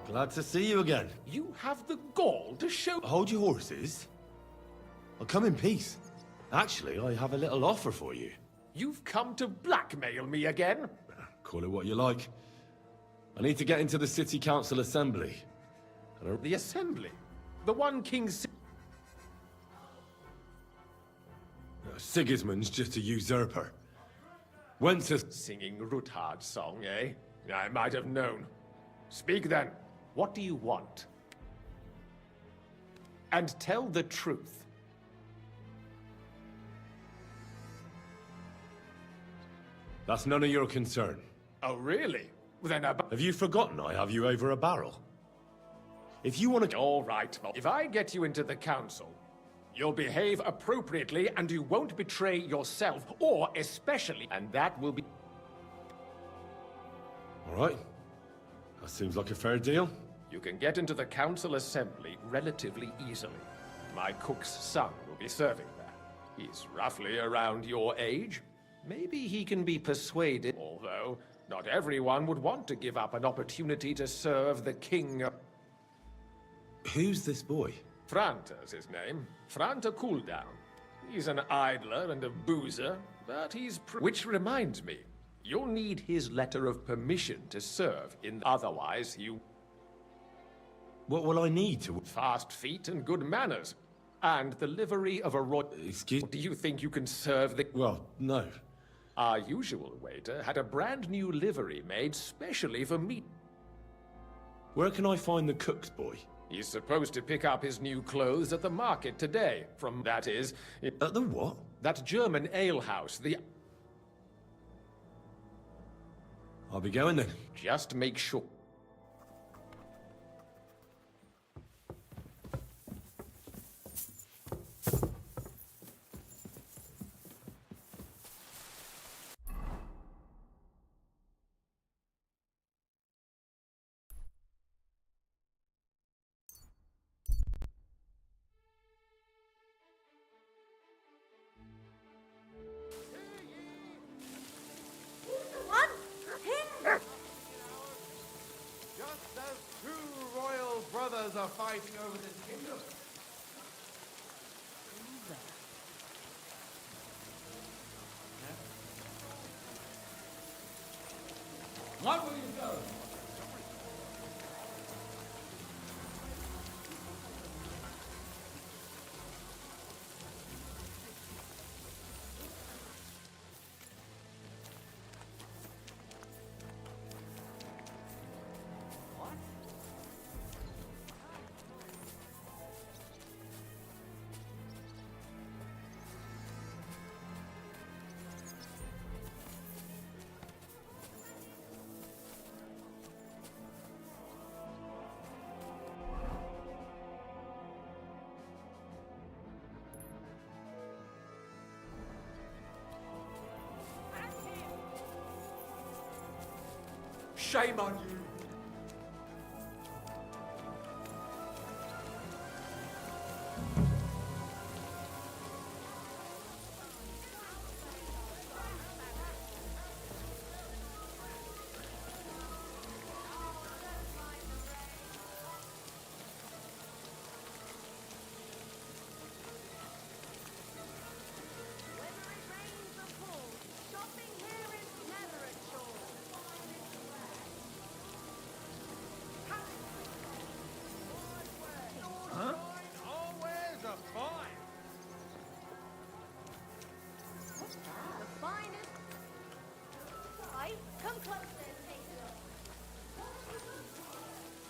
[SPEAKER 6] Glad to see you again.
[SPEAKER 1] You have the gall to show...
[SPEAKER 6] Hold your horses. I'll come in peace. Actually, I have a little offer for you.
[SPEAKER 1] You've come to blackmail me again?
[SPEAKER 10] Call it what you like. I need to get into the City Council Assembly.
[SPEAKER 1] The Assembly? The one King...
[SPEAKER 10] Sigismund's just a usurper. Wenceslas...
[SPEAKER 1] Singing Ruthard's song, eh? I might have known. Speak then. What do you want? And tell the truth.
[SPEAKER 10] That's none of your concern.
[SPEAKER 1] Oh, really? Then
[SPEAKER 10] Have you forgotten I have you over a barrel? If you want to...
[SPEAKER 1] All right. If I get you into the council, you'll behave appropriately and you won't betray yourself, or especially... And that will be...
[SPEAKER 10] All right. That seems like a fair deal.
[SPEAKER 1] You can get into the council assembly relatively easily. My cook's son will be serving there. He's roughly around your age. Maybe he can be persuaded, although not everyone would want to give up an opportunity to serve the king.
[SPEAKER 10] Who's this boy?
[SPEAKER 1] Franta's his name. Franta Cooldown. He's an idler and a boozer, but he's... Which reminds me, you'll need his letter of permission to serve in... Otherwise, you...
[SPEAKER 6] What will I need to...
[SPEAKER 1] Fast feet and good manners. And the livery of a royal...
[SPEAKER 6] Excuse...
[SPEAKER 1] Do you think you can serve the...
[SPEAKER 6] Well, no.
[SPEAKER 1] Our usual waiter had a brand new livery made specially for me.
[SPEAKER 6] Where can I find the cook's boy?
[SPEAKER 1] He's supposed to pick up his new clothes at the market today. From, that is...
[SPEAKER 6] At the what?
[SPEAKER 1] That German alehouse, the...
[SPEAKER 6] I'll be going then.
[SPEAKER 1] Just make sure...
[SPEAKER 7] Just as two royal brothers are fighting over this kingdom.
[SPEAKER 20] What will you do?
[SPEAKER 11] Shame on you!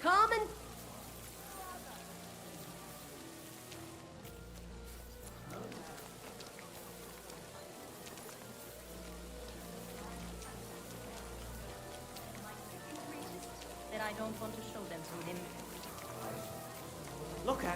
[SPEAKER 8] Carmen! That I don't want to show them to him.
[SPEAKER 11] Look out!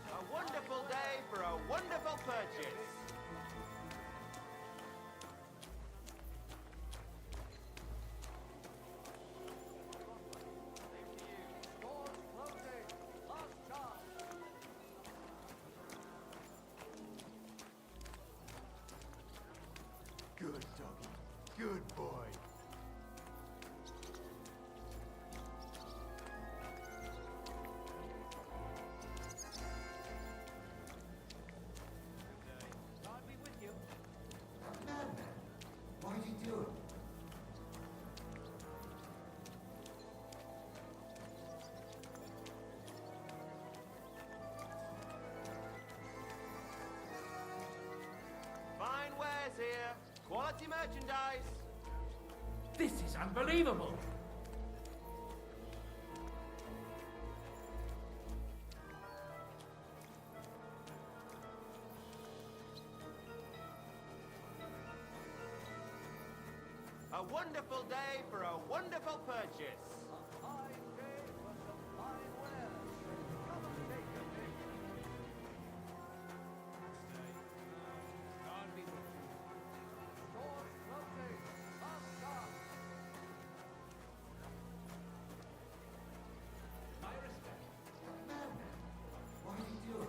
[SPEAKER 5] A wonderful day for a wonderful purchase.
[SPEAKER 7] Good doggy. Good boy.
[SPEAKER 11] What did you do?
[SPEAKER 5] Fine wares here. Quality merchandise.
[SPEAKER 20] This is unbelievable!
[SPEAKER 5] A wonderful day for a wonderful purchase.
[SPEAKER 11] What did you do?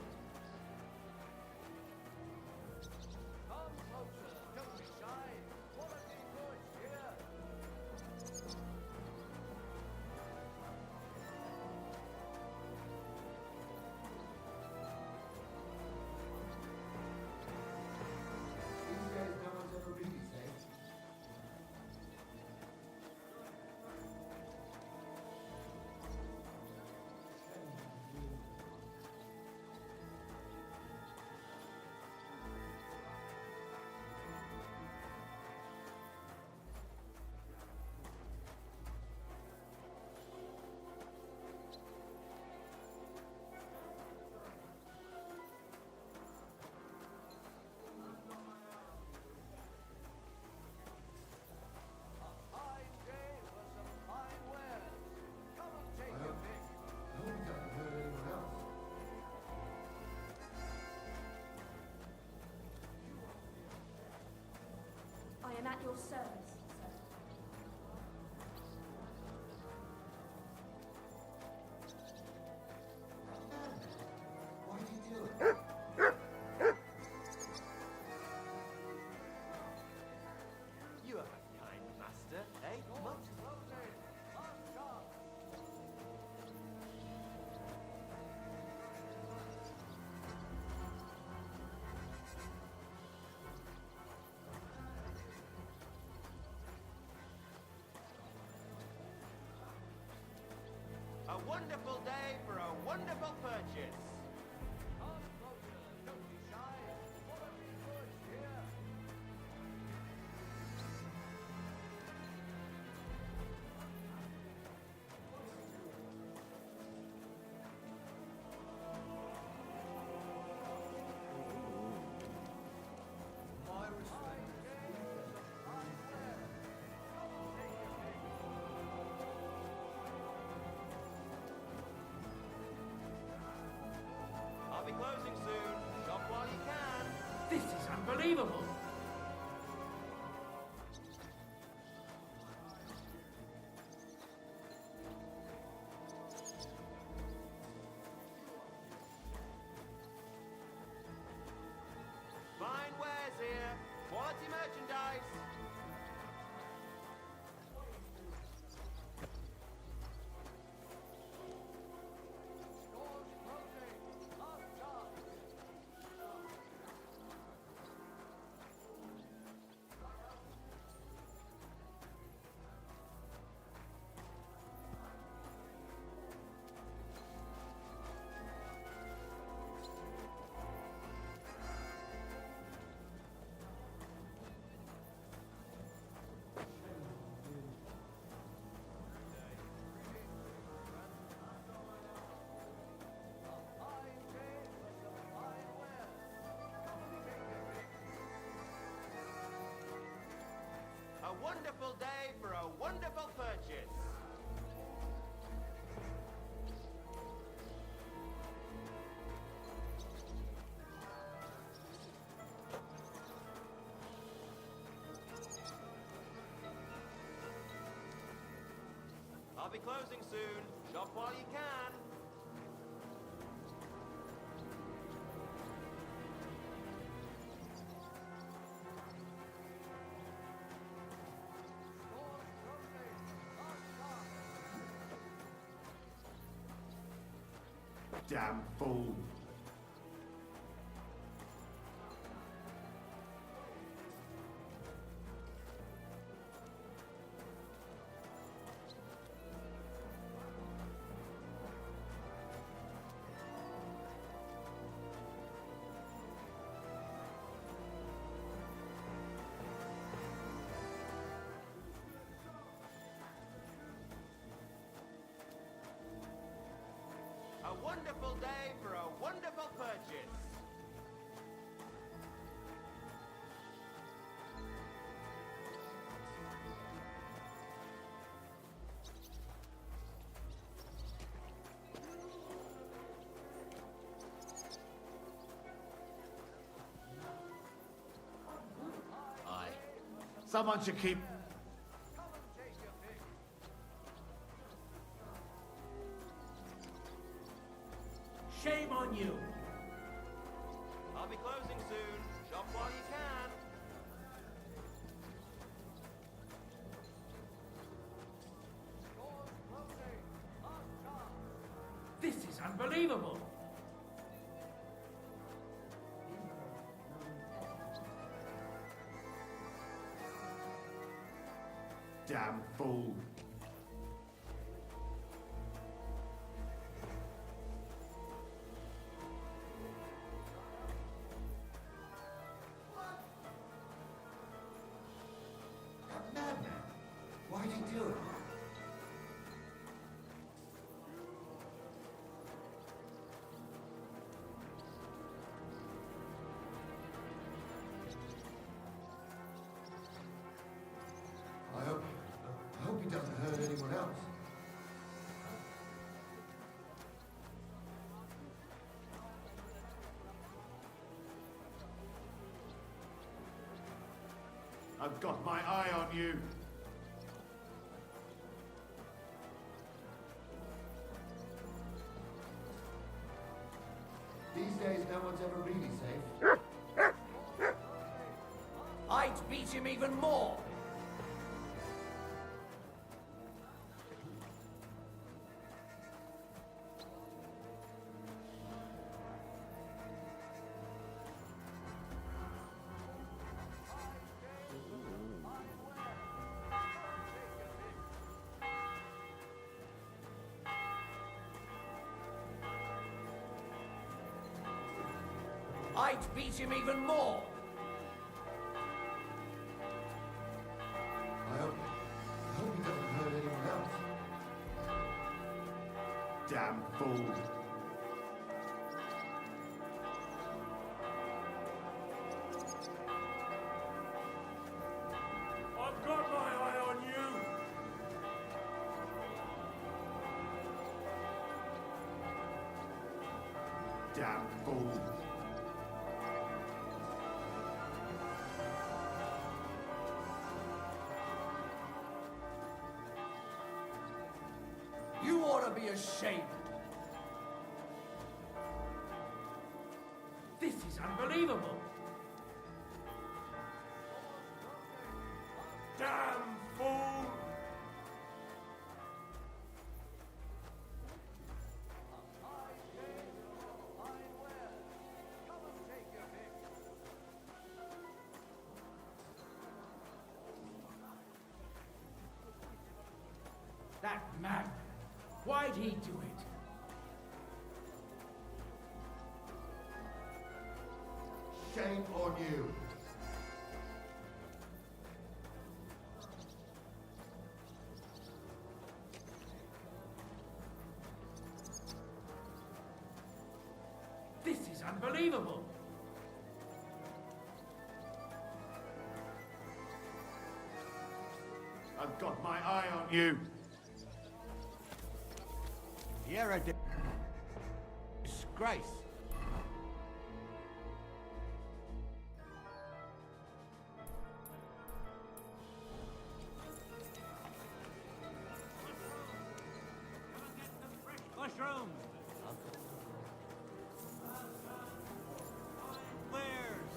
[SPEAKER 8] At your service, sir.
[SPEAKER 2] Why do you do it?
[SPEAKER 13] You are a kind master, eh? Mutt?
[SPEAKER 3] A wonderful day for a wonderful purchase. I'll be closing soon. Shop while you can.
[SPEAKER 20] This is unbelievable.
[SPEAKER 3] Fine wares here. Quality merchandise. A wonderful day for a wonderful purchase. I'll be closing soon. Shop while you can.
[SPEAKER 10] Damn fool.
[SPEAKER 3] A wonderful day for a wonderful purchase.
[SPEAKER 17] Aye. Someone should keep...
[SPEAKER 20] Shame on you.
[SPEAKER 3] I'll be closing soon. Shop while you can.
[SPEAKER 20] This is unbelievable.
[SPEAKER 10] Damn fool.
[SPEAKER 2] Why did you do it? I hope he doesn't
[SPEAKER 17] I've got my eye on you. These days, no one's ever really safe.
[SPEAKER 13] I'd beat him even more. I'd beat him even more.
[SPEAKER 17] I hope he doesn't hurt anyone else. Damn fool.
[SPEAKER 10] I've got my eye on you!
[SPEAKER 17] Damn fool.
[SPEAKER 13] You ought to be ashamed. This is unbelievable.
[SPEAKER 10] Damn fool!
[SPEAKER 13] That madman. Why'd he do it?
[SPEAKER 17] Shame on you.
[SPEAKER 13] This is unbelievable.
[SPEAKER 17] I've got my eye on you.
[SPEAKER 3] You're a disgrace.
[SPEAKER 20] Mushrooms! Wares!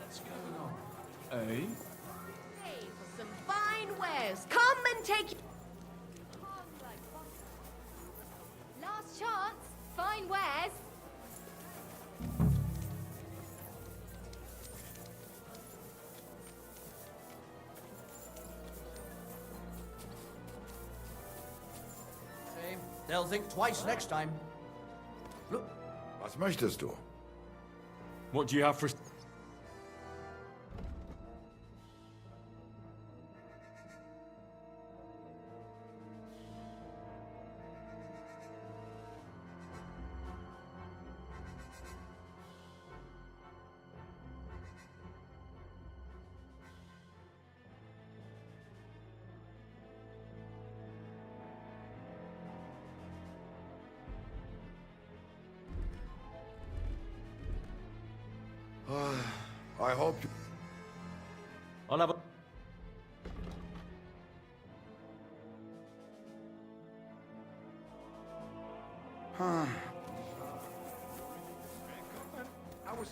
[SPEAKER 11] What's going on?
[SPEAKER 10] Eh?
[SPEAKER 16] Hey, for some fine wares. Come and take. Last chance. Fine wares.
[SPEAKER 13] Same. They'll think twice next time. Look.
[SPEAKER 21] Was möchtest du?
[SPEAKER 12] What do you have for...
[SPEAKER 21] I hope you...
[SPEAKER 12] I'll have a...
[SPEAKER 21] Huh.
[SPEAKER 17] I was...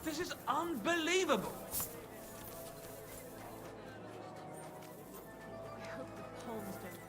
[SPEAKER 20] This is unbelievable!
[SPEAKER 16] I hope the palms don't.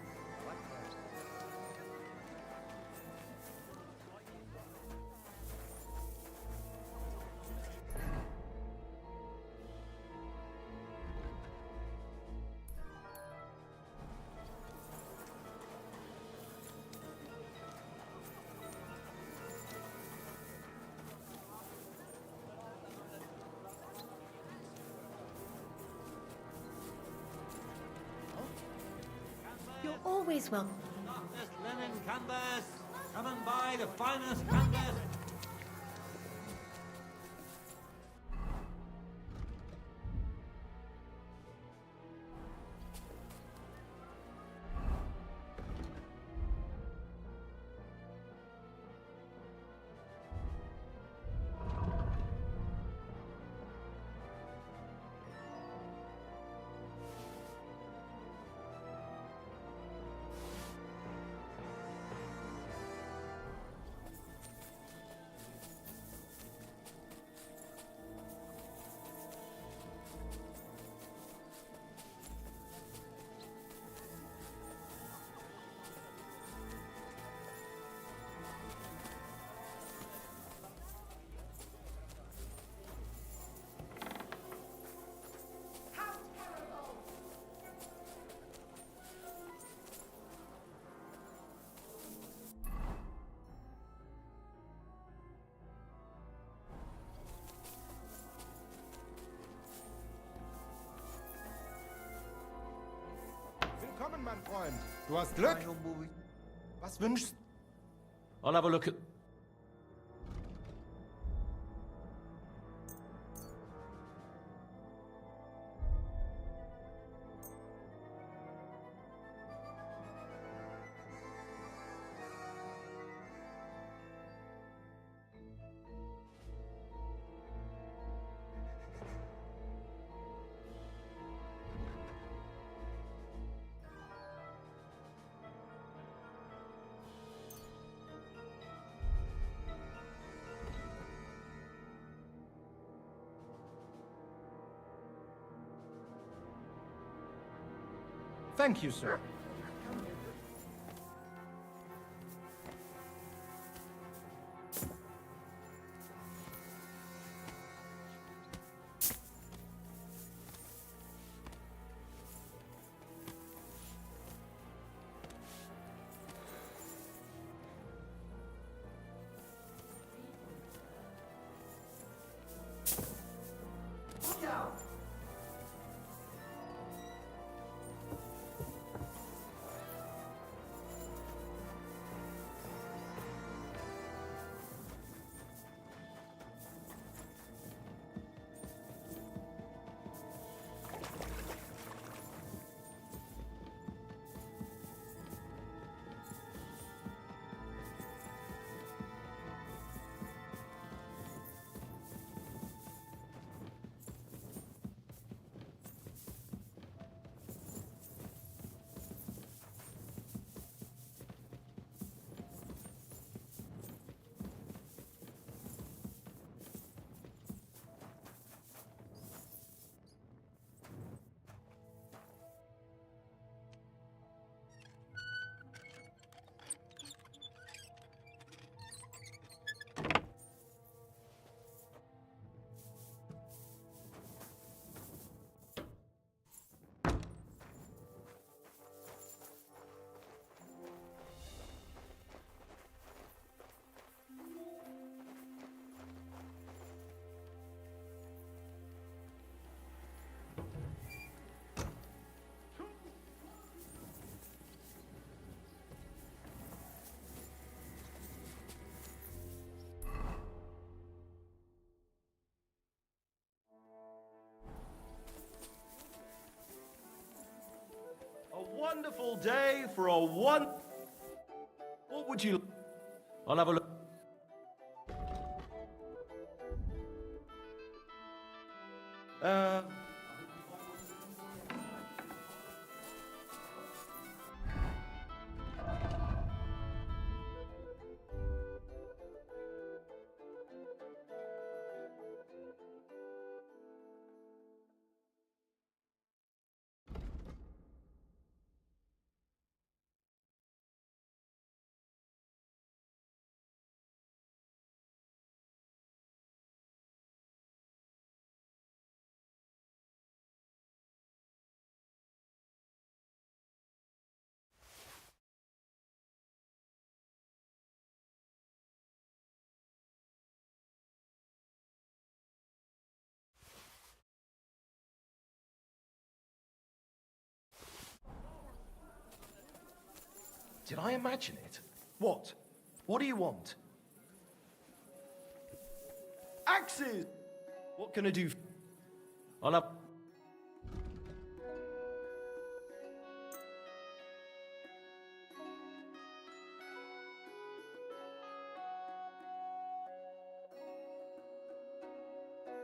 [SPEAKER 16] You're always welcome.
[SPEAKER 20] Finest linen canvas! Come and buy the finest canvas!
[SPEAKER 7] Willkommen, mein Freund. Du hast Glück. Was wünschst
[SPEAKER 12] I'll have a look at...
[SPEAKER 7] Thank you, sir. Look out!
[SPEAKER 12] A wonderful day for a one... What would you... I'll have a look... Did I imagine it? What? What do you want? Axes! What can I do? I'll have...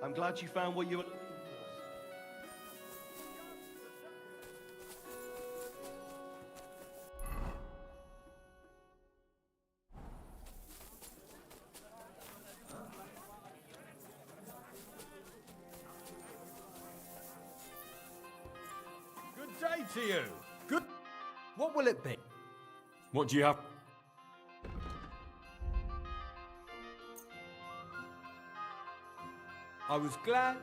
[SPEAKER 12] I'm glad you found what you were looking for.
[SPEAKER 4] Good day to you.
[SPEAKER 12] Good. What will it be?
[SPEAKER 10] What do you have?
[SPEAKER 12] I was glad.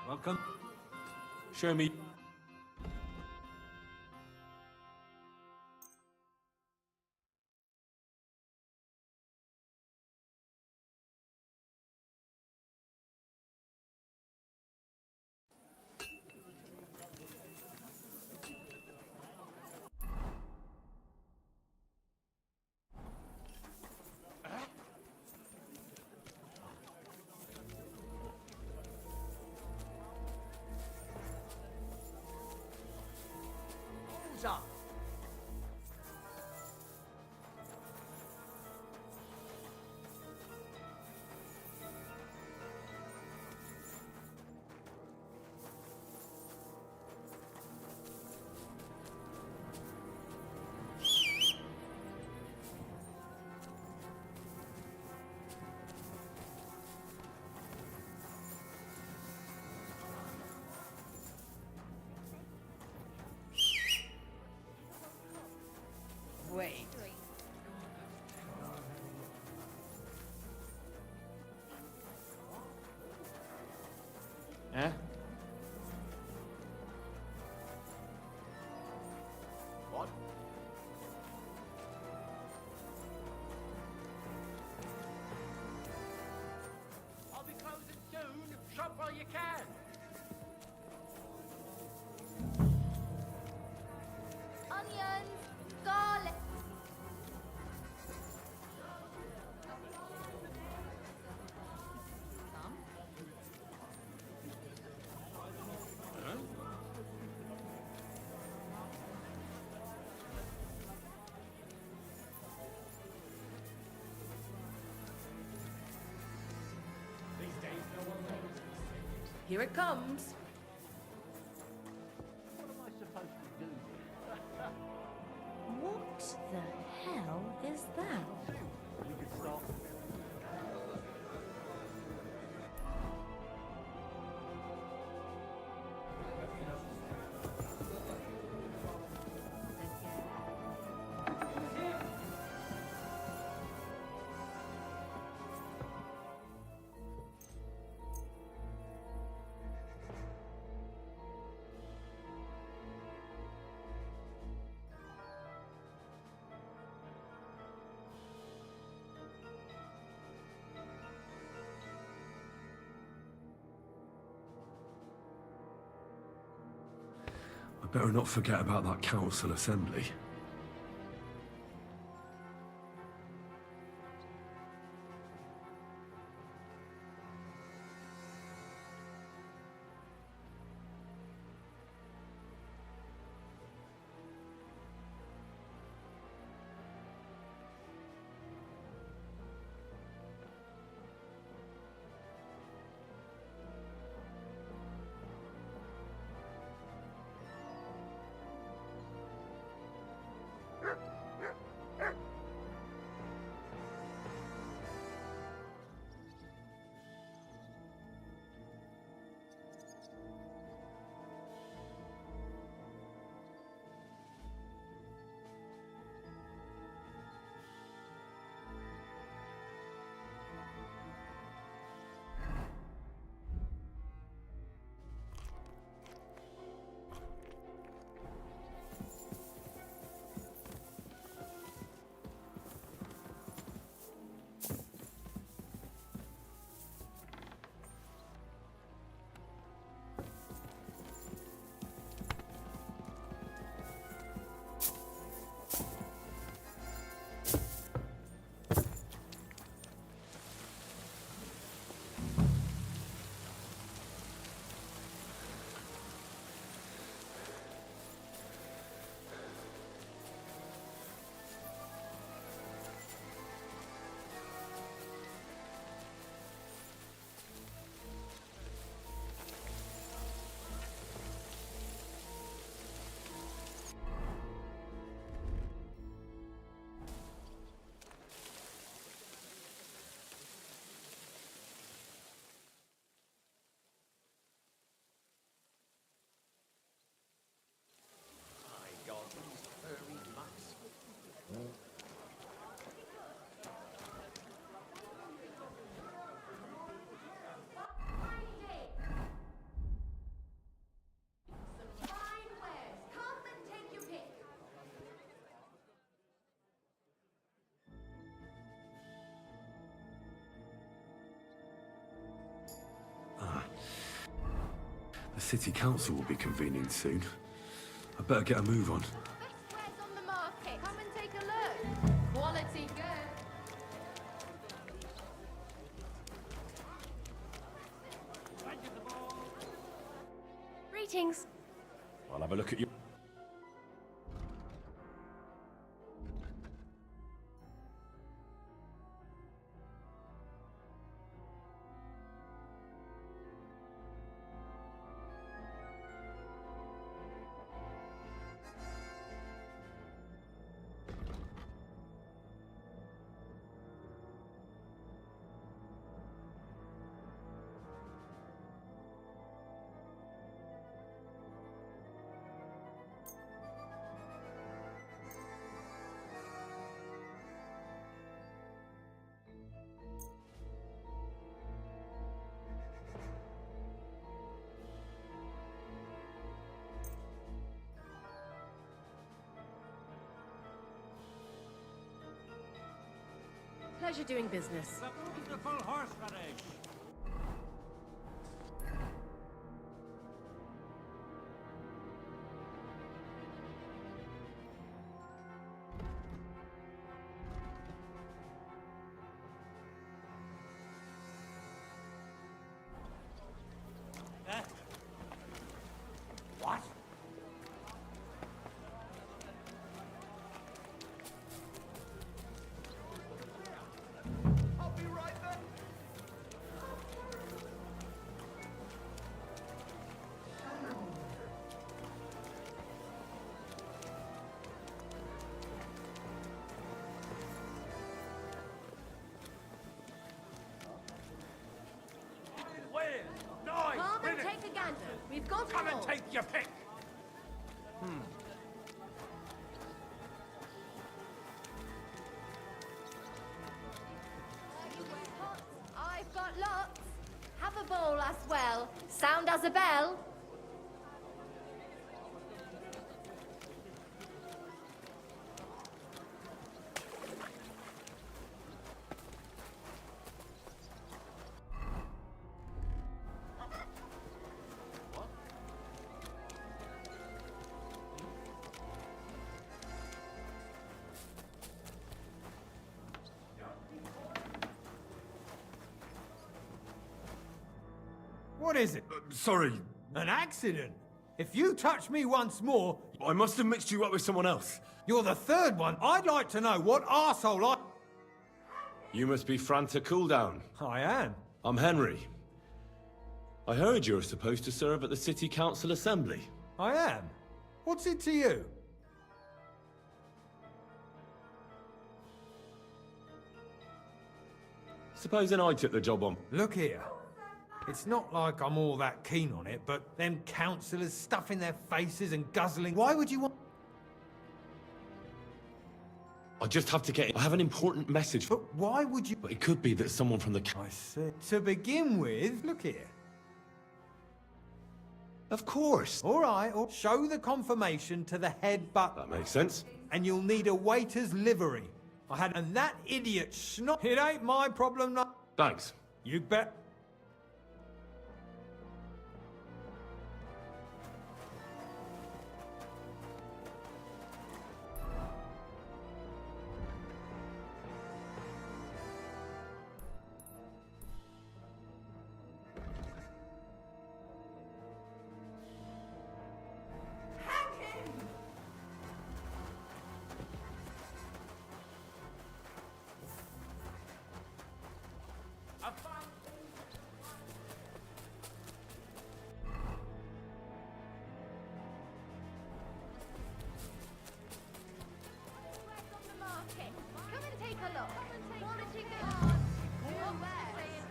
[SPEAKER 10] Welcome. Show me.
[SPEAKER 12] Up.
[SPEAKER 16] Wait.
[SPEAKER 18] Eh?
[SPEAKER 12] What?
[SPEAKER 20] I'll be closing soon. Shop while you can.
[SPEAKER 16] Onions, garlic. Here it comes.
[SPEAKER 20] What am I supposed to do?
[SPEAKER 8] What the hell is that?
[SPEAKER 12] We could start.
[SPEAKER 10] I better not forget about that council assembly. City Council will be convening soon. I better get a move on.
[SPEAKER 16] Best wares on the market. Come and take a look. Quality good. Greetings.
[SPEAKER 10] I'll have a look at you.
[SPEAKER 16] Pleasure doing business.
[SPEAKER 20] Beautiful horseradish. What?
[SPEAKER 12] I'll be right back.
[SPEAKER 20] Where? Nice.
[SPEAKER 16] Come and take a gander. We've got
[SPEAKER 20] Come
[SPEAKER 16] it
[SPEAKER 20] and
[SPEAKER 16] all.
[SPEAKER 20] take your pick.
[SPEAKER 16] I've got lots. Have a bowl as well. Sound as a bell.
[SPEAKER 20] What is it?
[SPEAKER 10] Sorry,
[SPEAKER 20] An accident? If you touch me once more,
[SPEAKER 10] I must have mixed you up with someone else.
[SPEAKER 20] you're the third one. I'd like to know what arsehole I...
[SPEAKER 10] You must be Franta Cooldown.
[SPEAKER 20] I am.
[SPEAKER 10] I'm Henry. I heard you're supposed to serve at the City Council Assembly.
[SPEAKER 20] I am. What's it to you?
[SPEAKER 10] Supposing I took the job on.
[SPEAKER 20] Look here. It's not like I'm all that keen on it, but them councillors stuffing their faces and guzzling. Why would you want...
[SPEAKER 10] I just have to get it. I have an important message.
[SPEAKER 20] But why would you...
[SPEAKER 10] But it could be that someone from the...
[SPEAKER 20] I see. To begin with, look here.
[SPEAKER 10] Of course.
[SPEAKER 20] All right, or show the confirmation to the head butler.
[SPEAKER 10] That makes sense.
[SPEAKER 20] And you'll need a waiter's livery. I had... And that idiot snot... It ain't my problem, no...
[SPEAKER 10] Thanks.
[SPEAKER 20] You bet...
[SPEAKER 16] Come and take a look. Quality good. Your wares.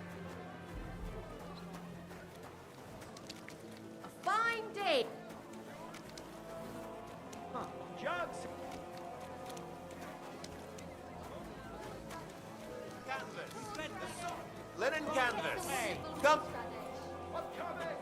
[SPEAKER 16] A fine day.
[SPEAKER 12] Jugs.
[SPEAKER 13] Canvas. Linen canvas. Come.
[SPEAKER 12] I'm coming.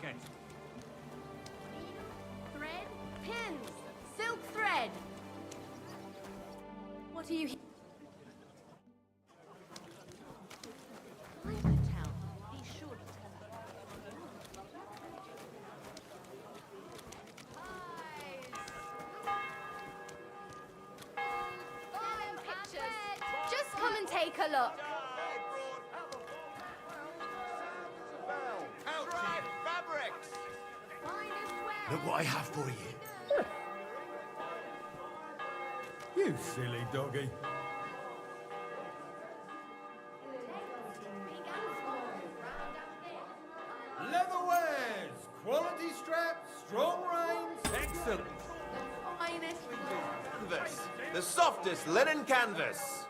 [SPEAKER 20] jacket.
[SPEAKER 16] Thread? Pins! Silk thread! What are you... Find the town. Be sure to tell me. Pictures. Just come and take a look.
[SPEAKER 3] Fabrics!
[SPEAKER 4] Look what I have for you. You silly doggy.
[SPEAKER 12] Leatherwares! Quality straps, strong reins. Excellent.
[SPEAKER 16] Finest.
[SPEAKER 12] Canvas. The softest linen canvas.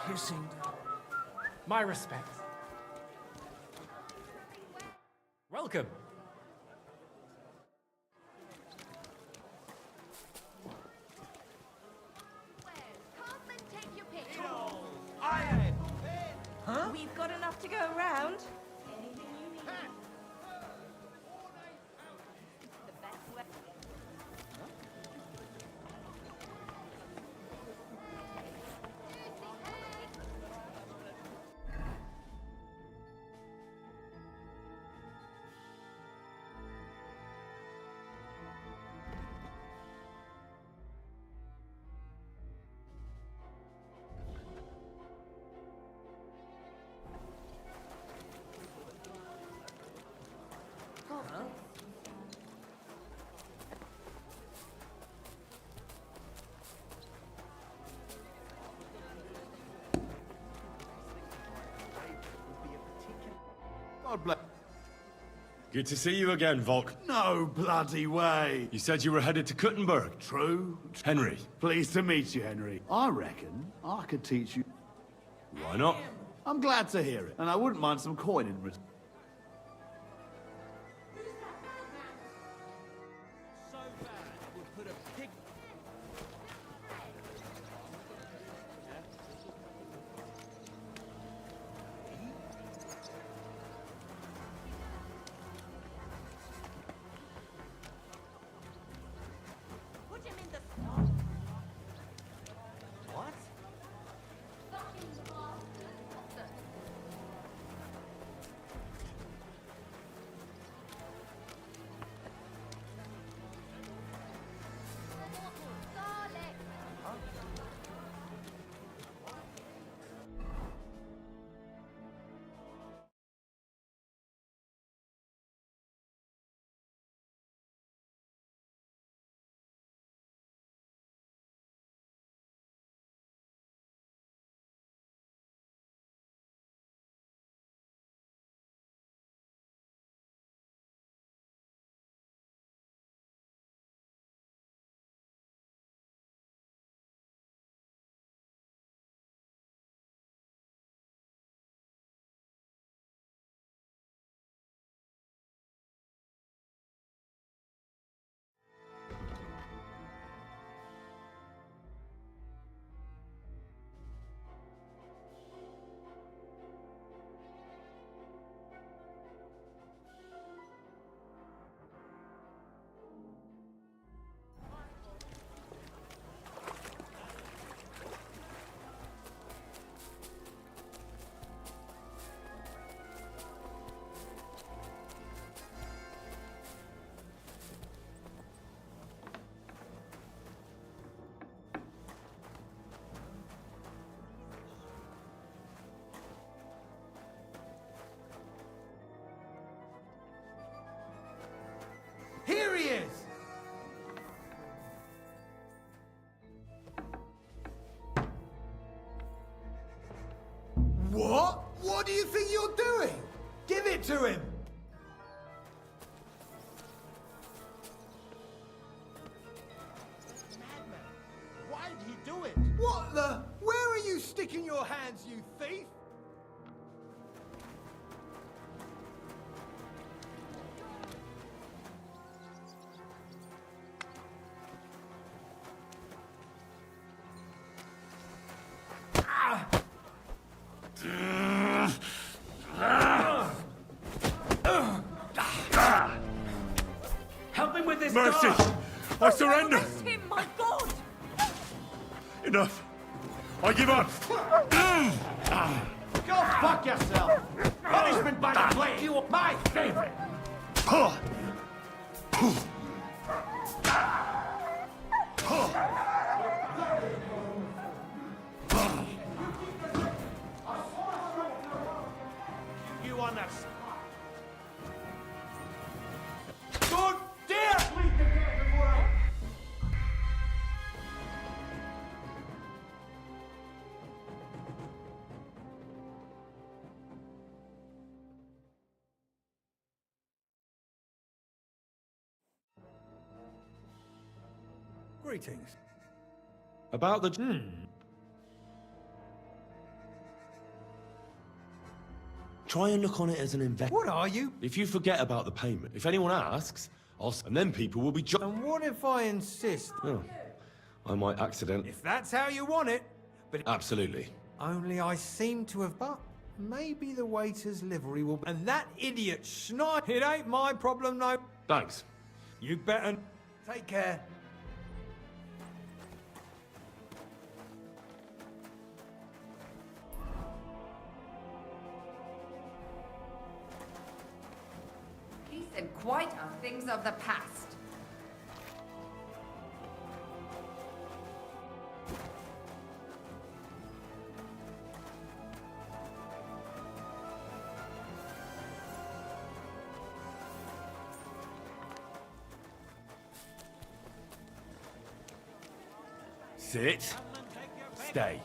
[SPEAKER 18] You seemed... My respect. Welcome.
[SPEAKER 16] Come and take your pick.
[SPEAKER 18] Huh?
[SPEAKER 8] We've got enough to go around. Anything you need. The best way.
[SPEAKER 12] God bless.
[SPEAKER 6] Good to see you again, Volk.
[SPEAKER 4] No bloody way.
[SPEAKER 6] You said you were headed to Kuttenberg.
[SPEAKER 4] True.
[SPEAKER 6] Henry.
[SPEAKER 4] Pleased to meet you, Henry. I reckon I could teach you.
[SPEAKER 6] Why not?
[SPEAKER 4] I'm glad to hear it, and I wouldn't mind some coin in return.
[SPEAKER 20] So bad it would put a pig...
[SPEAKER 8] Put him in the...
[SPEAKER 20] What?
[SPEAKER 10] mercy! I surrender!
[SPEAKER 16] Arrest him, my God!
[SPEAKER 10] Enough! I give up!
[SPEAKER 12] Go fuck yourself! Punishment by the blade! You are my favorite! You on that... Good dear! Please again before I...
[SPEAKER 4] Greetings.
[SPEAKER 10] About the... Try and look on it as an investment.
[SPEAKER 7] What are you?
[SPEAKER 10] If you forget about the payment, if anyone asks, and then people will be
[SPEAKER 7] And what if I insist?
[SPEAKER 10] Oh, I might accident.
[SPEAKER 7] If that's how you want it. But
[SPEAKER 10] Absolutely.
[SPEAKER 7] only I seem to have... But maybe the waiter's livery will... And that idiot snipe... It ain't my problem, no.
[SPEAKER 10] Thanks.
[SPEAKER 7] You better... Take care.
[SPEAKER 16] Peace and quiet are things of the past.
[SPEAKER 6] Sit. Stay.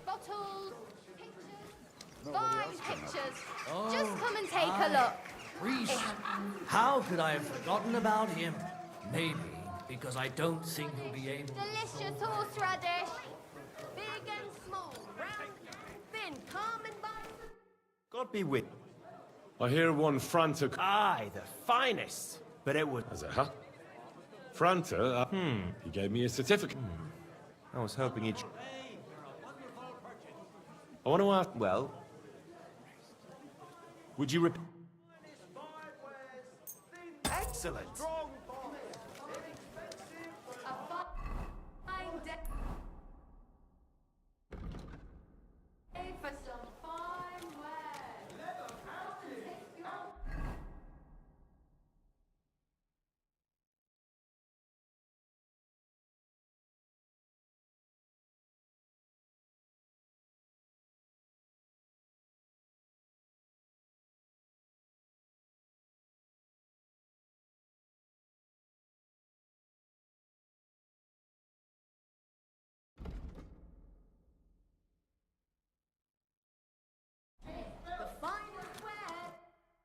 [SPEAKER 16] Bottles, pictures, fine pictures. Just come and take a look.
[SPEAKER 14] Priest, how could I have forgotten about him? Maybe because I don't think he'll be able to...
[SPEAKER 16] Delicious horseradish. Big and small, round, thin, calm and bite.
[SPEAKER 12] God be with.
[SPEAKER 6] I hear one Franta...
[SPEAKER 12] Aye, the finest. But it was...
[SPEAKER 6] As a huh? Franta? He gave me a certificate.
[SPEAKER 12] I was hoping he'd...
[SPEAKER 6] I want to ask...
[SPEAKER 12] Well...
[SPEAKER 6] Would you repeat...
[SPEAKER 12] Excellent.
[SPEAKER 16] Fine day for some fine wares.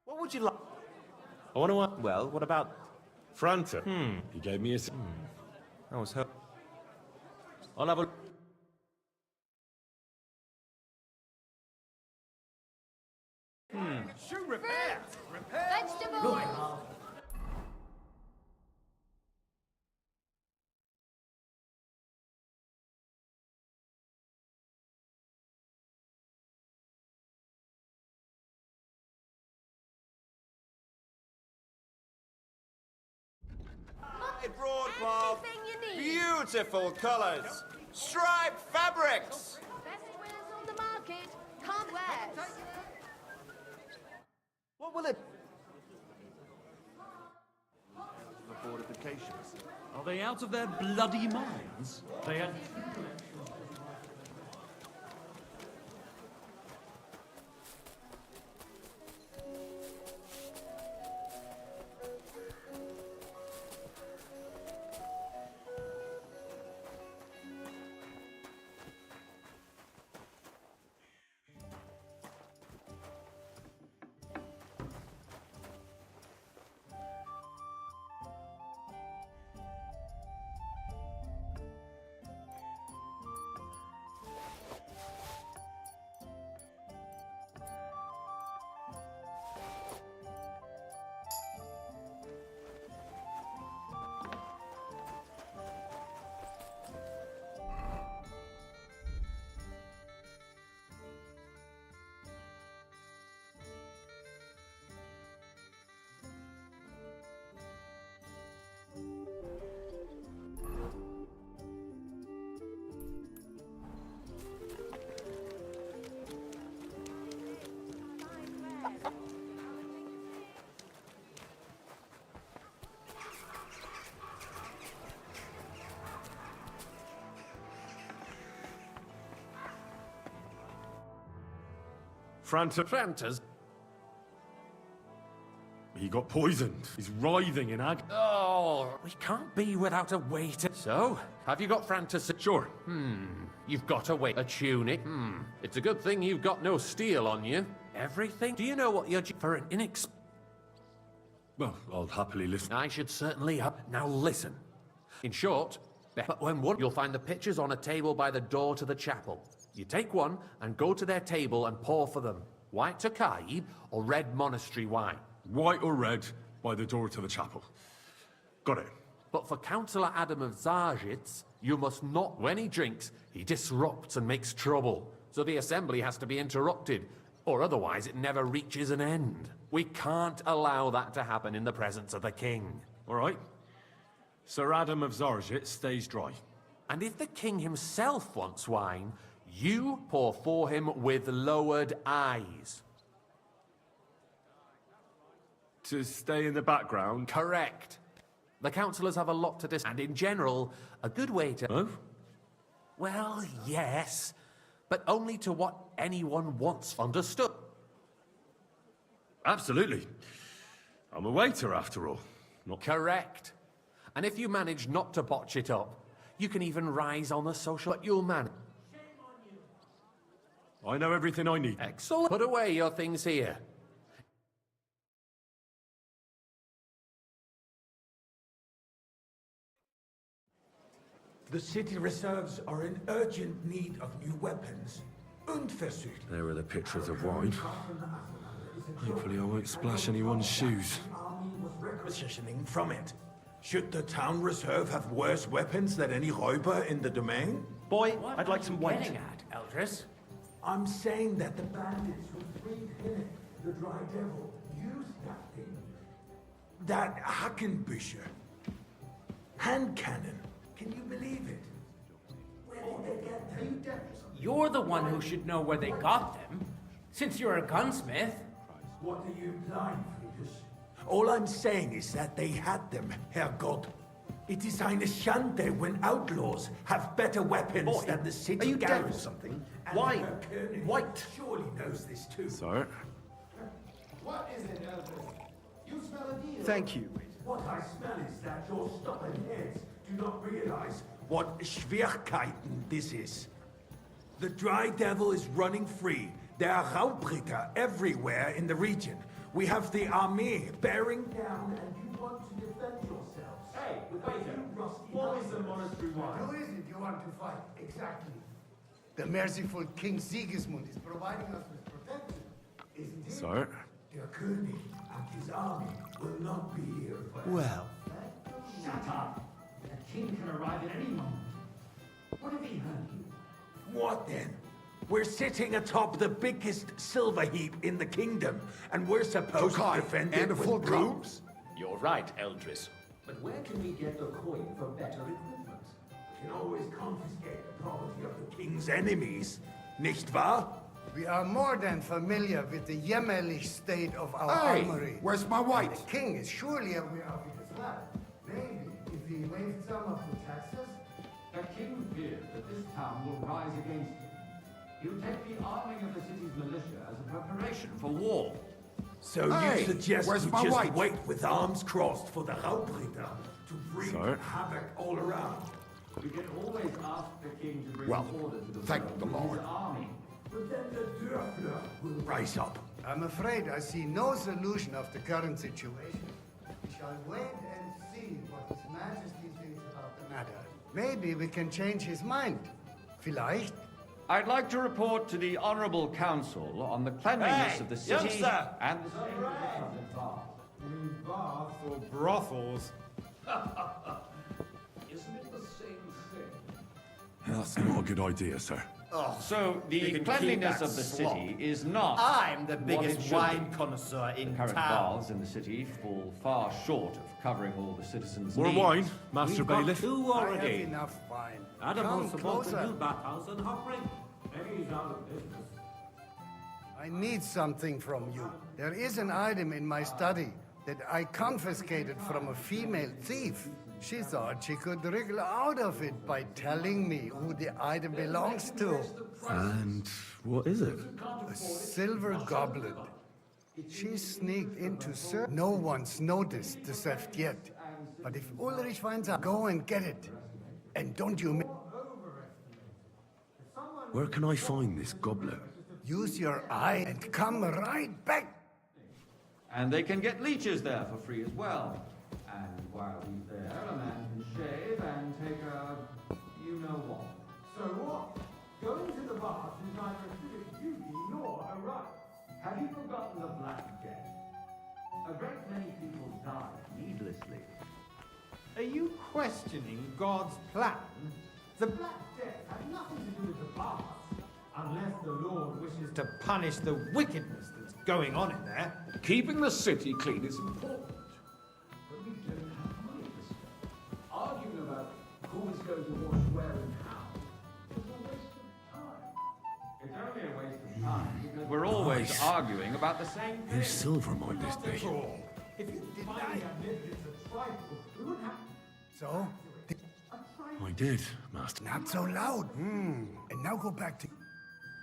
[SPEAKER 12] What would you like?
[SPEAKER 6] I want to ask...
[SPEAKER 12] Well, what about...
[SPEAKER 6] Franta? He gave me a...
[SPEAKER 12] I was hoping... I'll have a...
[SPEAKER 4] Shoe repair!
[SPEAKER 16] Vegetables.
[SPEAKER 12] Broadcloth.
[SPEAKER 16] Everything you need.
[SPEAKER 12] Beautiful colours. Striped fabrics.
[SPEAKER 16] Best wares on the market. Can't wear.
[SPEAKER 12] What will it...
[SPEAKER 4] The fortifications.
[SPEAKER 22] Are they out of their bloody minds? They had...
[SPEAKER 6] Franta's... He got poisoned. He's writhing in agony.
[SPEAKER 1] Oh, we can't be without a waiter. So, have you got Francis?
[SPEAKER 6] Sure.
[SPEAKER 1] You've got a tunic. It's a good thing you've got no steel on you. Everything? Do you know what you're for an
[SPEAKER 6] Well, I'll happily listen.
[SPEAKER 1] I should certainly have. Now listen. In short, but when you'll find the pitchers on a table by the door to the chapel. You take one and go to their table and pour for them. White Tokaib or red monastery wine.
[SPEAKER 6] White or red by the door to the chapel. Got it.
[SPEAKER 1] But for Councillor Adam of Zarjitz, you must not, when he drinks, he disrupts and makes trouble. So the assembly has to be interrupted, or otherwise it never reaches an end. We can't allow that to happen in the presence of the king.
[SPEAKER 6] All right. Sir Adam of Zarjit stays dry.
[SPEAKER 1] And if the king himself wants wine, you pour for him with lowered eyes.
[SPEAKER 6] To stay in the background?
[SPEAKER 1] Correct. The councillors have a lot to discuss, and in general, a good way to...
[SPEAKER 6] Oh?
[SPEAKER 1] Well, yes, but only to what anyone wants understood.
[SPEAKER 6] Absolutely. I'm a waiter, after all. Not...
[SPEAKER 1] Correct. And if you manage not to botch it up, you can even rise on the social... But you'll manage.
[SPEAKER 20] Shame on you.
[SPEAKER 10] I know everything I need.
[SPEAKER 1] Excellent. Put away your things here.
[SPEAKER 15] The city reserves are in urgent need of new weapons. Unversucht.
[SPEAKER 10] There are the pictures of wine. Hopefully I won't splash anyone's shoes.
[SPEAKER 15] Army was requisitioning from it. Should the town reserve have worse weapons than any Räuber in the domain?
[SPEAKER 12] Boy, I'd like some white.
[SPEAKER 14] Getting at, Eldris?
[SPEAKER 15] I'm saying that the bandits who freed Hinnick, the Dry Devil, used that thing. That Hackenbücher. Hand cannon. Can you believe it? Where did they get them? Are you deaf?
[SPEAKER 14] You're the one who should know where they got them, since you're a gunsmith.
[SPEAKER 15] What are you implying, Friedrich? All I'm saying is that they had them, Herrgott. It is eine Schande when outlaws have better weapons than the city
[SPEAKER 12] Are you deaf or
[SPEAKER 15] garrison.
[SPEAKER 12] something?
[SPEAKER 15] And
[SPEAKER 12] Why?
[SPEAKER 15] Herr König
[SPEAKER 12] White.
[SPEAKER 15] surely knows this too.
[SPEAKER 10] Sir?
[SPEAKER 17] What is it, Eldris? You smell a deal.
[SPEAKER 12] Thank you.
[SPEAKER 15] What I smell is that your stubborn heads do not realize what Schwierigkeiten this is. The Dry Devil is running free. There are Raubritter everywhere in the region. We have the army bearing down, and you want to defend yourselves.
[SPEAKER 12] Hey, waiter. What is the monastery wine?
[SPEAKER 17] Who is it you want to fight? Exactly. The merciful King Sigismund is providing us with protection, isn't he?
[SPEAKER 10] Sir?
[SPEAKER 15] Der König and his army will not be here forever.
[SPEAKER 12] Well.
[SPEAKER 14] Shut up! The king can arrive at any moment. What have he heard you?
[SPEAKER 15] What then? We're sitting atop the biggest silver heap in the kingdom, and we're supposed to defend it with brooms?
[SPEAKER 1] You're right, Eldris.
[SPEAKER 14] But where can we get the coin for better equipment?
[SPEAKER 15] We can always confiscate the property of the king's enemies, nicht wahr?
[SPEAKER 17] We are more than familiar with the jämmerlich state of our
[SPEAKER 21] Hey,
[SPEAKER 17] armory.
[SPEAKER 21] where's my white?
[SPEAKER 17] The king is surely aware of it as well. Maybe if he waived some of the taxes.
[SPEAKER 20] The king fears that this town will rise against him. He'll take the arming of the city's militia as a preparation for war.
[SPEAKER 15] So
[SPEAKER 21] Hey,
[SPEAKER 15] you suggest
[SPEAKER 21] where's
[SPEAKER 15] we
[SPEAKER 21] my
[SPEAKER 15] just
[SPEAKER 21] wife?
[SPEAKER 15] wait with arms crossed for the Raubritter to wreak
[SPEAKER 10] Sir?
[SPEAKER 15] havoc all around?
[SPEAKER 20] We can always ask the king to bring
[SPEAKER 21] Well,
[SPEAKER 20] order to the
[SPEAKER 21] thank
[SPEAKER 20] world
[SPEAKER 21] the
[SPEAKER 20] with his
[SPEAKER 21] Lord.
[SPEAKER 20] army.
[SPEAKER 15] But then the Dörfler will rise up.
[SPEAKER 17] I'm afraid I see no solution of the current situation. We shall wait and see what His Majesty thinks about the matter. Maybe we can change his mind. Vielleicht.
[SPEAKER 20] I'd like to report to the Honorable Council on the cleanliness of the city
[SPEAKER 12] youngster!
[SPEAKER 20] and the state of the public bath.
[SPEAKER 18] Baths or brothels?
[SPEAKER 20] Isn't it the same thing?
[SPEAKER 10] That's not a good idea, sir.
[SPEAKER 20] So the cleanliness of the city is not.
[SPEAKER 12] I'm the
[SPEAKER 20] what
[SPEAKER 12] biggest
[SPEAKER 20] it should
[SPEAKER 12] wine
[SPEAKER 20] be.
[SPEAKER 12] connoisseur in
[SPEAKER 20] Current
[SPEAKER 12] town.
[SPEAKER 20] baths in the city fall far short of covering all the citizens'
[SPEAKER 10] More
[SPEAKER 20] needs.
[SPEAKER 10] wine, Master
[SPEAKER 14] We've got
[SPEAKER 10] Bailiff?
[SPEAKER 14] two
[SPEAKER 17] I have
[SPEAKER 14] already.
[SPEAKER 17] enough wine.
[SPEAKER 14] Adam
[SPEAKER 17] Come
[SPEAKER 14] wants to bought the
[SPEAKER 17] closer.
[SPEAKER 14] new bathhouse and Hoppring. Maybe he's out of business.
[SPEAKER 17] I need something from you. There is an item in my study that I confiscated from a female thief. She thought she could wriggle out of it by telling me who the item belongs to.
[SPEAKER 10] And what is it?
[SPEAKER 17] A silver goblet. She sneaked into Sir. No one's noticed the theft yet. But if Ulrich finds out, go and get it. And don't you
[SPEAKER 10] Where can I find this goblet?
[SPEAKER 17] use your eye and come right back.
[SPEAKER 20] And they can get leeches there for free as well. And while he's there, a man can shave and take a you-know-what.
[SPEAKER 15] So what? Going to the bath is neither a civic duty nor a right.
[SPEAKER 20] Have you forgotten the Black Death? A great many people died needlessly.
[SPEAKER 18] Are you questioning God's plan?
[SPEAKER 15] The Black Death had nothing to do with the bath, unless the Lord wishes to punish the wickedness that's going on in there.
[SPEAKER 1] Keeping the city clean is important.
[SPEAKER 20] But we don't have money for stuff. Arguing about who is going to wash where and how is a waste of time. It's only a waste of time because we're always
[SPEAKER 10] Nice.
[SPEAKER 20] arguing about the same thing.
[SPEAKER 10] Whose silver might this be?
[SPEAKER 15] If you deny admit it's a trifle, we wouldn't have...
[SPEAKER 17] So?
[SPEAKER 10] I did, Master.
[SPEAKER 17] Not so loud. And now go back to...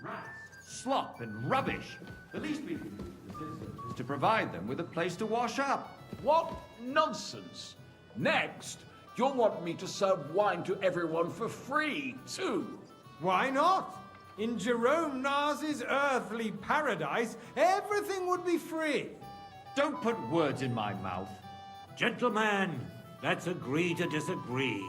[SPEAKER 20] Rats, slop, and rubbish. The least we can do for the citizens is to provide them with a place to wash up.
[SPEAKER 19] What nonsense! Next, you'll want me to serve wine to everyone for free, too.
[SPEAKER 15] Why not?
[SPEAKER 5] In Jerome Nars's earthly paradise, everything would be free.
[SPEAKER 22] Don't put words in my mouth. Gentlemen, let's agree to disagree.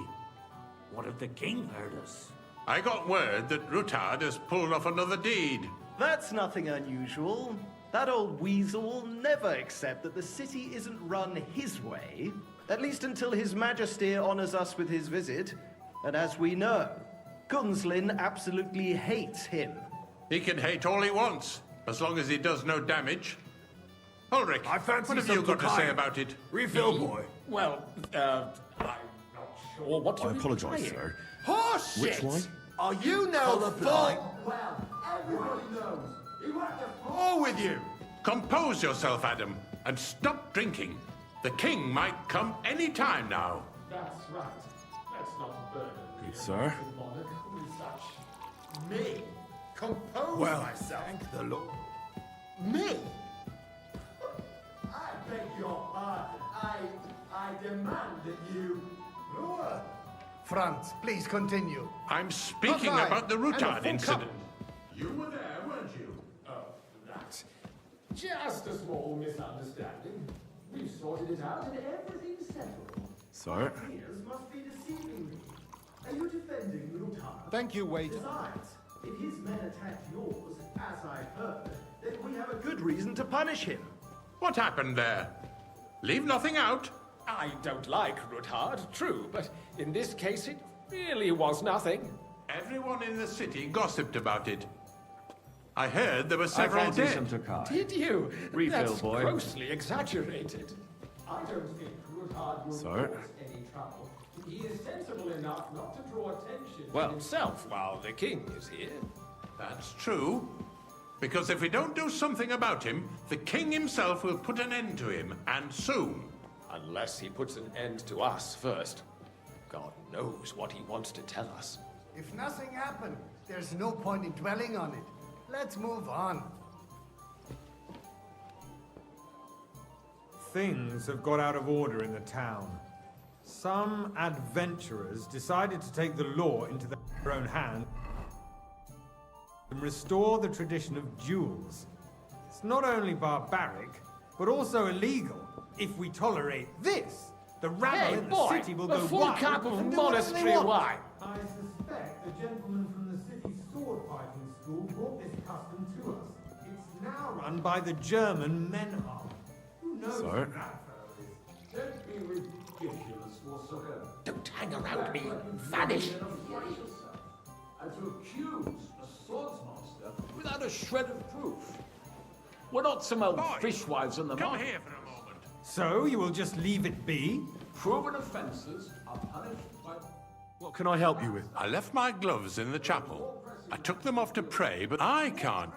[SPEAKER 22] What if the king heard us?
[SPEAKER 9] I got word that Rutard has pulled off another deed.
[SPEAKER 12] That's nothing unusual. That old weasel will never accept that the city isn't run his way, at least until His Majesty honors us with his visit. And as we know, Gunslin absolutely hates him.
[SPEAKER 9] He can hate all he wants, as long as he does no damage. Ulrich,
[SPEAKER 15] I fancy
[SPEAKER 9] what have you
[SPEAKER 15] some
[SPEAKER 9] got to say
[SPEAKER 15] Tokai.
[SPEAKER 9] about it?
[SPEAKER 15] Refill, boy.
[SPEAKER 1] Well, I'm not sure what you're
[SPEAKER 6] I apologise,
[SPEAKER 1] implying.
[SPEAKER 6] sir.
[SPEAKER 15] Horse
[SPEAKER 6] Which
[SPEAKER 15] shit!
[SPEAKER 6] one?
[SPEAKER 15] Are you now
[SPEAKER 2] Well, everybody knows. He went to
[SPEAKER 15] full with you?
[SPEAKER 9] Compose yourself, Adam, and stop drinking. The king might come any time now.
[SPEAKER 1] That's right. Let's not burden
[SPEAKER 6] Good, sir.
[SPEAKER 1] the monarch with such...
[SPEAKER 15] Me? Compose
[SPEAKER 21] Well,
[SPEAKER 15] myself.
[SPEAKER 21] thank the Lord.
[SPEAKER 15] Me?
[SPEAKER 2] I beg your pardon. I demand that you...
[SPEAKER 17] Franz, please continue.
[SPEAKER 9] I'm speaking
[SPEAKER 1] Tokai,
[SPEAKER 9] about the
[SPEAKER 1] and a
[SPEAKER 9] Rutard
[SPEAKER 1] full
[SPEAKER 9] incident.
[SPEAKER 1] You were there, weren't you? Oh, that. Just a small misunderstanding. We've sorted it out and everything's settled.
[SPEAKER 6] Sir?
[SPEAKER 2] Ears must be deceiving me. Are you defending Rutard?
[SPEAKER 5] Thank you, waiter.
[SPEAKER 2] Besides, if his men attacked yours, as I heard, then we have a
[SPEAKER 12] Good reason to punish him.
[SPEAKER 9] What happened there? Leave nothing out.
[SPEAKER 1] I don't like Rutard, true, but in this case it really was nothing.
[SPEAKER 9] Everyone in the city gossiped about it. I heard there were several
[SPEAKER 22] fancy
[SPEAKER 9] dead.
[SPEAKER 22] some Tokai.
[SPEAKER 1] Did you?
[SPEAKER 22] Refill,
[SPEAKER 1] That's
[SPEAKER 22] boy.
[SPEAKER 1] grossly exaggerated. I don't think Rutard will
[SPEAKER 6] Sir?
[SPEAKER 1] cause any trouble. He is sensible enough not to draw attention
[SPEAKER 9] Well-
[SPEAKER 1] to himself while the king is here.
[SPEAKER 9] That's true. Because if we don't do something about him, the king himself will put an end to him, and soon.
[SPEAKER 1] Unless he puts an end to us first. God knows what he wants to tell us.
[SPEAKER 17] If nothing happened, there's no point in dwelling on it. Let's move on.
[SPEAKER 5] Things have got out of order in the town. Some adventurers decided to take the law into their own hands and restore the tradition of duels. It's not only barbaric, but also illegal. If we tolerate this, the rabble in the city will
[SPEAKER 1] a
[SPEAKER 5] go
[SPEAKER 1] full
[SPEAKER 5] wild
[SPEAKER 1] cup of
[SPEAKER 5] and do whatever they
[SPEAKER 1] monastery
[SPEAKER 5] want.
[SPEAKER 1] wine.
[SPEAKER 5] I suspect the gentleman from the city's sword fighting school brought this custom to us. It's now run by the German Menhard. Who knows
[SPEAKER 6] Sir?
[SPEAKER 5] who that fellow is?
[SPEAKER 20] Don't be ridiculous, Warsucker.
[SPEAKER 1] Don't hang around me. Vanish.
[SPEAKER 20] And to accuse a swordsmaster without a shred of proof. We're not some old fishwives in the
[SPEAKER 9] Come
[SPEAKER 20] market.
[SPEAKER 9] here for a moment.
[SPEAKER 5] So you will just leave it be?
[SPEAKER 20] Proven offences are punished by...
[SPEAKER 6] What can I help you with?
[SPEAKER 9] I left my gloves in the chapel. I took them off to pray, but I can't.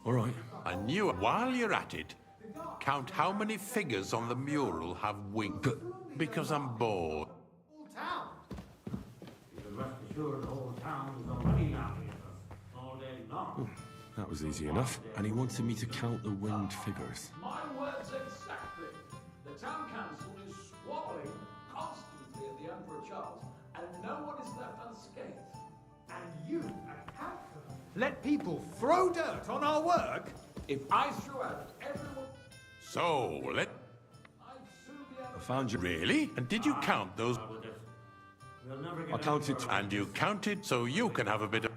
[SPEAKER 6] All right.
[SPEAKER 9] I knew while you're at it, count how many figures on the mural have wings. Because I'm bored.
[SPEAKER 6] That was easy enough. And he wanted me to count the winged figures.
[SPEAKER 20] My words exactly. The town council is squabbling constantly at the Emperor Charles, and no one is left unscathed.
[SPEAKER 5] And you, a councillor, let people throw dirt on our work?
[SPEAKER 20] If I threw out everyone,
[SPEAKER 9] So,
[SPEAKER 20] I'd soon be out
[SPEAKER 6] I found you.
[SPEAKER 9] Really? And did you count those?
[SPEAKER 6] I counted.
[SPEAKER 9] And you counted so you can have a bit of...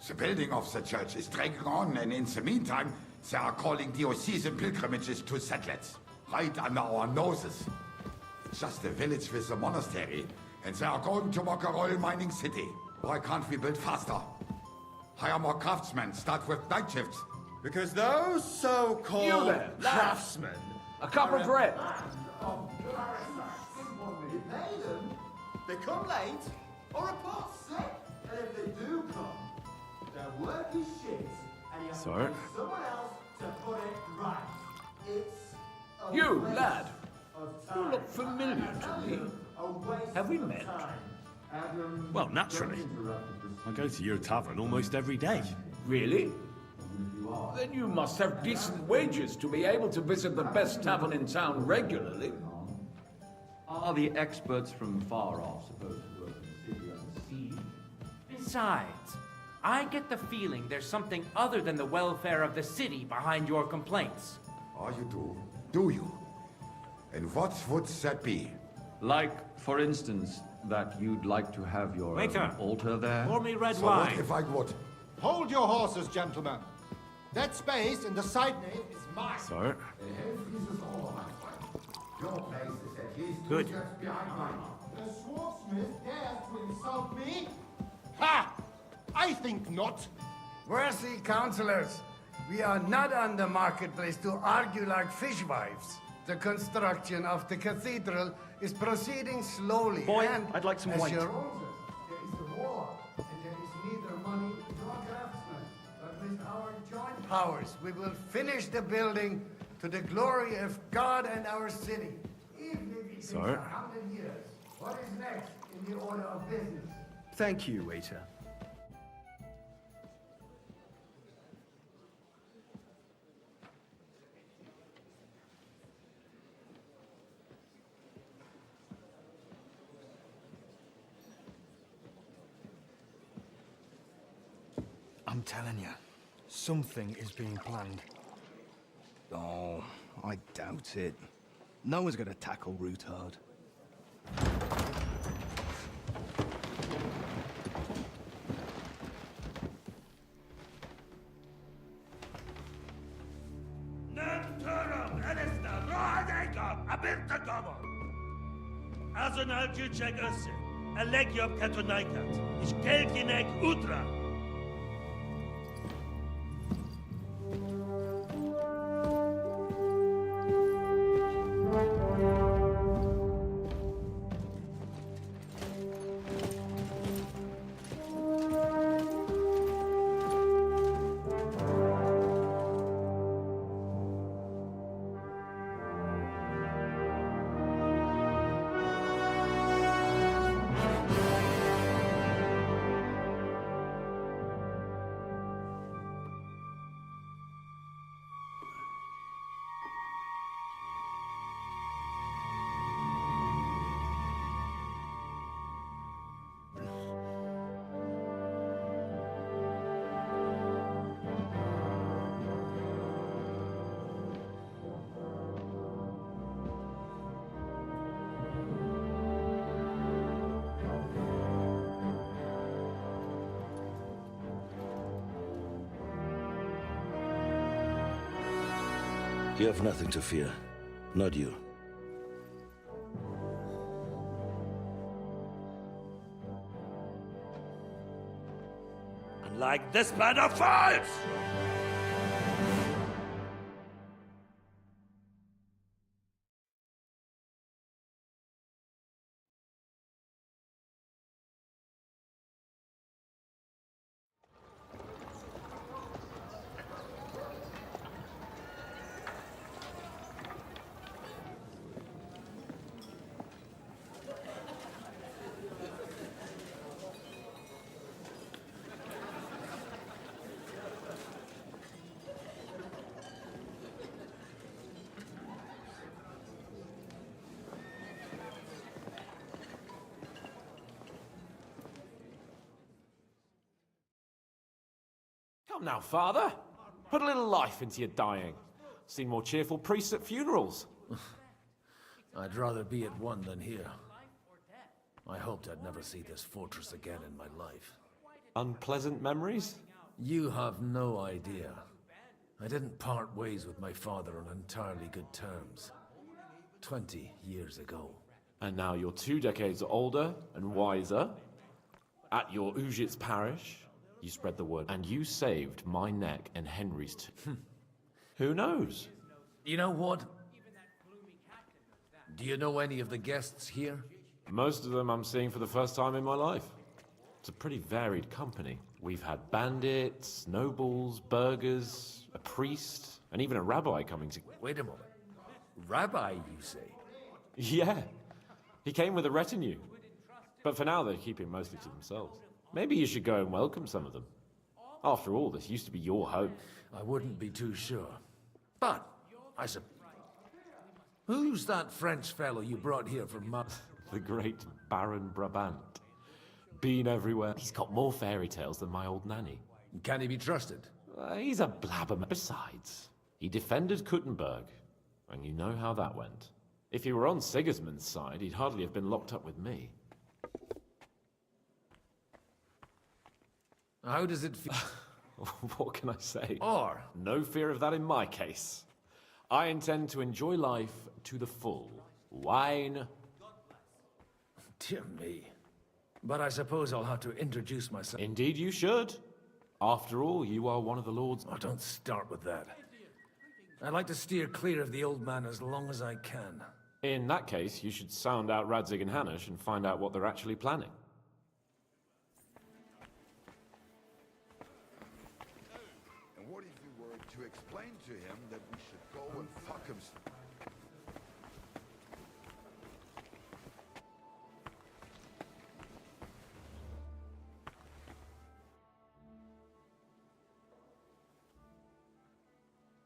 [SPEAKER 21] The building of the church is dragging on, and in the meantime, they are calling diocesan pilgrimages to settlers, right under our noses. It's just a village with a monastery, and they are going to make a royal mining city. Why can't we build faster? Hire more craftsmen, start with night shifts.
[SPEAKER 15] Because those so-called
[SPEAKER 20] You there, lad.
[SPEAKER 15] craftsmen...
[SPEAKER 20] a cup of bread.
[SPEAKER 2] You pay them, they come late, or a pot sick. And if they do come, their work is shit, and you have to
[SPEAKER 6] Sir?
[SPEAKER 2] pay someone else to put it right. It's a
[SPEAKER 20] You,
[SPEAKER 2] waste
[SPEAKER 20] lad.
[SPEAKER 2] of
[SPEAKER 20] You
[SPEAKER 2] time.
[SPEAKER 20] look familiar to me.
[SPEAKER 2] A waste
[SPEAKER 20] Have we
[SPEAKER 2] of
[SPEAKER 20] met?
[SPEAKER 2] time. Adam,
[SPEAKER 6] Well, naturally. I go to your tavern almost every day.
[SPEAKER 20] Really? Then you must have decent wages to be able to visit the best tavern in town regularly.
[SPEAKER 22] Are the experts from far off supposed to work?
[SPEAKER 11] Besides, I get the feeling there's something other than the welfare of the city behind your complaints.
[SPEAKER 21] Oh, you do? Do you? And what would that be?
[SPEAKER 20] Like, for instance, that you'd like to have your
[SPEAKER 22] Waiter,
[SPEAKER 20] altar there?
[SPEAKER 22] pour me red
[SPEAKER 21] So
[SPEAKER 22] wine.
[SPEAKER 21] what if I would?
[SPEAKER 2] Hold your horses, gentlemen. That space in the side nave is mine.
[SPEAKER 6] Sir?
[SPEAKER 21] Your place is at least
[SPEAKER 6] Good.
[SPEAKER 21] 2 steps behind mine.
[SPEAKER 2] The swordsmith dares to insult me? Ha! I think not.
[SPEAKER 17] Worthy councillors, we are not on the marketplace to argue like fishwives. The construction of the cathedral is proceeding slowly.
[SPEAKER 12] Boy,
[SPEAKER 17] and
[SPEAKER 12] I'd like some
[SPEAKER 17] as
[SPEAKER 12] white.
[SPEAKER 17] your owners, there is a war, and there is neither money nor craftsmen. But with our joint powers, we will finish the building to the glory of God and our city. Even if it takes
[SPEAKER 6] Sir?
[SPEAKER 17] 100 years. What is next in the order of business?
[SPEAKER 12] Thank you, waiter.
[SPEAKER 13] I'm telling you, something is being planned. Oh, I doubt it. No one's gonna tackle Rootard.
[SPEAKER 23] Azonal Juchek Össe, Alegiop Katonaikat, Ich Kelkinek Utra.
[SPEAKER 24] You have nothing to fear. Not you.
[SPEAKER 23] Unlike this band of fools!
[SPEAKER 18] Come now, father. Put a little life into your dying. Seen more cheerful priests at funerals.
[SPEAKER 14] I'd rather be at one than here. I hoped I'd never see this fortress again in my life.
[SPEAKER 18] Unpleasant memories?
[SPEAKER 14] You have no idea. I didn't part ways with my father on entirely good terms. 20 years ago.
[SPEAKER 18] And now you're 2 decades older and wiser. At your Ujit's parish, you spread the word, and you saved my neck and Henry's too. Who knows?
[SPEAKER 14] You know what? Do you know any of the guests here?
[SPEAKER 18] Most of them I'm seeing for the first time in my life. It's a pretty varied company. We've had bandits, nobles, burghers, a priest, and even a rabbi coming to...
[SPEAKER 14] Wait a moment. Rabbi, you say?
[SPEAKER 18] Yeah. He came with a retinue. But for now, they're keeping mostly to themselves. Maybe you should go and welcome some of them. After all, this used to be your home.
[SPEAKER 14] I wouldn't be too sure. But, I suppose... Who's that French fellow you brought here from
[SPEAKER 18] The great Baron Brabant. Been everywhere. He's got more fairy tales than my old nanny.
[SPEAKER 14] Can he be trusted?
[SPEAKER 18] He's a blabbermouth. Besides, he defended Kuttenberg, and you know how that went. If he were on Sigismund's side, he'd hardly have been locked up with me.
[SPEAKER 14] How does it feel?
[SPEAKER 18] What can I say?
[SPEAKER 14] Or,
[SPEAKER 18] no fear of that in my case. I intend to enjoy life to the full. Wine.
[SPEAKER 14] Dear me. But I suppose I'll have to introduce myself.
[SPEAKER 18] Indeed you should. After all, you are one of the Lord's...
[SPEAKER 14] Oh, don't start with that. I'd like to steer clear of the old man as long as I can.
[SPEAKER 18] In that case, you should sound out Radzig and Hanush and find out what they're actually planning.
[SPEAKER 21] And what if you were to explain to him that we should go and fuck him?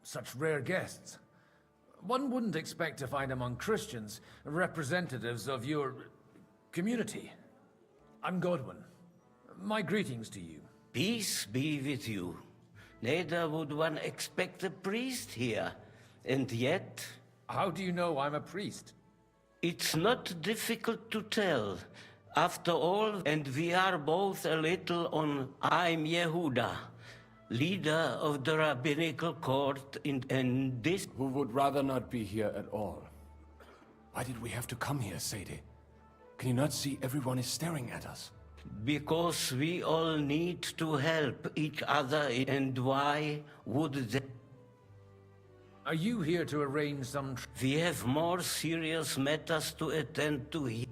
[SPEAKER 14] Such rare guests. One wouldn't expect to find among Christians representatives of your community. I'm Godwin. My greetings to you.
[SPEAKER 3] Peace be with you. Neither would one expect a priest here, and yet...
[SPEAKER 14] How do you know I'm a priest?
[SPEAKER 3] It's not difficult to tell. After all, and we are both a little on I'm Yehuda, leader of the rabbinical court in this...
[SPEAKER 7] Who would rather not be here at all? Why did we have to come here, Sadie? Can you not see everyone is staring at us?
[SPEAKER 3] Because we all need to help each other, and why would they...
[SPEAKER 14] Are you here to arrange some...
[SPEAKER 3] We have more serious matters to attend to here.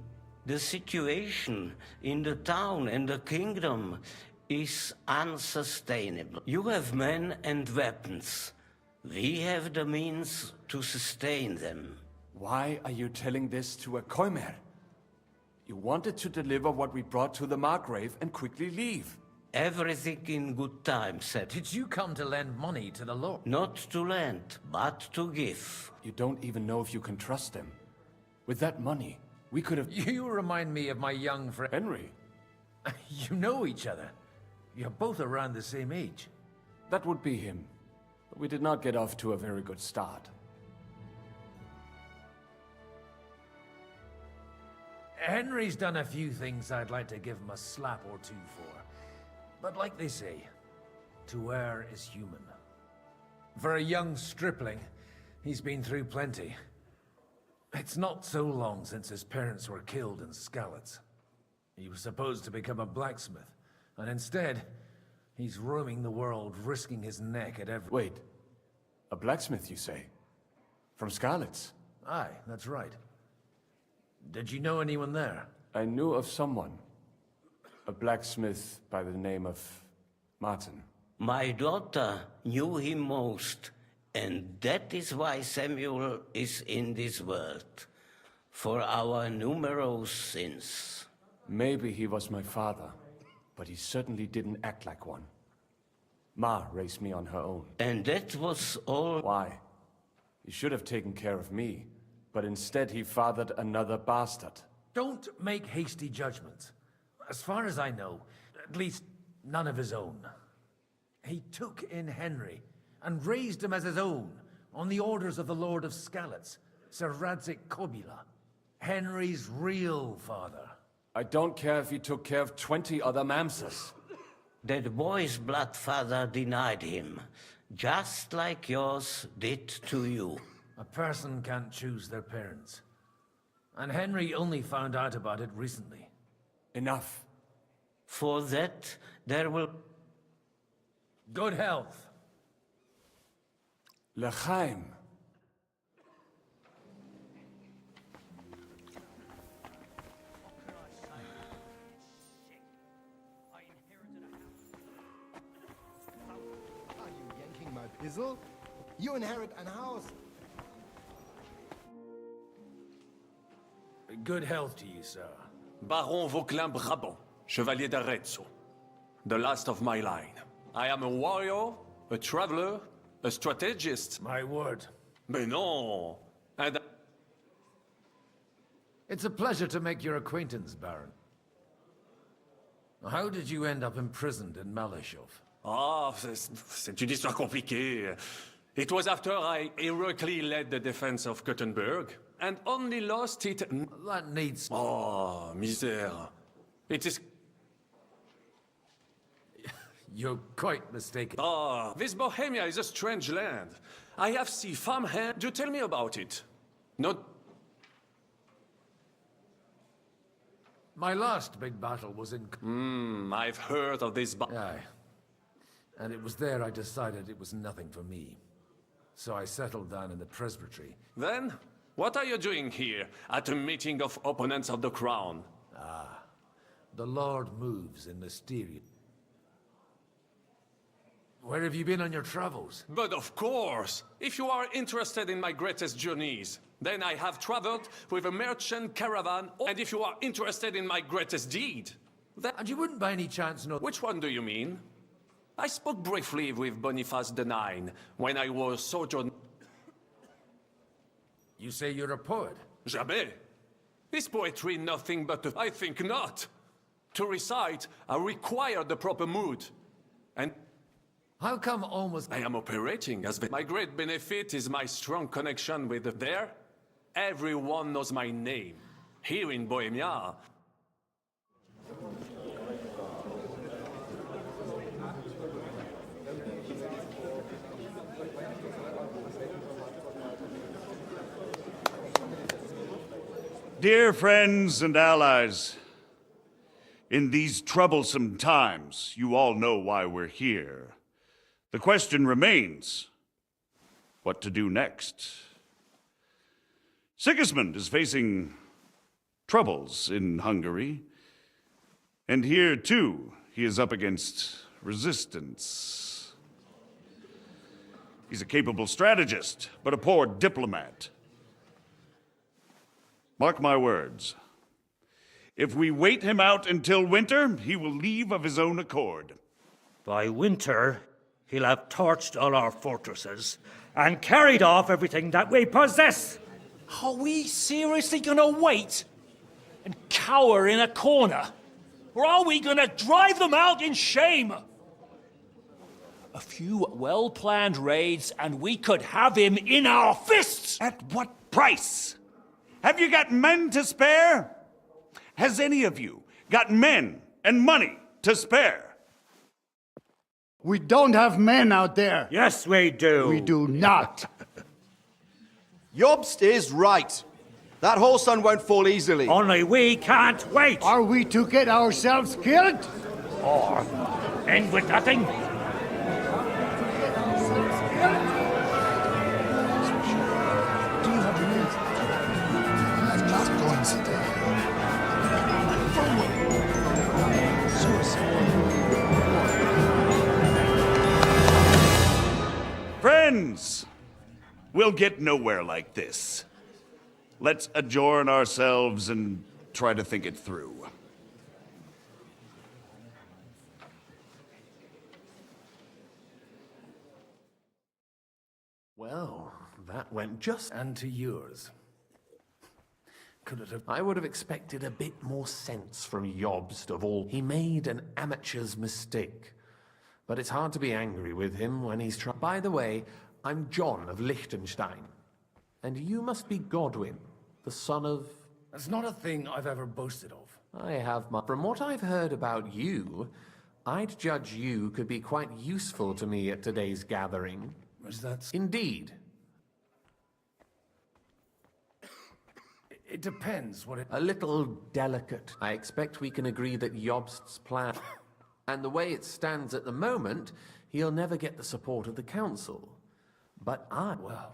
[SPEAKER 3] The situation in the town and the kingdom is unsustainable. You have men and weapons. We have the means to sustain them.
[SPEAKER 7] Why are you telling this to a Koimer? You wanted to deliver what we brought to the Margrave and quickly leave.
[SPEAKER 3] Everything in good time, said.
[SPEAKER 14] Did you come to lend money to the Lord?
[SPEAKER 3] Not to lend, but to give.
[SPEAKER 7] You don't even know if you can trust them. With that money, we could have...
[SPEAKER 14] You remind me of my young friend...
[SPEAKER 7] Henry.
[SPEAKER 14] You know each other. You're both around the same age.
[SPEAKER 7] That would be him. But we did not get off to a very good start.
[SPEAKER 14] Henry's done a few things I'd like to give him a slap or two for. But like they say, to err is human. For a young stripling, he's been through plenty. It's not so long since his parents were killed in Skalitz. He was supposed to become a blacksmith, and instead, he's roaming the world, risking his neck at every...
[SPEAKER 7] Wait, a blacksmith, you say? From Skalitz?
[SPEAKER 14] Aye, that's right. Did you know anyone there?
[SPEAKER 7] I knew of someone. A blacksmith by the name of Martin.
[SPEAKER 3] My daughter knew him most, and that is why Samuel is in this world. For our numerous sins.
[SPEAKER 7] Maybe he was my father, but he certainly didn't act like one. Ma raised me on her own.
[SPEAKER 3] And that was all...
[SPEAKER 7] Why? He should have taken care of me, but instead he fathered another bastard.
[SPEAKER 14] Don't make hasty judgments. As far as I know, at least none of his own. He took in Henry and raised him as his own on the orders of the Lord of Skalitz, Sir Radzig Kobyla, Henry's real father.
[SPEAKER 7] I don't care if he took care of 20 other mamsas.
[SPEAKER 3] That boy's blood father denied him, just like yours did to you.
[SPEAKER 14] A person can't choose their parents. And Henry only found out about it recently.
[SPEAKER 7] Enough.
[SPEAKER 3] For that, there will...
[SPEAKER 14] Good health.
[SPEAKER 7] L'chaim.
[SPEAKER 13] Are you yanking my pizzle? You inherit an house.
[SPEAKER 14] Good health to you, sir.
[SPEAKER 1] Baron Vauquelin Brabant, Chevalier d'Arezzo. The last of my line. I am a warrior, a traveler, a strategist.
[SPEAKER 14] My word.
[SPEAKER 1] Mais non! And...
[SPEAKER 14] It's a pleasure to make your acquaintance, Baron. How did you end up imprisoned in Malashov?
[SPEAKER 4] Ah, c'est une histoire compliquée. It was after I heroically led the defense of Gothenburg, and only lost it...
[SPEAKER 14] That needs...
[SPEAKER 4] Oh, misère. It is...
[SPEAKER 14] You're quite mistaken.
[SPEAKER 4] Ah, this Bohemia is a strange land. I have seen farmhand. Do tell me about it. Not...
[SPEAKER 14] My last big battle was in...
[SPEAKER 4] I've heard of this
[SPEAKER 14] Aye. And it was there I decided it was nothing for me. So I settled down in the presbytery.
[SPEAKER 4] Then, what are you doing here, at a meeting of opponents of the crown?
[SPEAKER 14] Ah, the Lord moves in mysterious... Where have you been on your travels?
[SPEAKER 4] But of course! If you are interested in my greatest journeys, then I have traveled with a merchant caravan, and if you are interested in my greatest deed, then...
[SPEAKER 14] And you wouldn't by any chance know...
[SPEAKER 4] Which one do you mean? I spoke briefly with Boniface IX when I was sojourn...
[SPEAKER 14] You say you're a poet?
[SPEAKER 4] Jamais! Is poetry nothing but a... I think not! To recite, I require the proper mood. And...
[SPEAKER 14] How come almost...
[SPEAKER 4] I am operating as... My great benefit is my strong connection with the... There, everyone knows my name. Here in Bohemia.
[SPEAKER 23] Dear friends and allies, in these troublesome times, you all know why we're here. The question remains, what to do next? Sigismund is facing troubles in Hungary, and here, too, he is up against resistance. He's a capable strategist, but a poor diplomat. Mark my words. If we wait him out until winter, he will leave of his own accord.
[SPEAKER 22] By winter, he'll have torched all our fortresses and carried off everything that we possess.
[SPEAKER 19] Are we seriously gonna wait and cower in a corner? Or are we gonna drive them out in shame? A few well-planned raids and we could have him in our fists!
[SPEAKER 23] At what price? Have you got men to spare? Has any of you got men and money to spare?
[SPEAKER 17] We don't have men out there.
[SPEAKER 22] Yes, we do.
[SPEAKER 17] We do not.
[SPEAKER 2] Jobst is right. That whole sun won't fall easily.
[SPEAKER 22] Only we can't wait.
[SPEAKER 17] Are we to get ourselves killed?
[SPEAKER 22] Or end with nothing?
[SPEAKER 23] Friends, we'll get nowhere like this. Let's adjourn ourselves and try to think it through.
[SPEAKER 1] Well, that went just...
[SPEAKER 14] And to yours. Could it have...
[SPEAKER 1] I would have expected a bit more sense from Jobst of all. He made an amateur's mistake. But it's hard to be angry with him when he's trying... By the way, I'm John of Liechtenstein. And you must be Godwin, the son of...
[SPEAKER 14] That's not a thing I've ever boasted of.
[SPEAKER 1] I have my... From what I've heard about you, I'd judge you could be quite useful to me at today's gathering.
[SPEAKER 14] Was that...
[SPEAKER 1] Indeed.
[SPEAKER 14] It depends what it...
[SPEAKER 1] A little delicate. I expect we can agree that Jobst's plan... And the way it stands at the moment, he'll never get the support of the council. But
[SPEAKER 14] Well,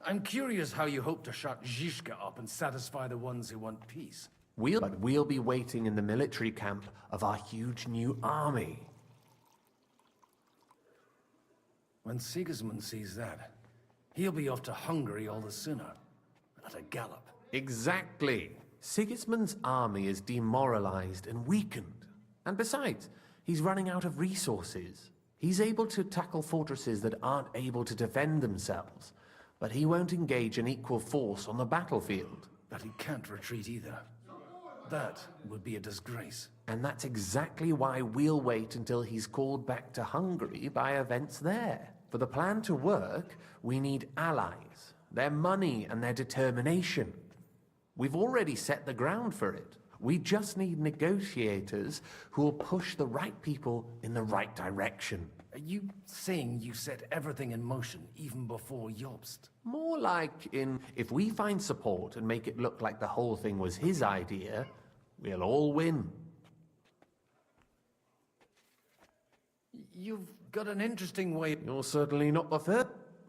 [SPEAKER 14] I'm curious how you hope to shut Zizka up and satisfy the ones who want peace.
[SPEAKER 1] But we'll be waiting in the military camp of our huge new army.
[SPEAKER 14] When Sigismund sees that, he'll be off to Hungary all the sooner. At a gallop.
[SPEAKER 1] Exactly. Sigismund's army is demoralized and weakened. And besides, he's running out of resources. He's able to tackle fortresses that aren't able to defend themselves, but he won't engage in equal force on the battlefield.
[SPEAKER 14] But he can't retreat either. That would be a disgrace.
[SPEAKER 1] And that's exactly why we'll wait until he's called back to Hungary by events there. For the plan to work, we need allies, their money and their determination. We've already set the ground for it. We just need negotiators who will push the right people in the right direction.
[SPEAKER 14] Are you saying you set everything in motion even before Jobst?
[SPEAKER 1] More like in, if we find support and make it look like the whole thing was his idea, we'll all win.
[SPEAKER 14] You've got an interesting way...
[SPEAKER 1] You're certainly not the first.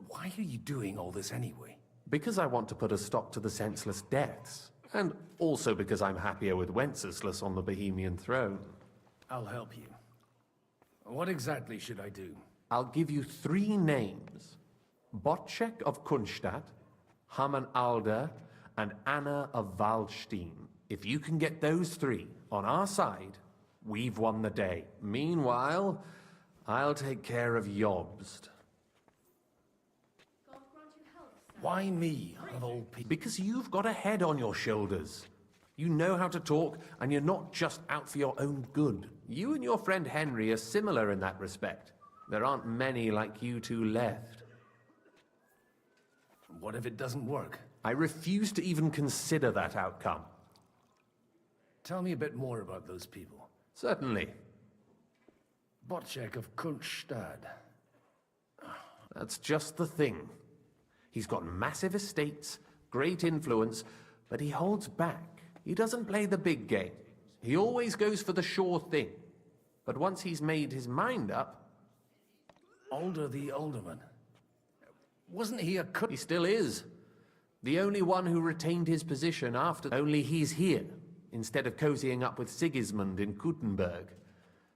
[SPEAKER 14] Why are you doing all this anyway?
[SPEAKER 1] Because I want to put a stop to the senseless deaths. And also because I'm happier with Wenceslas on the Bohemian throne.
[SPEAKER 14] I'll help you. What exactly should I do?
[SPEAKER 1] I'll give you 3 names. Botchek of Kunstadt, Haman Alder, and Anna of Waldstein. If you can get those 3 on our side, we've won the day. Meanwhile, I'll take care of Jobst.
[SPEAKER 14] Why me, of all people?
[SPEAKER 1] Because you've got a head on your shoulders. You know how to talk, and you're not just out for your own good. You and your friend Henry are similar in that respect. There aren't many like you two left.
[SPEAKER 14] What if it doesn't work?
[SPEAKER 1] I refuse to even consider that outcome.
[SPEAKER 14] Tell me a bit more about those people.
[SPEAKER 1] Certainly.
[SPEAKER 14] Botchek of Kunststadt.
[SPEAKER 1] That's just the thing. He's got massive estates, great influence, but he holds back. He doesn't play the big game. He always goes for the sure thing. But once he's made his mind up...
[SPEAKER 14] Alder the Alderman. Wasn't he a...
[SPEAKER 1] He still is. The only one who retained his position after... Only he's here, instead of cozying up with Sigismund in Gutenberg.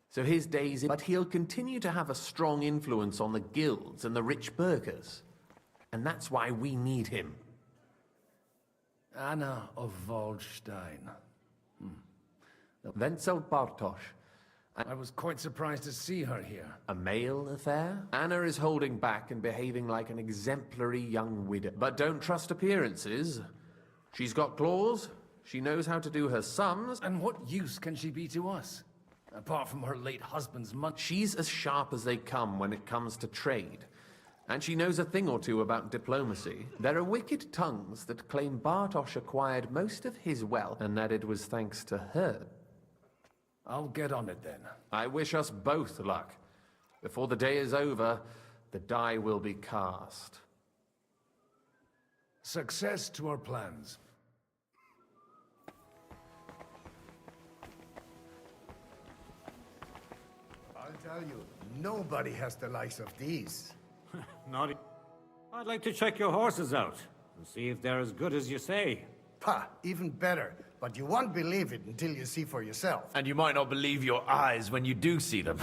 [SPEAKER 1] So his days... But he'll continue to have a strong influence on the guilds and the rich burghers. And that's why we need him.
[SPEAKER 14] Anna of Waldstein.
[SPEAKER 1] Wenzel Bartosz.
[SPEAKER 14] I was quite surprised to see her here.
[SPEAKER 1] A male affair? Anna is holding back and behaving like an exemplary young widow. But don't trust appearances. She's got claws. She knows how to do her sums.
[SPEAKER 14] And what use can she be to us? Apart from her late husband's money.
[SPEAKER 1] She's as sharp as they come when it comes to trade. And she knows a thing or two about diplomacy. There are wicked tongues that claim Bartosz acquired most of his wealth and that it was thanks to her.
[SPEAKER 14] I'll get on it then.
[SPEAKER 1] I wish us both luck. Before the day is over, the die will be cast.
[SPEAKER 14] Success to our plans.
[SPEAKER 17] I'll tell you, nobody has the likes of these.
[SPEAKER 22] Not. I'd like to check your horses out and see if they're as good as you say.
[SPEAKER 17] Pah, even better. But you won't believe it until you see for yourself.
[SPEAKER 5] And you might not believe your eyes when you do see them.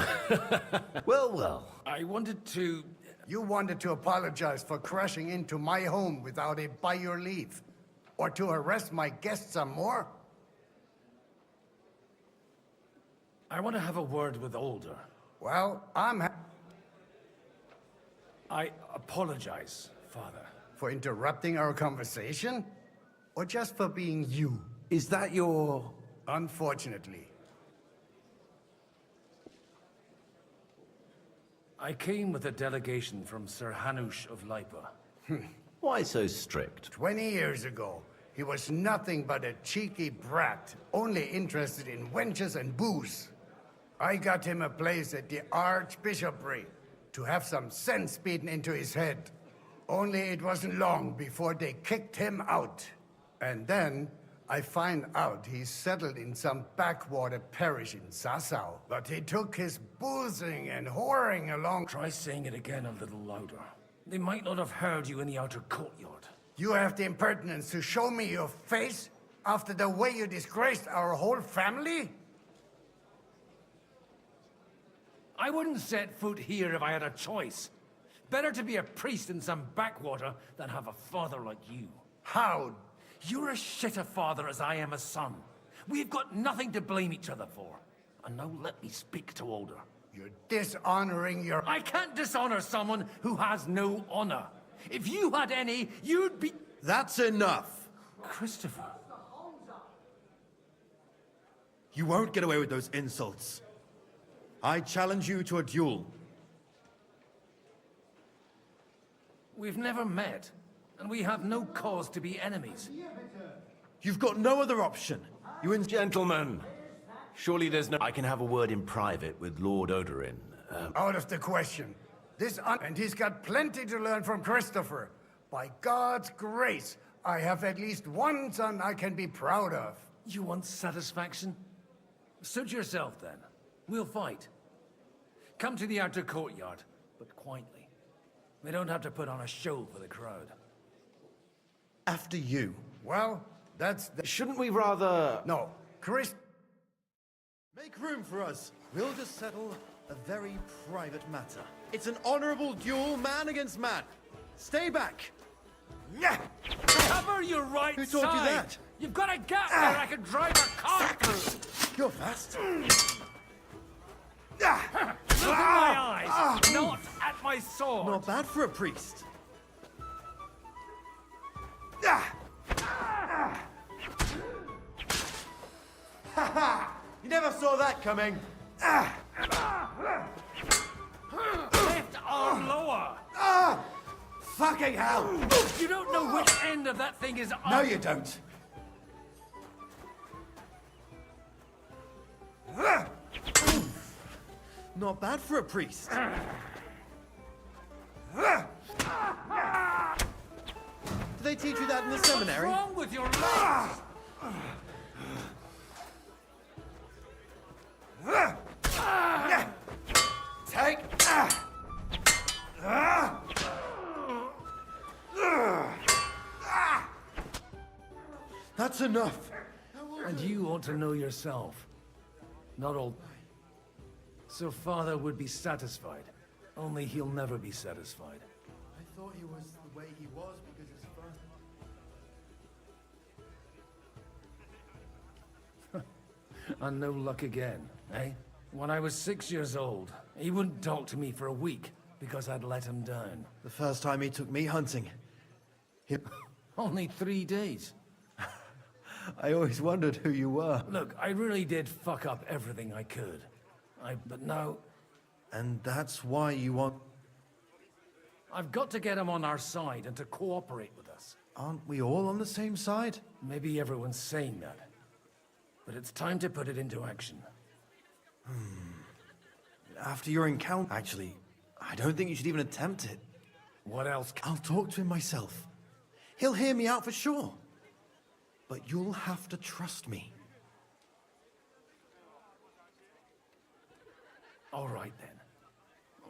[SPEAKER 17] Well, well.
[SPEAKER 14] I wanted to...
[SPEAKER 17] You wanted to apologize for crashing into my home without it by your leave. Or to arrest my guests some more?
[SPEAKER 14] I want to have a word with Alder.
[SPEAKER 17] Well,
[SPEAKER 14] I apologize, Father.
[SPEAKER 17] For interrupting our conversation? Or just for being you?
[SPEAKER 5] Is that your...
[SPEAKER 17] Unfortunately.
[SPEAKER 14] I came with a delegation from Sir Hanush of Lipa.
[SPEAKER 5] Why so strict?
[SPEAKER 17] 20 years ago, he was nothing but a cheeky brat, only interested in wenches and booze. I got him a place at the Archbishopric to have some sense beaten into his head. Only it wasn't long before they kicked him out. And then I find out he's settled in some backwater parish in Sassau. But he took his boozing and whoring along.
[SPEAKER 14] Try saying it again a little louder. They might not have heard you in the outer courtyard.
[SPEAKER 17] You have the impertinence to show me your face after the way you disgraced our whole family?
[SPEAKER 14] I wouldn't set foot here if I had a choice. Better to be a priest in some backwater than have a father like you.
[SPEAKER 17] How?
[SPEAKER 14] You're as shit a father as I am a son. We've got nothing to blame each other for. And now let me speak to Alder.
[SPEAKER 17] You're dishonoring your...
[SPEAKER 14] I can't dishonor someone who has no honor. If you had any, you'd be...
[SPEAKER 5] That's enough.
[SPEAKER 14] Christopher.
[SPEAKER 8] You won't get away with those insults. I challenge you to a duel.
[SPEAKER 14] We've never met, and we have no cause to be enemies.
[SPEAKER 8] You've got no other option.
[SPEAKER 5] Gentlemen, surely there's no... I can have a word in private with Lord Odorin.
[SPEAKER 17] Out of the question. And he's got plenty to learn from Christopher. By God's grace, I have at least one son I can be proud of.
[SPEAKER 14] You want satisfaction? Suit yourself, then. We'll fight. Come to the outer courtyard, but quietly. We don't have to put on a show for the crowd.
[SPEAKER 8] After you.
[SPEAKER 17] Well, that's...
[SPEAKER 8] Shouldn't we rather...
[SPEAKER 17] No, Chris...
[SPEAKER 8] Make room for us. We'll just settle a very private matter. It's an honorable duel, man against man. Stay back.
[SPEAKER 14] Cover your right
[SPEAKER 8] Who
[SPEAKER 14] side!
[SPEAKER 8] taught you that?
[SPEAKER 14] You've got a gap where I can drive a car through!
[SPEAKER 8] You're fast.
[SPEAKER 14] Look at my eyes, not at my sword!
[SPEAKER 8] Not bad for a priest. You never saw that coming.
[SPEAKER 14] Left arm lower!
[SPEAKER 8] Fucking hell!
[SPEAKER 14] You don't know which end of that thing is on!
[SPEAKER 8] No, you don't. Not bad for a priest. Do they teach you that in the seminary?
[SPEAKER 14] What's wrong with your legs?
[SPEAKER 8] Take. That's enough.
[SPEAKER 14] And you ought to know yourself. Not all... So father would be satisfied. Only he'll never be satisfied.
[SPEAKER 8] I thought he was the way he was because his father...
[SPEAKER 14] And no luck again, eh? When I was 6 years old, he wouldn't talk to me for a week because I'd let him down.
[SPEAKER 8] The first time he took me hunting.
[SPEAKER 14] Only 3 days.
[SPEAKER 8] I always wondered who you were.
[SPEAKER 14] Look, I really did fuck up everything I could. But now...
[SPEAKER 8] And that's why you want...
[SPEAKER 14] I've got to get him on our side and to cooperate with us.
[SPEAKER 8] Aren't we all on the same side?
[SPEAKER 14] Maybe everyone's saying that. But it's time to put it into action.
[SPEAKER 8] After your encounter... Actually, I don't think you should even attempt it.
[SPEAKER 14] What else?
[SPEAKER 8] I'll talk to him myself. He'll hear me out for sure. But you'll have to trust me.
[SPEAKER 14] All right, then.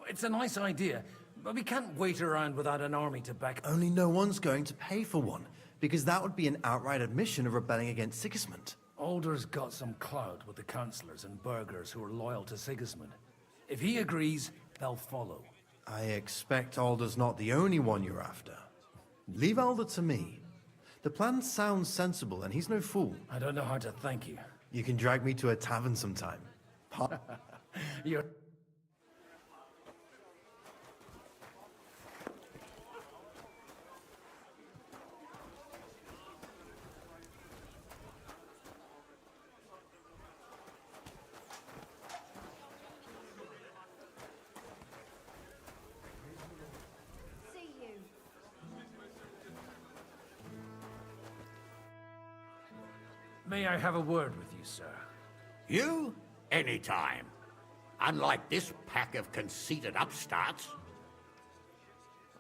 [SPEAKER 14] It's a nice idea, but we can't wait around without an army to back...
[SPEAKER 8] Only no one's going to pay for one, because that would be an outright admission of rebelling against Sigismund.
[SPEAKER 14] Alder's got some clout with the councillors and burghers who are loyal to Sigismund. If he agrees, they'll follow.
[SPEAKER 8] I expect Alder's not the only one you're after. Leave Alder to me. The plan sounds sensible, and he's no fool.
[SPEAKER 14] I don't know how to thank you.
[SPEAKER 8] You can drag me to a tavern sometime.
[SPEAKER 14] You're... May I have a word with you, sir?
[SPEAKER 22] You? Anytime. Unlike this pack of conceited upstarts.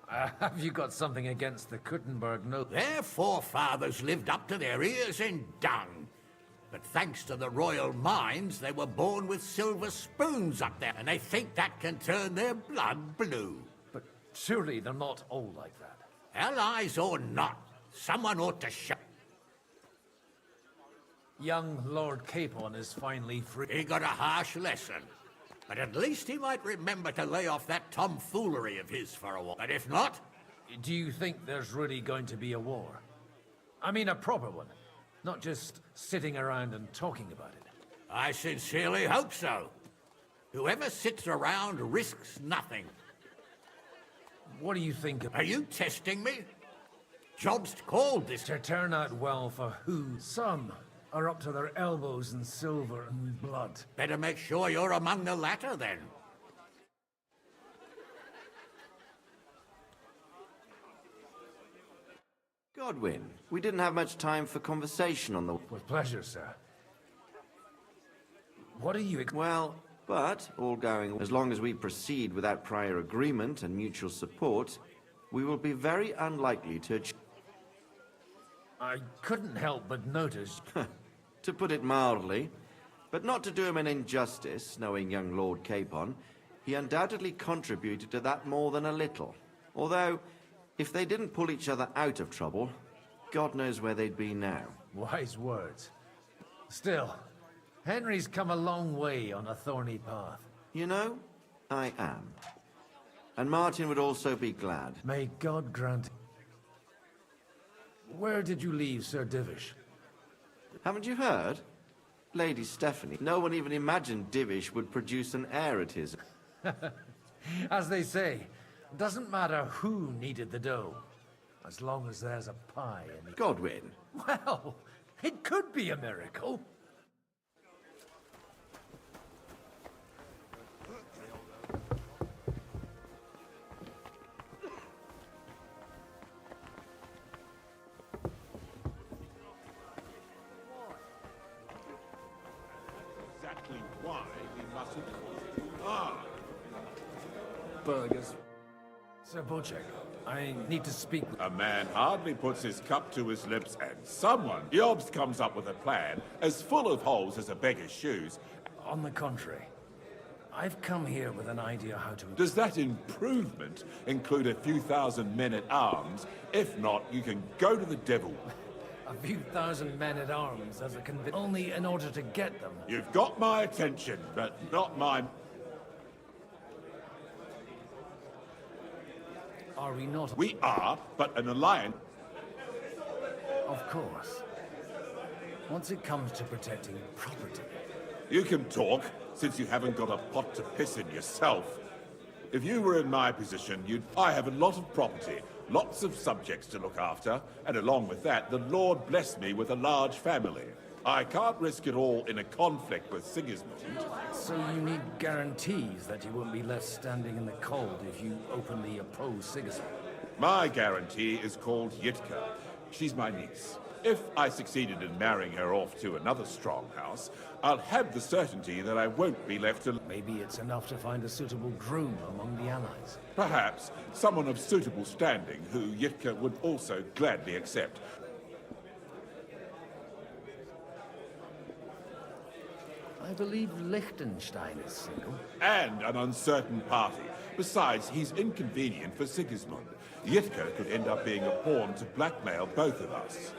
[SPEAKER 14] Have you got something against the Kuttenberg noble?
[SPEAKER 22] Their forefathers lived up to their ears in dung. But thanks to the royal mines, they were born with silver spoons up there, and they think that can turn their blood blue.
[SPEAKER 14] But surely they're not all like that.
[SPEAKER 22] Allies or not, someone ought to show.
[SPEAKER 14] Young Lord Capon is finally free.
[SPEAKER 22] He got a harsh lesson. But at least he might remember to lay off that tomfoolery of his for a while. But if not...
[SPEAKER 14] Do you think there's really going to be a war? I mean a proper one. Not just sitting around and talking about it.
[SPEAKER 22] I sincerely hope so. Whoever sits around risks nothing.
[SPEAKER 14] What do you think of...
[SPEAKER 22] Are you testing me? Job's called this...
[SPEAKER 14] To turn out well for who? Some. are up to their elbows in silver and blood.
[SPEAKER 22] Better make sure you're among the latter, then.
[SPEAKER 9] Godwin, we didn't have much time for conversation on the...
[SPEAKER 14] With pleasure, sir. What are you...
[SPEAKER 9] Well, but, all going... As long as we proceed without prior agreement and mutual support, we will be very unlikely to...
[SPEAKER 14] I couldn't help but notice...
[SPEAKER 9] To put it mildly, but not to do him an injustice, knowing young Lord Capon, he undoubtedly contributed to that more than a little. Although, if they didn't pull each other out of trouble, God knows where they'd be now.
[SPEAKER 14] Wise words. Still, Henry's come a long way on a thorny path.
[SPEAKER 9] You know, I am. And Martin would also be glad.
[SPEAKER 14] May God grant... Where did you leave Sir Divish?
[SPEAKER 9] Haven't you heard? Lady Stephanie. No one even imagined Divish would produce an heir at his...
[SPEAKER 14] As they say, doesn't matter who needed the dough, as long as there's a pie in it.
[SPEAKER 9] Godwin.
[SPEAKER 14] Well, it could be a miracle.
[SPEAKER 10] Exactly why we mustn't call it
[SPEAKER 14] Burgers. Sir Bochek, I need to speak with...
[SPEAKER 10] A man hardly puts his cup to his lips and someone, Yobs, comes up with a plan as full of holes as a beggar's shoes.
[SPEAKER 14] On the contrary, I've come here with an idea how to...
[SPEAKER 10] Does that improvement include a few thousand men-at-arms? If not, you can go to the devil.
[SPEAKER 14] A few thousand men-at-arms as a only in order to get them.
[SPEAKER 10] You've got my attention, but not mine.
[SPEAKER 14] Are we not?
[SPEAKER 10] We are, but an alliance.
[SPEAKER 14] Of course. Once it comes to protecting property.
[SPEAKER 10] You can talk, since you haven't got a pot to piss in yourself. If you were in my position, I have a lot of property, lots of subjects to look after, and along with that, the Lord blessed me with a large family. I can't risk it all in a conflict with Sigismund.
[SPEAKER 14] So you need guarantees that you won't be left standing in the cold if you openly oppose Sigismund?
[SPEAKER 10] My guarantee is called Yitka. She's my niece. If I succeeded in marrying her off to another strong house, I'll have the certainty that I won't be left alone.
[SPEAKER 14] Maybe it's enough to find a suitable groom among the allies.
[SPEAKER 10] Perhaps someone of suitable standing who Yitka would also gladly accept.
[SPEAKER 14] I believe Liechtenstein is single.
[SPEAKER 10] And an uncertain party. Besides, he's inconvenient for Sigismund. Yitka could end up being a pawn to blackmail both of us.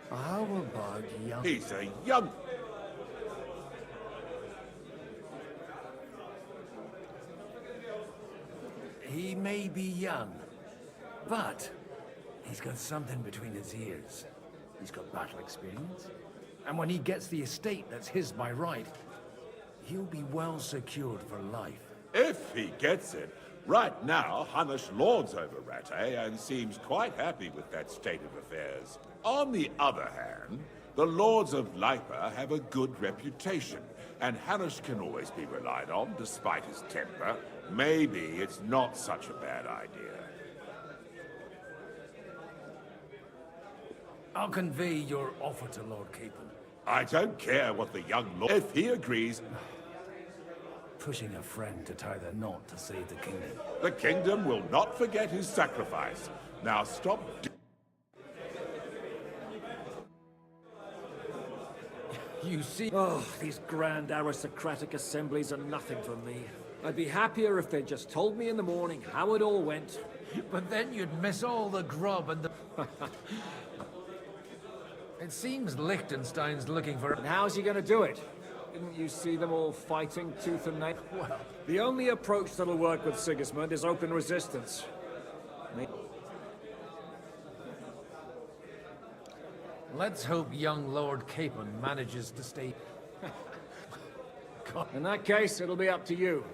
[SPEAKER 14] How about young...
[SPEAKER 10] He's a young...
[SPEAKER 14] He may be young, but he's got something between his ears. He's got battle experience. And when he gets the estate that's his by right, he'll be well secured for life.
[SPEAKER 10] If he gets it. Right now, Hunnish lords over Rattay and seems quite happy with that state of affairs. On the other hand, the lords of Lipa have a good reputation, and Hunnish can always be relied on, despite his temper. Maybe it's not such a bad idea.
[SPEAKER 14] I'll convey your offer to Lord Capon.
[SPEAKER 10] I don't care what the young lord... If he agrees...
[SPEAKER 14] Pushing a friend to tie the knot to save the kingdom.
[SPEAKER 10] The kingdom will not forget his sacrifice. Now stop...
[SPEAKER 14] You see...
[SPEAKER 15] Oh, these grand aristocratic assemblies are nothing for me. I'd be happier if they just told me in the morning how it all went.
[SPEAKER 14] But then you'd miss all the grub and the... It seems Liechtenstein's looking for...
[SPEAKER 15] And how's he gonna do it? Didn't you see them all fighting tooth and nail?
[SPEAKER 14] Well...
[SPEAKER 15] The only approach that'll work with Sigismund is open resistance.
[SPEAKER 14] Let's hope young Lord Capon manages to stay...
[SPEAKER 15] In that case, it'll be up to you.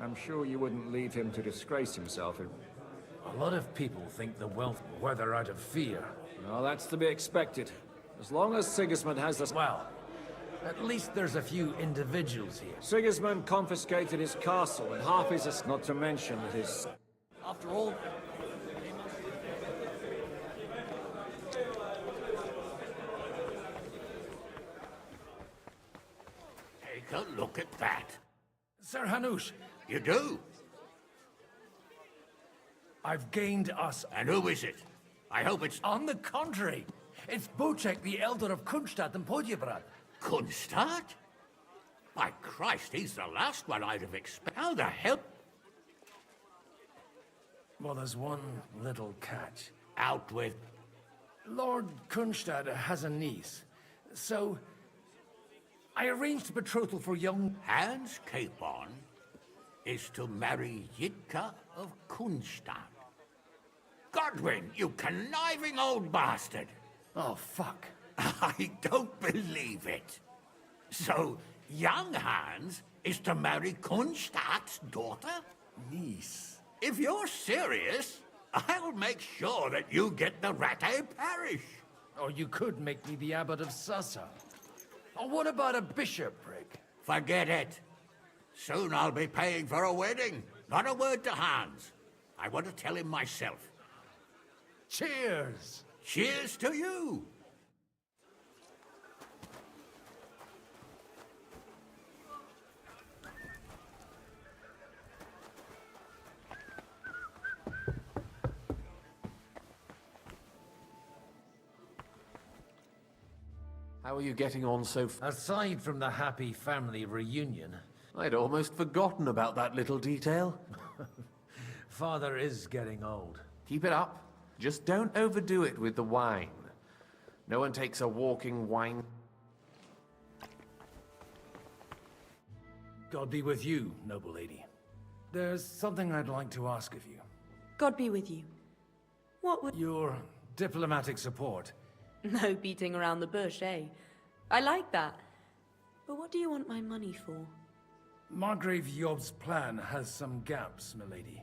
[SPEAKER 15] I'm sure you wouldn't leave him to disgrace himself.
[SPEAKER 14] A lot of people think the wealth, whether out of fear...
[SPEAKER 15] Well, that's to be expected. As long as Sigismund has the...
[SPEAKER 14] Well, at least there's a few individuals here.
[SPEAKER 15] Sigismund confiscated his castle and half his... Not to mention that his... After all...
[SPEAKER 22] Take a look at that.
[SPEAKER 14] Sir Hanush.
[SPEAKER 22] You do?
[SPEAKER 14] I've gained us...
[SPEAKER 22] And who is it? I hope it's...
[SPEAKER 14] On the contrary, it's Bocek, the Elder of Kunstadt and Podjebrad.
[SPEAKER 22] Kunstadt? By Christ, he's the last one I'd have expected. How the hell...
[SPEAKER 14] Well, there's one little catch.
[SPEAKER 22] Out with...
[SPEAKER 14] Lord Kunstadt has a niece, so... I arranged a betrothal for young...
[SPEAKER 22] Hans Capon is to marry Yitka of Kunstadt. Godwin, you conniving old bastard!
[SPEAKER 14] Oh, fuck.
[SPEAKER 22] I don't believe it. So, young Hans is to marry Kunstadt's daughter?
[SPEAKER 14] Niece.
[SPEAKER 22] If you're serious, I'll make sure that you get the Rattay parish.
[SPEAKER 14] Or you could make me the abbot of Sassa. Or what about a bishopric?
[SPEAKER 22] Forget it. Soon I'll be paying for a wedding. Not a word to Hans. I want to tell him myself.
[SPEAKER 14] Cheers!
[SPEAKER 22] Cheers to you!
[SPEAKER 1] How are you getting on so
[SPEAKER 14] Aside from the happy family reunion...
[SPEAKER 1] I'd almost forgotten about that little detail.
[SPEAKER 14] Father is getting old.
[SPEAKER 1] Keep it up. Just don't overdo it with the wine. No one takes a walking wine...
[SPEAKER 14] God be with you, noble lady. There's something I'd like to ask of you.
[SPEAKER 6] God be with you. What would...
[SPEAKER 14] Your diplomatic support.
[SPEAKER 6] No beating around the bush, eh? I like that. But what do you want my money for?
[SPEAKER 14] Margrave Yob's plan has some gaps, milady.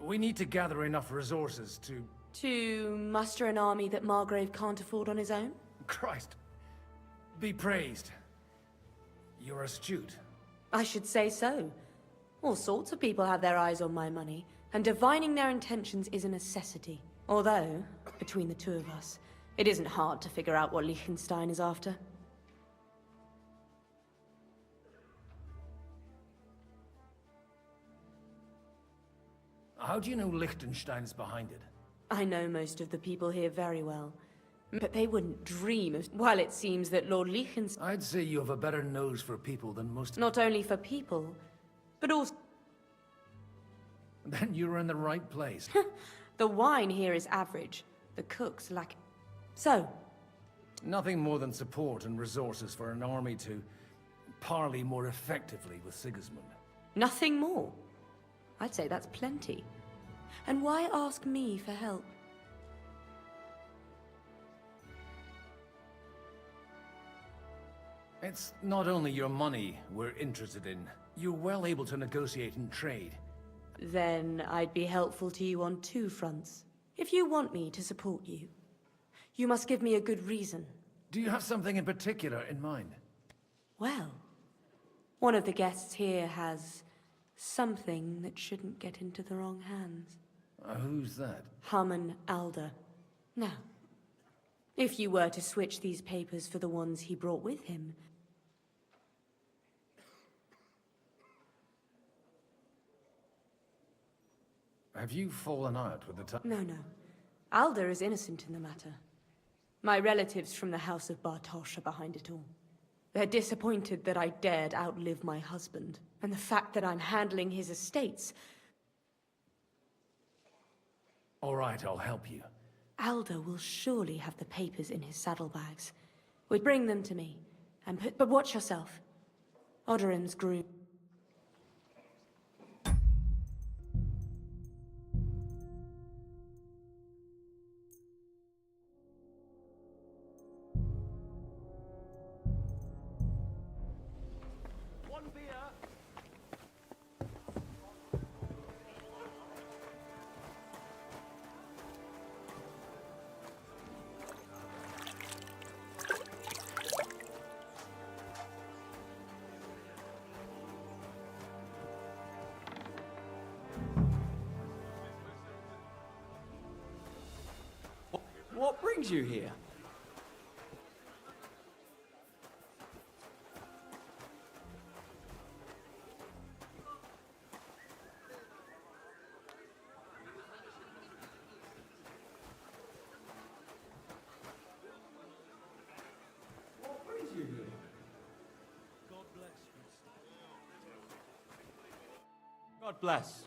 [SPEAKER 14] We need to gather enough resources to...
[SPEAKER 6] To muster an army that Margrave can't afford on his own?
[SPEAKER 14] Christ. Be praised. You're astute.
[SPEAKER 6] I should say so. All sorts of people have their eyes on my money, and divining their intentions is a necessity. Although, between the two of us, it isn't hard to figure out what Liechtenstein is after.
[SPEAKER 14] How do you know Liechtenstein's behind it?
[SPEAKER 6] I know most of the people here very well. But they wouldn't dream of... While it seems that Lord Liechtenstein...
[SPEAKER 14] I'd say you have a better nose for people than most...
[SPEAKER 6] Not only for people, but also...
[SPEAKER 14] Then you're in the right place.
[SPEAKER 6] The wine here is average. The cooks lack... So?
[SPEAKER 14] Nothing more than support and resources for an army to parley more effectively with Sigismund.
[SPEAKER 6] Nothing more? I'd say that's plenty. And why ask me for help?
[SPEAKER 14] It's not only your money we're interested in. You're well able to negotiate and trade.
[SPEAKER 6] Then I'd be helpful to you on two fronts. If you want me to support you, you must give me a good reason.
[SPEAKER 14] Do you have something in particular in mind?
[SPEAKER 6] Well, one of the guests here has something that shouldn't get into the wrong hands.
[SPEAKER 14] Who's that?
[SPEAKER 6] Haman Alder. Now, if you were to switch these papers for the ones he brought with him...
[SPEAKER 14] Have you fallen out with the
[SPEAKER 6] No. Alder is innocent in the matter. My relatives from the House of Bartosz are behind it all. They're disappointed that I dared outlive my husband, and the fact that I'm handling his estates.
[SPEAKER 14] All right, I'll help you.
[SPEAKER 6] Alder will surely have the papers in his saddlebags. We'd bring them to me, and but watch yourself. Odorin's groom.
[SPEAKER 15] What brings you here?
[SPEAKER 7] God bless.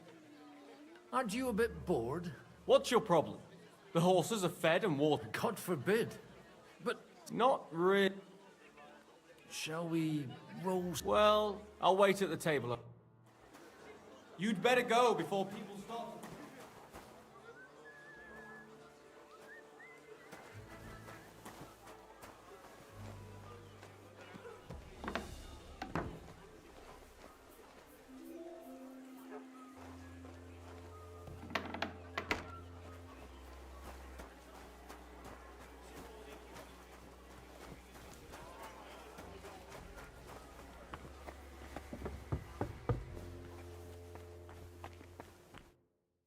[SPEAKER 11] Aren't you a bit bored?
[SPEAKER 7] What's your problem? The horses are fed and watered.
[SPEAKER 11] God forbid. But
[SPEAKER 7] not really.
[SPEAKER 11] Shall we roast?
[SPEAKER 7] Well, I'll wait at the table. You'd better go before people start.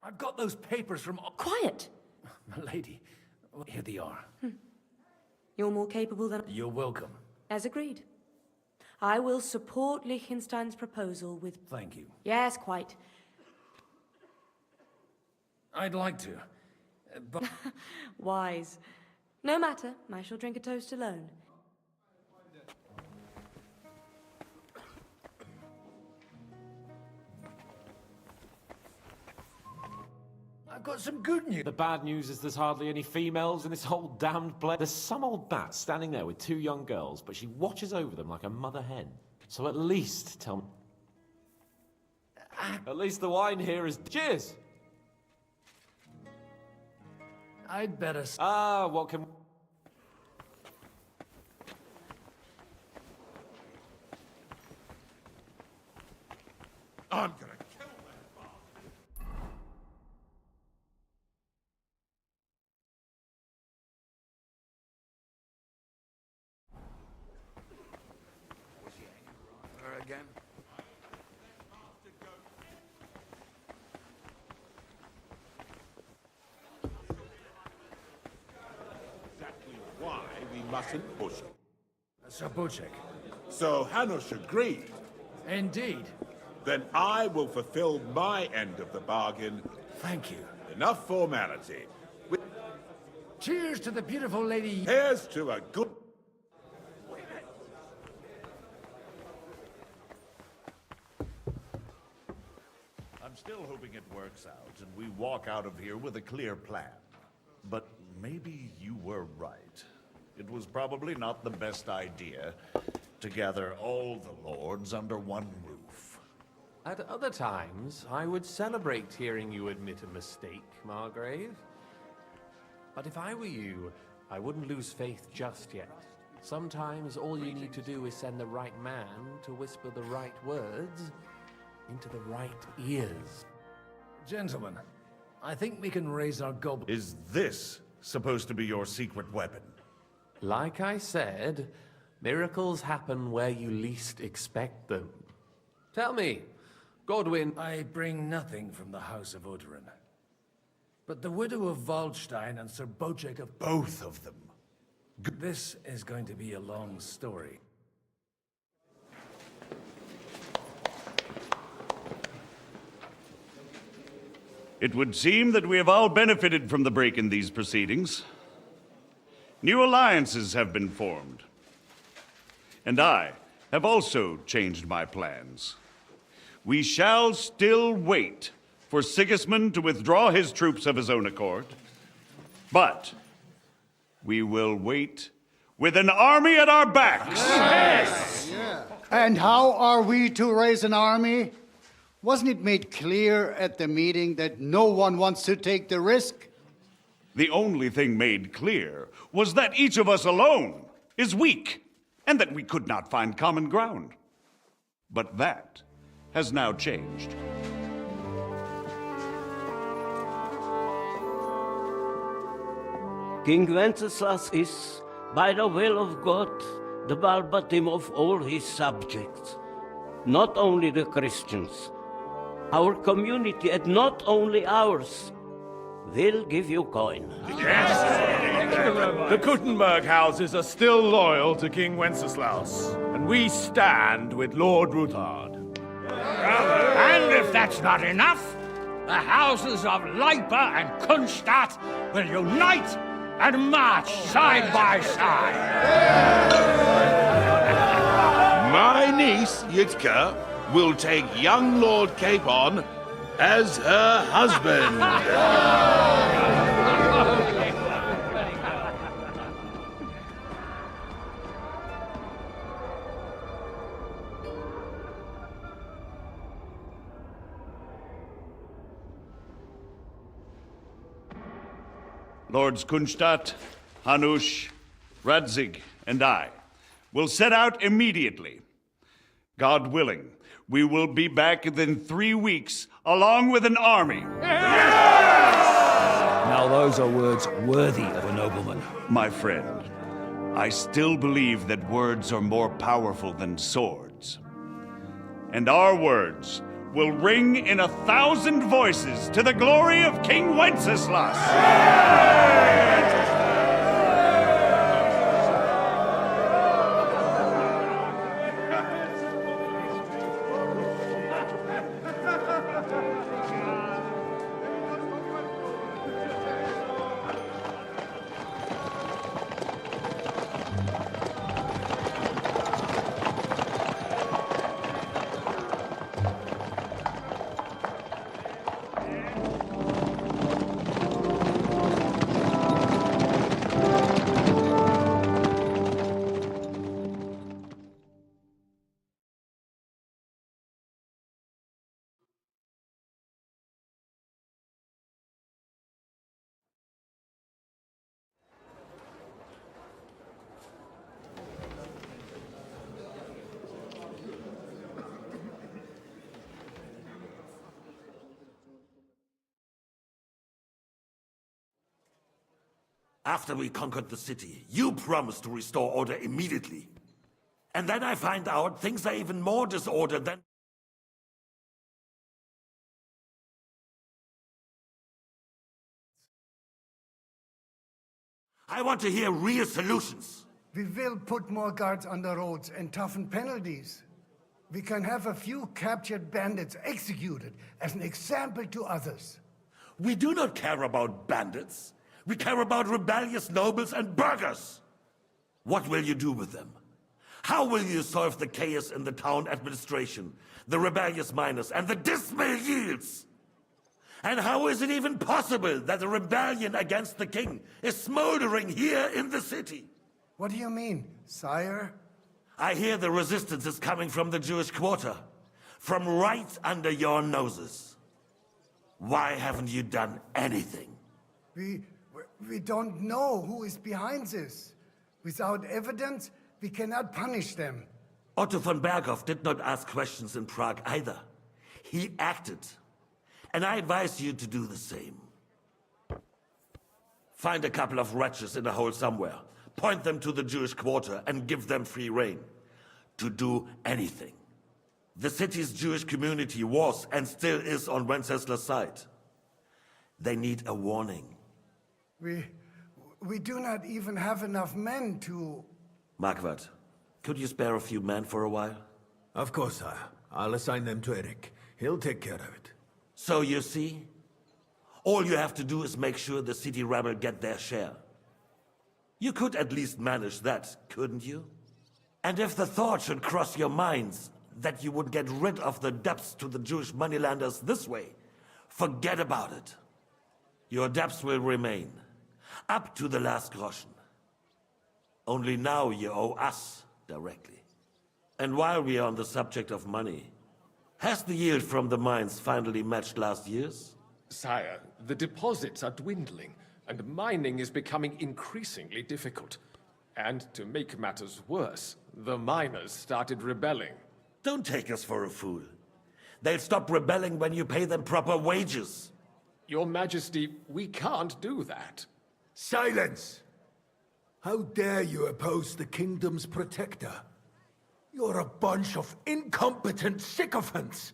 [SPEAKER 11] I've got those papers from...
[SPEAKER 6] Quiet!
[SPEAKER 11] Milady, here they are.
[SPEAKER 6] You're more capable than...
[SPEAKER 11] You're welcome.
[SPEAKER 6] As agreed. I will support Liechtenstein's proposal with...
[SPEAKER 11] Thank you.
[SPEAKER 6] Yes, quite.
[SPEAKER 11] I'd like to, but...
[SPEAKER 6] Wise. No matter, I shall drink a toast alone.
[SPEAKER 11] I've got some good news.
[SPEAKER 18] The bad news is there's hardly any females in this whole damned place. There's some old bat standing there with 2 young girls, but she watches over them like a mother hen. So at least tell me... At least the wine here is... Cheers!
[SPEAKER 11] I'd better...
[SPEAKER 18] Ah, what can...
[SPEAKER 10] I'm gonna kill that bastard.
[SPEAKER 21] Her again?
[SPEAKER 10] Exactly why we mustn't push it.
[SPEAKER 11] Sir Bocek.
[SPEAKER 10] So Hanush agreed.
[SPEAKER 11] Indeed.
[SPEAKER 10] Then I will fulfill my end of the bargain.
[SPEAKER 11] Thank you.
[SPEAKER 10] Enough formality.
[SPEAKER 11] Cheers to the beautiful lady.
[SPEAKER 10] Here's to a good...
[SPEAKER 5] I'm still hoping it works out and we walk out of here with a clear plan. But maybe you were right. It was probably not the best idea to gather all the lords under one roof.
[SPEAKER 1] At other times, I would celebrate hearing you admit a mistake, Margrave. But if I were you, I wouldn't lose faith just yet. Sometimes all you need to do is send the right man to whisper the right words into the right ears.
[SPEAKER 11] Gentlemen, I think we can raise our goblet.
[SPEAKER 5] Is this supposed to be your secret weapon?
[SPEAKER 1] Like I said, miracles happen where you least expect them. Tell me, Godwin...
[SPEAKER 11] I bring nothing from the House of Odorin. But the widow of Waldstein and Sir Bocek of...
[SPEAKER 5] Both of them.
[SPEAKER 11] This is going to be a long story.
[SPEAKER 23] It would seem that we have all benefited from the break in these proceedings. New alliances have been formed. And I have also changed my plans. We shall still wait for Sigismund to withdraw his troops of his own accord, but we will wait with an army at our backs.
[SPEAKER 17] Yes! Yeah. And how are we to raise an army? Wasn't it made clear at the meeting that no one wants to take the risk?
[SPEAKER 23] The only thing made clear was that each of us alone is weak, and that we could not find common ground. But that has now changed.
[SPEAKER 3] King Wenceslas is, by the will of God, the Balbatim of all his subjects, not only the Christians. Our community, and not only ours, will give you coin.
[SPEAKER 10] Yes!
[SPEAKER 12] The Kuttenberg houses are still loyal to King Wenceslaus, and we stand with Lord Ruthard.
[SPEAKER 22] And if that's not enough, the houses of Leipa and Kunstadt will unite and march side by side.
[SPEAKER 10] My niece, Yitka, will take young Lord Capon as her husband.
[SPEAKER 23] Lords Kunstadt, Hanush, Radzig, and I will set out immediately. God willing, we will be back within 3 weeks, along with an army.
[SPEAKER 19] Now those are words worthy of a nobleman.
[SPEAKER 23] My friend, I still believe that words are more powerful than swords. And our words will ring in 1,000 voices to the glory of King Wenceslas.
[SPEAKER 16] After we conquered the city, you promised to restore order immediately. And then I find out things are even more disordered than... I want to hear real solutions.
[SPEAKER 17] We will put more guards on the roads and toughen penalties. We can have a few captured bandits executed as an example to others.
[SPEAKER 16] We do not care about bandits. We care about rebellious nobles and burghers. What will you do with them? How will you solve the chaos in the town administration, the rebellious miners, and the dismal yields? And how is it even possible that a rebellion against the king is smoldering here in the city?
[SPEAKER 17] What do you mean, sire?
[SPEAKER 16] I hear the resistance is coming from the Jewish quarter, from right under your noses. Why haven't you done anything?
[SPEAKER 17] We don't know who is behind this. Without evidence, we cannot punish them.
[SPEAKER 16] Otto von Berghoff did not ask questions in Prague either. He acted. And I advise you to do the same. Find a couple of wretches in a hole somewhere, point them to the Jewish quarter, and give them free rein to do anything. The city's Jewish community was and still is on Wenceslas' side. They need a warning.
[SPEAKER 17] We do not even have enough men to...
[SPEAKER 16] Marquardt, could you spare a few men for a while?
[SPEAKER 11] Of course, sire. I'll assign them to Eric. He'll take care of it.
[SPEAKER 16] So you see, all you have to do is make sure the city rabble get their share. You could at least manage that, couldn't you? And if the thought should cross your minds that you would get rid of the debts to the Jewish moneylenders this way, forget about it. Your debts will remain, up to the last groschen. Only now you owe us directly. And while we are on the subject of money, has the yield from the mines finally matched last year's?
[SPEAKER 1] Sire, the deposits are dwindling, and mining is becoming increasingly difficult. And to make matters worse, the miners started rebelling.
[SPEAKER 16] Don't take us for a fool. They'll stop rebelling when you pay them proper wages.
[SPEAKER 1] Your Majesty, we can't do that.
[SPEAKER 11] Silence! How dare you oppose the kingdom's protector? You're a bunch of incompetent sycophants.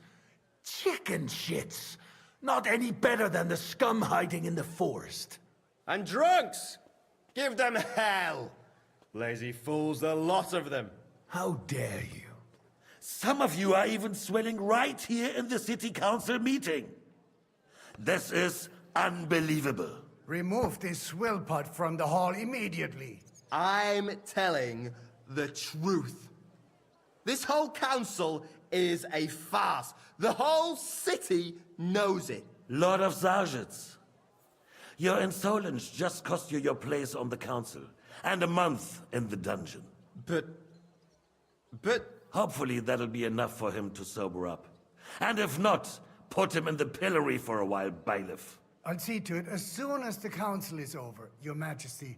[SPEAKER 11] Chicken shits. Not any better than the scum hiding in the forest.
[SPEAKER 20] And drunks!
[SPEAKER 8] Give them hell! Lazy fools, the lot of them.
[SPEAKER 22] How dare you? Some of you are even swelling right here in the city council meeting. This is unbelievable.
[SPEAKER 17] Remove this swillpot from the hall immediately.
[SPEAKER 8] I'm telling the truth. This whole council is a farce. The whole city knows it.
[SPEAKER 22] Lord of Sargets, your insolence just cost you your place on the council, and a month in the dungeon.
[SPEAKER 8] But...
[SPEAKER 22] Hopefully that'll be enough for him to sober up. And if not, put him in the pillory for a while, bailiff.
[SPEAKER 17] I'll see to it as soon as the council is over, Your Majesty.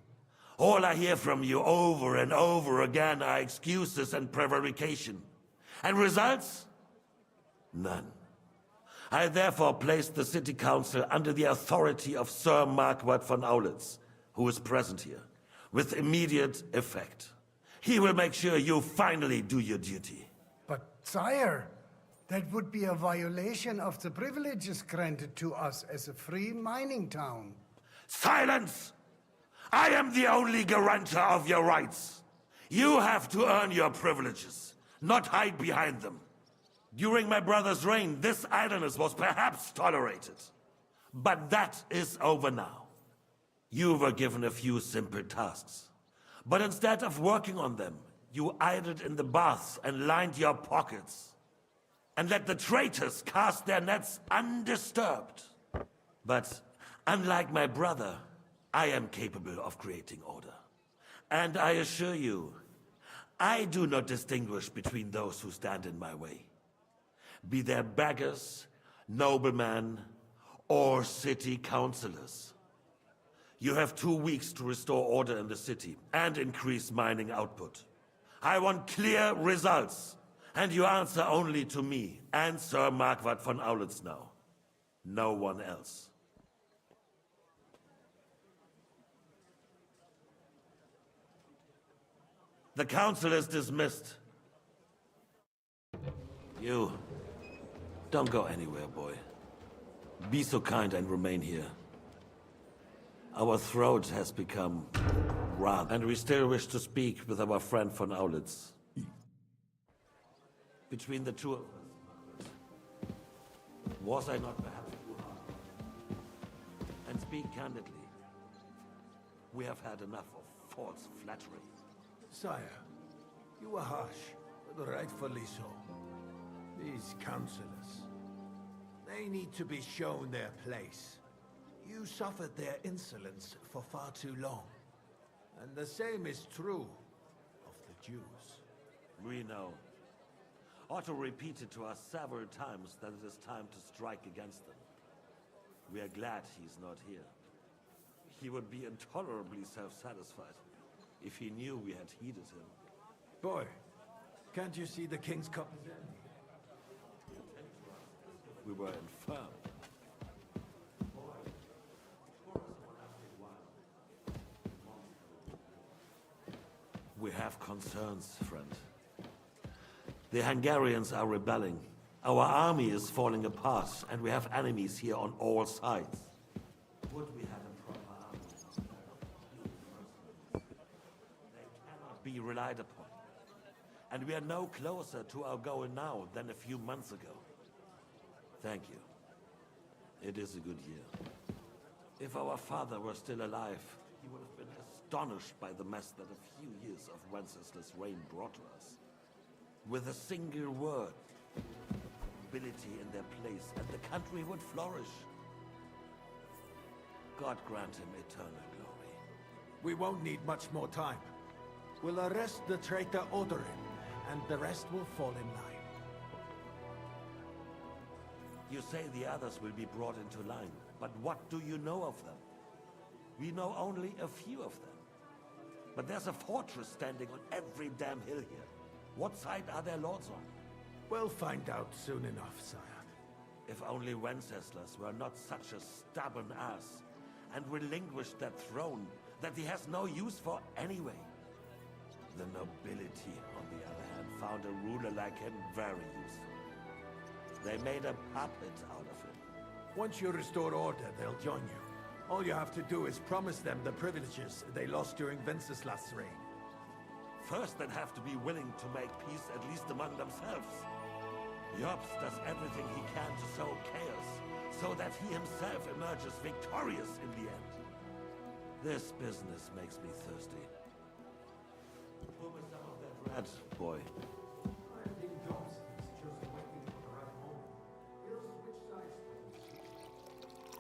[SPEAKER 22] All I hear from you over and over again are excuses and prevarication. And results? None. I therefore place the city council under the authority of Sir Marquardt von Aulitz, who is present here, with immediate effect. He will make sure you finally do your duty.
[SPEAKER 17] But, sire, that would be a violation of the privileges granted to us as a free mining town.
[SPEAKER 22] Silence! I am the only guarantor of your rights. You have to earn your privileges, not hide behind them. During my brother's reign, this idleness was perhaps tolerated. But that is over now. You were given a few simple tasks. But instead of working on them, you idled in the baths and lined your pockets. And let the traitors cast their nets undisturbed. But unlike my brother, I am capable of creating order. And I assure you, I do not distinguish between those who stand in my way. Be they beggars, noblemen, or city councillors. You have 2 weeks to restore order in the city and increase mining output. I want clear results, and you answer only to me and Sir Marquardt von Aulitz now. No one else. The council is dismissed. You, don't go anywhere, boy. Be so kind and remain here. Our throat has become raw, and we still wish to speak with our friend von Aulitz. Between the two of us, was I not perhaps too hard? And speak candidly, we have had enough of false flattery.
[SPEAKER 4] Sire, you were harsh, but rightfully so. These councillors, they need to be shown their place. You suffered their insolence for far too long. And the same is true of the Jews.
[SPEAKER 22] We know. Otto repeated to us several times that it is time to strike against them. We are glad he's not here. He would be intolerably self-satisfied if he knew we had heeded him.
[SPEAKER 4] Boy, can't you see the King's Cup?
[SPEAKER 22] We were infirm. We have concerns, friend. The Hungarians are rebelling. Our army is falling apart, and we have enemies here on all sides. Would we have a proper army? They cannot be relied upon. And we are no closer to our goal now than a few months ago. Thank you. It is a good year. If our father were still alive, he would have been astonished by the mess that a few years of Wenceslas' reign brought to us. With a single word, nobility in their place, and the country would flourish. God grant him eternal glory.
[SPEAKER 4] We won't need much more time. We'll arrest the traitor Odorin, and the rest will fall in line.
[SPEAKER 22] You say the others will be brought into line, but what do you know of them? We know only a few of them. But there's a fortress standing on every damn hill here. What side are their lords on?
[SPEAKER 4] We'll find out soon enough, sire.
[SPEAKER 22] If only Wenceslas were not such a stubborn ass, and relinquished that throne that he has no use for anyway. The nobility, on the other hand, found a ruler like him very useful. They made a puppet out of him.
[SPEAKER 4] Once you restore order, they'll join you. All you have to do is promise them the privileges they lost during Wenceslas' reign.
[SPEAKER 16] First, they'd have to be willing to make peace at least among themselves. Jobs does everything he can to sow chaos, so that he himself emerges victorious in the end. This business makes me thirsty. Pour me some of that red, boy.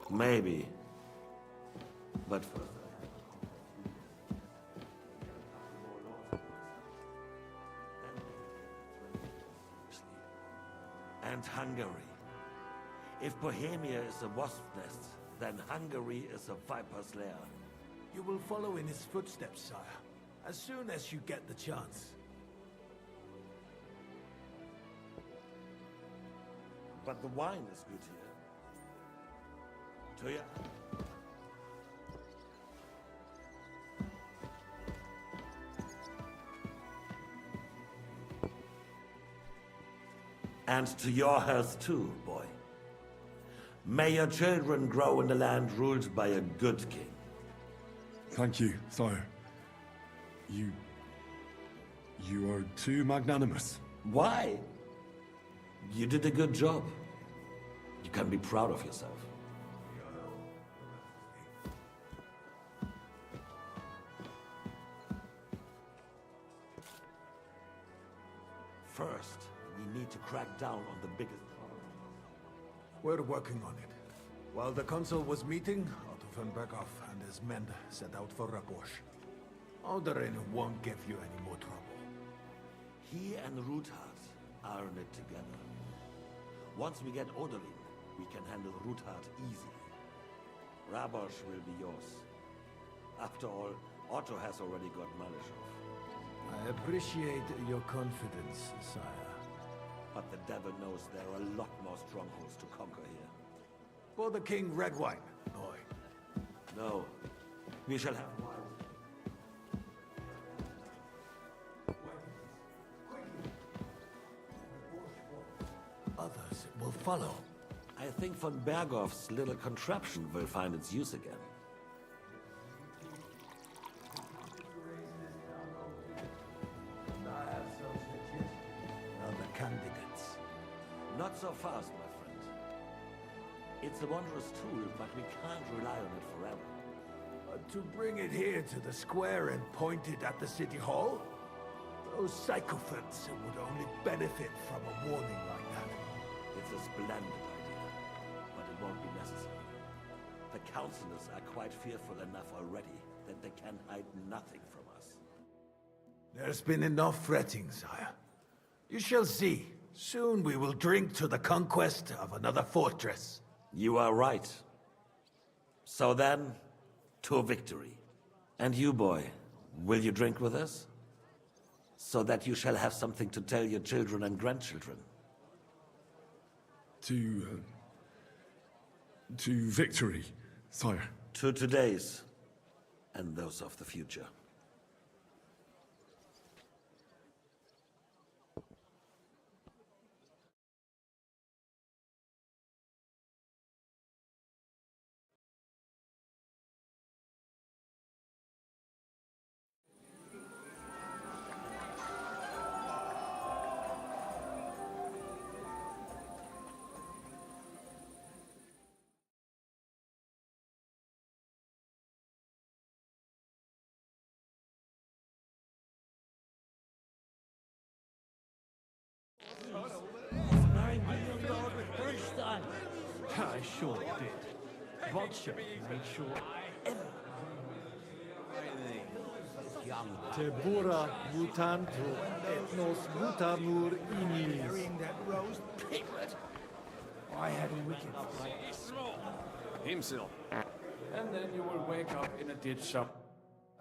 [SPEAKER 16] Maybe. But first and Hungary. If Bohemia is a wasp's nest, then Hungary is a viper's lair.
[SPEAKER 4] You will follow in his footsteps, sire, as soon as you get the chance.
[SPEAKER 16] But the wine is good here. To ya. And to your health too, boy. May your children grow in a land ruled by a good king.
[SPEAKER 2] Thank you, sire. You are too magnanimous.
[SPEAKER 16] Why? You did a good job. You can be proud of yourself. First, we need to crack down on the biggest problem.
[SPEAKER 4] We're working on it. While the consul was meeting, Otto von Berghoff and his men set out for Rabosch. Alderin won't give you any more trouble.
[SPEAKER 16] He and Ruthard are in it together. Once we get Oderlin, we can handle Ruthard easily. Rabosch will be yours. After all, Otto has already got Malishov.
[SPEAKER 4] I appreciate your confidence, sire.
[SPEAKER 16] But the devil knows there are a lot more strongholds to conquer here.
[SPEAKER 4] For the king, red wine, boy.
[SPEAKER 16] No, we shall have wine.
[SPEAKER 4] Others will follow.
[SPEAKER 16] I think von Berghoff's little contraption will find its use again.
[SPEAKER 4] I have some suggestions. Other candidates.
[SPEAKER 16] Not so fast, my friend. It's a wondrous tool, but we can't rely on it forever.
[SPEAKER 4] To bring it here to the square and point it at the city hall? Those sycophants would only benefit from a warning like that.
[SPEAKER 16] It's a splendid idea, but it won't be necessary. The councillors are quite fearful enough already that they can hide nothing from us.
[SPEAKER 4] There's been enough fretting, sire. You shall see. Soon we will drink to the conquest of another fortress.
[SPEAKER 16] You are right. So then, to victory. And you, boy, will you drink with us? So that you shall have something to tell your children and grandchildren.
[SPEAKER 2] To victory, sire.
[SPEAKER 16] To today's, and those of the future.
[SPEAKER 11] I sure did. Bolshevik made sure Tebura mutantur et nos mutamur inis.
[SPEAKER 4] That roast piglet.
[SPEAKER 11] I had a wicked fright.
[SPEAKER 1] Himself.
[SPEAKER 7] And then you will wake up in a ditch shop.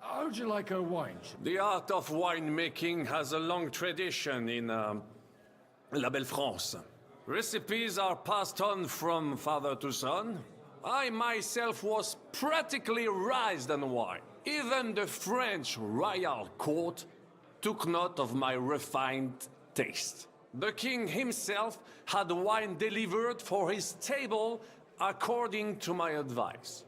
[SPEAKER 7] How'd you like a wine?
[SPEAKER 1] The art of winemaking has a long tradition in La Belle France. Recipes are passed on from father to son. I myself was practically raised on wine. Even the French royal court took note of my refined taste. The king himself had wine delivered for his table according to my advice.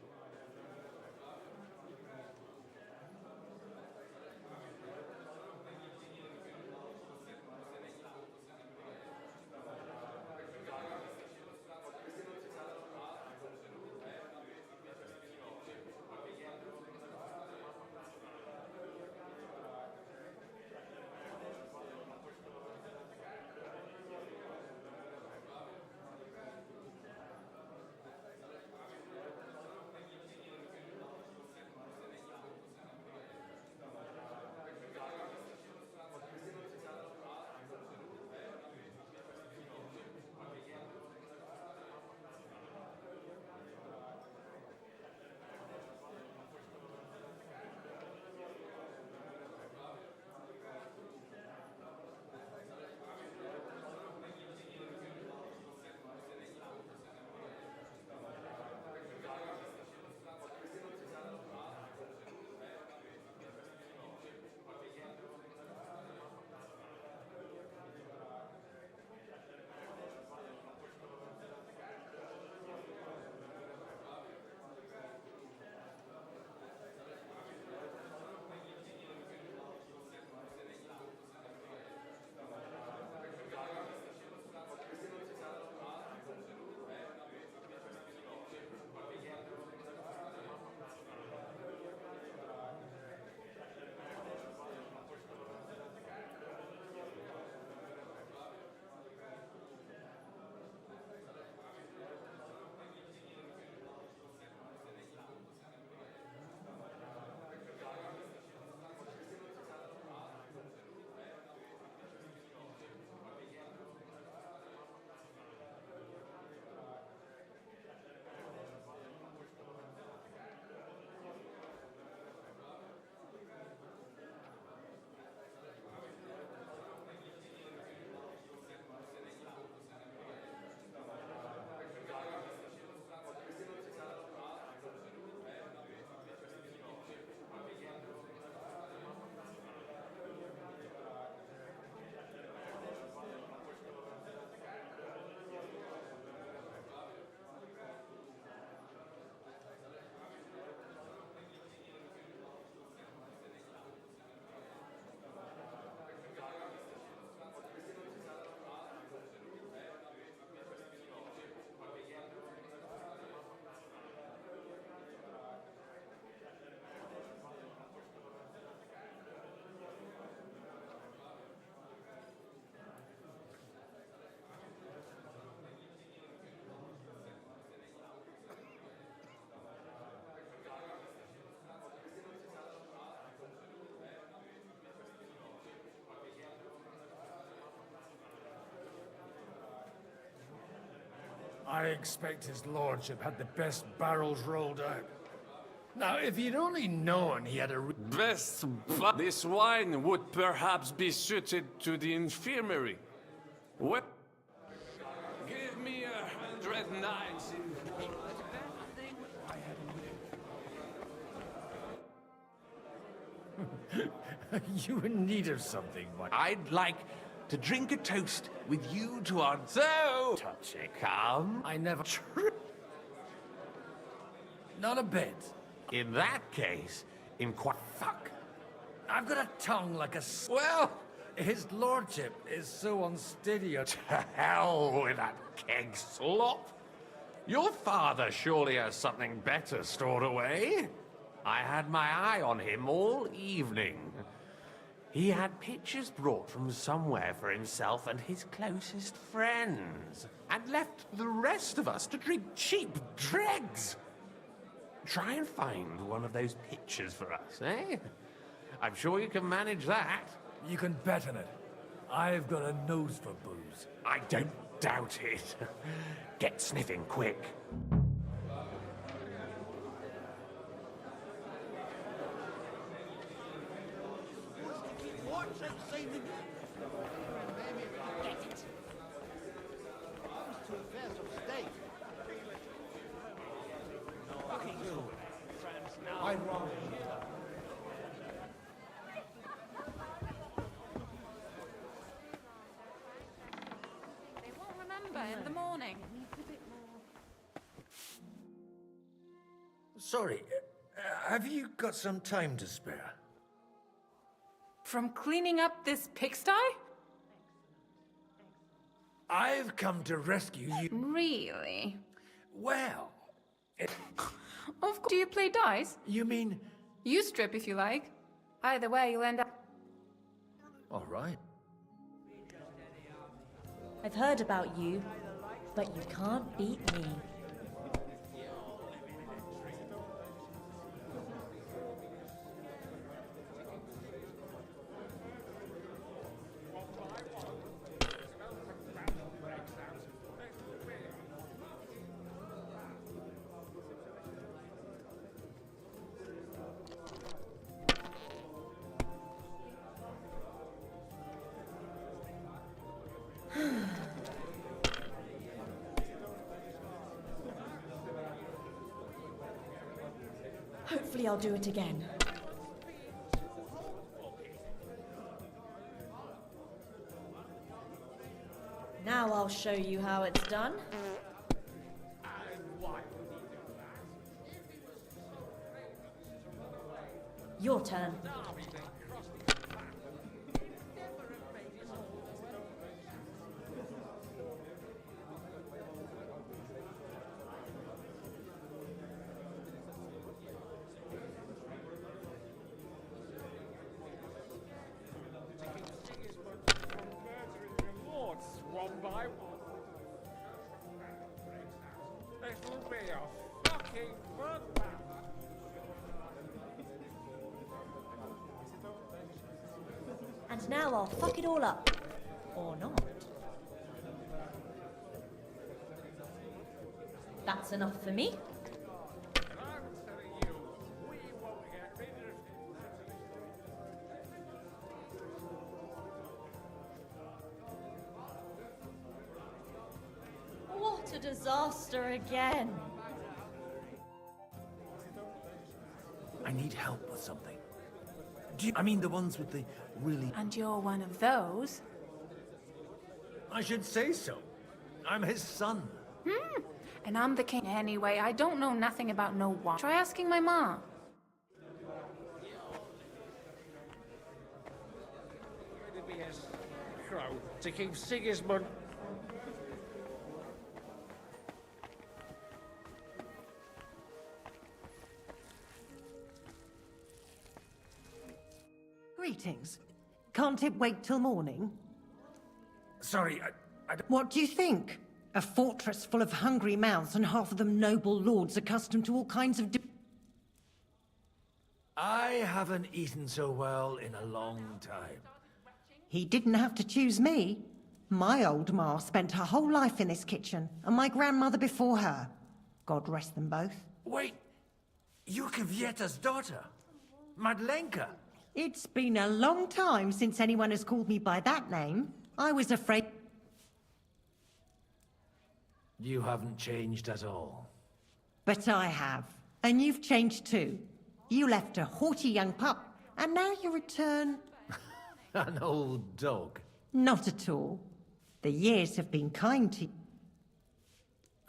[SPEAKER 11] I expect his lordship had the best barrels rolled out. Now, if you'd only known he had a...
[SPEAKER 18] This wine would perhaps be suited to the infirmary. What? Give me 100 knights in...
[SPEAKER 11] You in need of something, my...
[SPEAKER 9] I'd like to drink a toast with you to our... So... Touchy calm.
[SPEAKER 11] I never... Not a bit.
[SPEAKER 9] In that case, fuck.
[SPEAKER 11] I've got a tongue like a... Well, his lordship is so unsteady.
[SPEAKER 9] To hell with that keg slop. Your father surely has something better stored away. I had my eye on him all evening. He had pictures brought from somewhere for himself and his closest friends, and left the rest of us to drink cheap dregs. Try and find one of those pictures for us, eh? I'm sure you can manage that.
[SPEAKER 11] You can bet on it. I've got a nose for booze.
[SPEAKER 9] I don't doubt it. Get sniffing quick.
[SPEAKER 13] In the morning.
[SPEAKER 11] Sorry, have you got some time to spare?
[SPEAKER 13] From cleaning up this pigsty?
[SPEAKER 11] I've come to rescue you.
[SPEAKER 13] Really?
[SPEAKER 11] Well...
[SPEAKER 13] Of course. Do you play dice?
[SPEAKER 11] You mean...
[SPEAKER 13] You strip if you like. Either way, you'll end up...
[SPEAKER 11] All right.
[SPEAKER 20] I've heard about you, but you can't beat me. Hopefully I'll do it again. Now I'll show you how it's done. Your turn.
[SPEAKER 18] One by one. This will be a fucking bloodbath.
[SPEAKER 20] And now I'll fuck it all up. Or not. That's enough for me. What a disaster again.
[SPEAKER 11] I need help with something. I mean the ones with the really...
[SPEAKER 13] And you're one of those?
[SPEAKER 11] I should say so. I'm his son.
[SPEAKER 13] And I'm the king anyway. I don't know nothing about no one. Try asking my mom.
[SPEAKER 18] Crow to King Sigismund.
[SPEAKER 24] Greetings. Can't it wait till morning?
[SPEAKER 11] Sorry,
[SPEAKER 24] What do you think? A fortress full of hungry mouths and half of them noble lords accustomed to all kinds of...
[SPEAKER 11] I haven't eaten so well in a long time.
[SPEAKER 24] He didn't have to choose me. My old ma spent her whole life in this kitchen, and my grandmother before her. God rest them both.
[SPEAKER 11] Wait, you're Kvieta's daughter, Madlenka.
[SPEAKER 24] It's been a long time since anyone has called me by that name. I was afraid...
[SPEAKER 11] You haven't changed at all.
[SPEAKER 24] But I have. And you've changed too. You left a haughty young pup, and now you return...
[SPEAKER 11] An old dog.
[SPEAKER 24] Not at all. The years have been kind to you.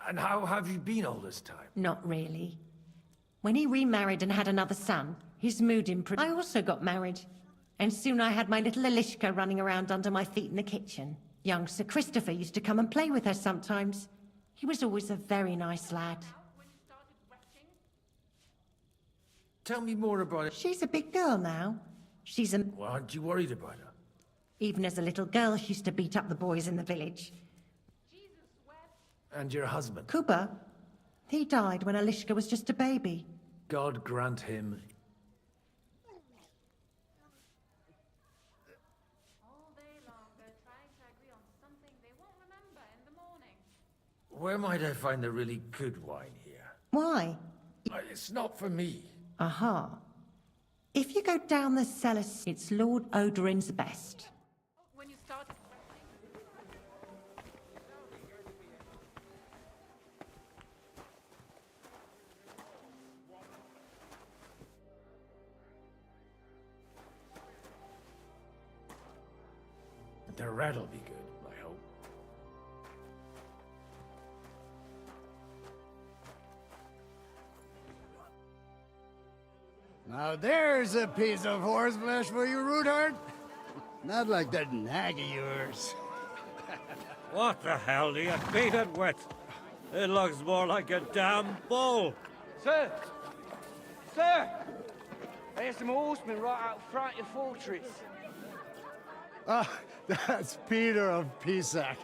[SPEAKER 11] And how have you been all this time?
[SPEAKER 24] Not really. When he remarried and had another son, his mood improved. I also got married. And soon I had my little Elishka running around under my feet in the kitchen. Young Sir Christopher used to come and play with her sometimes. He was always a very nice lad.
[SPEAKER 11] Tell me more about it.
[SPEAKER 24] She's a big girl now. She's a...
[SPEAKER 11] Well, aren't you worried about her?
[SPEAKER 24] Even as a little girl, she used to beat up the boys in the village.
[SPEAKER 11] And your husband?
[SPEAKER 24] Kuba. He died when Elishka was just a baby.
[SPEAKER 11] God grant him... Where might I find the really good wine here?
[SPEAKER 24] Why?
[SPEAKER 11] It's not for me.
[SPEAKER 24] Aha. If you go down the cellar, it's Lord Odorin's best.
[SPEAKER 13] When you start...
[SPEAKER 11] The rat'll be good, I hope.
[SPEAKER 17] Now there's a piece of horseflesh for you, Rudhart. Not like that nag of yours.
[SPEAKER 6] What the hell do you beat it with? It looks more like a damn bull.
[SPEAKER 14] Sir! Sir! There's some horsemen right out front of your fortress.
[SPEAKER 17] Ah, that's Peter of Pisac.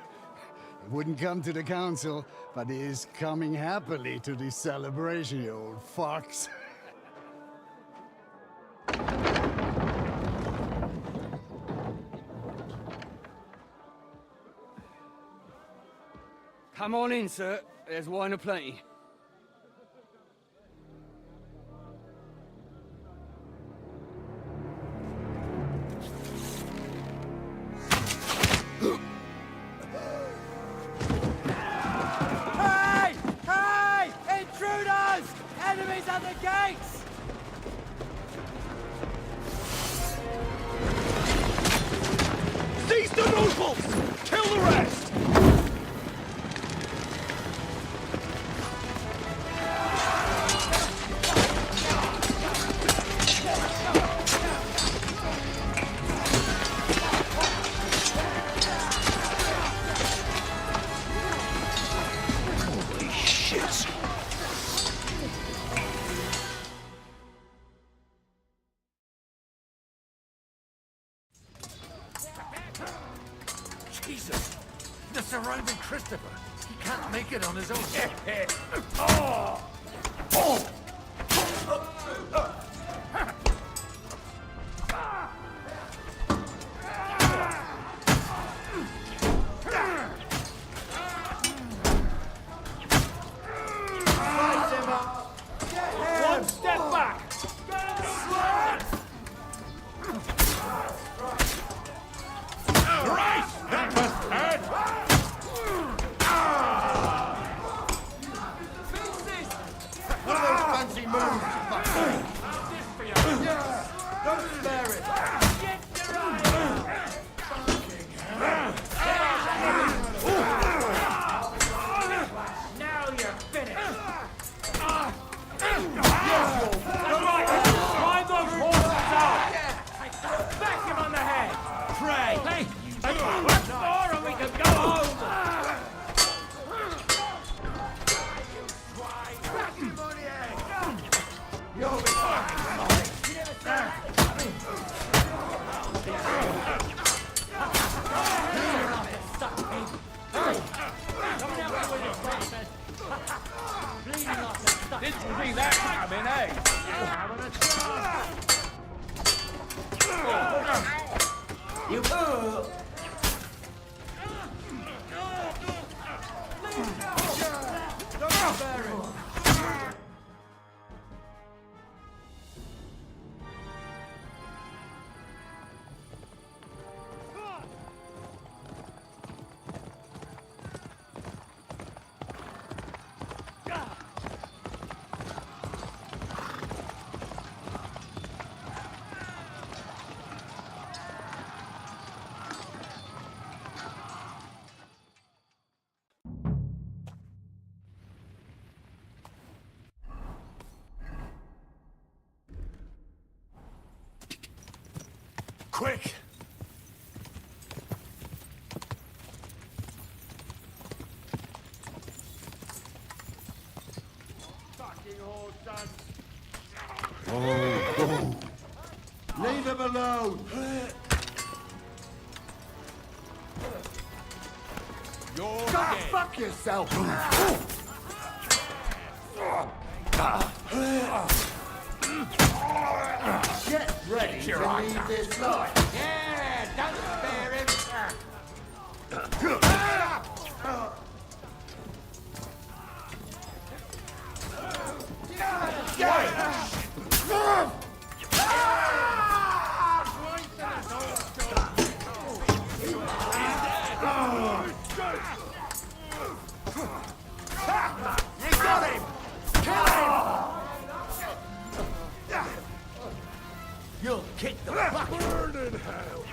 [SPEAKER 17] He wouldn't come to the council, but he is coming happily to the celebration, you old fox.
[SPEAKER 14] Come on in, sir. There's wine aplenty.
[SPEAKER 15] Hey! Hey! Intruders! Enemies at the gates!
[SPEAKER 12] Seize the nobles! Kill the rest!
[SPEAKER 15] Holy shit!
[SPEAKER 11] Jesus! They're surrounding Christopher. He can't make it on his own. Oh! Oh!
[SPEAKER 15] One step back!
[SPEAKER 12] Right! That must hurt!
[SPEAKER 4] One of those fancy moves, don't spare it!
[SPEAKER 15] Now you're finished! Drive those horses out! Back him on the head! Pray! Hey! Once more and we can go home!
[SPEAKER 4] Back him on the head! You'll be fine!
[SPEAKER 15] Didn't see that coming, eh? You fool!
[SPEAKER 11] Quick!
[SPEAKER 4] Leave him alone!
[SPEAKER 11] You're
[SPEAKER 4] Go fuck yourself! Get ready to leave this life!
[SPEAKER 15] Yeah, don't spare him.
[SPEAKER 4] You got him! Kill him! You'll kick the bucket!
[SPEAKER 11] Burn in hell!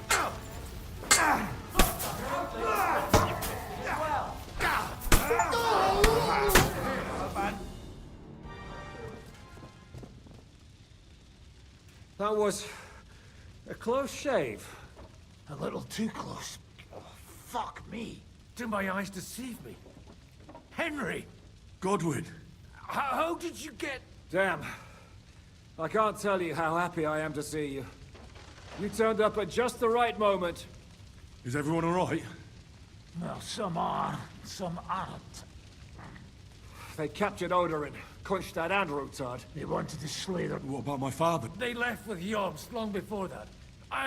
[SPEAKER 6] That was a close shave.
[SPEAKER 11] A little too close. Oh, fuck me. Do my eyes deceive me? Henry!
[SPEAKER 2] Godwin!
[SPEAKER 11] How did you get...
[SPEAKER 6] Damn. I can't tell you how happy I am to see you. You turned up at just the right moment.
[SPEAKER 2] Is everyone alright?
[SPEAKER 11] Well, some are, some aren't.
[SPEAKER 6] They captured Odorin, Kunstad and Rutard.
[SPEAKER 11] They wanted to slay them.
[SPEAKER 2] What about my father?
[SPEAKER 11] They left with Yobs long before that.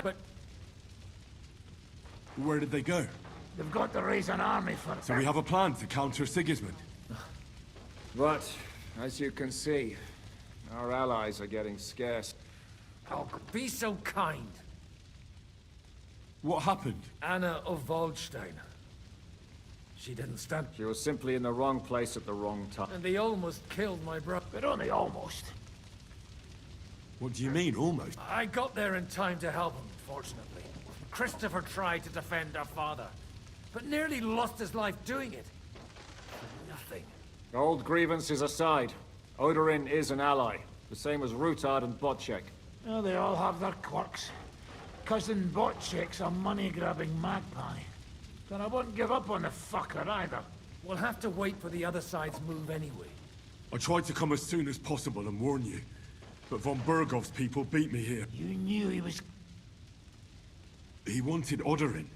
[SPEAKER 11] But
[SPEAKER 2] Where did they go?
[SPEAKER 11] they've got to raise an army for
[SPEAKER 2] So we have a plan to counter Sigismund.
[SPEAKER 6] But, as you can see, our allies are getting scarce.
[SPEAKER 11] Oh, be so kind.
[SPEAKER 2] What happened?
[SPEAKER 11] Anna of Waldstein. She didn't stand...
[SPEAKER 6] She was simply in the wrong place at the wrong time.
[SPEAKER 11] And they almost killed my brother. But only almost.
[SPEAKER 2] What do you mean, almost?
[SPEAKER 11] I got there in time to help him, fortunately. Christopher tried to defend our father, but nearly lost his life doing it. Nothing.
[SPEAKER 6] Old grievances aside, Odorin is an ally, the same as Rutard and Botchek.
[SPEAKER 11] Oh, they all have their quirks. Cousin Botchek's a money-grabbing magpie. But I won't give up on the fucker either. We'll have to wait for the other side's move anyway.
[SPEAKER 2] I tried to come as soon as possible and warn you, but von Bergov's people beat me here.
[SPEAKER 11] You knew he was...
[SPEAKER 2] He wanted Odorin.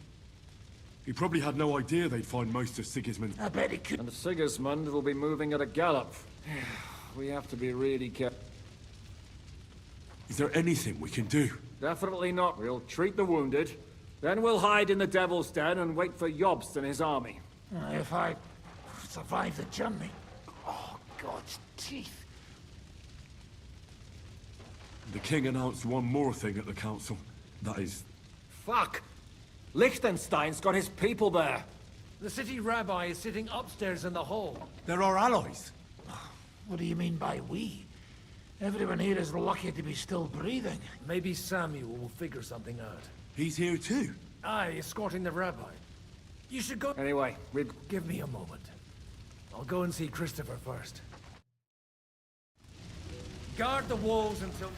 [SPEAKER 2] He probably had no idea they'd find most of Sigismund.
[SPEAKER 11] I bet he could...
[SPEAKER 6] And Sigismund will be moving at a gallop. We have to be really careful.
[SPEAKER 2] Is there anything we can do?
[SPEAKER 6] Definitely not. We'll treat the wounded, then we'll hide in the Devil's Den and wait for Jobst and his army.
[SPEAKER 11] If I survive the journey... Oh, God's teeth.
[SPEAKER 2] The king announced one more thing at the council. That is...
[SPEAKER 6] Fuck! Liechtenstein's got his people there.
[SPEAKER 11] The city rabbi is sitting upstairs in the hall.
[SPEAKER 2] They're our allies.
[SPEAKER 11] What do you mean by we? Everyone here is lucky to be still breathing. Maybe Samuel will figure something out.
[SPEAKER 2] He's here too.
[SPEAKER 11] Aye, escorting the rabbi. You should go...
[SPEAKER 6] Anyway,
[SPEAKER 11] Give me a moment. I'll go and see Christopher first. Guard the walls until...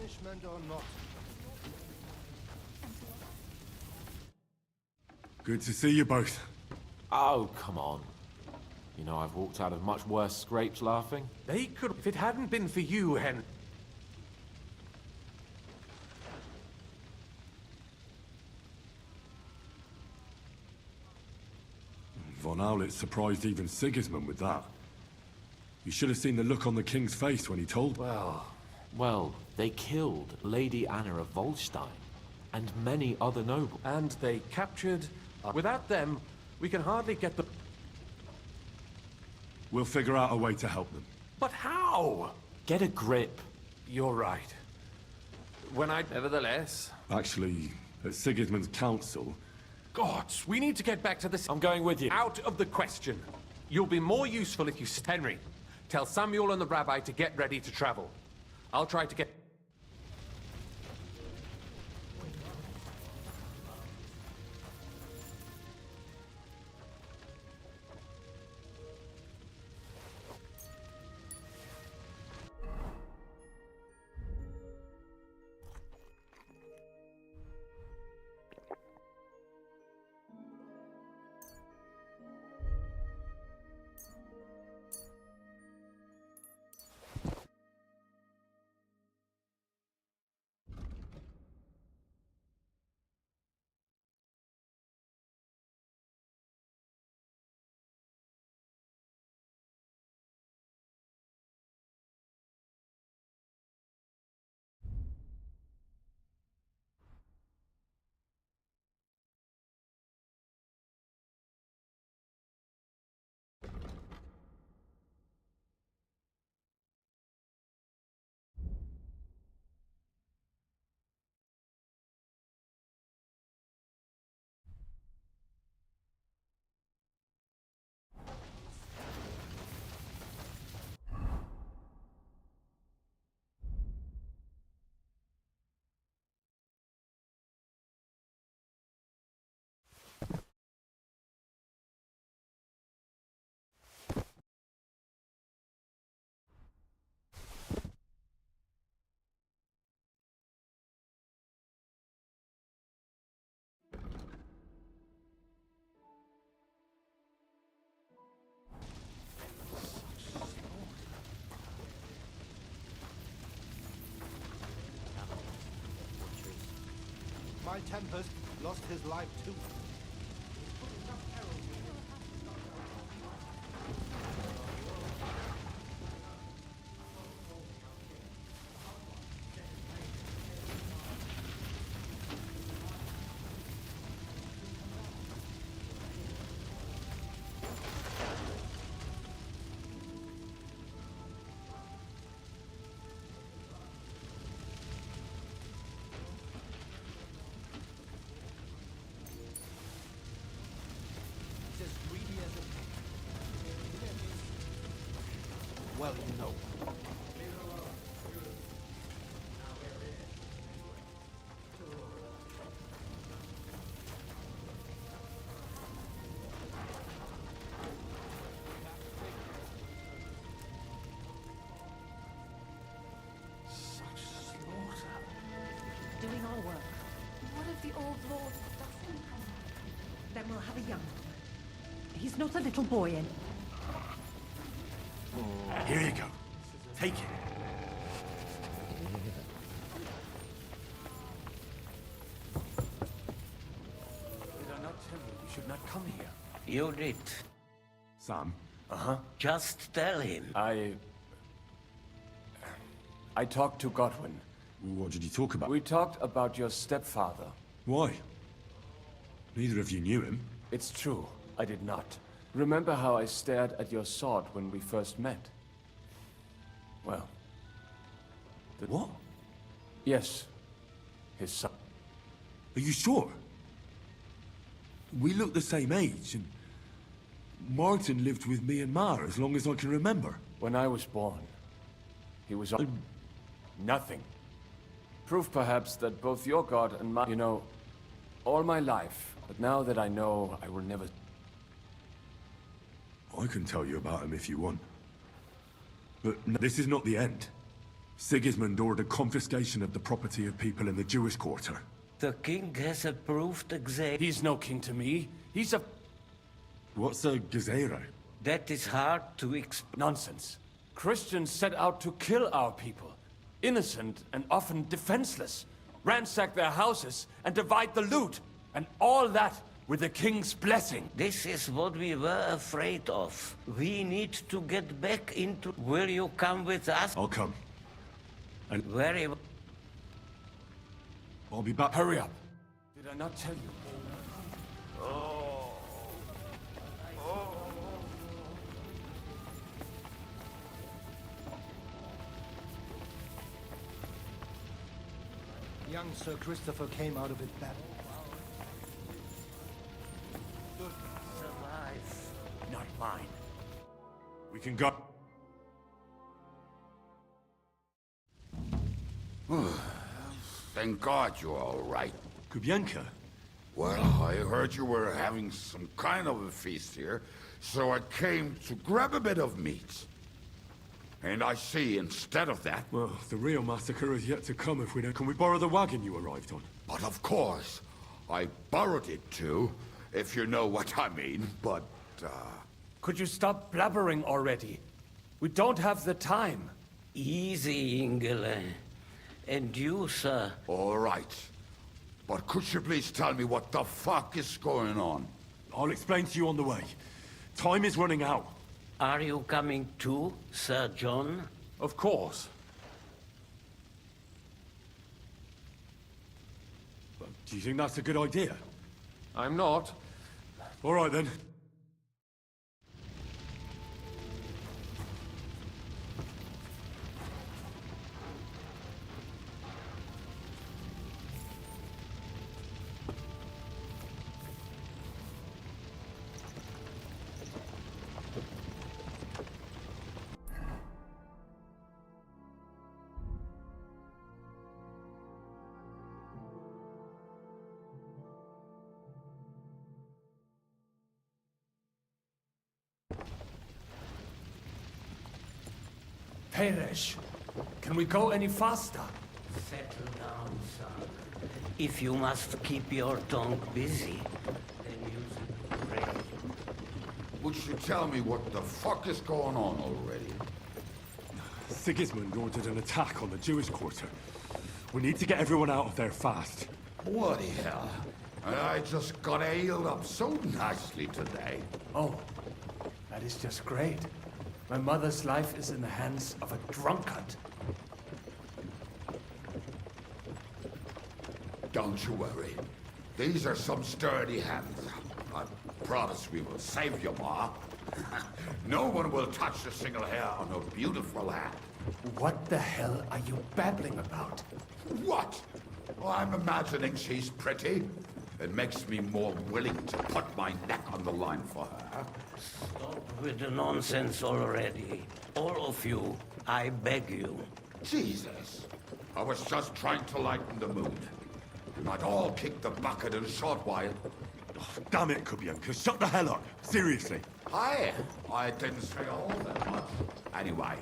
[SPEAKER 8] punishment or not.
[SPEAKER 2] Good to see you both.
[SPEAKER 18] Oh, come on. You know, I've walked out of much worse scrapes laughing.
[SPEAKER 1] They could, if it hadn't been for you, Hen.
[SPEAKER 2] Von Owlet surprised even Sigismund with that. You should have seen the look on the king's face when he told me.
[SPEAKER 18] Well, they killed Lady Anna of Volstein, and many other nobles.
[SPEAKER 1] And they captured... without them, we can hardly get the...
[SPEAKER 2] We'll figure out a way to help them.
[SPEAKER 1] But how?
[SPEAKER 18] Get a grip.
[SPEAKER 1] You're right. When I... Nevertheless...
[SPEAKER 2] Actually, at Sigismund's council...
[SPEAKER 1] Gods, we need to get back to this...
[SPEAKER 18] I'm going with you.
[SPEAKER 1] Out of the question. You'll be more useful if you... Henry, tell Samuel and the rabbi to get ready to travel. I'll try to get...
[SPEAKER 8] My Tempest lost his life too. Well, no.
[SPEAKER 24] Doing our work.
[SPEAKER 13] What if the old lord doesn't come?
[SPEAKER 24] Then we'll have a young one. He's not a little boy in.
[SPEAKER 2] Here you go. Take it.
[SPEAKER 7] Did I not tell you we should not come here?
[SPEAKER 16] You did.
[SPEAKER 2] Sam?
[SPEAKER 16] Uh-huh. Just tell him.
[SPEAKER 7] I talked to Godwin.
[SPEAKER 2] What did you talk about?
[SPEAKER 7] We talked about your stepfather.
[SPEAKER 2] Why? Neither of you knew him.
[SPEAKER 7] It's true, I did not. Remember how I stared at your sword when we first met? Well...
[SPEAKER 2] What?
[SPEAKER 7] Yes. His son.
[SPEAKER 2] Are you sure? We look the same age, and... Martin lived with me and Ma as long as I can remember.
[SPEAKER 7] When I was born, he was on... nothing. Proof, perhaps, that both your god and mine... You know, all my life, but now that I know, I will never...
[SPEAKER 2] I can tell you about him if you want. But no, this is not the end. Sigismund ordered confiscation of the property of people in the Jewish quarter.
[SPEAKER 16] The king has approved
[SPEAKER 7] He's no king to me. He's a...
[SPEAKER 2] What's a Gezerah?
[SPEAKER 16] That is hard to explain.
[SPEAKER 7] Nonsense. Christians set out to kill our people. Innocent and often defenseless. Ransack their houses and divide the loot. And all that with the king's blessing.
[SPEAKER 16] This is what we were afraid of. We need to get back into... Will you come with us?
[SPEAKER 2] I'll come. And...
[SPEAKER 16] Very well.
[SPEAKER 2] I'll be back.
[SPEAKER 7] Hurry up. Did I not tell you?
[SPEAKER 8] Young Sir Christopher came out of it badly.
[SPEAKER 16] Survive.
[SPEAKER 7] Not mine.
[SPEAKER 2] We can go.
[SPEAKER 3] Thank God you're all right.
[SPEAKER 2] Kubienka?
[SPEAKER 3] Well, I heard you were having some kind of a feast here, so I came to grab a bit of meat. And I see, instead of that...
[SPEAKER 2] Well, the real massacre is yet to come if we don't... Can we borrow the wagon you arrived on?
[SPEAKER 3] But of course. I borrowed it too, if you know what I mean, but,
[SPEAKER 7] Could you stop blabbering already? We don't have the time.
[SPEAKER 16] Easy, Ingele. And you, sir?
[SPEAKER 3] All right. But could you please tell me what the fuck is going on?
[SPEAKER 2] I'll explain to you on the way. Time is running out.
[SPEAKER 16] Are you coming too, Sir John?
[SPEAKER 7] Of course.
[SPEAKER 2] Do you think that's a good idea?
[SPEAKER 7] I'm not.
[SPEAKER 2] All right, then.
[SPEAKER 7] Peresh, can we go any faster?
[SPEAKER 16] Settle down, son. If you must keep your tongue busy, then use it to pray.
[SPEAKER 3] Would you tell me what the fuck is going on already?
[SPEAKER 2] Sigismund ordered an attack on the Jewish quarter. We need to get everyone out of there fast.
[SPEAKER 3] Bloody hell. I just got ailed up so nicely today.
[SPEAKER 7] Oh, that is just great. My mother's life is in the hands of a drunkard.
[SPEAKER 3] Don't you worry. These are some sturdy hands. I promise we will save you, Ma. No one will touch a single hair on her beautiful head.
[SPEAKER 7] What the hell are you babbling about?
[SPEAKER 3] What? Oh, I'm imagining she's pretty. It makes me more willing to put my neck on the line for her.
[SPEAKER 16] Stop with the nonsense already. All of you, I beg you.
[SPEAKER 3] Jesus. I was just trying to lighten the mood. We might all kick the bucket in a short while.
[SPEAKER 2] Oh, damn it, Kubienka. Shut the hell up. Seriously.
[SPEAKER 3] I didn't say all that much. Anyway,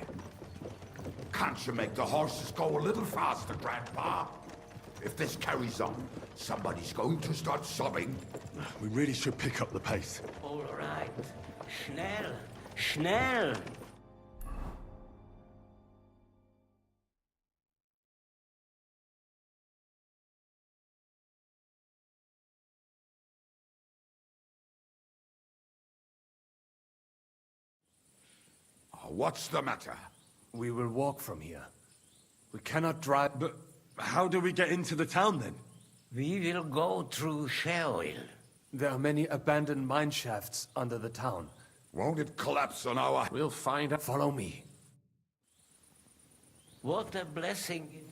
[SPEAKER 3] can't you make the horses go a little faster, Grandpa? If this carries on, somebody's going to start sobbing.
[SPEAKER 2] We really should pick up the pace.
[SPEAKER 16] All right. Schnell! Schnell!
[SPEAKER 3] What's the matter?
[SPEAKER 7] We will walk from here. We cannot drive...
[SPEAKER 2] But how do we get into the town, then?
[SPEAKER 16] We will go through Sheol.
[SPEAKER 7] There are many abandoned mine shafts under the town.
[SPEAKER 3] Won't it collapse on our...
[SPEAKER 7] We'll find out. Follow me.
[SPEAKER 16] What a blessing it is.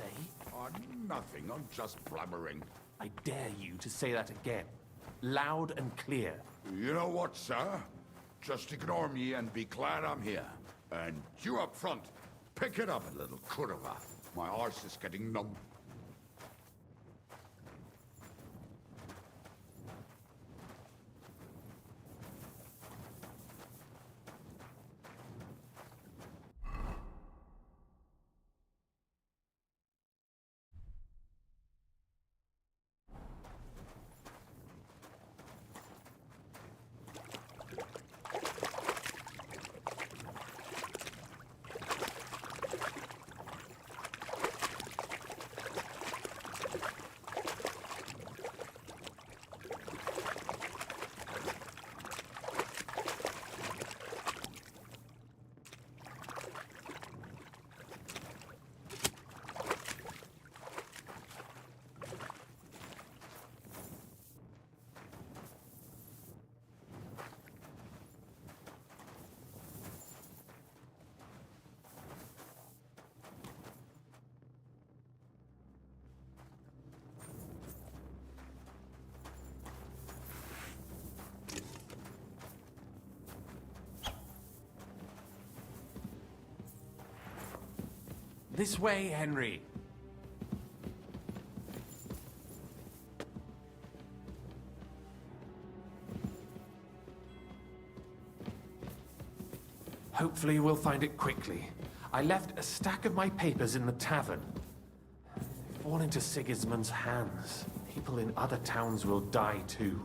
[SPEAKER 9] say?
[SPEAKER 3] Oh, nothing. I'm just blabbering.
[SPEAKER 9] I dare you to say that again. Loud and clear.
[SPEAKER 3] You know what, sir? Just ignore me and be glad I'm here. And you up front, pick it up a little, Kurva. My arse is getting numb.
[SPEAKER 9] This way, Henry. Hopefully we'll find it quickly. I left a stack of my papers in the tavern. Fall into Sigismund's hands. People in other towns will die too.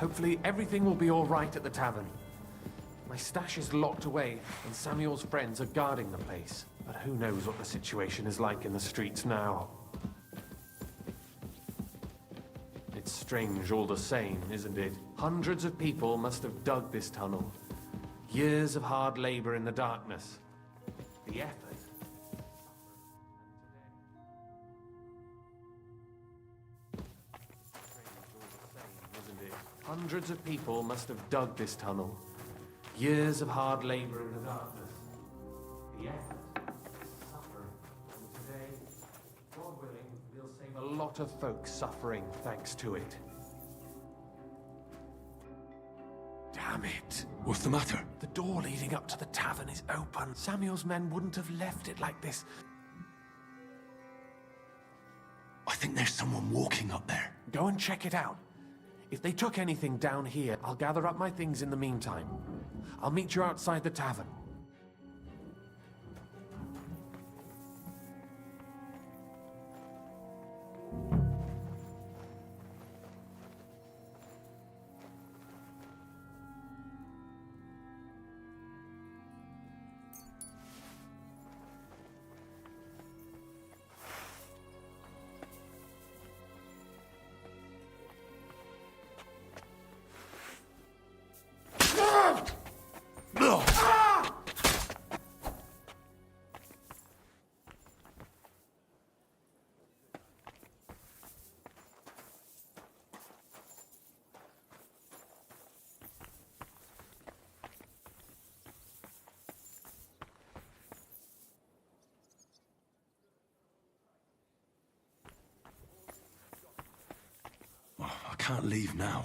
[SPEAKER 9] Hopefully everything will be all right at the tavern. My stash is locked away, and Samuel's friends are guarding the place. But who knows what the situation is like in the streets now. It's strange all the same, isn't it? Hundreds of people must have dug this tunnel. Years of hard labor in the darkness. The effort. Hundreds of people must have dug this tunnel. Years of hard labor in the darkness. The effort, suffering. And today, God willing, we'll save a lot of folks suffering thanks to it. Damn it!
[SPEAKER 2] What's the matter?
[SPEAKER 9] The door leading up to the tavern is open. Samuel's men wouldn't have left it like this.
[SPEAKER 2] I think there's someone walking up there.
[SPEAKER 9] Go and check it out. If they took anything down here, I'll gather up my things in the meantime. I'll meet you outside the tavern.
[SPEAKER 2] I can't leave now.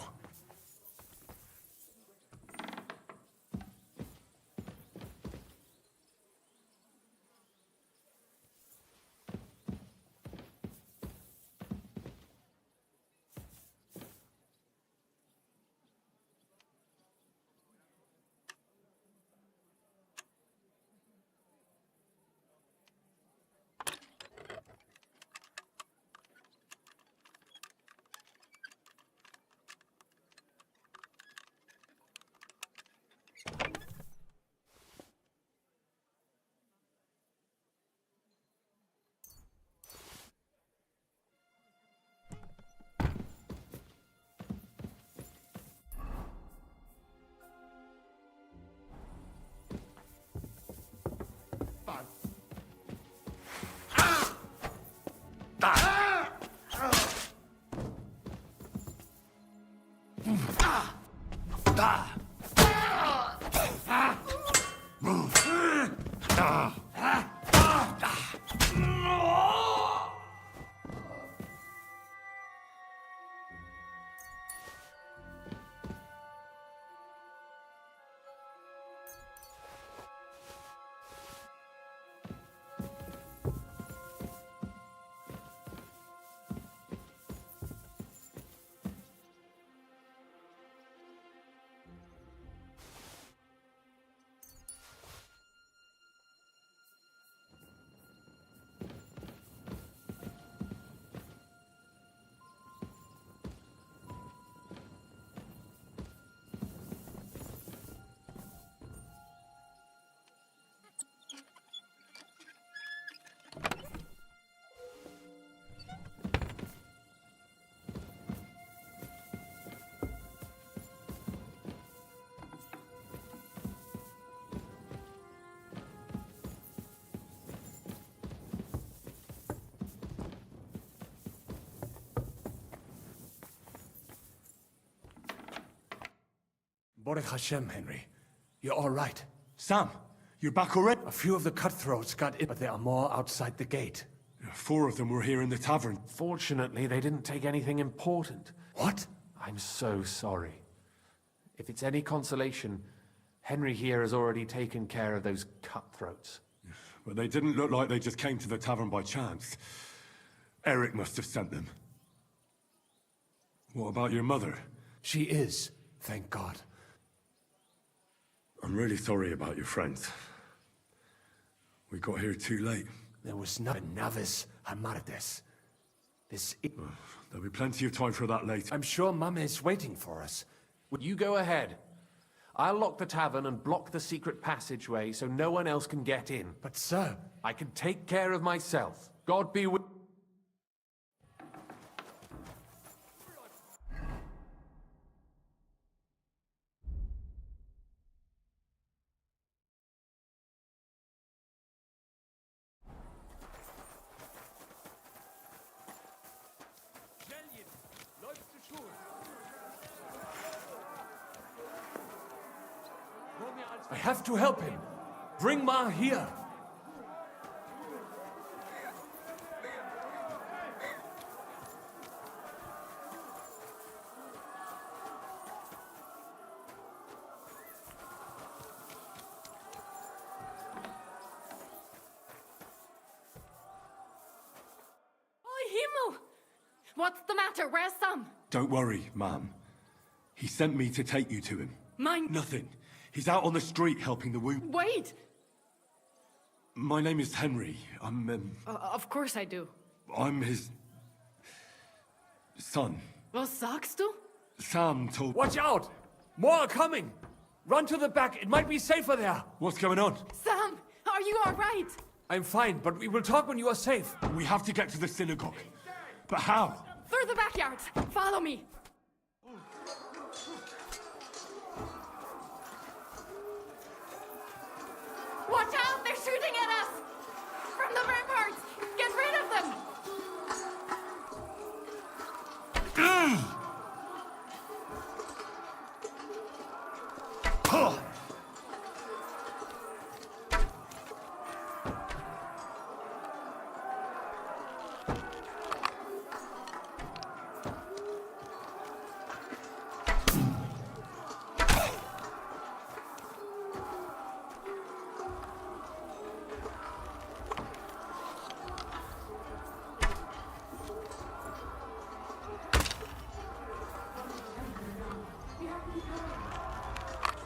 [SPEAKER 7] Baruch Hashem, Henry. You're all right.
[SPEAKER 2] Sam, you're back already?
[SPEAKER 7] A few of the cutthroats got in, but there are more outside the gate.
[SPEAKER 2] 4 of them were here in the tavern.
[SPEAKER 1] Fortunately, they didn't take anything important.
[SPEAKER 7] What?
[SPEAKER 1] I'm so sorry. If it's any consolation, Henry here has already taken care of those cutthroats.
[SPEAKER 2] But they didn't look like they just came to the tavern by chance. Eric must have sent them. What about your mother?
[SPEAKER 7] She is, thank God.
[SPEAKER 2] I'm really sorry about your friends. We got here too late.
[SPEAKER 7] There was no Navis Hamardes.
[SPEAKER 2] There'll be plenty of time for that later.
[SPEAKER 7] I'm sure Mum is waiting for us.
[SPEAKER 1] You go ahead. I'll lock the tavern and block the secret passageway so no one else can get in.
[SPEAKER 7] But sir...
[SPEAKER 1] I can take care of myself. God be with...
[SPEAKER 7] I have to help him. Bring Ma here.
[SPEAKER 13] What's the matter? Where's Sam?
[SPEAKER 2] Don't worry, ma'am. He sent me to take you to him.
[SPEAKER 13] Mine?
[SPEAKER 2] Nothing. He's out on the street helping the wounded.
[SPEAKER 13] Wait!
[SPEAKER 2] My name is Henry.
[SPEAKER 13] Of course I do.
[SPEAKER 2] I'm his... son.
[SPEAKER 13] Was sagst du?
[SPEAKER 2] Sam told...
[SPEAKER 7] Watch out! More are coming! Run to the back, it might be safer there!
[SPEAKER 2] What's going on?
[SPEAKER 13] Sam, are you alright?
[SPEAKER 7] I'm fine, but we will talk when you are safe.
[SPEAKER 2] We have to get to the synagogue. But how?
[SPEAKER 13] Through the backyard. Follow me. Watch out! They're shooting at us! From the ramparts! Get rid of them!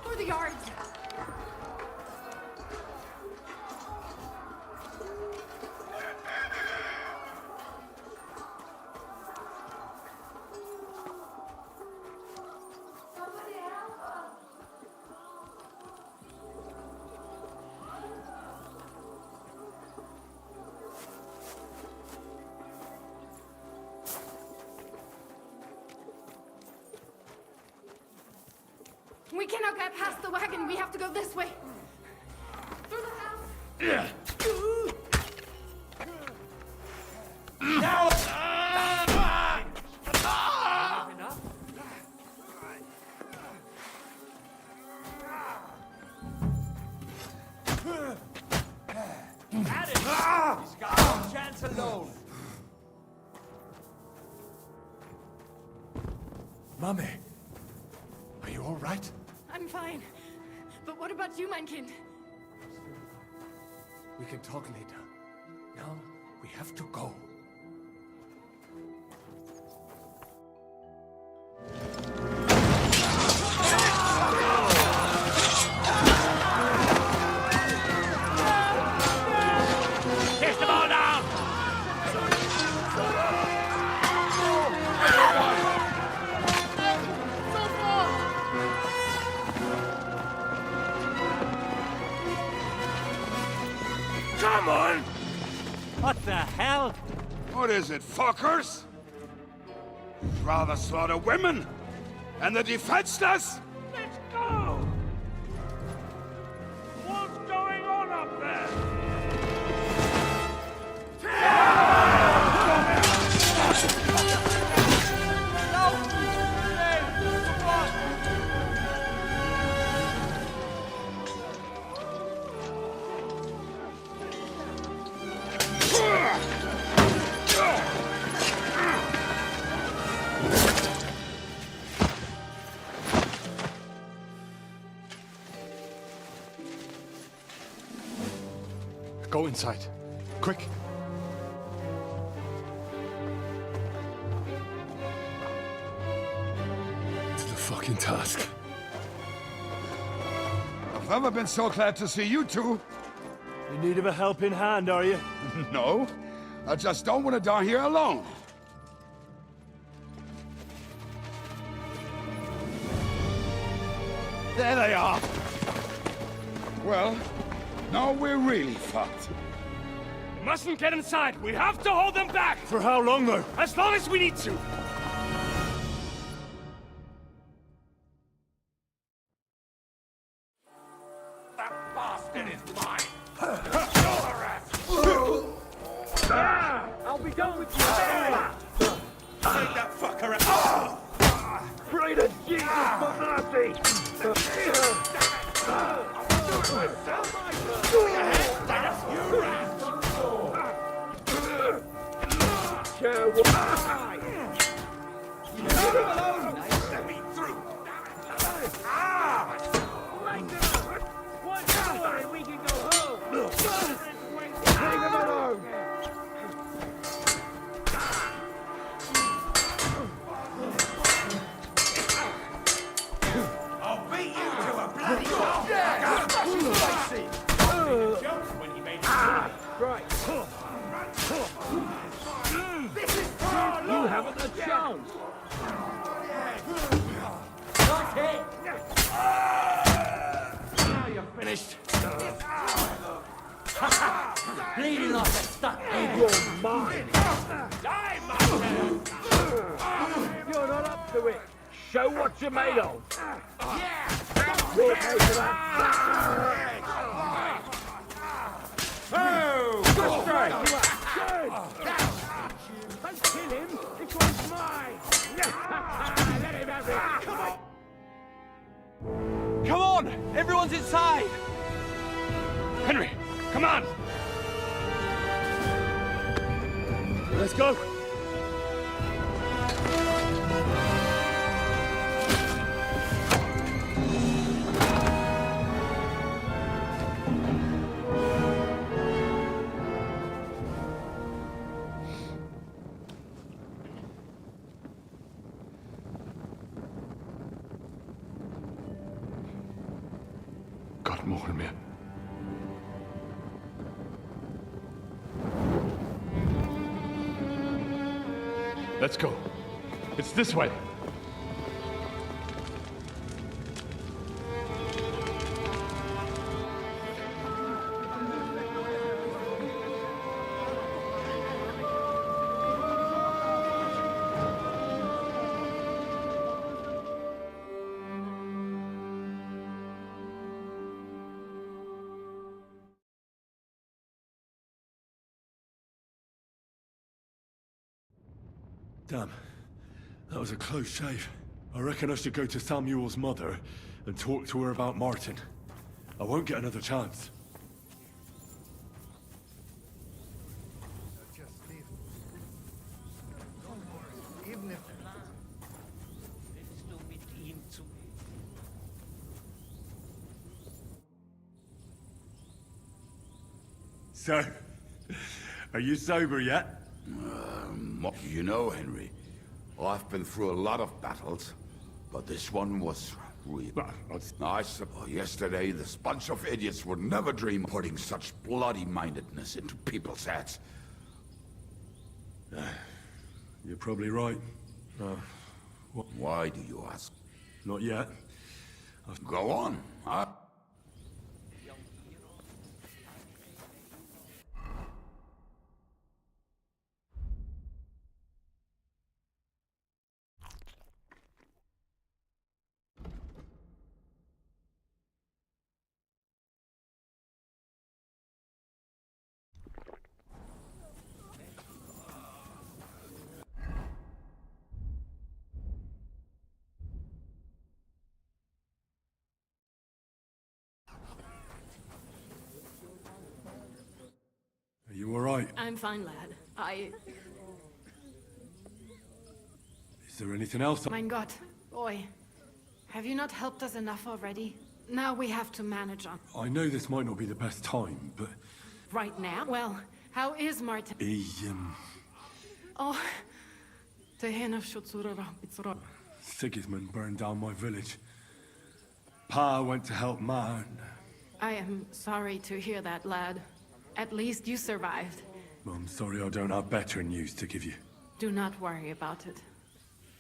[SPEAKER 13] Through the yards! We cannot get past the wagon. We have to go this way. Through the house.
[SPEAKER 15] Now!
[SPEAKER 7] At it! He's got no chance alone. Mummy, are you all right?
[SPEAKER 13] I'm fine. But what about you, mein Kind?
[SPEAKER 7] We can talk later. Now, we have to go.
[SPEAKER 15] Kiss them all down!
[SPEAKER 12] Come on!
[SPEAKER 6] What the hell?
[SPEAKER 23] What is it, fuckers? Rather slaughter women? And the defenseless?
[SPEAKER 12] Let's go! What's going on up there? inside. Quick. To the fucking task.
[SPEAKER 3] I've never been so glad to see you two.
[SPEAKER 12] In need of a helping hand, are you?
[SPEAKER 3] No, I just don't want to die here alone.
[SPEAKER 12] There they are.
[SPEAKER 3] Well, now we're really fucked.
[SPEAKER 15] We mustn't get inside. We have to hold them back.
[SPEAKER 12] For how long, though?
[SPEAKER 15] As long as we need to.
[SPEAKER 3] That bastard is mine.
[SPEAKER 15] I'll be done with you.
[SPEAKER 3] Take that fucker out.
[SPEAKER 15] Pray to Jesus for mercy.
[SPEAKER 3] Let me through.
[SPEAKER 15] We can go home. Leave him alone.
[SPEAKER 3] I'll beat you to a bloody pulp.
[SPEAKER 15] When he made it. Right. You haven't a chance. Got it. Now you're finished.
[SPEAKER 14] Bleeding like a stuck egg.
[SPEAKER 15] You're mine. Die, man. You're not up to it. Show what you're made of. We'll pay for that. Oh! Good strike. Good. Don't kill him. This one's mine. Let him have it. Come on.
[SPEAKER 12] Come on! Everyone's inside!
[SPEAKER 15] Henry, come on.
[SPEAKER 12] Let's go! God, more me. Let's go. It's this way. Damn. That was a close shave. I reckon I should go to Samuel's mother and talk to her about Martin. I won't get another chance.
[SPEAKER 17] Just leave. Even if...
[SPEAKER 2] So, are you sober yet?
[SPEAKER 3] You know, Henry, I've been through a lot of battles, but this one was real. I suppose yesterday this bunch of idiots would never dream of putting such bloody-mindedness into people's heads.
[SPEAKER 2] You're probably right.
[SPEAKER 3] Why do you ask?
[SPEAKER 2] Not yet.
[SPEAKER 3] Go on.
[SPEAKER 2] Are you all right?
[SPEAKER 5] I'm fine, lad.
[SPEAKER 2] Is there anything else?
[SPEAKER 5] Mein Gott, boy. Have you not helped us enough already? Now we have to manage on.
[SPEAKER 2] I know this might not be the best time, but
[SPEAKER 5] Right now? Well, how is Martin?
[SPEAKER 2] He,
[SPEAKER 5] Oh, Tehena Shutsura Bitsura.
[SPEAKER 2] Sigismund burned down my village. Pa went to help Ma, and
[SPEAKER 5] I am sorry to hear that, lad. At least you survived.
[SPEAKER 2] I'm sorry I don't have better news to give you.
[SPEAKER 5] Do not worry about it.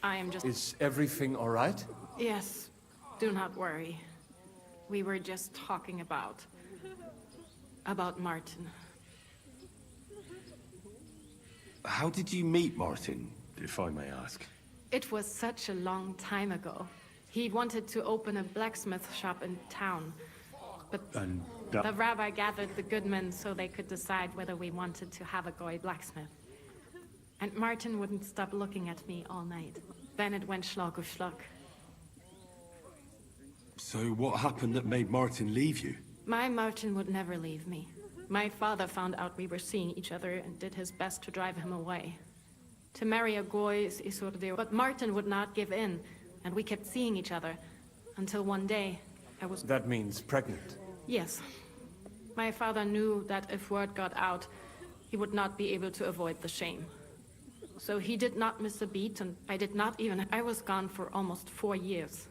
[SPEAKER 5] I am just...
[SPEAKER 7] Is everything all right?
[SPEAKER 5] Yes, do not worry. We were just talking about Martin.
[SPEAKER 2] How did you meet Martin, if I may ask?
[SPEAKER 5] It was such a long time ago. He wanted to open a blacksmith shop in town, but
[SPEAKER 2] And
[SPEAKER 5] the rabbi gathered the good men so they could decide whether we wanted to have a goy blacksmith. And Martin wouldn't stop looking at me all night. Then it went schlag auf schlag.
[SPEAKER 2] So what happened that made Martin leave you?
[SPEAKER 5] My Martin would never leave me. My father found out we were seeing each other and did his best to drive him away. To marry a goy is isurde, but Martin would not give in, and we kept seeing each other, until one day, I was...
[SPEAKER 7] That means pregnant.
[SPEAKER 5] Yes. My father knew that if word got out, he would not be able to avoid the shame. So he did not miss a beat, and I did not even... I was gone for almost 4 years.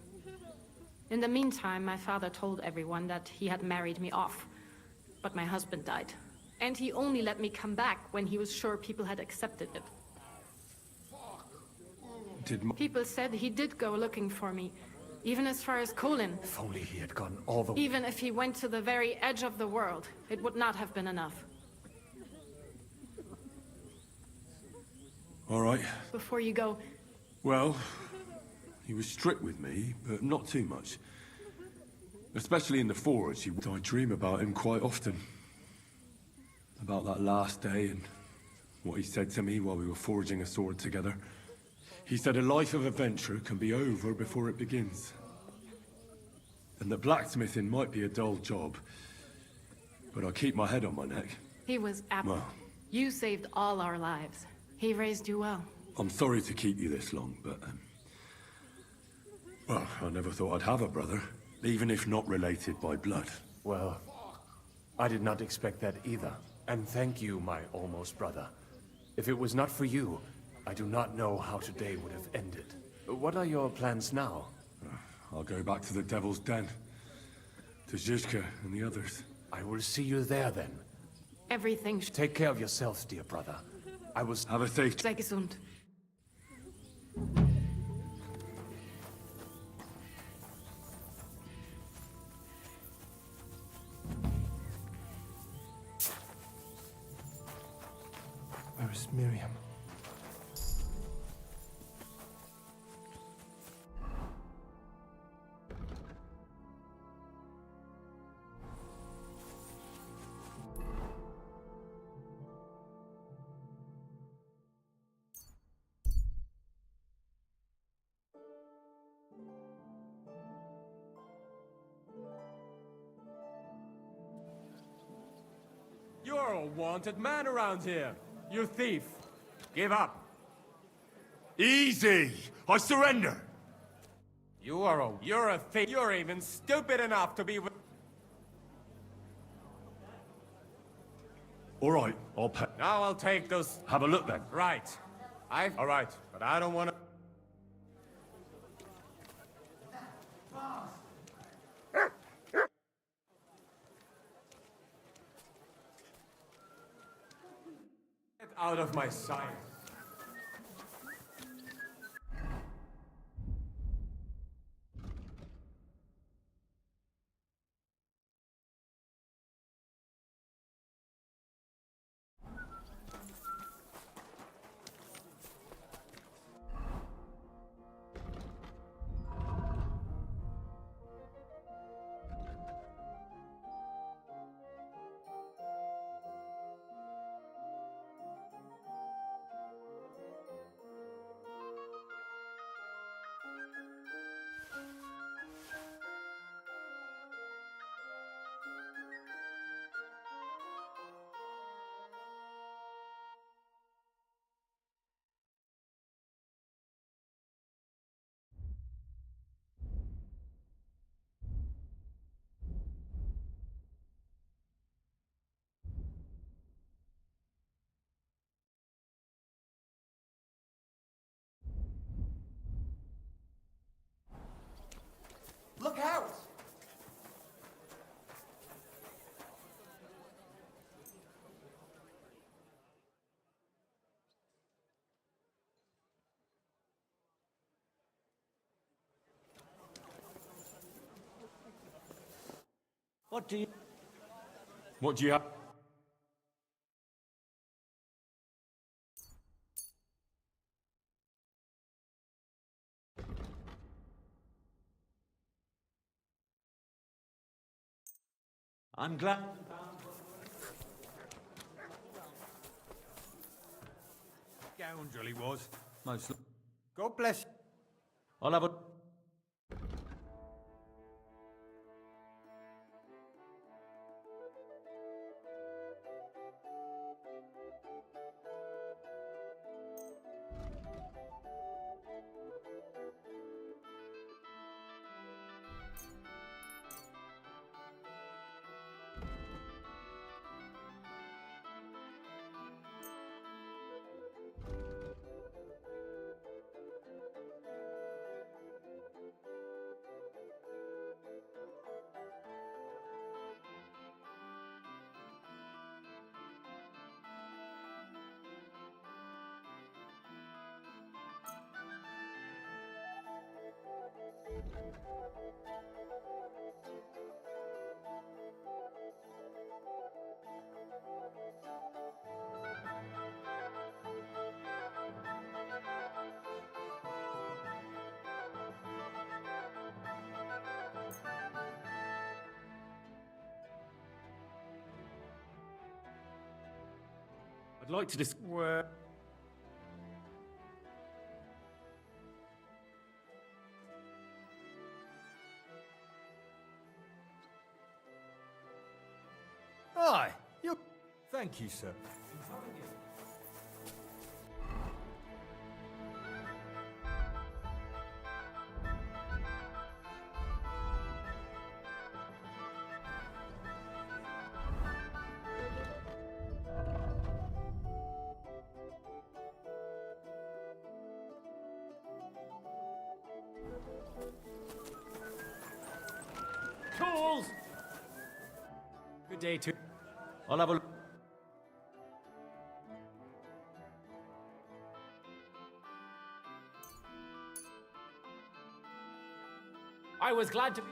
[SPEAKER 5] In the meantime, my father told everyone that he had married me off. But my husband died. And he only let me come back when he was sure people had accepted it. People said he did go looking for me, even as far as Colin.
[SPEAKER 7] If only he had gone all the way.
[SPEAKER 5] Even if he went to the very edge of the world, it would not have been enough.
[SPEAKER 2] All right.
[SPEAKER 5] Before you go...
[SPEAKER 2] Well, he was strict with me, but not too much. Especially in the forge, I dream about him quite often. About that last day and what he said to me while we were forging a sword together. He said a life of adventure can be over before it begins. And that blacksmithing might be a dull job, but I keep my head on my neck.
[SPEAKER 5] He was
[SPEAKER 2] Well,
[SPEAKER 5] You saved all our lives. He raised you well.
[SPEAKER 2] I'm sorry to keep you this long, but... well, I never thought I'd have a brother, even if not related by blood.
[SPEAKER 7] Well, I did not expect that either. And thank you, my almost brother. If it was not for you, I do not know how today would have ended. What are your plans now?
[SPEAKER 2] I'll go back to the Devil's Den. To Zizka and the others.
[SPEAKER 7] I will see you there then.
[SPEAKER 5] Everything...
[SPEAKER 7] Take care of yourself, dear brother. I was...
[SPEAKER 2] Have a safe...
[SPEAKER 5] Sei gesund.
[SPEAKER 18] Where is Miriam?
[SPEAKER 7] You're a wanted man around here. You thief. Give up.
[SPEAKER 2] Easy! I surrender!
[SPEAKER 7] You're a thief. You're even stupid enough to be with...
[SPEAKER 2] All right, I'll pay.
[SPEAKER 7] Now I'll take those...
[SPEAKER 2] Have a look then.
[SPEAKER 7] Right. All right, but I don't want to... Get out of my sight.
[SPEAKER 14] Look out!
[SPEAKER 6] What do you...
[SPEAKER 18] What do you have?
[SPEAKER 6] I'm glad...
[SPEAKER 8] Scoundrel he was.
[SPEAKER 6] Most...
[SPEAKER 8] God bless you.
[SPEAKER 6] I'll have a...
[SPEAKER 18] I'd like to
[SPEAKER 8] Where? Aye, you... Thank you, sir.
[SPEAKER 18] tools! Good day, too.
[SPEAKER 6] I'll have a...
[SPEAKER 18] I was glad to be...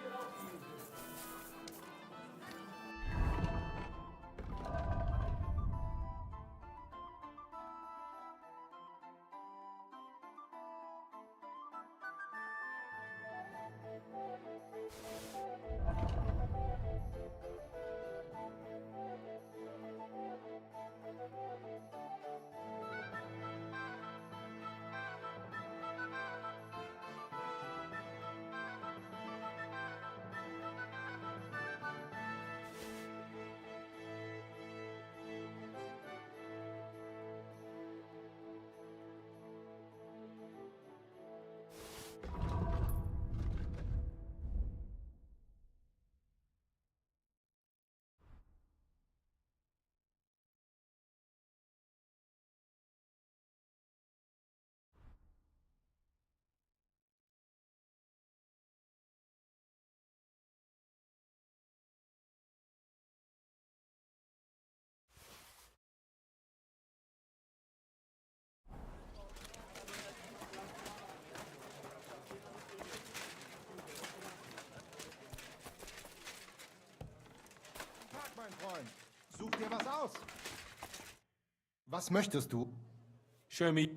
[SPEAKER 10] Mein Freund, such dir was aus. Was möchtest du?
[SPEAKER 18] Show me.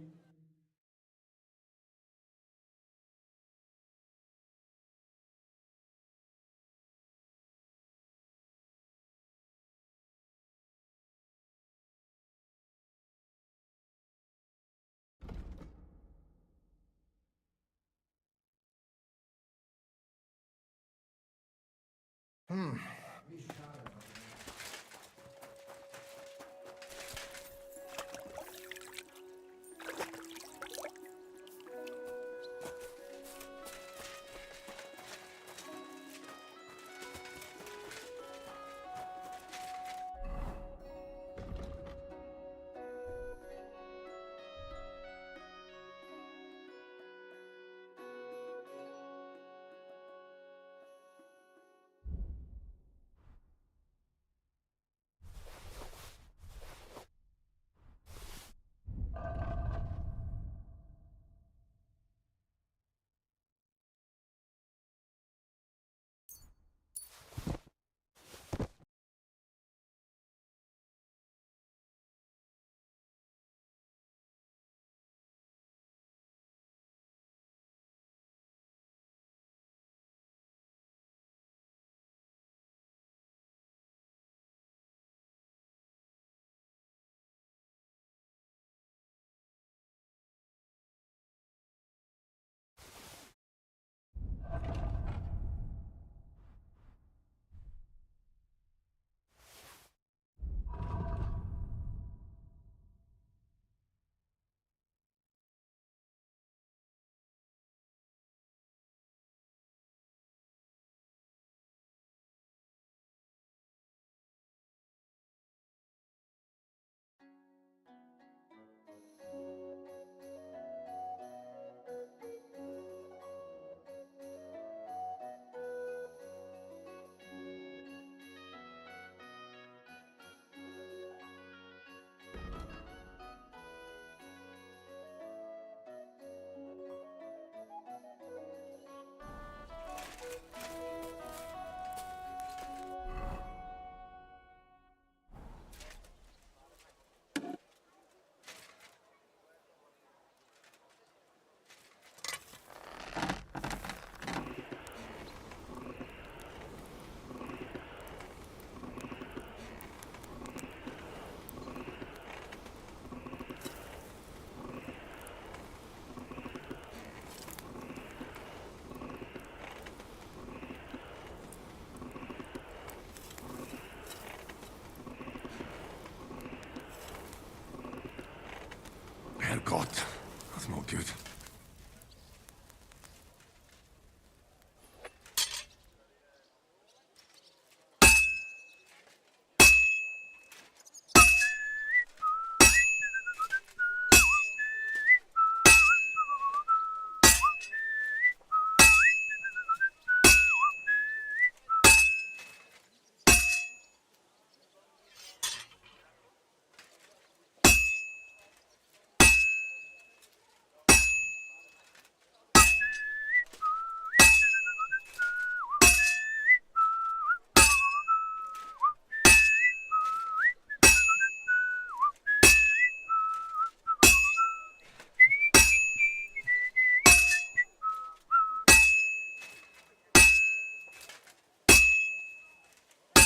[SPEAKER 2] Good.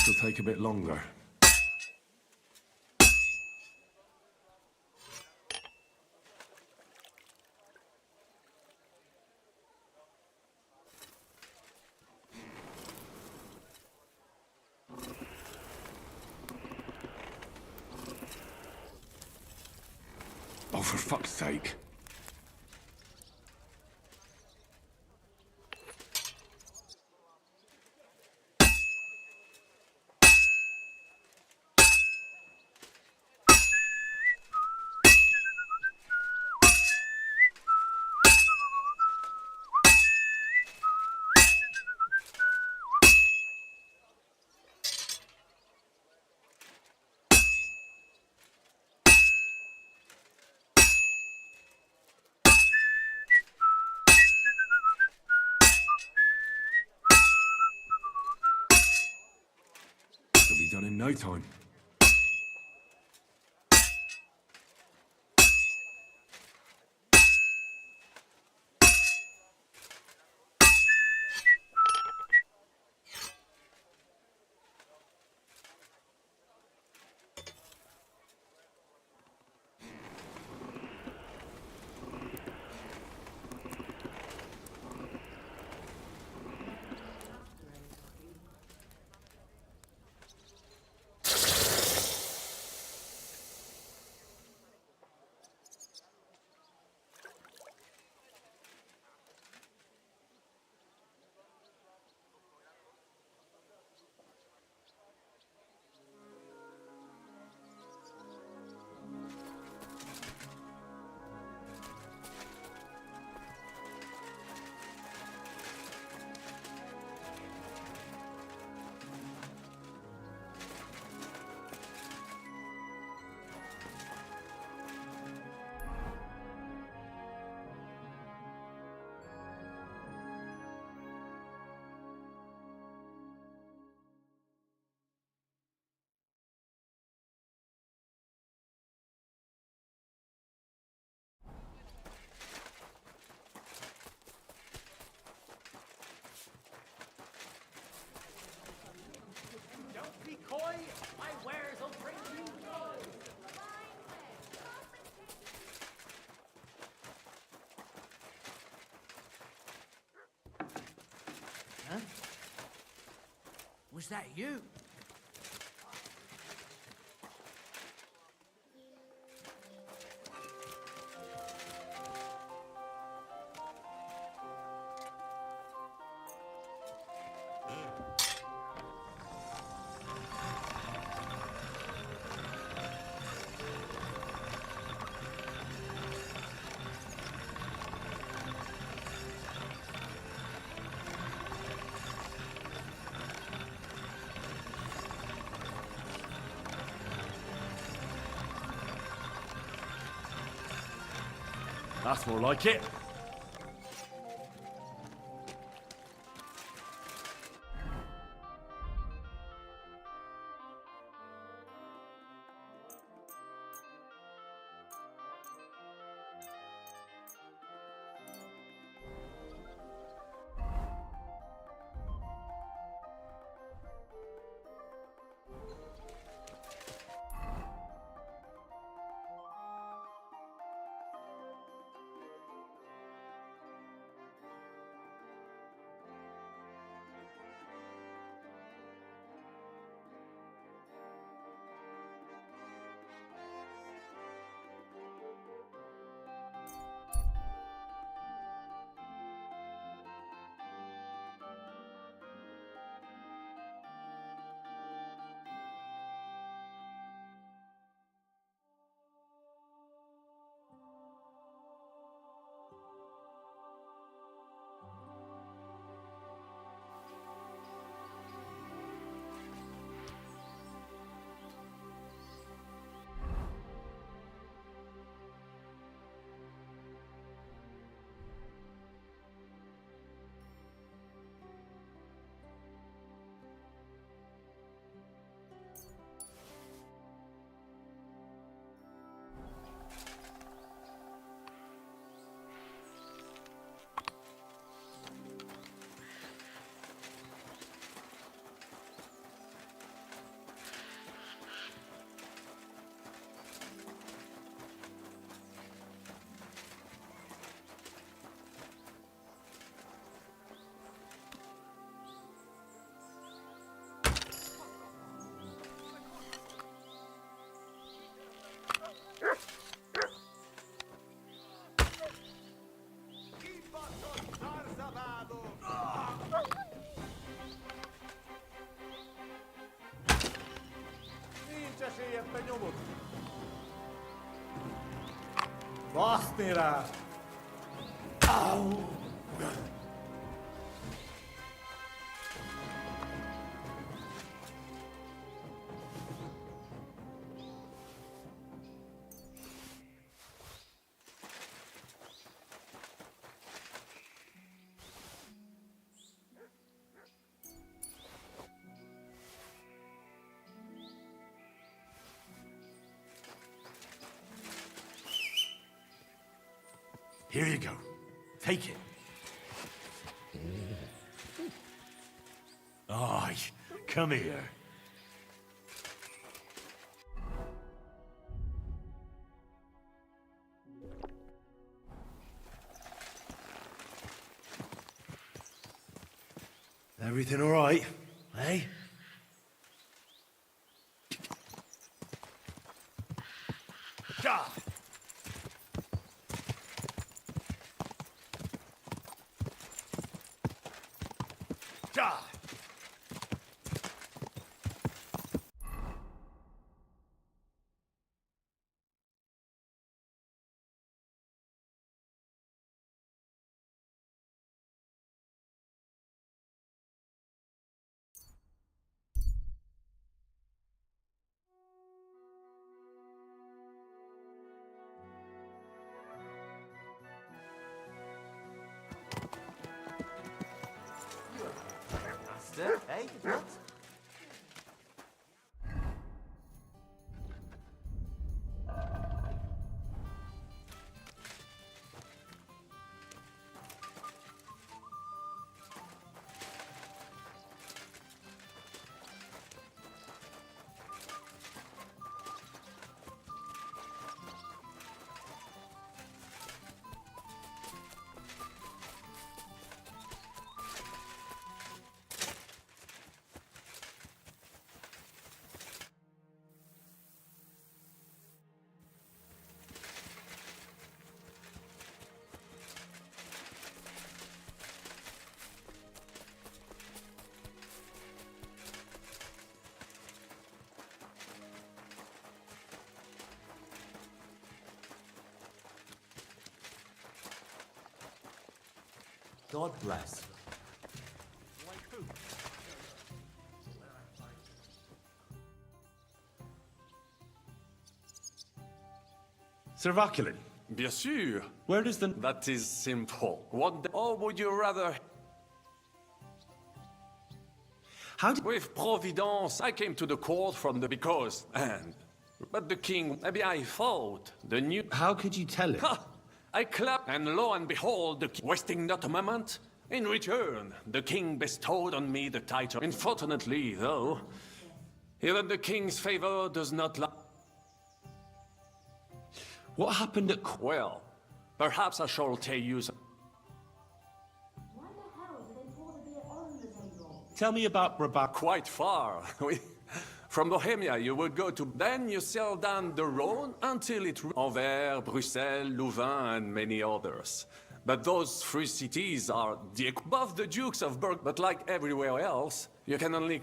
[SPEAKER 2] This'll take a bit longer. Oh, for fuck's sake. It'll be done in no time.
[SPEAKER 14] Don't be coy. My wares will bring you joy. Huh? Was that you?
[SPEAKER 7] That's more like it.
[SPEAKER 10] Bastera!
[SPEAKER 3] Ow!
[SPEAKER 2] Here you go. Take it. Aye, come here. Everything all right, eh? God! God!
[SPEAKER 16] Master, eh? What? God bless.
[SPEAKER 2] Sir Vaculin.
[SPEAKER 9] Bien sûr.
[SPEAKER 2] Where does the...
[SPEAKER 9] That is simple. What or would you rather...
[SPEAKER 2] How did...
[SPEAKER 9] With Providence, I came to the court from the... Because... But the king... Maybe I thought the new...
[SPEAKER 2] How could you tell it?
[SPEAKER 9] Ha! I clapped, and lo and behold, the king... Wasting not a moment. In return, the king bestowed on me the title. Unfortunately, though, even the king's favor does not lie.
[SPEAKER 2] What happened at...
[SPEAKER 9] Well, perhaps I shall tell you...
[SPEAKER 2] Tell me about Brabant.
[SPEAKER 9] Quite far. From Bohemia, you would go to... Then you sail down the Rhone until it... Anvers, Bruxelles, Louvain, and many others. But those three cities are above the Dukes of Berg. But like everywhere else, you can only...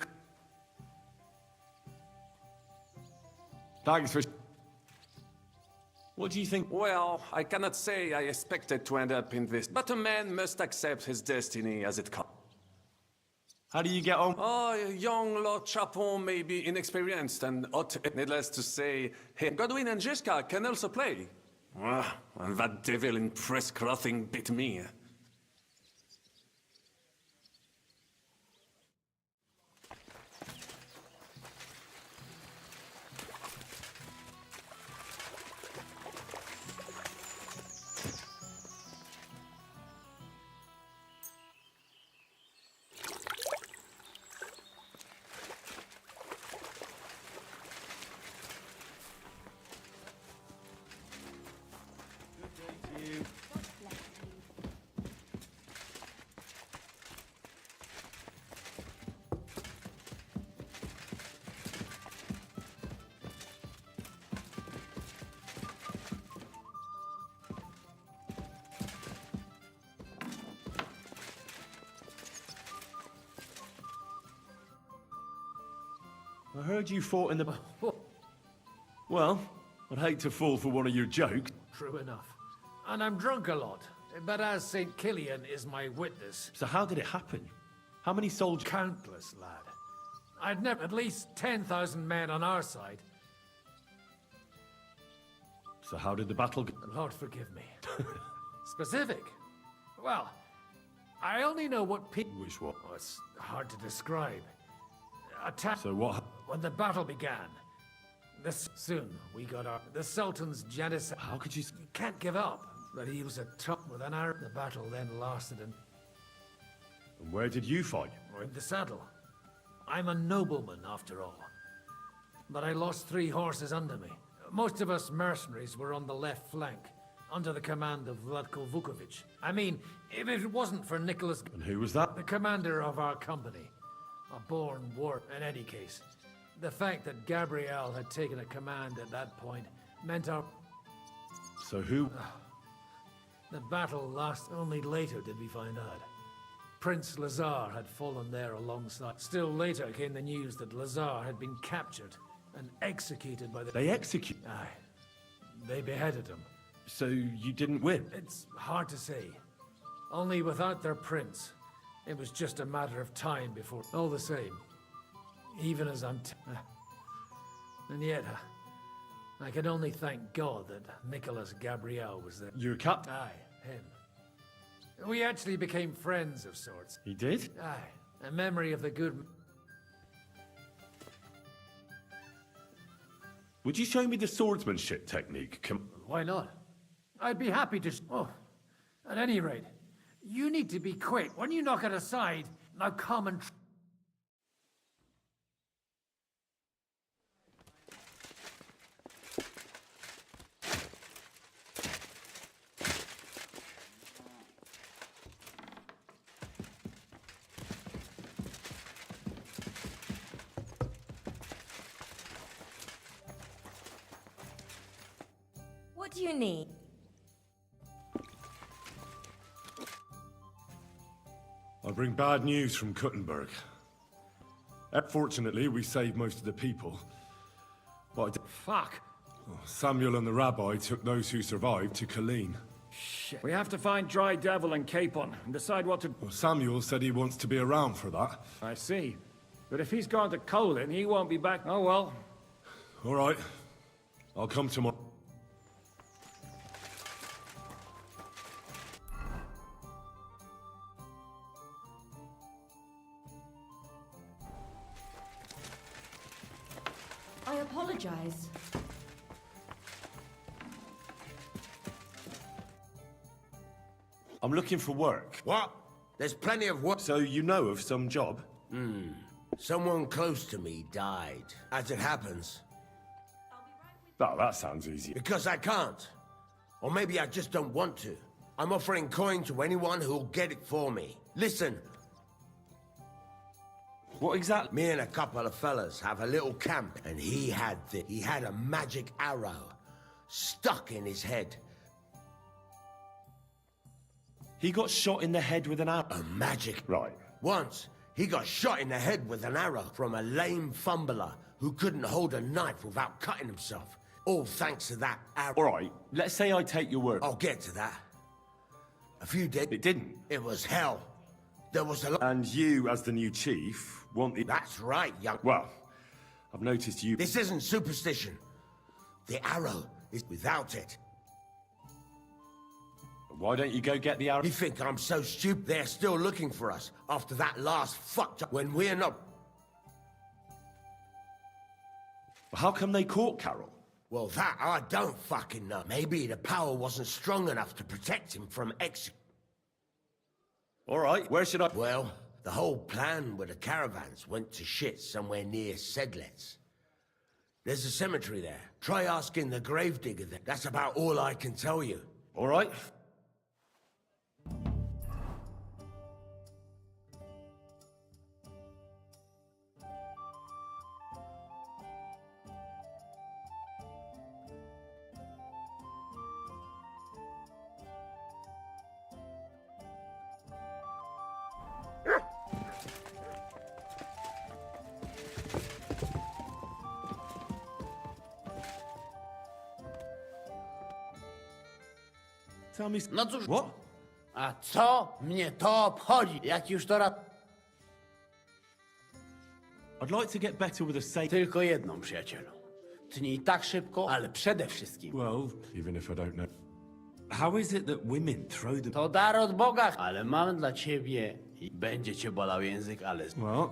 [SPEAKER 2] Thanks for... What do you think?
[SPEAKER 9] Well, I cannot say I expected to end up in this. But a man must accept his destiny as it comes.
[SPEAKER 2] How do you get on?
[SPEAKER 9] Oh, young Lord Chapon may be inexperienced and needless to say, Godwin and Jessica can also play. And that devil in press clothing bit me.
[SPEAKER 2] I heard you fought in the...
[SPEAKER 12] Well, I'd hate to fall for one of your jokes.
[SPEAKER 11] True enough. And I'm drunk a lot. But as St. Killian is my witness...
[SPEAKER 12] So how did it happen? How many soldiers?
[SPEAKER 11] Countless, lad. I'd never... At least 10,000 men on our side.
[SPEAKER 12] So how did the battle go?
[SPEAKER 11] Lord forgive me. Specific? Well, I only know what people...
[SPEAKER 12] Which one?
[SPEAKER 11] Oh, it's hard to describe. Attack...
[SPEAKER 12] So what...
[SPEAKER 11] When the battle began... Soon, we got our... The Sultan's genocide...
[SPEAKER 12] How could you...
[SPEAKER 11] You can't give up. But he was a top with an arrow. The battle then lasted and
[SPEAKER 12] where did you fight?
[SPEAKER 11] In the saddle. I'm a nobleman, after all. But I lost 3 horses under me. Most of us mercenaries were on the left flank, under the command of Vladko Vukovic. I mean, if it wasn't for Nicholas...
[SPEAKER 12] And who was that?
[SPEAKER 11] The commander of our company. A born war, in any case. The fact that Gabriel had taken a command at that point meant our...
[SPEAKER 12] So who...
[SPEAKER 11] The battle lasted. Only later did we find out. Prince Lazar had fallen there alongside. Still later came the news that Lazar had been captured and executed by the...
[SPEAKER 12] They executed?
[SPEAKER 11] Aye. They beheaded him.
[SPEAKER 12] So you didn't win?
[SPEAKER 11] It's hard to say. Only without their prince, it was just a matter of time before... All the same, even as I'm... And yet, I can only thank God that Nicholas Gabriel was there.
[SPEAKER 12] Your captain?
[SPEAKER 11] Aye, him. We actually became friends of sorts.
[SPEAKER 12] He did?
[SPEAKER 11] Aye, a memory of the good...
[SPEAKER 12] Would you show me the swordsmanship technique?
[SPEAKER 11] Why not? I'd be happy to... Oh, at any rate, you need to be quick. When you knock it aside, now come and...
[SPEAKER 24] What do you need?
[SPEAKER 12] I bring bad news from Kuttenberg. Fortunately, we saved most of the people. But
[SPEAKER 11] Fuck!
[SPEAKER 12] Samuel and the rabbi took those who survived to Colleen.
[SPEAKER 15] Shit. We have to find Dry Devil and Capon and decide what to...
[SPEAKER 12] Well, Samuel said he wants to be around for that.
[SPEAKER 15] I see. But if he's gone to Colin, he won't be back. Oh well.
[SPEAKER 12] All right. I'll come tomorrow.
[SPEAKER 24] I apologize.
[SPEAKER 12] I'm looking for work.
[SPEAKER 19] What? There's plenty of work.
[SPEAKER 12] So you know of some job?
[SPEAKER 19] Someone close to me died. As it happens.
[SPEAKER 12] Oh, that sounds easy.
[SPEAKER 19] Because I can't. Or maybe I just don't want to. I'm offering coin to anyone who'll get it for me. Listen.
[SPEAKER 12] What exactly?
[SPEAKER 19] Me and a couple of fellas have a little camp, and he had a magic arrow stuck in his head.
[SPEAKER 12] He got shot in the head with an arrow.
[SPEAKER 19] A magic.
[SPEAKER 12] Right.
[SPEAKER 19] Once, he got shot in the head with an arrow from a lame fumbler who couldn't hold a knife without cutting himself. All thanks to that arrow.
[SPEAKER 12] All right, let's say I take your word.
[SPEAKER 19] I'll get to that. A few did.
[SPEAKER 12] It didn't.
[SPEAKER 19] It was hell. There was a lot.
[SPEAKER 12] And you, as the new chief, want the...
[SPEAKER 19] That's right, young...
[SPEAKER 12] Well, I've noticed you...
[SPEAKER 19] This isn't superstition. The arrow is without it.
[SPEAKER 12] Why don't you go get the arrow?
[SPEAKER 19] You think I'm so stupid? They're still looking for us after that last fucked up... When we're not...
[SPEAKER 12] How come they caught Carol?
[SPEAKER 19] Well, that I don't fucking know. Maybe the power wasn't strong enough to protect him from
[SPEAKER 12] All right, where should I...
[SPEAKER 19] Well, the whole plan with the caravans went to shit somewhere near Sedlets. There's a cemetery there. Try asking the gravedigger there. That's about all I can tell you.
[SPEAKER 12] All right. tell me...
[SPEAKER 15] No cóż...
[SPEAKER 12] What?
[SPEAKER 15] A co mnie to obchodzi? Jak już to raz...
[SPEAKER 12] I'd like to get better with a safe...
[SPEAKER 15] Tylko jedną, przyjacielu. Tnij tak szybko, ale przede wszystkim...
[SPEAKER 12] Well, even if I don't know... How is it that women throw them...
[SPEAKER 15] To dar od Boga, ale mam dla ciebie i będzie cię bolał język, ale...
[SPEAKER 12] Well...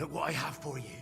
[SPEAKER 19] Look what I have for you.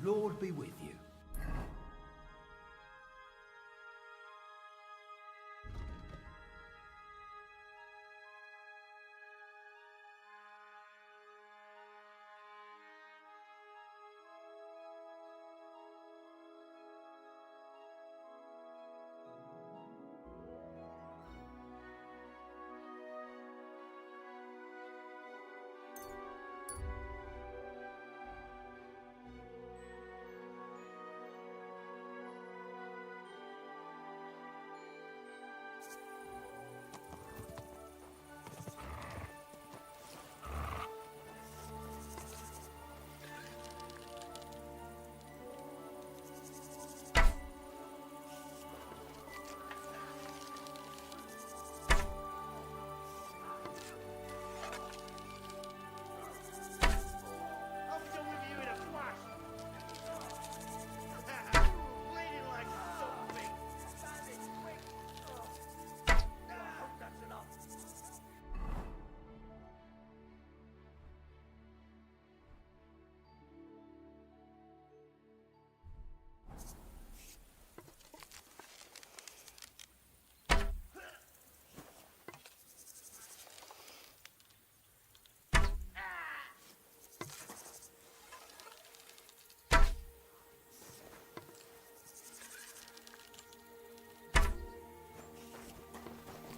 [SPEAKER 4] Lord be with you.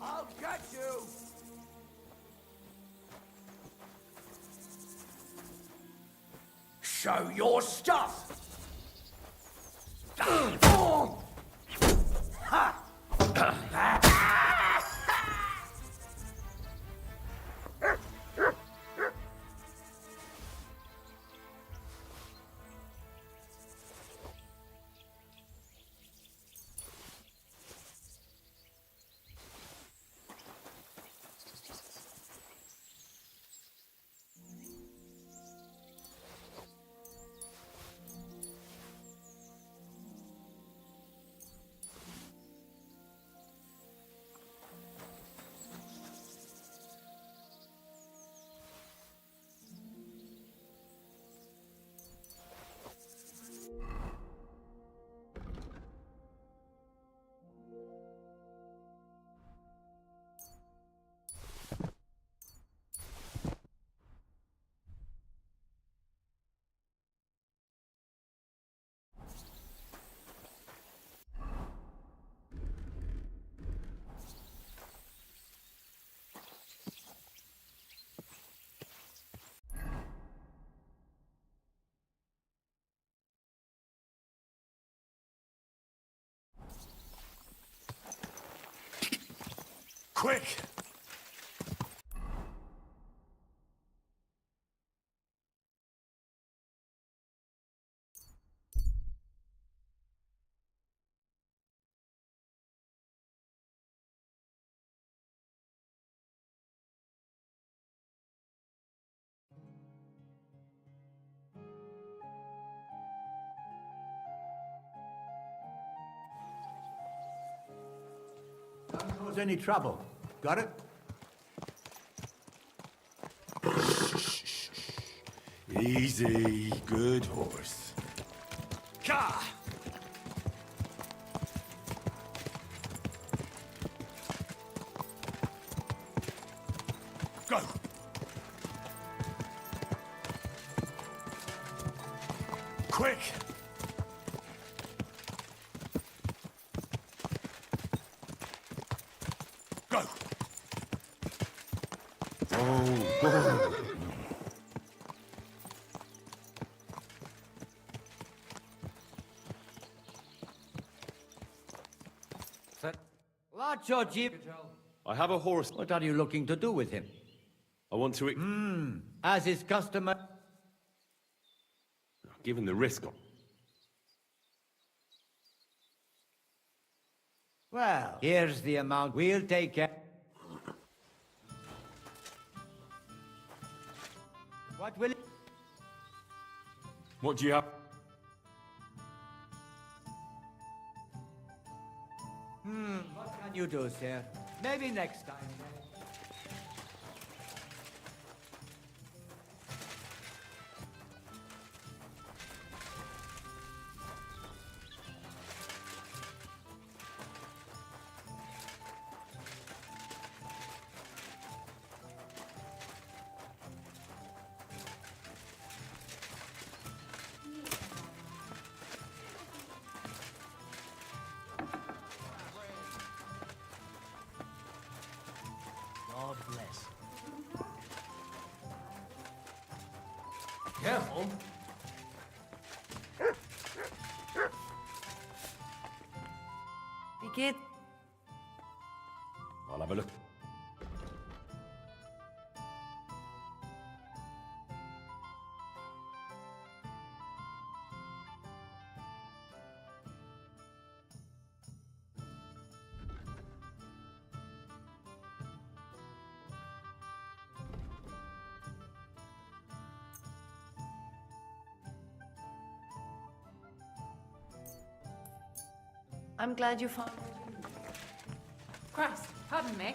[SPEAKER 15] I'll get you! Show your stuff!
[SPEAKER 3] Quick!
[SPEAKER 4] Don't cause any trouble. Got it?
[SPEAKER 12] Easy, good horse.
[SPEAKER 3] Ka! Go! Quick! Go!
[SPEAKER 12] Oh.
[SPEAKER 14] What's your jeep?
[SPEAKER 20] I have a horse.
[SPEAKER 14] What are you looking to do with him?
[SPEAKER 20] I want to...
[SPEAKER 14] As is customary.
[SPEAKER 20] Given the risk.
[SPEAKER 14] Well, here's the amount. We'll take care. What will...
[SPEAKER 20] What do you have?
[SPEAKER 14] What can you do, sir? Maybe next time.
[SPEAKER 7] Careful.
[SPEAKER 24] Wie geht?
[SPEAKER 20] I'll have a look.
[SPEAKER 24] I'm glad you found.
[SPEAKER 1] Christ, pardon me.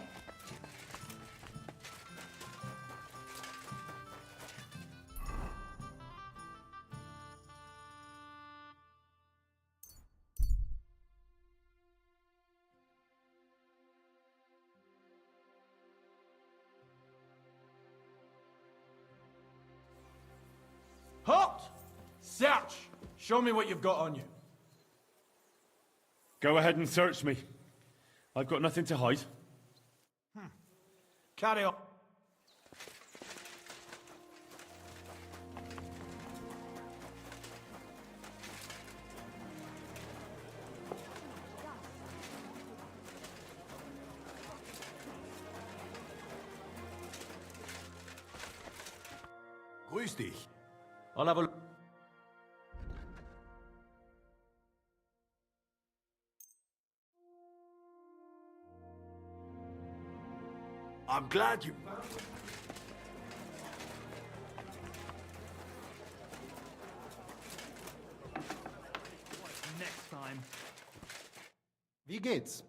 [SPEAKER 18] Halt! Search! Show me what you've got on you.
[SPEAKER 12] Go ahead and search me. I've got nothing to hide.
[SPEAKER 18] Carry on.
[SPEAKER 3] Grüß dich.
[SPEAKER 20] I'll have a look.
[SPEAKER 3] I'm glad you...
[SPEAKER 10] Next time. Wie geht's?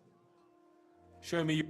[SPEAKER 12] Show me.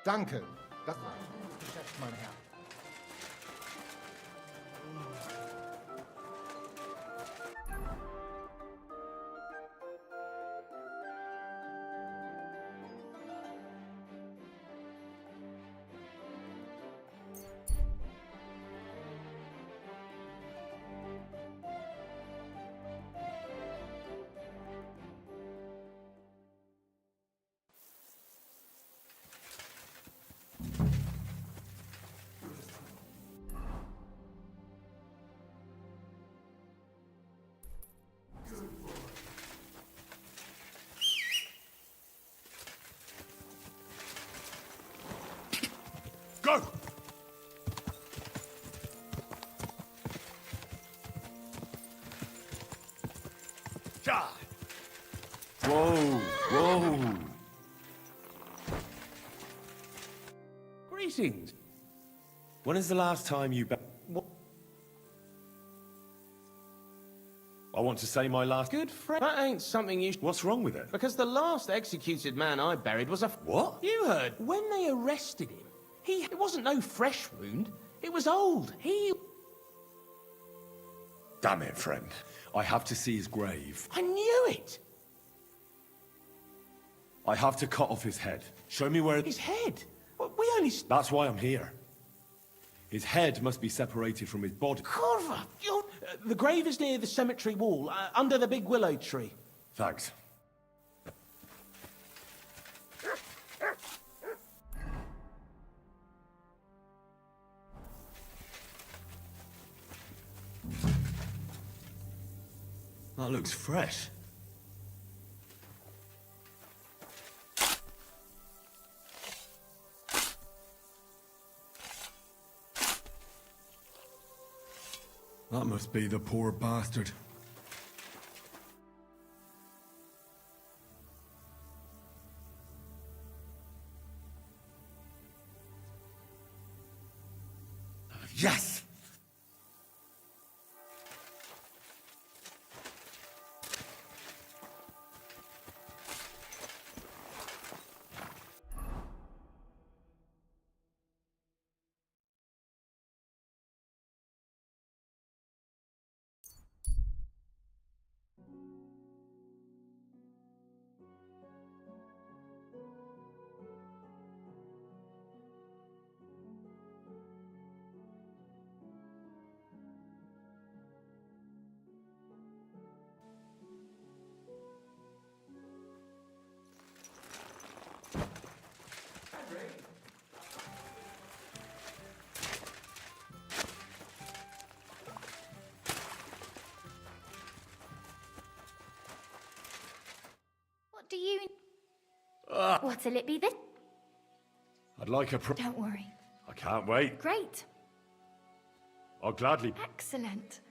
[SPEAKER 10] Danke. Das war ein gutes Geschäft, mein Herr.
[SPEAKER 3] Go!
[SPEAKER 9] Greetings.
[SPEAKER 20] When is the last time you... I want to say my last...
[SPEAKER 14] Good friend. That ain't something you...
[SPEAKER 20] What's wrong with it?
[SPEAKER 14] Because the last executed man I buried was a...
[SPEAKER 20] What?
[SPEAKER 14] You heard. When they arrested him, it wasn't no fresh wound. It was old.
[SPEAKER 2] Damn it, friend. I have to see his grave.
[SPEAKER 14] I knew it.
[SPEAKER 2] I have to cut off his head. Show me where...
[SPEAKER 14] His head? Well, we only...
[SPEAKER 2] That's why I'm here. His head must be separated from his body.
[SPEAKER 14] Corva, the grave is near the cemetery wall, under the big willow tree.
[SPEAKER 2] Thanks. That looks fresh. That must be the poor bastard. Yes!
[SPEAKER 1] What do you... What'll it be this?
[SPEAKER 2] I'd like a
[SPEAKER 1] Don't worry.
[SPEAKER 2] I can't wait.
[SPEAKER 1] Great.
[SPEAKER 2] I'll gladly...
[SPEAKER 1] Excellent.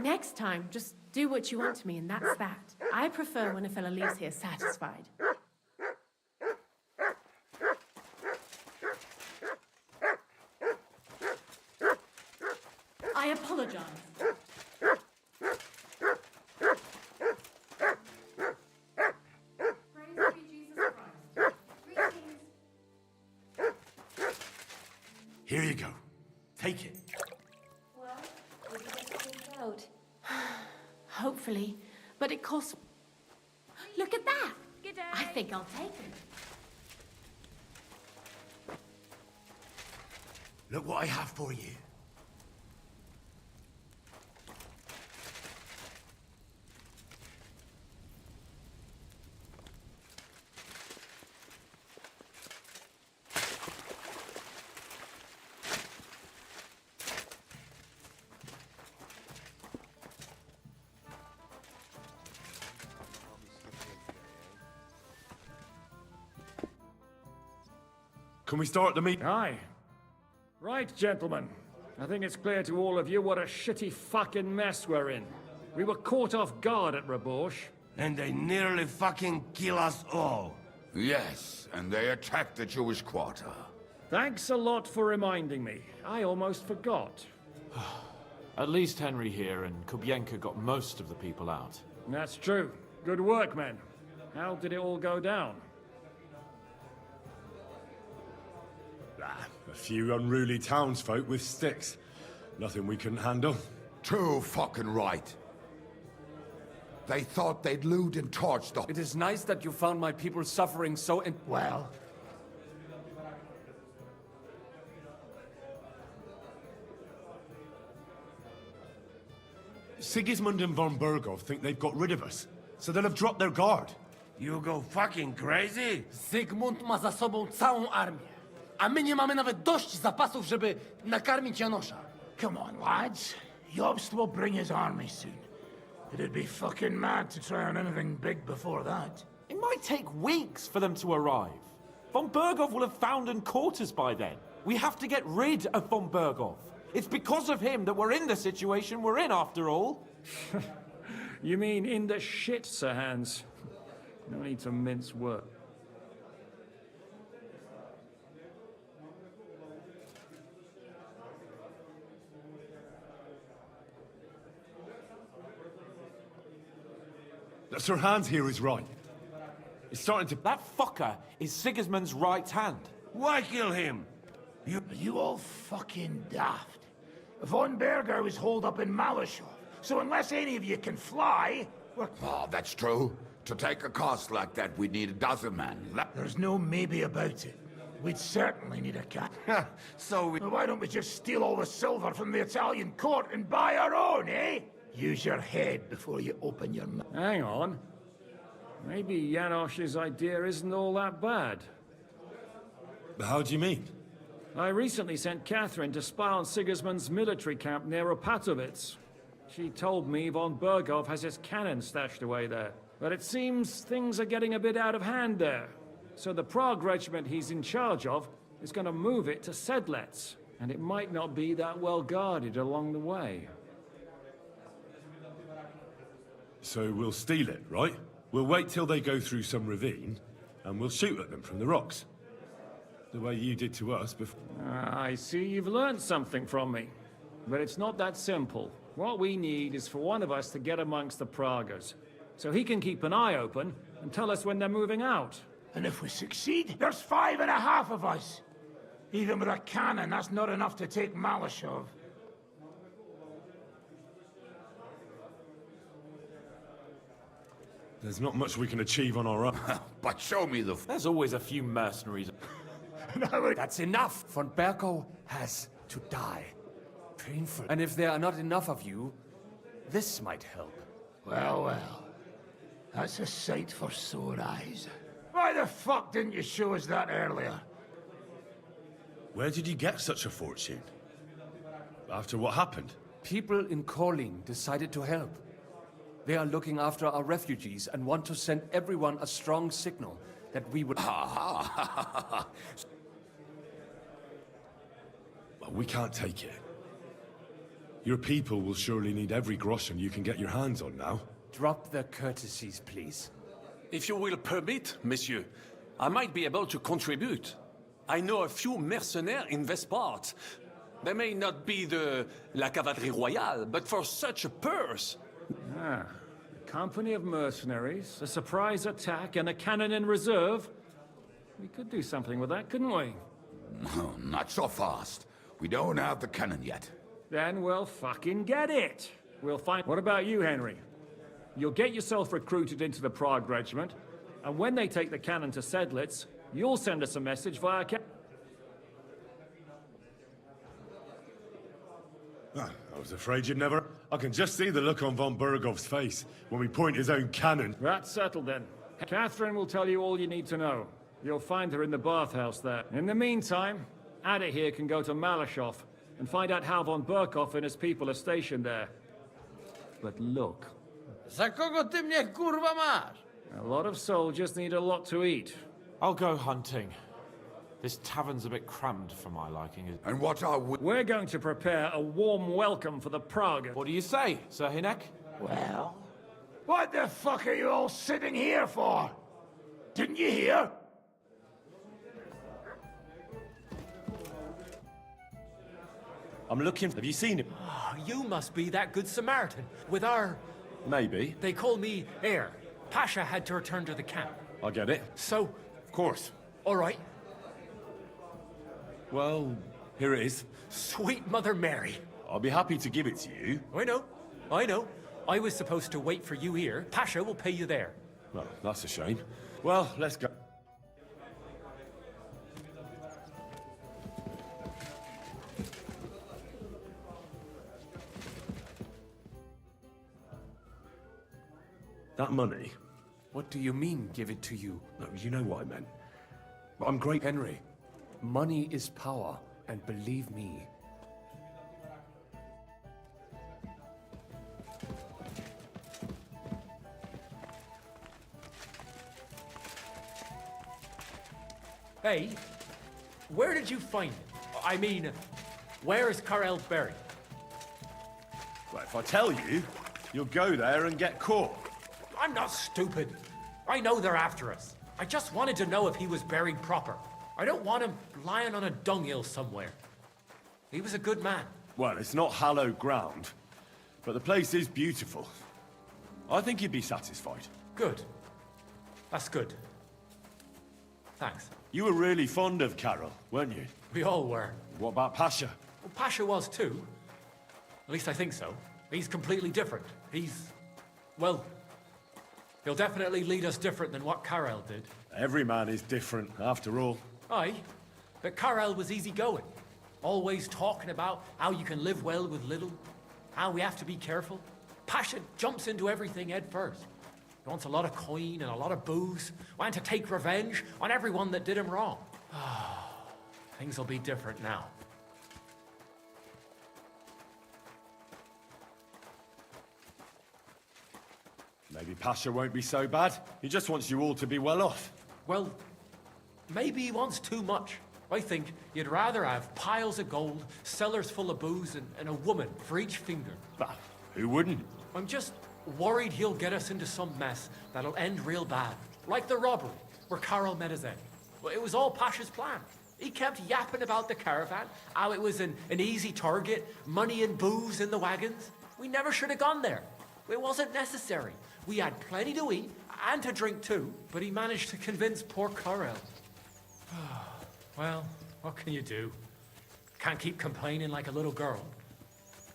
[SPEAKER 13] Next time, just do what you want to me, and that's that. I prefer when a fella leaves here satisfied. I apologize.
[SPEAKER 2] Here you go. Take it.
[SPEAKER 13] Hopefully, but it costs... Look at that! I think I'll take it.
[SPEAKER 3] Look what I have for you.
[SPEAKER 2] Can we start the meeting?
[SPEAKER 11] Aye. Right, gentlemen. I think it's clear to all of you what a shitty fucking mess we're in. We were caught off guard at Rabosh.
[SPEAKER 19] And they nearly fucking kill us all.
[SPEAKER 3] Yes, and they attacked the Jewish quarter.
[SPEAKER 11] Thanks a lot for reminding me. I almost forgot.
[SPEAKER 7] At least Henry here and Kubienka got most of the people out.
[SPEAKER 11] That's true. Good work, men. How did it all go down?
[SPEAKER 2] A few unruly townsfolk with sticks. Nothing we couldn't handle.
[SPEAKER 3] Too fucking right. They thought they'd loot and torch the...
[SPEAKER 7] It is nice that you found my people suffering so
[SPEAKER 3] Well...
[SPEAKER 2] Sigismund and von Bergov think they've got rid of us, so they'll have dropped their guard.
[SPEAKER 19] You go fucking crazy?
[SPEAKER 21] Zygmunt ma za sobą całą armię, a my nie mamy nawet dość zapasów, żeby nakarmić Janosza.
[SPEAKER 15] Come on, lads. Jobst will bring his army soon. It'd be fucking mad to try on anything big before that.
[SPEAKER 18] It might take weeks for them to arrive. Von Bergov will have found and caught us by then. We have to get rid of von Bergov. It's because of him that we're in the situation we're in, after all.
[SPEAKER 5] You mean in the shit, Sir Hans? No need to mince words.
[SPEAKER 12] Sir Hans here is right. It's starting to...
[SPEAKER 18] That fucker is Sigismund's right hand.
[SPEAKER 15] Why kill him? Are you all fucking daft? Von Berger was holed up in Malashov, so unless any of you can fly, we're...
[SPEAKER 3] Oh, that's true. To take a cost like that, we'd need a dozen men.
[SPEAKER 15] There's no maybe about it. We'd certainly need a cat. Why don't we just steal all the silver from the Italian court and buy our own, eh? Use your head before you open your mouth.
[SPEAKER 5] Hang on. Maybe Janosch's idea isn't all that bad.
[SPEAKER 12] How do you mean?
[SPEAKER 5] I recently sent Catherine to spy on Sigismund's military camp near Opatovitz. She told me von Bergov has his cannon stashed away there. But it seems things are getting a bit out of hand there. So the Prague regiment he's in charge of is going to move it to Sedlec. And it might not be that well guarded along the way.
[SPEAKER 12] So we'll steal it, right? We'll wait till they go through some ravine, and we'll shoot at them from the rocks. The way you did to us before.
[SPEAKER 5] I see you've learned something from me. But it's not that simple. What we need is for one of us to get amongst the Praguers, so he can keep an eye open and tell us when they're moving out.
[SPEAKER 15] And if we succeed, there's 5.5 of us. Even with a cannon, that's not enough to take Malashov.
[SPEAKER 12] There's not much we can achieve on our own.
[SPEAKER 3] But show me the...
[SPEAKER 7] There's always a few mercenaries. That's enough! Von Berko has to die. Painful. And if there are not enough of you, this might help.
[SPEAKER 15] Well, well. That's a sight for sore eyes. Why the fuck didn't you show us that earlier?
[SPEAKER 12] Where did you get such a fortune? After what happened?
[SPEAKER 7] People in Kolin decided to help. They are looking after our refugees and want to send everyone a strong signal that we would...
[SPEAKER 12] Well, we can't take it. Your people will surely need every groschen you can get your hands on now.
[SPEAKER 7] Drop the courtesies, please.
[SPEAKER 17] If you will permit, monsieur, I might be able to contribute. I know a few mercenaires in this part. They may not be the La Cavalerie Royale, but for such a purse...
[SPEAKER 5] Ah, a company of mercenaries, a surprise attack, and a cannon in reserve. We could do something with that, couldn't we?
[SPEAKER 3] No, not so fast. We don't have the cannon yet.
[SPEAKER 5] Then we'll fucking get it. We'll find... What about you, Henry? You'll get yourself recruited into the Prague regiment, and when they take the cannon to Sedlec, you'll send us a message via
[SPEAKER 12] I was afraid you'd never... I can just see the look on von Bergov's face when we point his own cannon.
[SPEAKER 5] That's settled then. Catherine will tell you all you need to know. You'll find her in the bathhouse there. In the meantime, Ada here can go to Malashov and find out how von Berkov and his people are stationed there. But look.
[SPEAKER 21] Za kogo ty mnie kurwa masz?
[SPEAKER 5] A lot of soldiers need a lot to eat.
[SPEAKER 18] I'll go hunting. This tavern's a bit crammed for my liking.
[SPEAKER 3] And what are we...
[SPEAKER 5] We're going to prepare a warm welcome for the Prague.
[SPEAKER 18] What do you say, Sir Hinek?
[SPEAKER 15] Well, what the fuck are you all sitting here for? Didn't you hear?
[SPEAKER 20] I'm looking... Have you seen him?
[SPEAKER 22] Oh, you must be that good Samaritan. With our...
[SPEAKER 20] Maybe.
[SPEAKER 22] They call me heir. Pasha had to return to the camp.
[SPEAKER 20] I get it.
[SPEAKER 22] So...
[SPEAKER 20] Of course.
[SPEAKER 22] All right.
[SPEAKER 20] Well, here it is.
[SPEAKER 22] Sweet Mother Mary.
[SPEAKER 20] I'll be happy to give it to you.
[SPEAKER 22] I know. I was supposed to wait for you here. Pasha will pay you there.
[SPEAKER 20] Well, that's a shame. Well, let's go.
[SPEAKER 12] That money?
[SPEAKER 7] What do you mean, give it to you?
[SPEAKER 12] No, you know what I meant. I'm great...
[SPEAKER 7] Henry, money is power, and believe me...
[SPEAKER 22] Hey, where did you find it? I mean, where is Karel buried?
[SPEAKER 12] Well, if I tell you,
[SPEAKER 20] you'll go there and get caught.
[SPEAKER 22] I'm not stupid. I know they're after us. I just wanted to know if he was buried proper. I don't want him lying on a dunghill somewhere. He was a good man.
[SPEAKER 20] Well, it's not hallowed ground, but the place is beautiful. I think you'd be satisfied.
[SPEAKER 22] Good. That's good. Thanks.
[SPEAKER 20] You were really fond of Carol, weren't you?
[SPEAKER 22] We all were.
[SPEAKER 20] What about Pasha?
[SPEAKER 22] Well, Pasha was too. At least I think so. He's completely different. Well, he'll definitely lead us different than what Carol did.
[SPEAKER 20] Every man is different, after all.
[SPEAKER 22] Aye, but Carol was easygoing. Always talking about how you can live well with little, how we have to be careful. Pasha jumps into everything head first. He wants a lot of coin and a lot of booze, wanting to take revenge on everyone that did him wrong. Things will be different now.
[SPEAKER 20] Maybe Pasha won't be so bad. He just wants you all to be well off.
[SPEAKER 22] Well, maybe he wants too much. I think you'd rather have piles of gold, cellars full of booze, and a woman for each finger.
[SPEAKER 20] Bah, who wouldn't?
[SPEAKER 22] I'm just worried he'll get us into some mess that'll end real bad. Like the robbery, where Carol met his end. Well, it was all Pasha's plan. He kept yapping about the caravan, how it was an easy target, money and booze in the wagons. We never should have gone there. It wasn't necessary. We had plenty to eat, and to drink too, but he managed to convince poor Carol. Well, what can you do? Can't keep complaining like a little girl.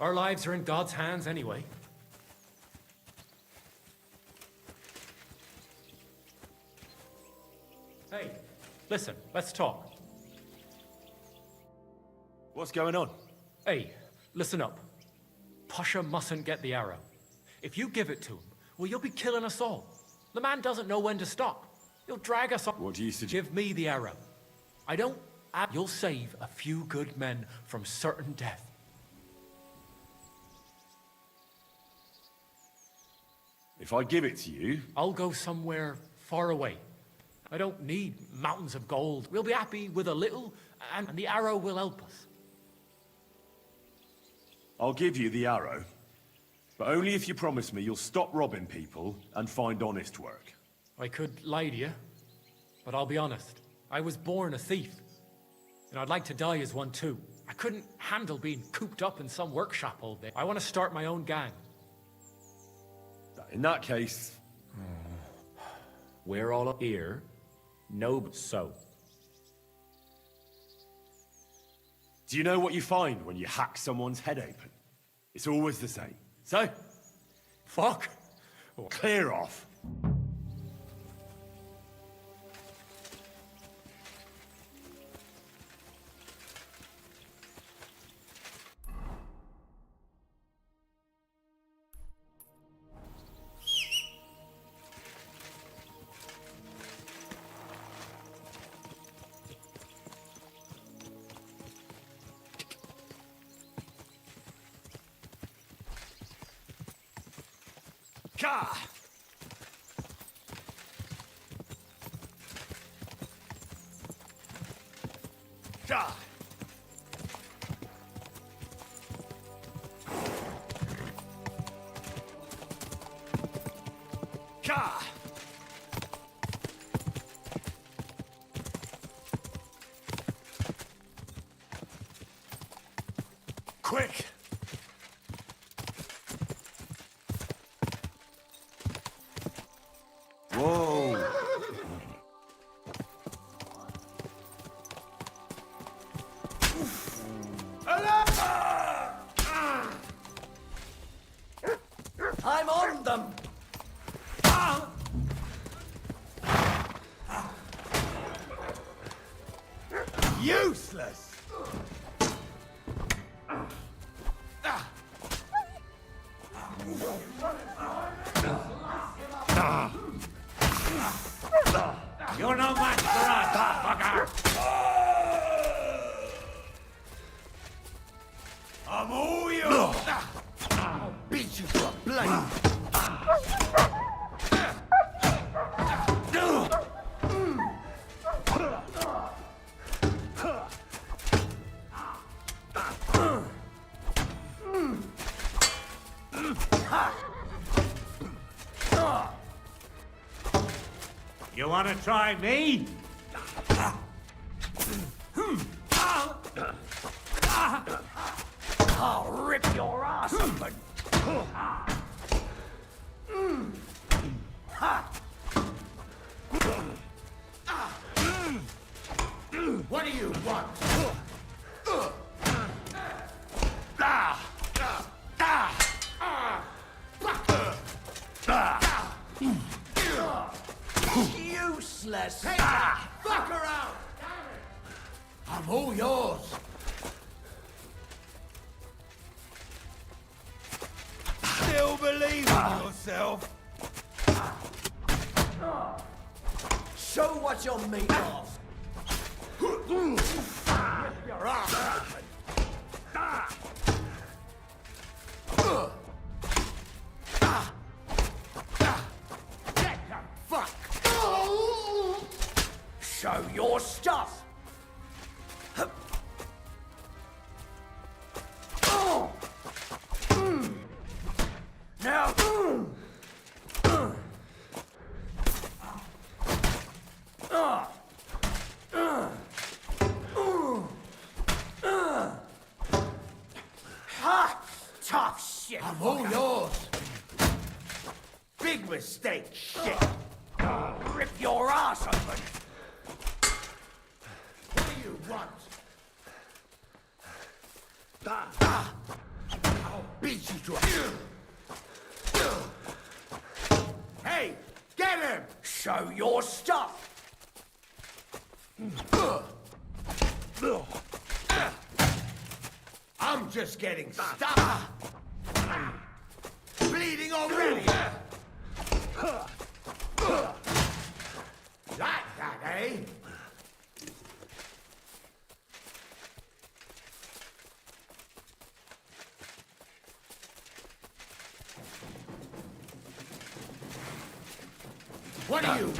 [SPEAKER 22] Our lives are in God's hands anyway. Hey, listen, let's talk.
[SPEAKER 20] What's going on?
[SPEAKER 22] Hey, listen up. Pasha mustn't get the arrow. If you give it to him, well, you'll be killing us all. The man doesn't know when to stop. He'll drag us on.
[SPEAKER 20] What do you suggest?
[SPEAKER 22] Give me the arrow. You'll save a few good men from certain death.
[SPEAKER 20] If I give it to you...
[SPEAKER 22] I'll go somewhere far away. I don't need mountains of gold. We'll be happy with a little, and the arrow will help us.
[SPEAKER 20] I'll give you the arrow, but only if you promise me you'll stop robbing people and find honest work.
[SPEAKER 22] I could lie to you, but I'll be honest. I was born a thief, and I'd like to die as one too. I couldn't handle being cooped up in some workshop all day. I want to start my own gang.
[SPEAKER 20] In that case...
[SPEAKER 22] We're all here. No, so.
[SPEAKER 20] Do you know what you find when you hack someone's head open? It's always the same. So?
[SPEAKER 22] Fuck.
[SPEAKER 20] Clear off. Ka! Ka! Ka! Quick! Whoa!
[SPEAKER 21] I'm on them!
[SPEAKER 20] Useless!
[SPEAKER 21] You're no match for us, fucker!
[SPEAKER 3] I'm all yours! I'll beat you to a bloody...
[SPEAKER 4] You want to try me?
[SPEAKER 19] I'll rip your ass open. What do you want? Useless! Hey, fuck her out! I'm all yours.
[SPEAKER 15] Still believe in yourself?
[SPEAKER 19] Show what you're made of. Your ass open. Get the fuck. Show your stuff. Now. Tough shit. I'm all yours. Big mistake, shit. Rip your ass open. What do you want? I'll beat you to it. Hey, get him! Show your stuff. I'm just getting stuck. Bleeding already. Like that, eh? What are you?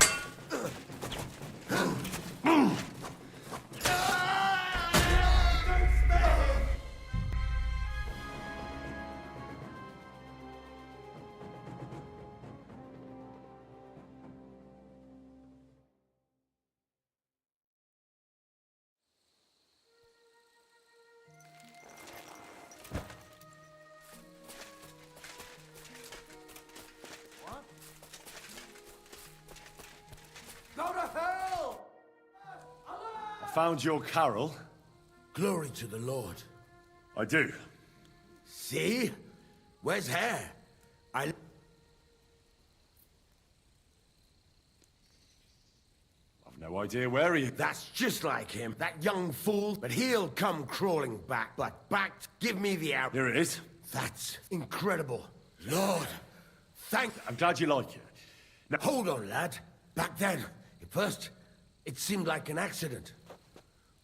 [SPEAKER 19] Go to hell!
[SPEAKER 20] I found your Carol.
[SPEAKER 19] Glory to the Lord.
[SPEAKER 20] I do.
[SPEAKER 19] See? Where's Hare? I've
[SPEAKER 20] no idea where he is.
[SPEAKER 19] That's just like him. That young fool. But he'll come crawling back. But back, give me the arrow.
[SPEAKER 20] Here it is.
[SPEAKER 19] That's incredible. Lord, thank...
[SPEAKER 20] I'm glad you like it.
[SPEAKER 19] Now, hold on, lad. Back then, at first, it seemed like an accident.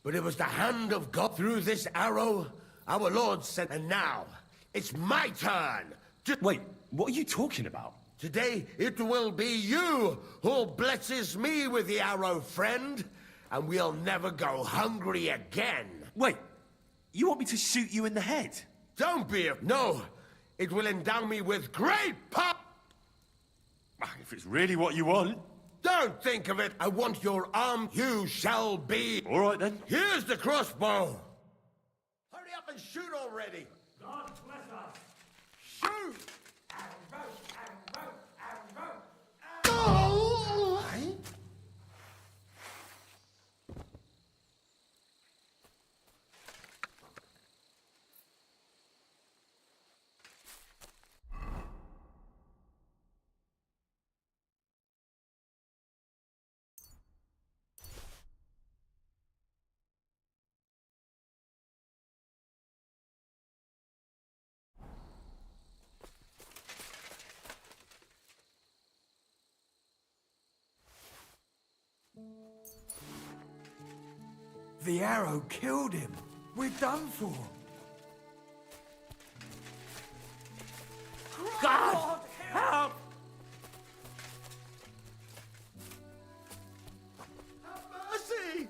[SPEAKER 19] But it was the hand of God. Through this arrow, our Lord sent... And now, it's my turn.
[SPEAKER 20] Wait, what are you talking about?
[SPEAKER 19] Today, it will be you who blesses me with the arrow, friend. And we'll never go hungry again.
[SPEAKER 20] Wait, you want me to shoot you in the head?
[SPEAKER 19] Don't be a... No, it will endow me with great power.
[SPEAKER 20] If it's really what you want.
[SPEAKER 19] Don't think of it. I want your arm. You shall be.
[SPEAKER 20] All right, then.
[SPEAKER 19] Here's the crossbow. Hurry up and shoot already.
[SPEAKER 15] God bless us.
[SPEAKER 19] Shoot!
[SPEAKER 15] Arrow, arrow, arrow.
[SPEAKER 19] Oh!
[SPEAKER 15] The arrow killed him. We're done for.
[SPEAKER 19] God! Help! Have mercy!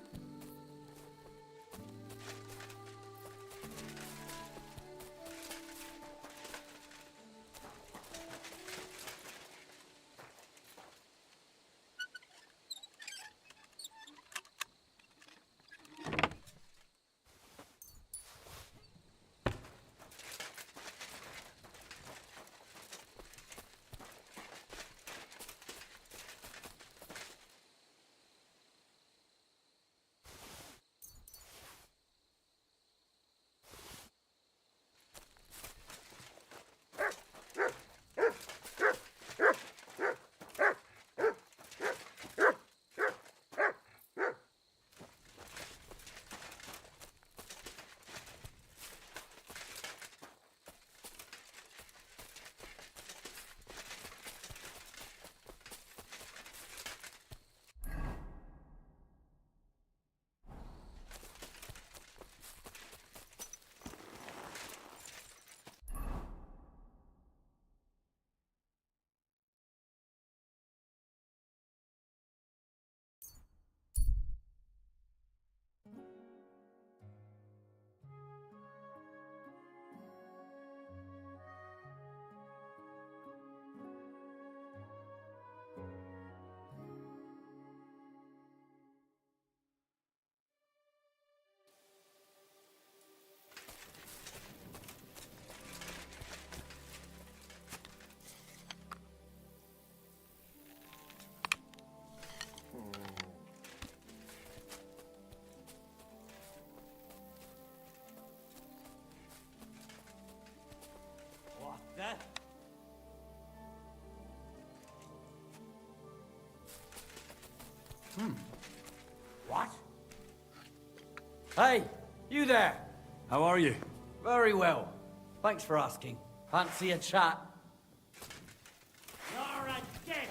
[SPEAKER 22] What? Hey, you there.
[SPEAKER 20] How are you?
[SPEAKER 21] Very well. Thanks for asking. Fancy a chat?
[SPEAKER 4] You're a dead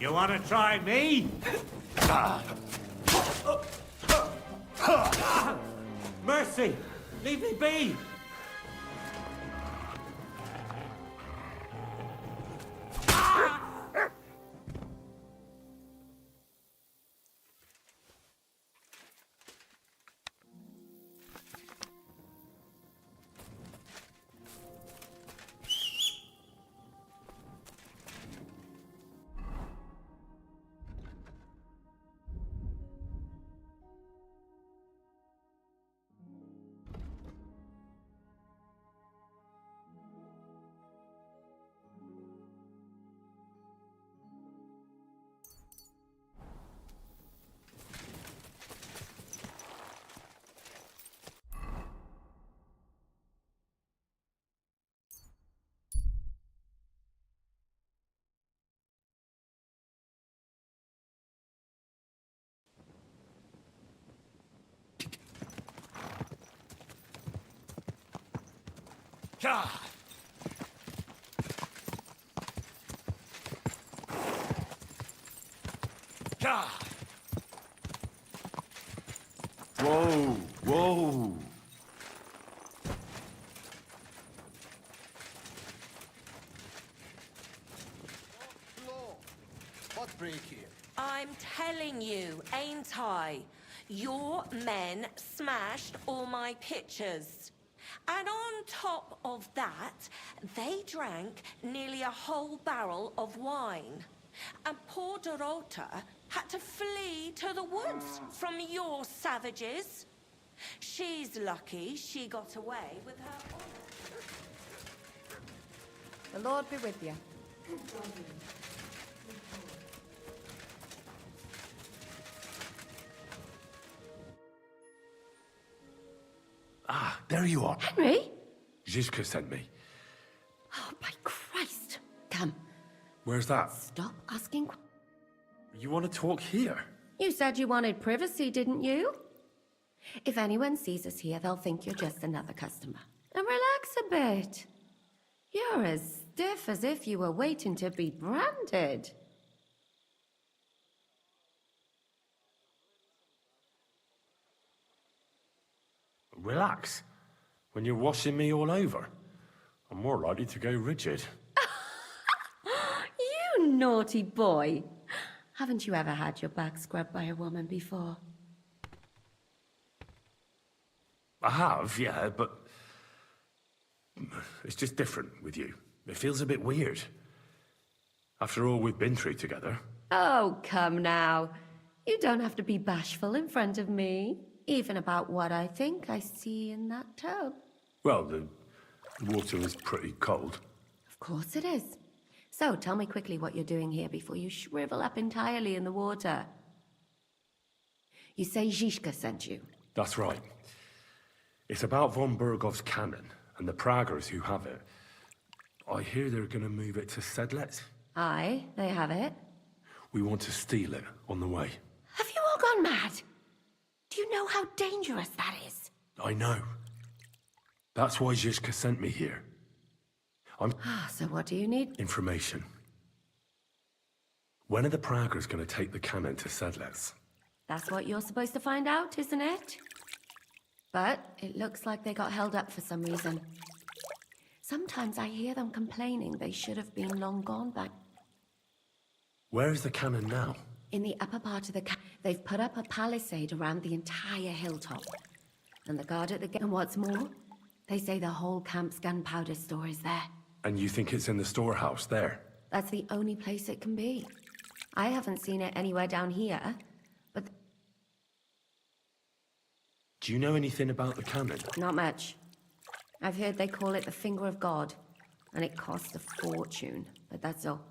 [SPEAKER 4] You want to try me?
[SPEAKER 22] Mercy! Leave me be!
[SPEAKER 20] Whoa, whoa.
[SPEAKER 10] What break here?
[SPEAKER 6] I'm telling you, ain't I? Your men smashed all my pictures. And on top of that, they drank nearly a whole barrel of wine. And poor Dorota had to flee to the woods from your savages. She's lucky she got away with her honor.
[SPEAKER 8] The Lord be with you.
[SPEAKER 2] Ah, there you are.
[SPEAKER 8] Henry?
[SPEAKER 2] Zizka sent me.
[SPEAKER 8] Oh, by Christ. Come,
[SPEAKER 2] Where's that?
[SPEAKER 8] stop asking.
[SPEAKER 2] You want to talk here?
[SPEAKER 8] You said you wanted privacy, didn't you? If anyone sees us here, they'll think you're just another customer. And relax a bit. You're as stiff as if you were waiting to be branded.
[SPEAKER 2] Relax. When you're washing me all over, I'm more likely to go rigid.
[SPEAKER 8] You naughty boy. Haven't you ever had your back scrubbed by a woman before?
[SPEAKER 2] I have, yeah, but it's just different with you. It feels a bit weird. After all we've been through together.
[SPEAKER 8] Oh, come now. You don't have to be bashful in front of me. Even about what I think I see in that tub.
[SPEAKER 2] Well, the water is pretty cold.
[SPEAKER 8] Of course it is. So tell me quickly what you're doing here before you shrivel up entirely in the water. You say Zizka sent you?
[SPEAKER 2] That's right. It's about von Bergov's cannon and the Praggers who have it. I hear they're going to move it to Sedlec.
[SPEAKER 8] Aye, they have it.
[SPEAKER 2] We want to steal it on the way.
[SPEAKER 8] Have you all gone mad? Do you know how dangerous that is?
[SPEAKER 2] I know. That's why Zizka sent me here.
[SPEAKER 8] So what do you need?
[SPEAKER 2] Information. When are the Praggers going to take the cannon to Sedlec?
[SPEAKER 8] That's what you're supposed to find out, isn't it? But it looks like they got held up for some reason. Sometimes I hear them complaining they should have been long gone back.
[SPEAKER 2] Where is the cannon now?
[SPEAKER 8] In the upper part of the camp, they've put up a palisade around the entire hilltop. And the guard at the gate. And what's more, they say the whole camp's gunpowder store is there.
[SPEAKER 2] And you think it's in the storehouse there?
[SPEAKER 8] That's the only place it can be. I haven't seen it anywhere down here, but...
[SPEAKER 2] Do you know anything about the cannon?
[SPEAKER 8] Not much. I've heard they call it the Finger of God, and it costs a fortune, but that's all.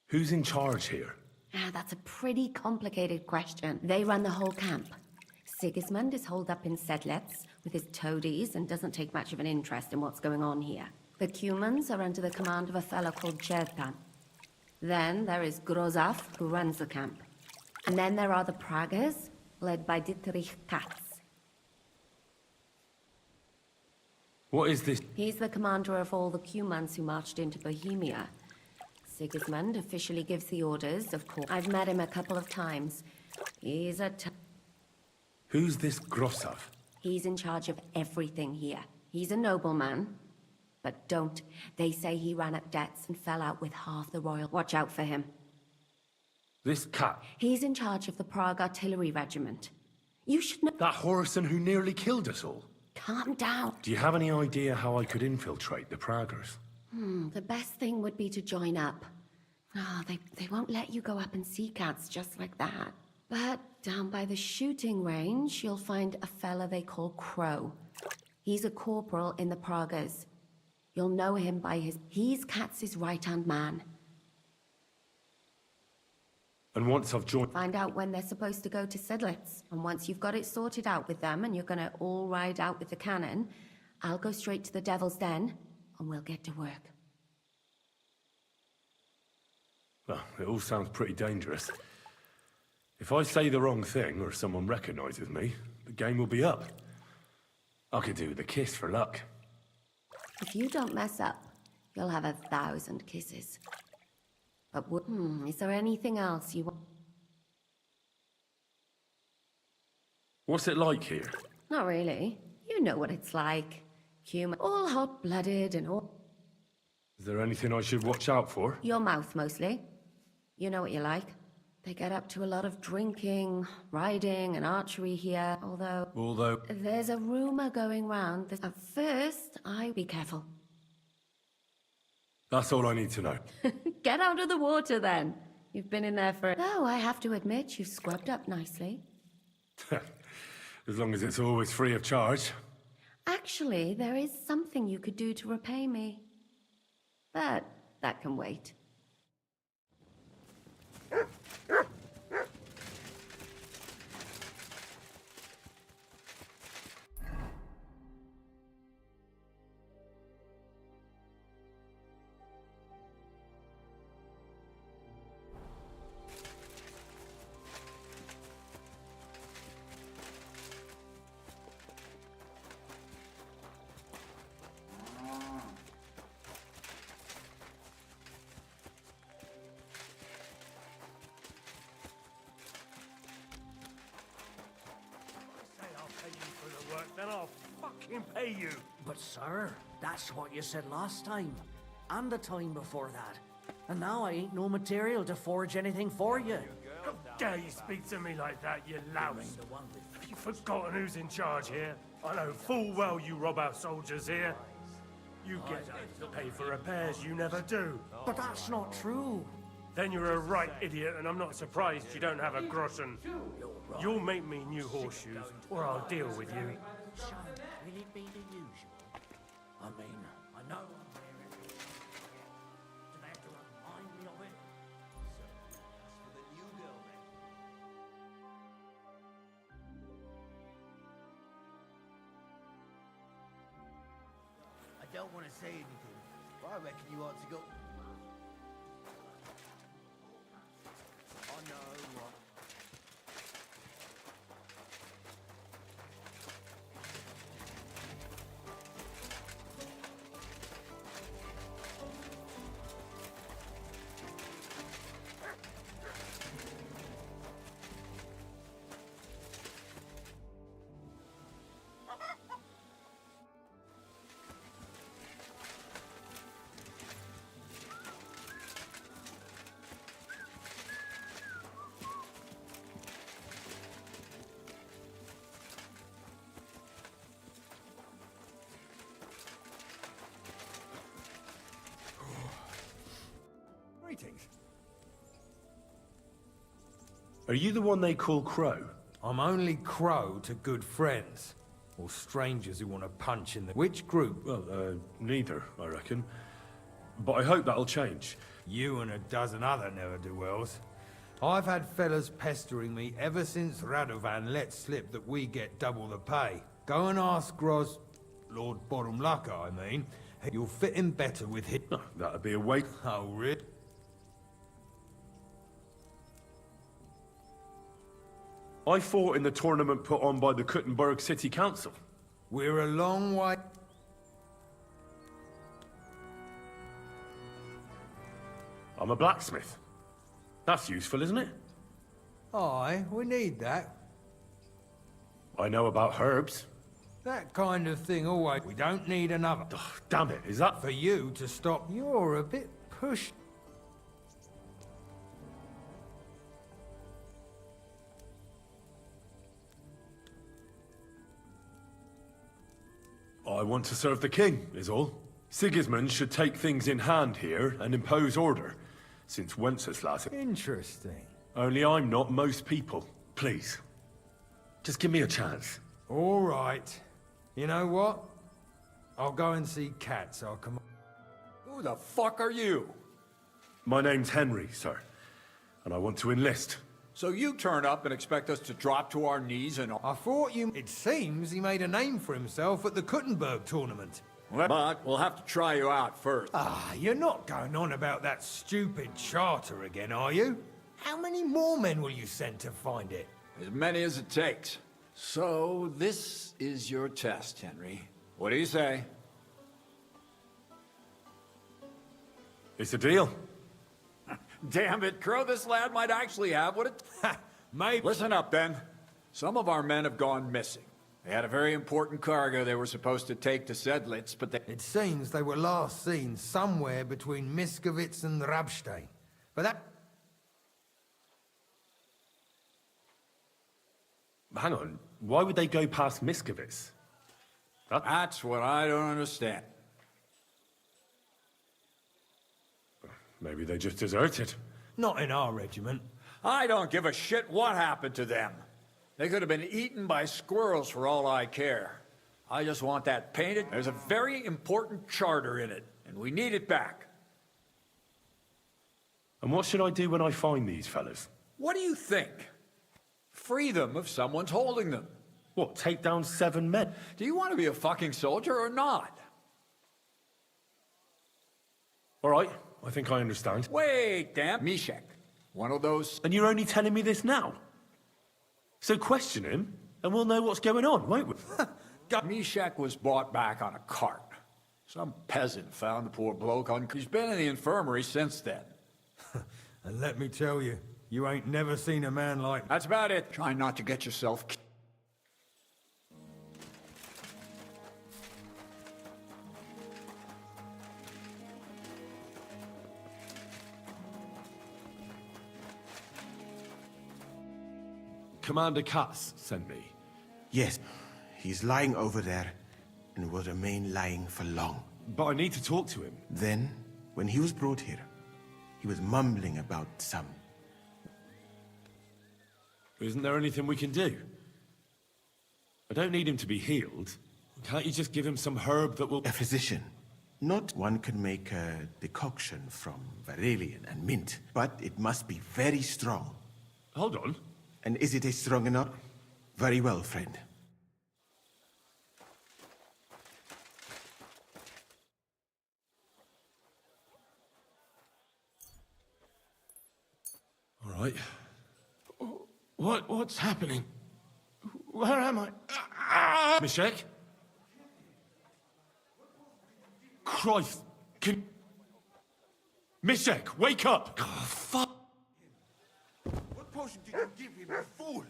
[SPEAKER 2] Who's in charge here?
[SPEAKER 8] That's a pretty complicated question. They run the whole camp. Sigismund is holed up in Sedlec, with his toadies and doesn't take much of an interest in what's going on here. The Cumans are under the command of a fellow called Jertan. Then there is Grozaf, who runs the camp. And then there are the Pragas, led by Dietrich Katz.
[SPEAKER 2] What is this?
[SPEAKER 8] He's the commander of all the Cumans who marched into Bohemia. Sigismund officially gives the orders, of course. I've met him a couple of times. He's a
[SPEAKER 2] Who's this Grossav?
[SPEAKER 8] He's in charge of everything here. He's a nobleman. But don't. They say he ran up debts and fell out with half the royal. Watch out for him.
[SPEAKER 2] This cat?
[SPEAKER 8] He's in charge of the Prague Artillery Regiment. You should know.
[SPEAKER 2] That Horison who nearly killed us all?
[SPEAKER 8] Calm down.
[SPEAKER 2] Do you have any idea how I could infiltrate the Praggers?
[SPEAKER 8] The best thing would be to join up. Oh, they won't let you go up and see cats just like that. But down by the shooting range, you'll find a fella they call Crow. He's a corporal in the Pragas. You'll know him by he's Katz's right-hand man.
[SPEAKER 2] And once I've joined...
[SPEAKER 8] Find out when they're supposed to go to Sedlitz. And once you've got it sorted out with them and you're gonna all ride out with the cannon, I'll go straight to the Devil's Den and we'll get to work.
[SPEAKER 2] Well, it all sounds pretty dangerous. If I say the wrong thing or someone recognizes me, the game will be up. I could do with a kiss for luck.
[SPEAKER 8] If you don't mess up, you'll have 1,000 kisses. But is there anything else you want?
[SPEAKER 2] What's it like here?
[SPEAKER 8] Not really. You know what it's like. Human, all hot-blooded and all...
[SPEAKER 2] Is there anything I should watch out for?
[SPEAKER 8] Your mouth, mostly. You know what you like. They get up to a lot of drinking, riding, and archery here, although... There's a rumor going round that at first, be careful.
[SPEAKER 2] That's all I need to know.
[SPEAKER 8] Get out of the water, then. You've been in there for... Oh, I have to admit, you've scrubbed up nicely.
[SPEAKER 2] As long as it's always free of charge.
[SPEAKER 8] Actually, there is something you could do to repay me. But that can wait.
[SPEAKER 9] Then I'll fucking pay you.
[SPEAKER 16] But sir, that's what you said last time. And the time before that. And now I ain't no material to forge anything for you.
[SPEAKER 9] How dare you speak to me like that, you louse? Have you forgotten who's in charge here? I know full well you rob our soldiers here. You get to pay for repairs you never do.
[SPEAKER 16] But that's not true.
[SPEAKER 9] Then you're a right idiot, and I'm not surprised you don't have a groschen. You'll make me new horseshoes, or I'll deal with you.
[SPEAKER 16] Shan't really be the usual. I mean, I know I'm wearing it. Do they have to remind me of it? So, that's for the new girl, then.
[SPEAKER 19] I don't want to say anything, but I reckon you ought to go... Oh no, what?
[SPEAKER 12] Greetings. Are you the one they call Crow?
[SPEAKER 11] I'm only Crow to good friends. Or strangers who want to punch in the... Which group?
[SPEAKER 2] Well, neither, I reckon. But I hope that'll change.
[SPEAKER 11] You and a dozen other ne'er-do-wells. I've had fellas pestering me ever since Radovan let slip that we get double the pay.
[SPEAKER 1] Go and ask Lord Borumlaka, I mean. You'll fit in better with him.
[SPEAKER 20] Oh, that'd be a wait.
[SPEAKER 1] Oh, really?
[SPEAKER 20] I fought in the tournament put on by the Kuttenberg City Council.
[SPEAKER 1] We're a long way...
[SPEAKER 20] I'm a blacksmith. That's useful, isn't it?
[SPEAKER 1] Aye, we need that.
[SPEAKER 20] I know about herbs.
[SPEAKER 1] That kind of thing always... We don't need another.
[SPEAKER 20] Oh, damn it, is that...
[SPEAKER 1] For you to stop... You're a bit pushed.
[SPEAKER 20] I want to serve the king, is all. Sigismund should take things in hand here and impose order, since Wenceslas...
[SPEAKER 1] Interesting.
[SPEAKER 20] Only I'm not most people. Please. Just give me a chance.
[SPEAKER 1] All right. You know what? I'll go and see Cats. I'll come...
[SPEAKER 3] Who the fuck are you?
[SPEAKER 20] My name's Henry, sir. And I want to enlist.
[SPEAKER 3] So you turn up and expect us to drop to our knees and...
[SPEAKER 1] I thought you... It seems he made a name for himself at the Kuttenberg tournament.
[SPEAKER 3] But we'll have to try you out first.
[SPEAKER 1] Ah, you're not going on about that stupid charter again, are you? How many more men will you send to find it?
[SPEAKER 3] As many as it takes. So, this is your test, Henry. What do you say?
[SPEAKER 20] It's a deal.
[SPEAKER 3] Damn it, Crow, this lad might actually have what it...
[SPEAKER 1] Maybe...
[SPEAKER 3] Listen up, then. Some of our men have gone missing. They had a very important cargo they were supposed to take to Sedlitz, but they...
[SPEAKER 1] It seems they were last seen somewhere between Miskovitz and Rabstein. But that...
[SPEAKER 20] Hang on, why would they go past Miskovitz?
[SPEAKER 3] That's what I don't understand.
[SPEAKER 20] Maybe they just deserted.
[SPEAKER 1] Not in our regiment.
[SPEAKER 3] I don't give a shit what happened to them. They could have been eaten by squirrels for all I care. I just want that painted. There's a very important charter in it, and we need it back.
[SPEAKER 20] And what should I do when I find these fellas?
[SPEAKER 3] What do you think? Free them if someone's holding them.
[SPEAKER 20] What, take down 7 men?
[SPEAKER 3] Do you want to be a fucking soldier or not?
[SPEAKER 20] All right, I think I understand.
[SPEAKER 3] Wait, damn. Mishek. One of those...
[SPEAKER 20] And you're only telling me this now? So question him, and we'll know what's going on, won't we?
[SPEAKER 3] Mishek was brought back on a cart. Some peasant found the poor bloke on... He's been in the infirmary since then.
[SPEAKER 1] And let me tell you, you ain't never seen a man like...
[SPEAKER 3] That's about it. Try not to get yourself...
[SPEAKER 20] Commander Katz sent me.
[SPEAKER 19] Yes, he's lying over there, and will remain lying for long.
[SPEAKER 20] But I need to talk to him.
[SPEAKER 19] Then, when he was brought here, he was mumbling about some...
[SPEAKER 20] Isn't there anything we can do? I don't need him to be healed. Can't you just give him some herb that will...
[SPEAKER 19] A physician. Not one can make a decoction from Varelian and mint, but it must be very strong.
[SPEAKER 20] Hold on.
[SPEAKER 19] And is it strong enough? Very well, friend.
[SPEAKER 20] All right. What's happening? Where am I? Mishek? Christ! Mishek, wake up! Oh, fuck!
[SPEAKER 19] What potion did you give him, you fool?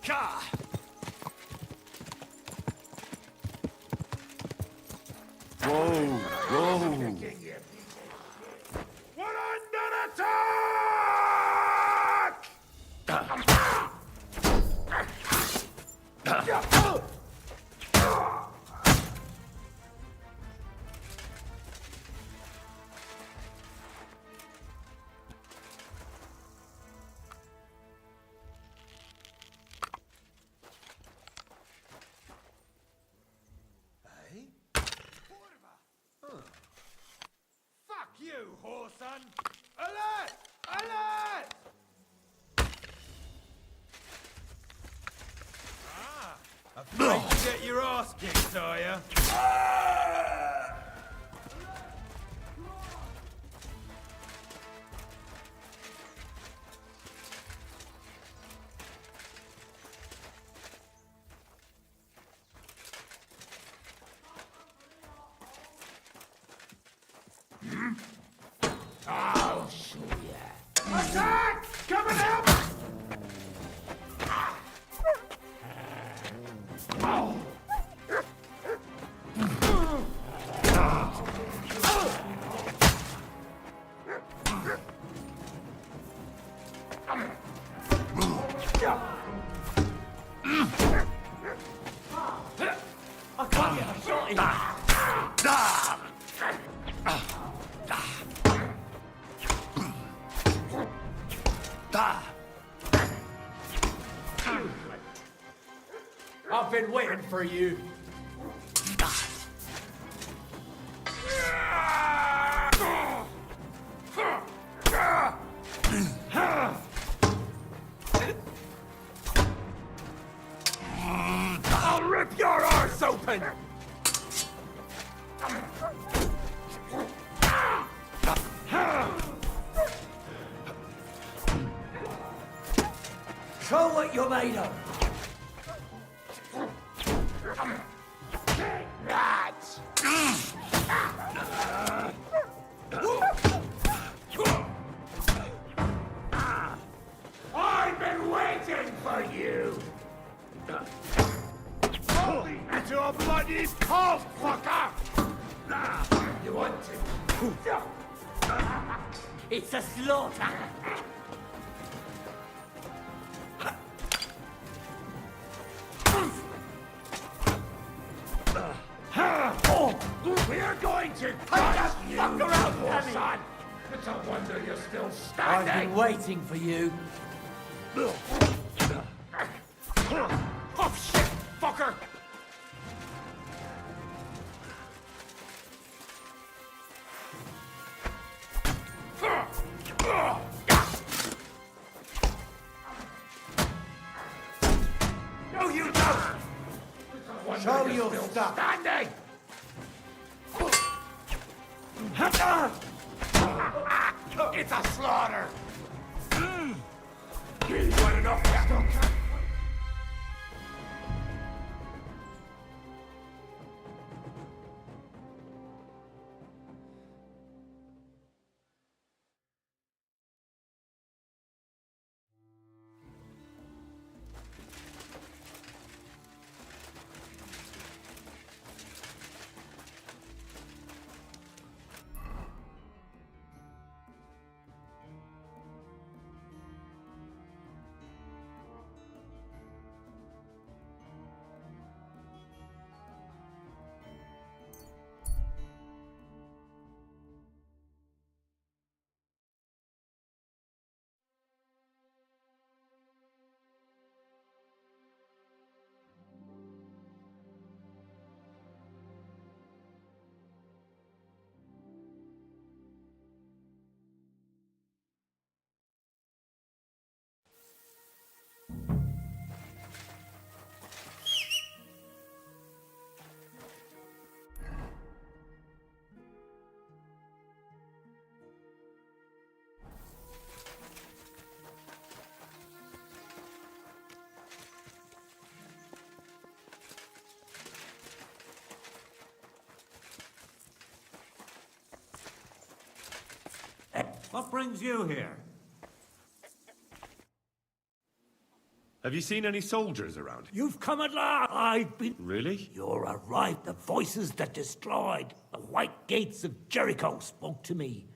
[SPEAKER 12] Whoa, whoa.
[SPEAKER 3] We're under attack!
[SPEAKER 1] Fuck you, whoreson! Alert! Alert! Afraid to get your ass kicked, are ya?
[SPEAKER 3] I'll show ya. Attack! Coming up! Oh.
[SPEAKER 22] I can't get a shot in. I've been waiting for you.
[SPEAKER 3] I'll rip your arse open!
[SPEAKER 16] Show what you're made of.
[SPEAKER 3] Rats! I've been waiting for you! Holding me to a bloody pulp, fucker! You want to?
[SPEAKER 16] It's a slaughter.
[SPEAKER 3] We're going to cut you, fucker out, son! It's a wonder you're still
[SPEAKER 16] I've
[SPEAKER 3] standing!
[SPEAKER 16] been waiting for you.
[SPEAKER 3] Oh, shit, fucker! No, you don't!
[SPEAKER 16] Show your stuff.
[SPEAKER 3] Standing! It's a slaughter! You got enough pistol?
[SPEAKER 4] What brings you here?
[SPEAKER 20] Have you seen any soldiers around?
[SPEAKER 16] You've come at last. I've been...
[SPEAKER 20] Really?
[SPEAKER 16] You're arrived. The voices that destroyed the white gates of Jericho spoke to me.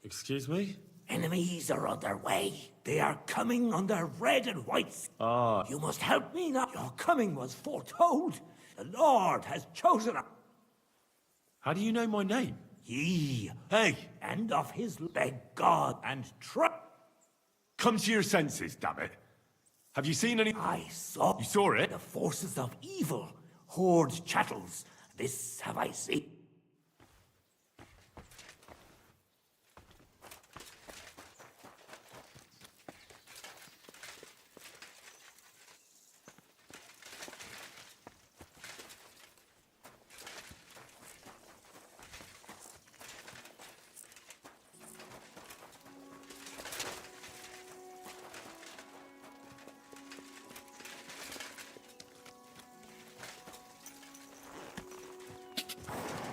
[SPEAKER 20] Excuse me?
[SPEAKER 16] Enemies are on their way. They are coming on their red and white...
[SPEAKER 20] Ah.
[SPEAKER 16] You must help me now. Your coming was foretold. The Lord has chosen a...
[SPEAKER 20] How do you know my name?
[SPEAKER 16] Ye.
[SPEAKER 20] Hey!
[SPEAKER 16] And of his... Beg God and trust...
[SPEAKER 20] Come to your senses, damn it. Have you seen any...
[SPEAKER 16] I saw...
[SPEAKER 20] You saw it?
[SPEAKER 16] The forces of evil. Hoard chattels. This have I seen.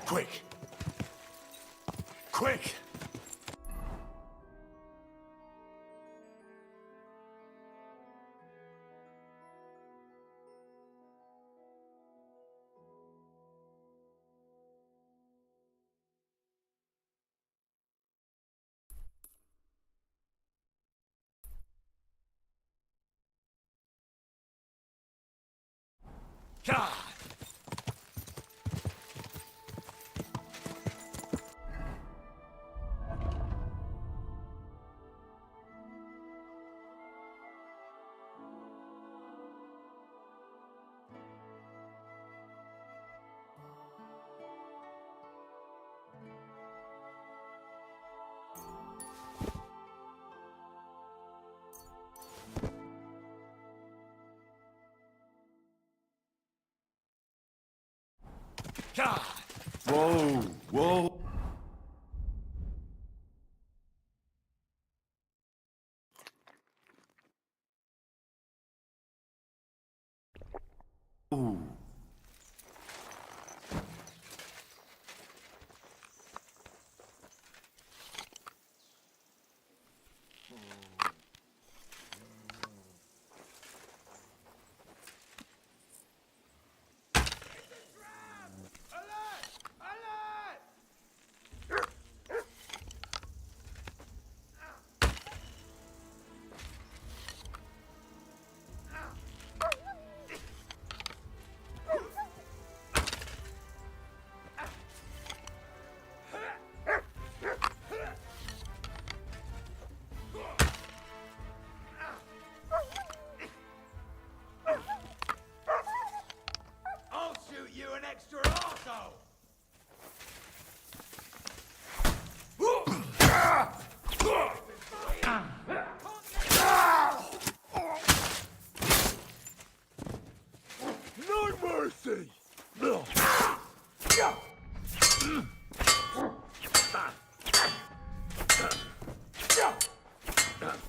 [SPEAKER 3] Quick! Quick!
[SPEAKER 16] God!
[SPEAKER 3] God!
[SPEAKER 20] Whoa, whoa. Ooh.
[SPEAKER 3] I'll shoot you an extra arsehole! No mercy!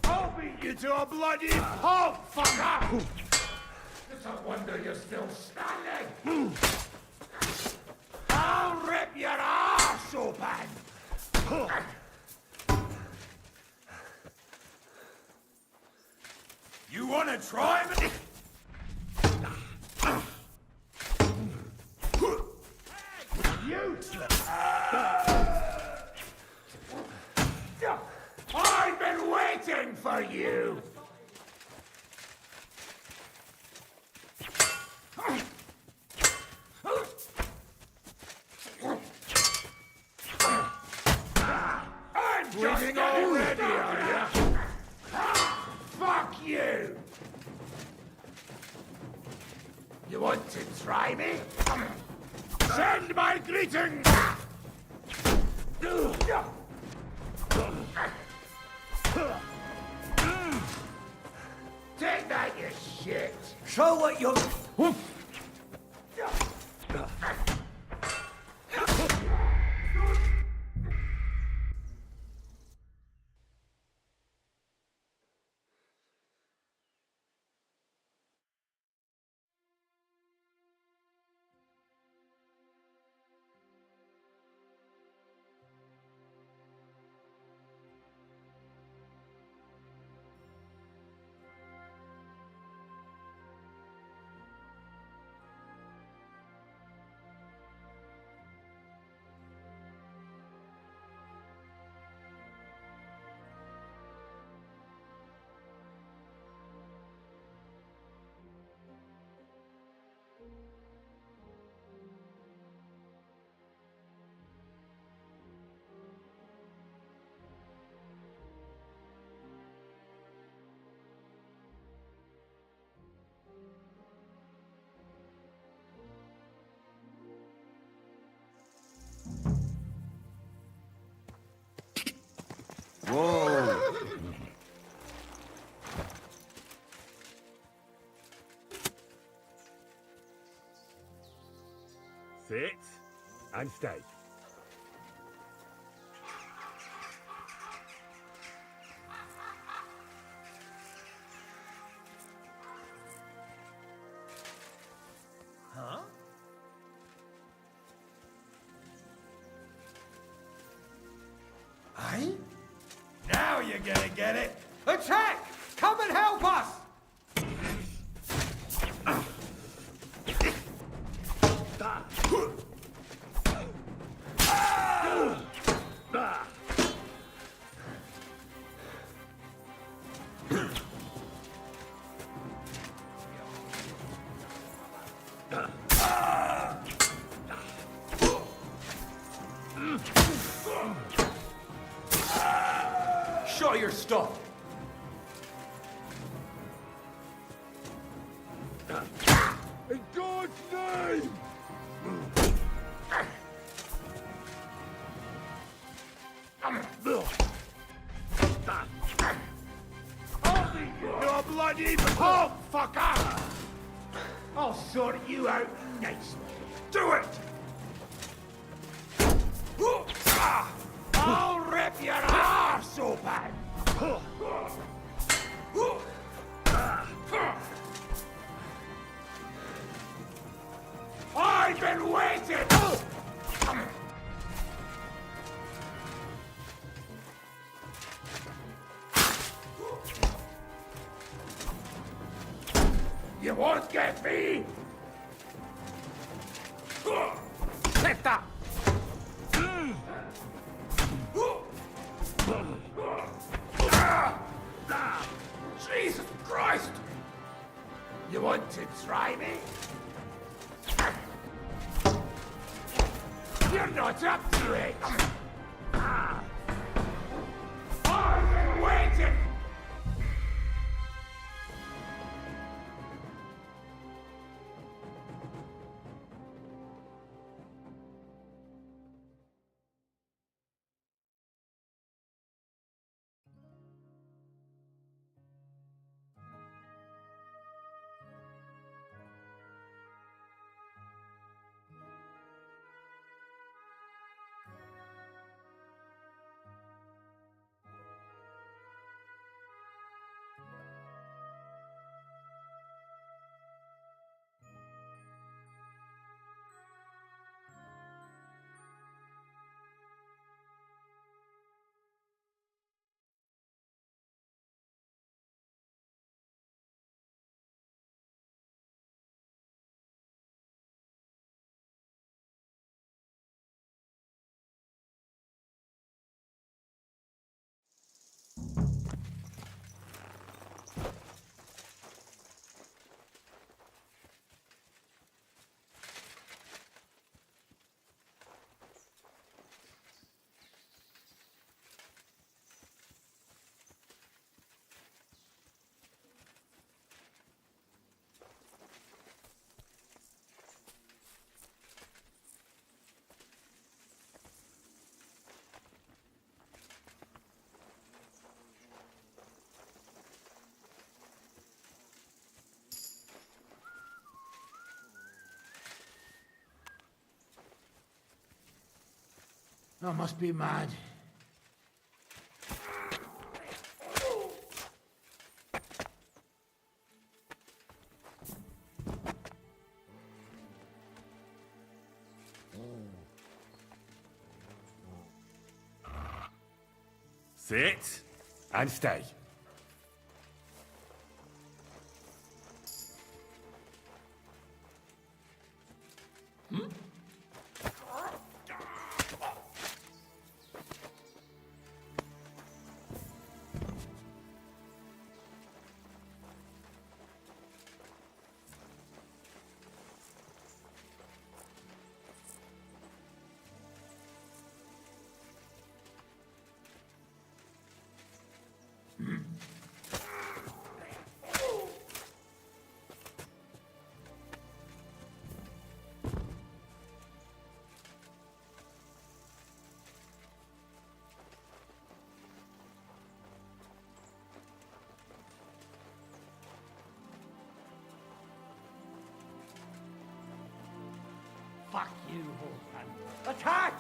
[SPEAKER 3] I'll beat you to a bloody pulp, fucker! It's a wonder you're still standing! I'll rip your arse open! You wanna try me? Useless! I've been waiting for you! I'm bleeding already, are you? Fuck you! You want to try me? Send my greetings! Take that, you shit!
[SPEAKER 16] Show what you're...
[SPEAKER 12] Whoa!
[SPEAKER 13] Sit and stay.
[SPEAKER 1] Huh? Hey? Now you're gonna get it! Attack! Come and help us!
[SPEAKER 7] Show your stuff.
[SPEAKER 12] In God's name!
[SPEAKER 15] You're bloody pulp, fucker! I'll sort you out nicely. Do it! I'll rip your arse open! I've been waiting! You won't get me! Take that! Jesus Christ! You want to try me? You're not up to it! I've been waiting! I must be mad.
[SPEAKER 13] Sit and stay.
[SPEAKER 16] Fuck you, Horton. Attack!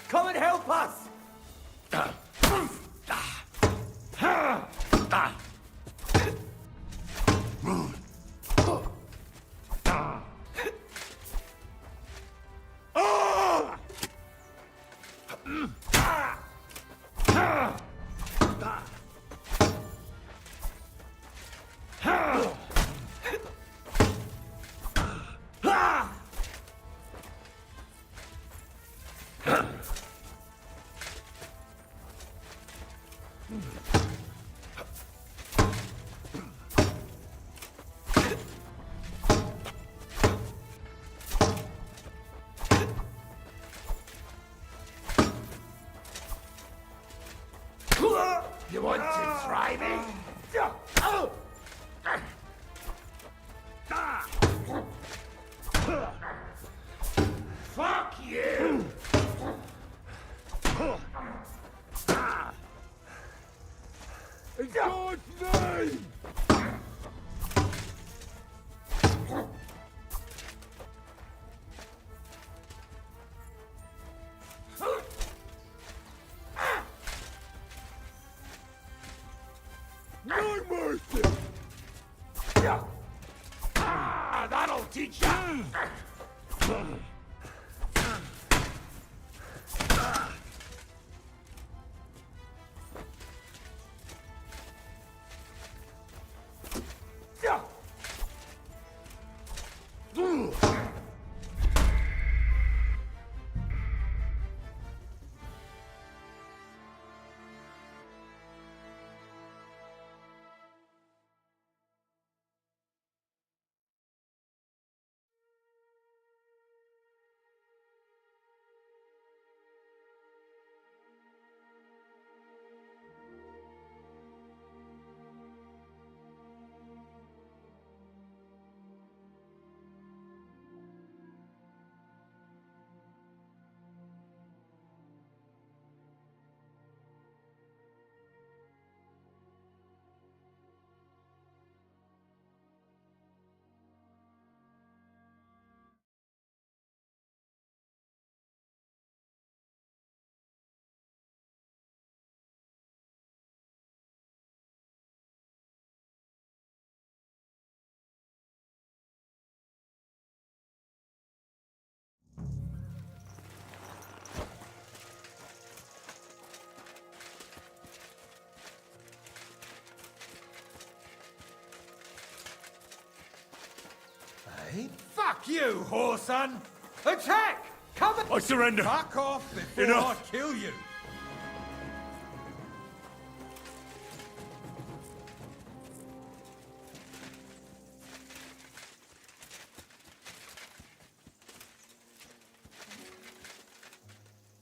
[SPEAKER 16] Come and help us!
[SPEAKER 15] You want to try me? Fuck you!
[SPEAKER 12] In God's name! No mercy!
[SPEAKER 15] That'll teach you!
[SPEAKER 1] Hey, fuck you, whoreson! Attack! Come and...
[SPEAKER 12] I surrender.
[SPEAKER 1] Fuck off before
[SPEAKER 12] Enough.
[SPEAKER 1] I kill you!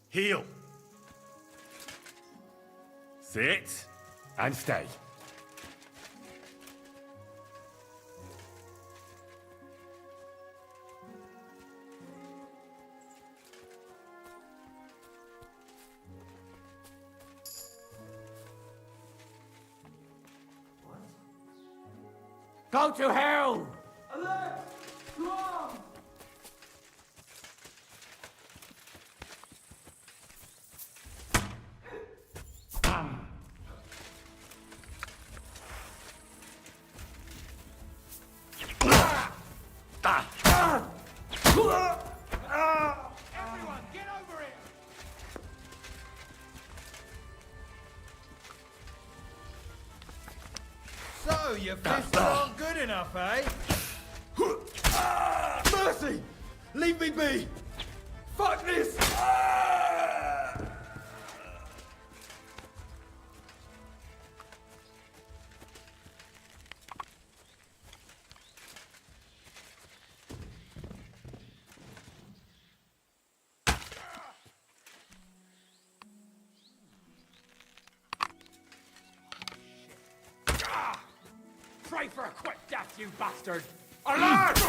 [SPEAKER 13] Heel. Sit and stay.
[SPEAKER 15] Go to hell!
[SPEAKER 21] Alert! To arms!
[SPEAKER 1] Everyone, get over here! So, your fists aren't good enough, eh?
[SPEAKER 12] Mercy! Leave me be! Fuck this!
[SPEAKER 7] Pray for a quick death, you bastard! Alert!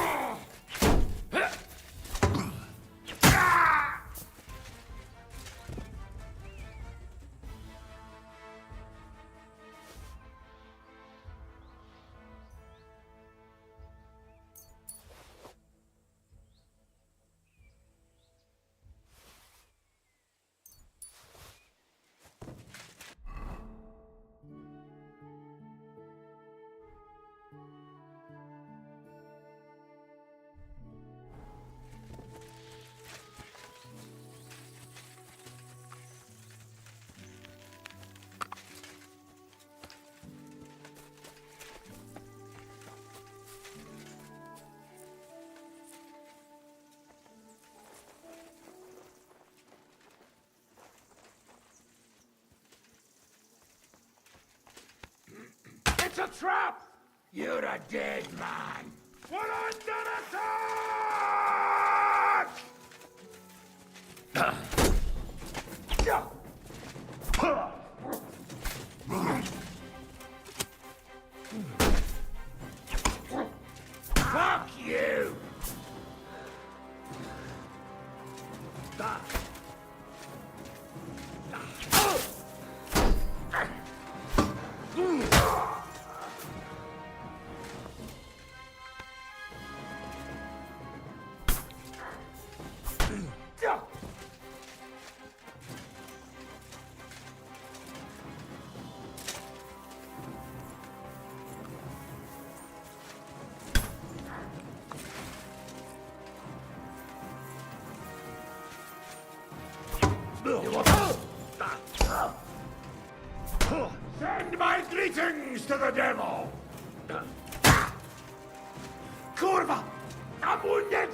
[SPEAKER 15] a trap! You're a dead man! We're under attack! Fuck you! Send my greetings to the devil! Kurva! I'm wounded!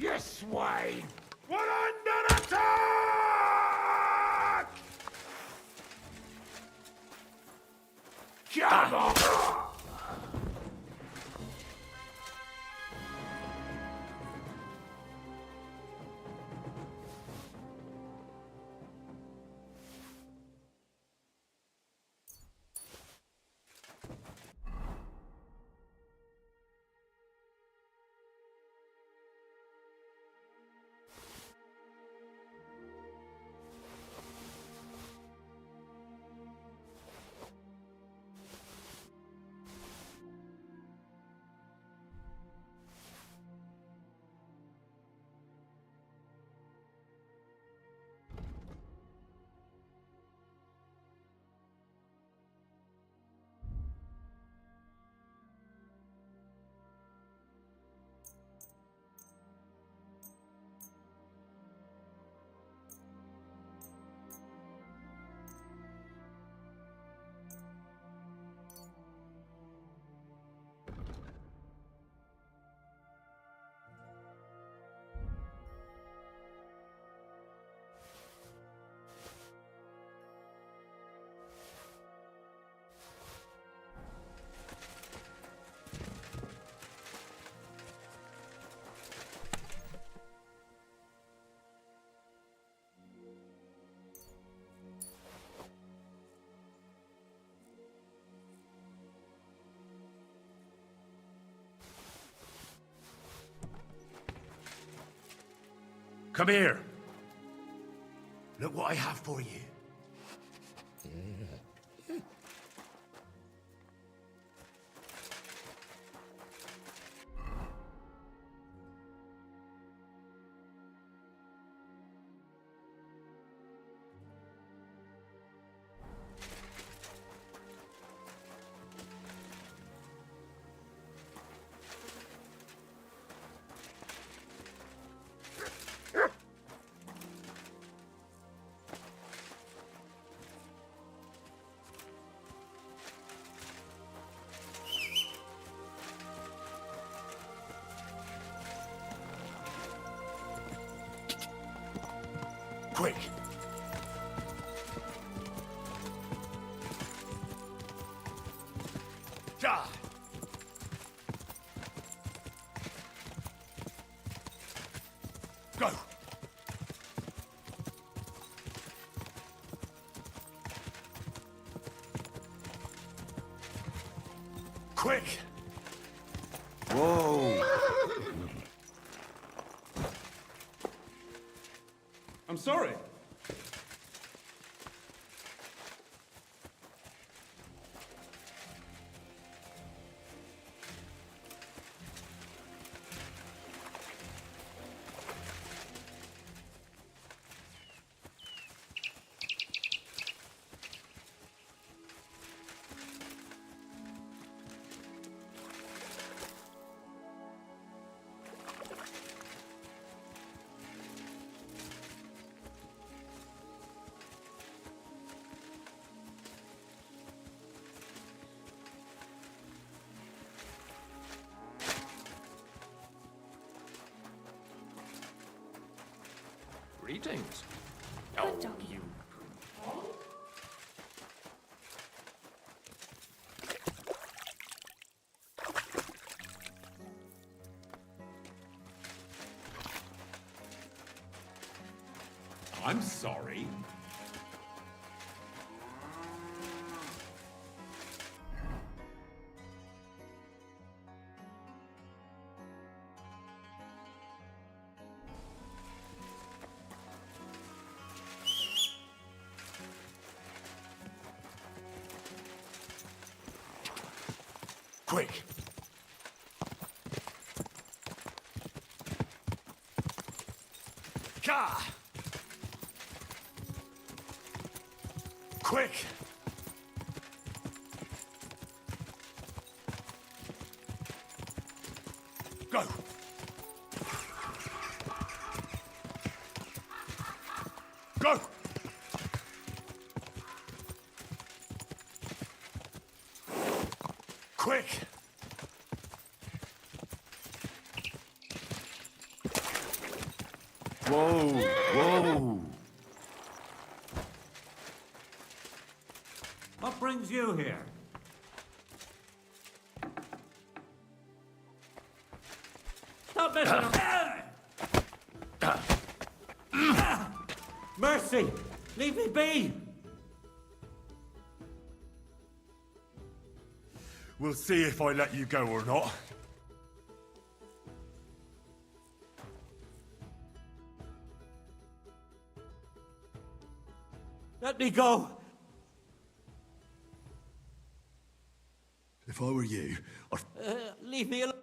[SPEAKER 15] You swine! We're under attack! Come on!
[SPEAKER 13] Come here.
[SPEAKER 19] Look what I have for you. Quick!
[SPEAKER 13] Ja!
[SPEAKER 19] Go! Quick!
[SPEAKER 12] Whoa!
[SPEAKER 2] I'm sorry.
[SPEAKER 5] Greetings.
[SPEAKER 8] Good doggy.
[SPEAKER 5] You.
[SPEAKER 13] I'm sorry.
[SPEAKER 19] Quick! Ka! Quick! Go! Go! Quick!
[SPEAKER 20] Whoa, whoa.
[SPEAKER 4] What brings you here? Stop messing around! Mercy! Leave me be!
[SPEAKER 12] We'll see if I let you go or not.
[SPEAKER 4] Let me go!
[SPEAKER 12] If I were you, I'd...
[SPEAKER 4] Leave me alone!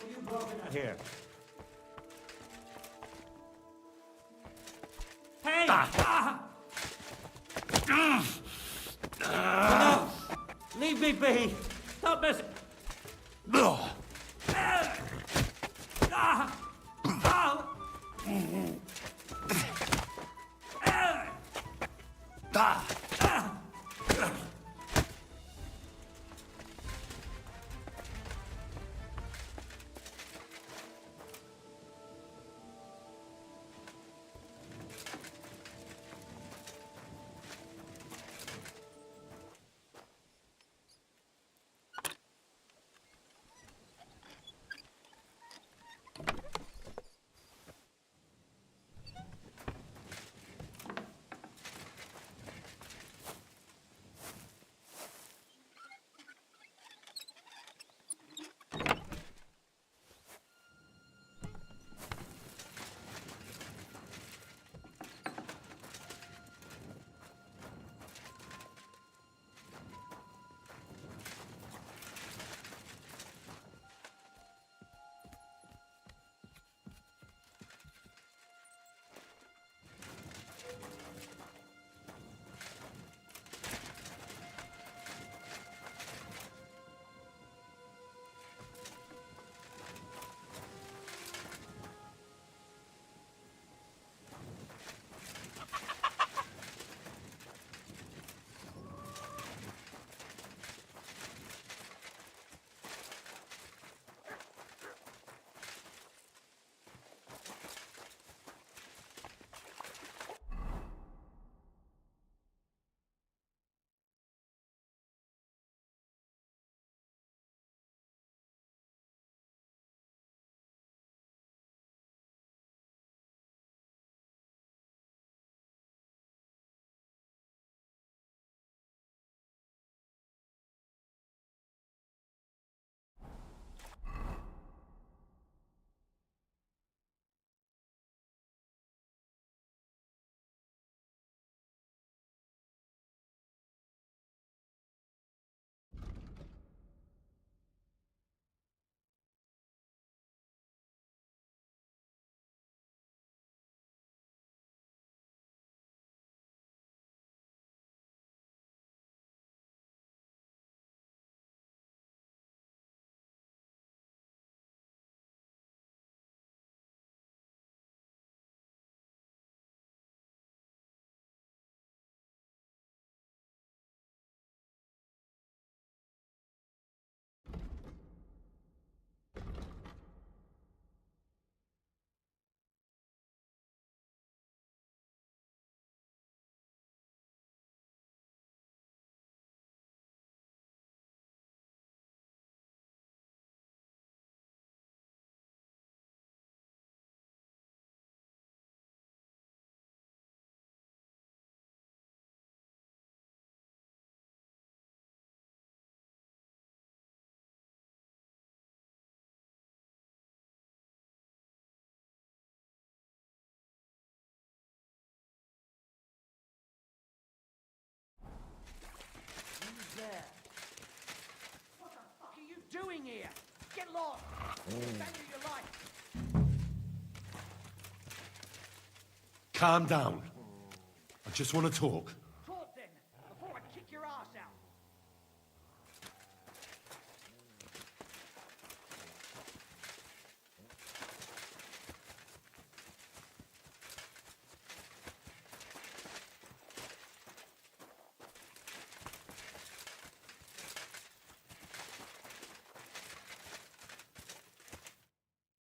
[SPEAKER 4] You brought me out here. Hey! Enough! Leave me be! Stop messing!
[SPEAKER 16] There. What the fuck are you doing here? Get lost! Value your life!
[SPEAKER 12] Calm down. I just want to talk.
[SPEAKER 16] Talk then, before I kick your ass out!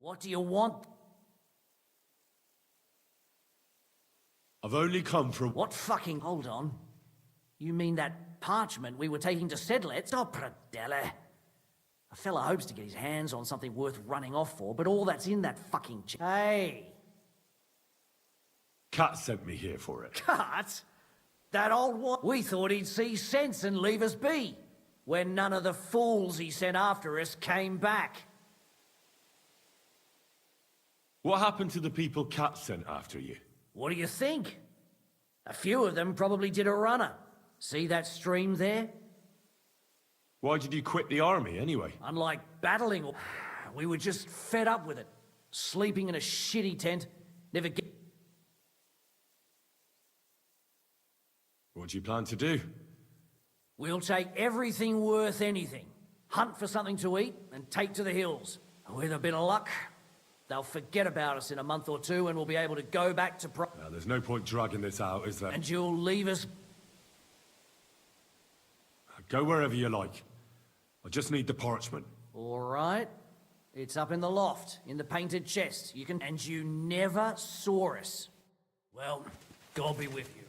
[SPEAKER 16] What do you want?
[SPEAKER 12] I've only come for...
[SPEAKER 16] What fucking... Hold on. You mean that parchment we were taking to Sedlet? Stop, Pradella. A fella hopes to get his hands on something worth running off for, but all that's in that fucking... Hey!
[SPEAKER 12] Cat sent me here for it.
[SPEAKER 16] Cut? That old one? We thought he'd see sense and leave us be, when none of the fools he sent after us came back.
[SPEAKER 12] What happened to the people Cat sent after you?
[SPEAKER 16] What do you think? A few of them probably did a runner. See that stream there?
[SPEAKER 12] Why did you quit the army, anyway?
[SPEAKER 16] Unlike battling, we were just fed up with it. Sleeping in a shitty tent, never get...
[SPEAKER 12] What do you plan to do?
[SPEAKER 16] We'll take everything worth anything, hunt for something to eat, and take to the hills. With a bit of luck, they'll forget about us in a month or two and we'll be able to go back to
[SPEAKER 12] Now, there's no point dragging this out, is there?
[SPEAKER 16] And you'll leave us...
[SPEAKER 12] Go wherever you like. I just need the parchment.
[SPEAKER 16] All right. It's up in the loft, in the painted chest. You can... And you never saw us. Well, God be with you.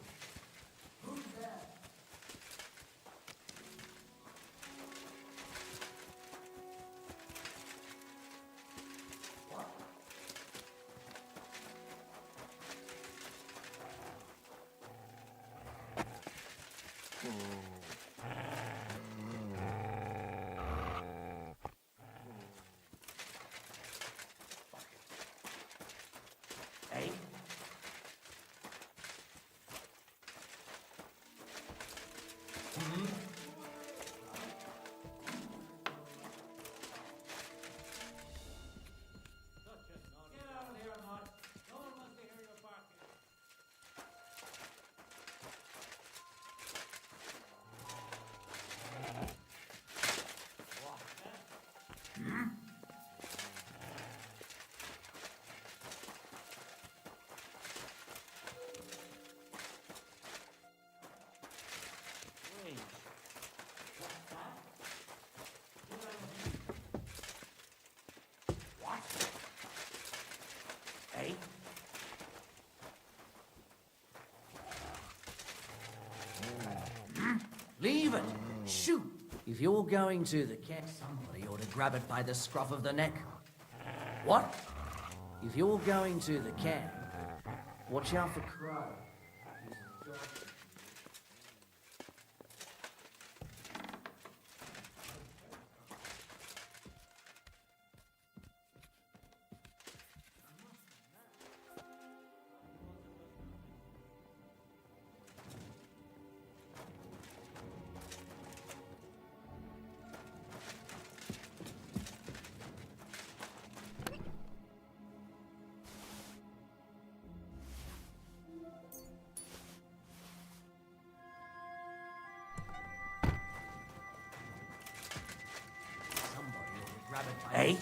[SPEAKER 16] Hey? Hey? Leave it! Shoot! If you're going to the camp, somebody ought to grab it by the scruff of the neck. What? If you're going to the camp, watch out for crow. Hey?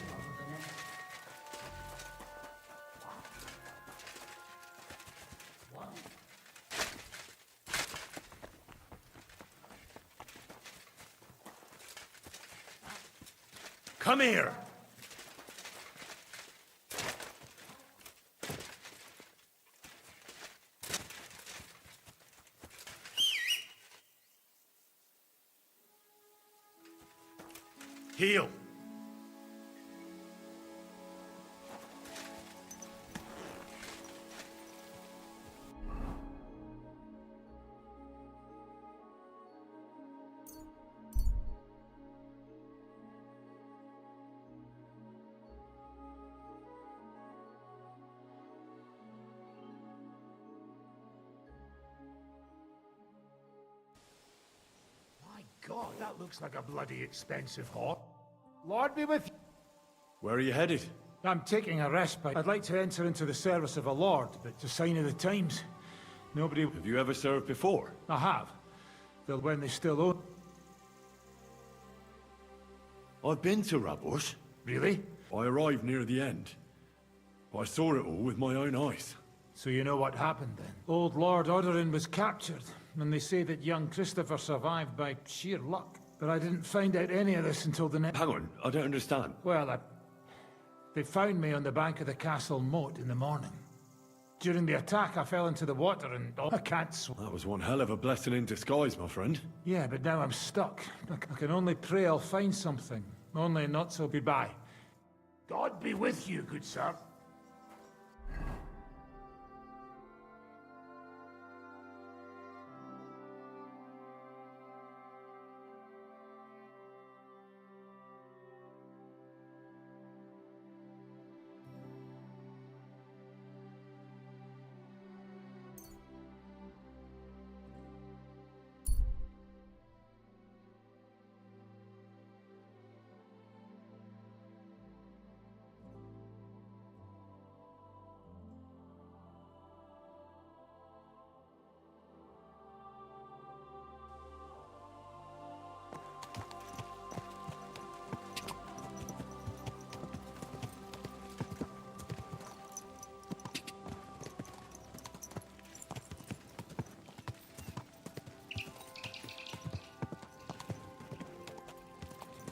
[SPEAKER 12] Come here! Heal!
[SPEAKER 15] God, that looks like a bloody expensive horse. Lord be with you.
[SPEAKER 12] Where are you headed?
[SPEAKER 9] I'm taking a respite. I'd like to enter into the service of a lord, but it's a sign of the times. Nobody...
[SPEAKER 12] Have you ever served before?
[SPEAKER 9] I have. Well, when they still own...
[SPEAKER 12] I've been to Rabush.
[SPEAKER 9] Really?
[SPEAKER 12] I arrived near the end. I saw it all with my own eyes.
[SPEAKER 9] So you know what happened then? Old Lord Odorin was captured, and they say that young Christopher survived by sheer luck. But I didn't find out any of this until the next...
[SPEAKER 12] Hang on, I don't understand.
[SPEAKER 9] Well, they found me on the bank of the castle moat in the morning.
[SPEAKER 15] During the attack, I fell into the water and I can't swim.
[SPEAKER 12] That was one hell of a blessing in disguise, my friend.
[SPEAKER 15] Yeah, but now I'm stuck. I can only pray I'll find something. Only not so goodbye.
[SPEAKER 3] God be with you, good sir.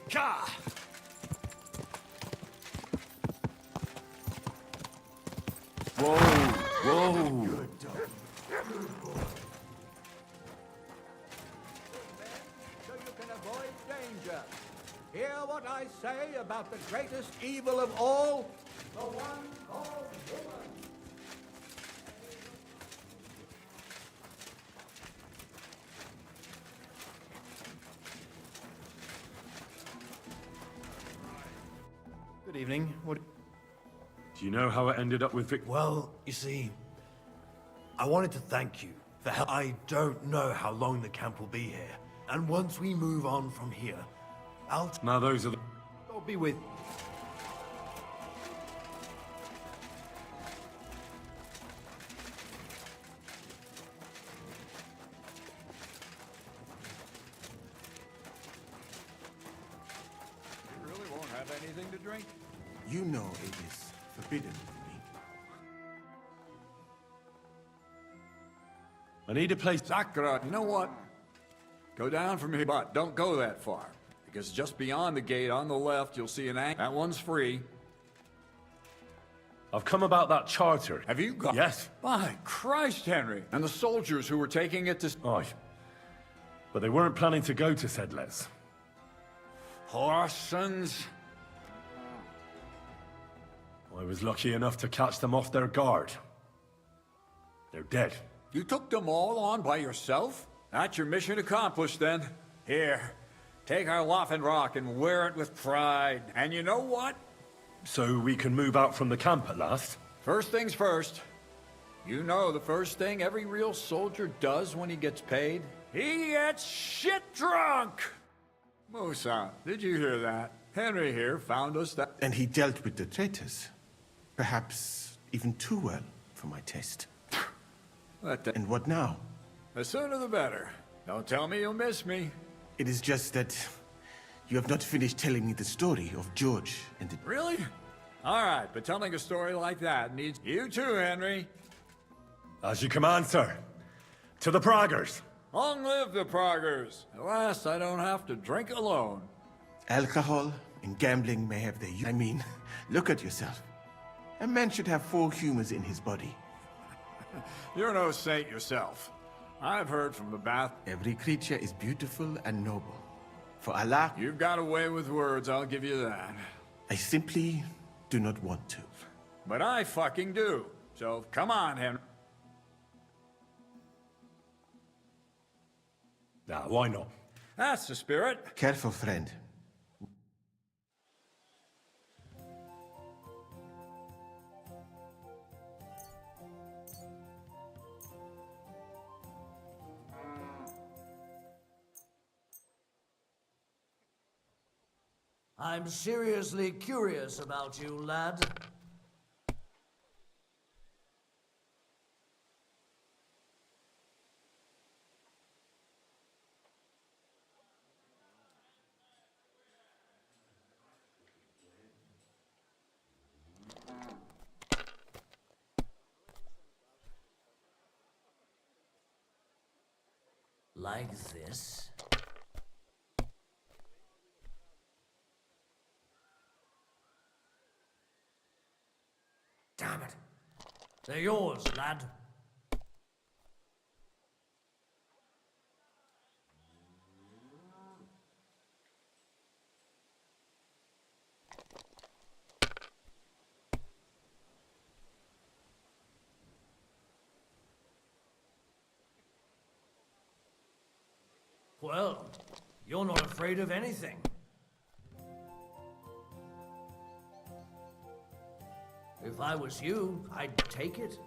[SPEAKER 1] Ka!
[SPEAKER 2] Whoa, whoa.
[SPEAKER 14] So you can avoid danger. Hear what I say about the greatest evil of all? The one called woman.
[SPEAKER 17] Good evening. What...
[SPEAKER 12] Do you know how it ended up with Vic?
[SPEAKER 23] Well, you see, I wanted to thank you for help. I don't know how long the camp will be here. And once we move on from here, I'll...
[SPEAKER 12] Now those are the...
[SPEAKER 23] I'll be with...
[SPEAKER 14] You really won't have anything to drink?
[SPEAKER 19] You know it is forbidden for me.
[SPEAKER 12] I need a place...
[SPEAKER 14] Sakura, you know what? Go down from here, but don't go that far. Because just beyond the gate on the left, you'll see an anchor. That one's free.
[SPEAKER 12] I've come about that charter.
[SPEAKER 14] Have you got...
[SPEAKER 12] Yes.
[SPEAKER 14] By Christ, Henry. And the soldiers who were taking it to...
[SPEAKER 12] Aye. But they weren't planning to go to Sedles.
[SPEAKER 14] Horsons.
[SPEAKER 12] I was lucky enough to catch them off their guard. They're dead.
[SPEAKER 14] You took them all on by yourself? That's your mission accomplished, then. Here, take our Laughing Rock and wear it with pride. And you know what?
[SPEAKER 12] So we can move out from the camp at last?
[SPEAKER 14] First things first. You know the first thing every real soldier does when he gets paid? He gets shit drunk! Musa, did you hear that? Henry here found us that...
[SPEAKER 19] And he dealt with the traitors. Perhaps even too well for my taste. And what now?
[SPEAKER 14] The sooner the better. Don't tell me you'll miss me.
[SPEAKER 19] It is just that you have not finished telling me the story of George and the...
[SPEAKER 14] Really? All right, but telling a story like that needs... You too, Henry.
[SPEAKER 12] As you command, sir. To the Praggers.
[SPEAKER 14] Long live the Praggers. At last, I don't have to drink alone.
[SPEAKER 19] Alcohol and gambling may have their use. I mean, look at yourself. A man should have 4 humors in his body.
[SPEAKER 14] You're no saint yourself. I've heard from the bath.
[SPEAKER 19] Every creature is beautiful and noble. For Allah...
[SPEAKER 14] You've got a way with words, I'll give you that.
[SPEAKER 19] I simply do not want to.
[SPEAKER 14] But I fucking do. So, come on, Henry.
[SPEAKER 12] Nah, why not?
[SPEAKER 14] That's the spirit.
[SPEAKER 19] Careful, friend.
[SPEAKER 16] I'm seriously curious about you, lad. Like this? Damn it. They're yours, lad. Well, you're not afraid of anything. If I was you, I'd take it.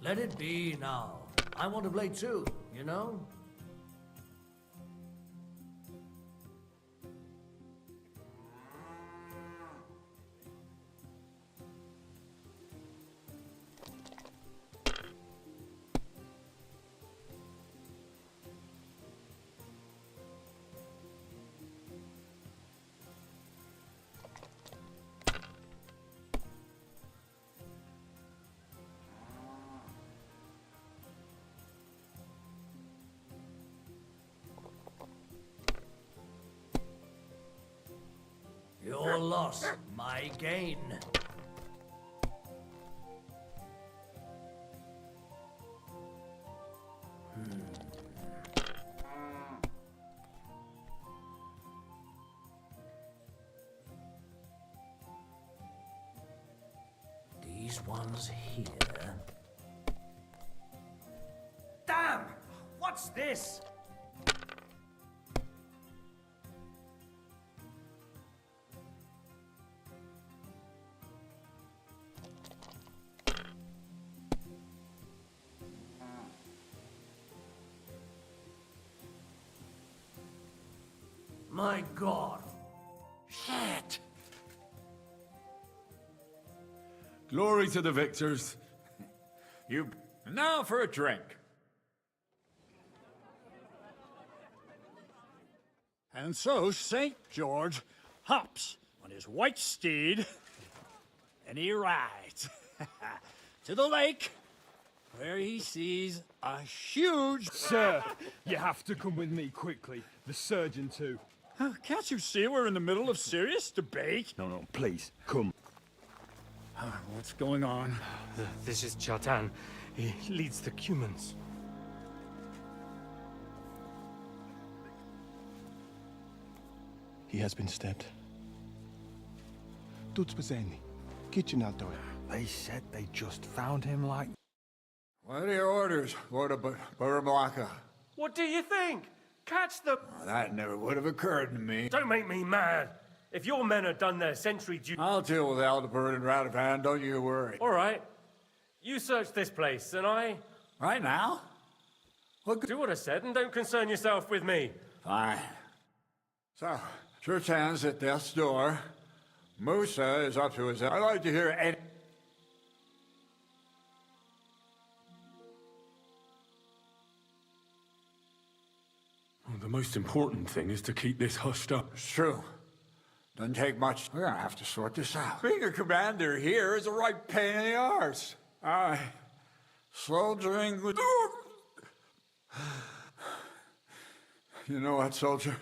[SPEAKER 16] Let it be now. I want to play too, you know? Your loss, my gain. These ones here. Damn! What's this? My God.
[SPEAKER 3] Shit!
[SPEAKER 2] Glory to the victors.
[SPEAKER 14] You... Now for a drink.
[SPEAKER 6] And so St. George hops on his white steed, and he rides to the lake, where he sees a huge...
[SPEAKER 9] Sir, you have to come with me quickly. The surgeon too.
[SPEAKER 6] Can't you see we're in the middle of serious debate?
[SPEAKER 9] No, please, come.
[SPEAKER 6] What's going on?
[SPEAKER 9] This is Chatan. He leads the Cumans.
[SPEAKER 10] He has been stabbed. Tuts bezeni. Kitchen outdoor.
[SPEAKER 23] They said they just found him like...
[SPEAKER 14] What are your orders, Lord of Buramalaka?
[SPEAKER 9] What do you think? Catch the...
[SPEAKER 14] That never would have occurred to me.
[SPEAKER 9] Don't make me mad. If your men have done their sentry duty...
[SPEAKER 14] I'll deal with Aldebert and Radovan, don't you worry.
[SPEAKER 9] All right. You search this place, and I...
[SPEAKER 14] Right now?
[SPEAKER 9] Do what I said, and don't concern yourself with me.
[SPEAKER 14] Fine. So, Churchan's at death's door. Musa is up to his... I'd like to hear any...
[SPEAKER 2] Well, the most important thing is to keep this hushed up.
[SPEAKER 14] It's true. Doesn't take much. We're gonna have to sort this out. Being a commander here is a right pain in the arse. Soldiering with... You know what, soldier?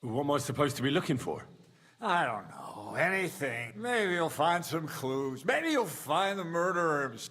[SPEAKER 2] What am I supposed to be looking for?
[SPEAKER 14] I don't know. Anything. Maybe you'll find some clues. Maybe you'll find the murderers.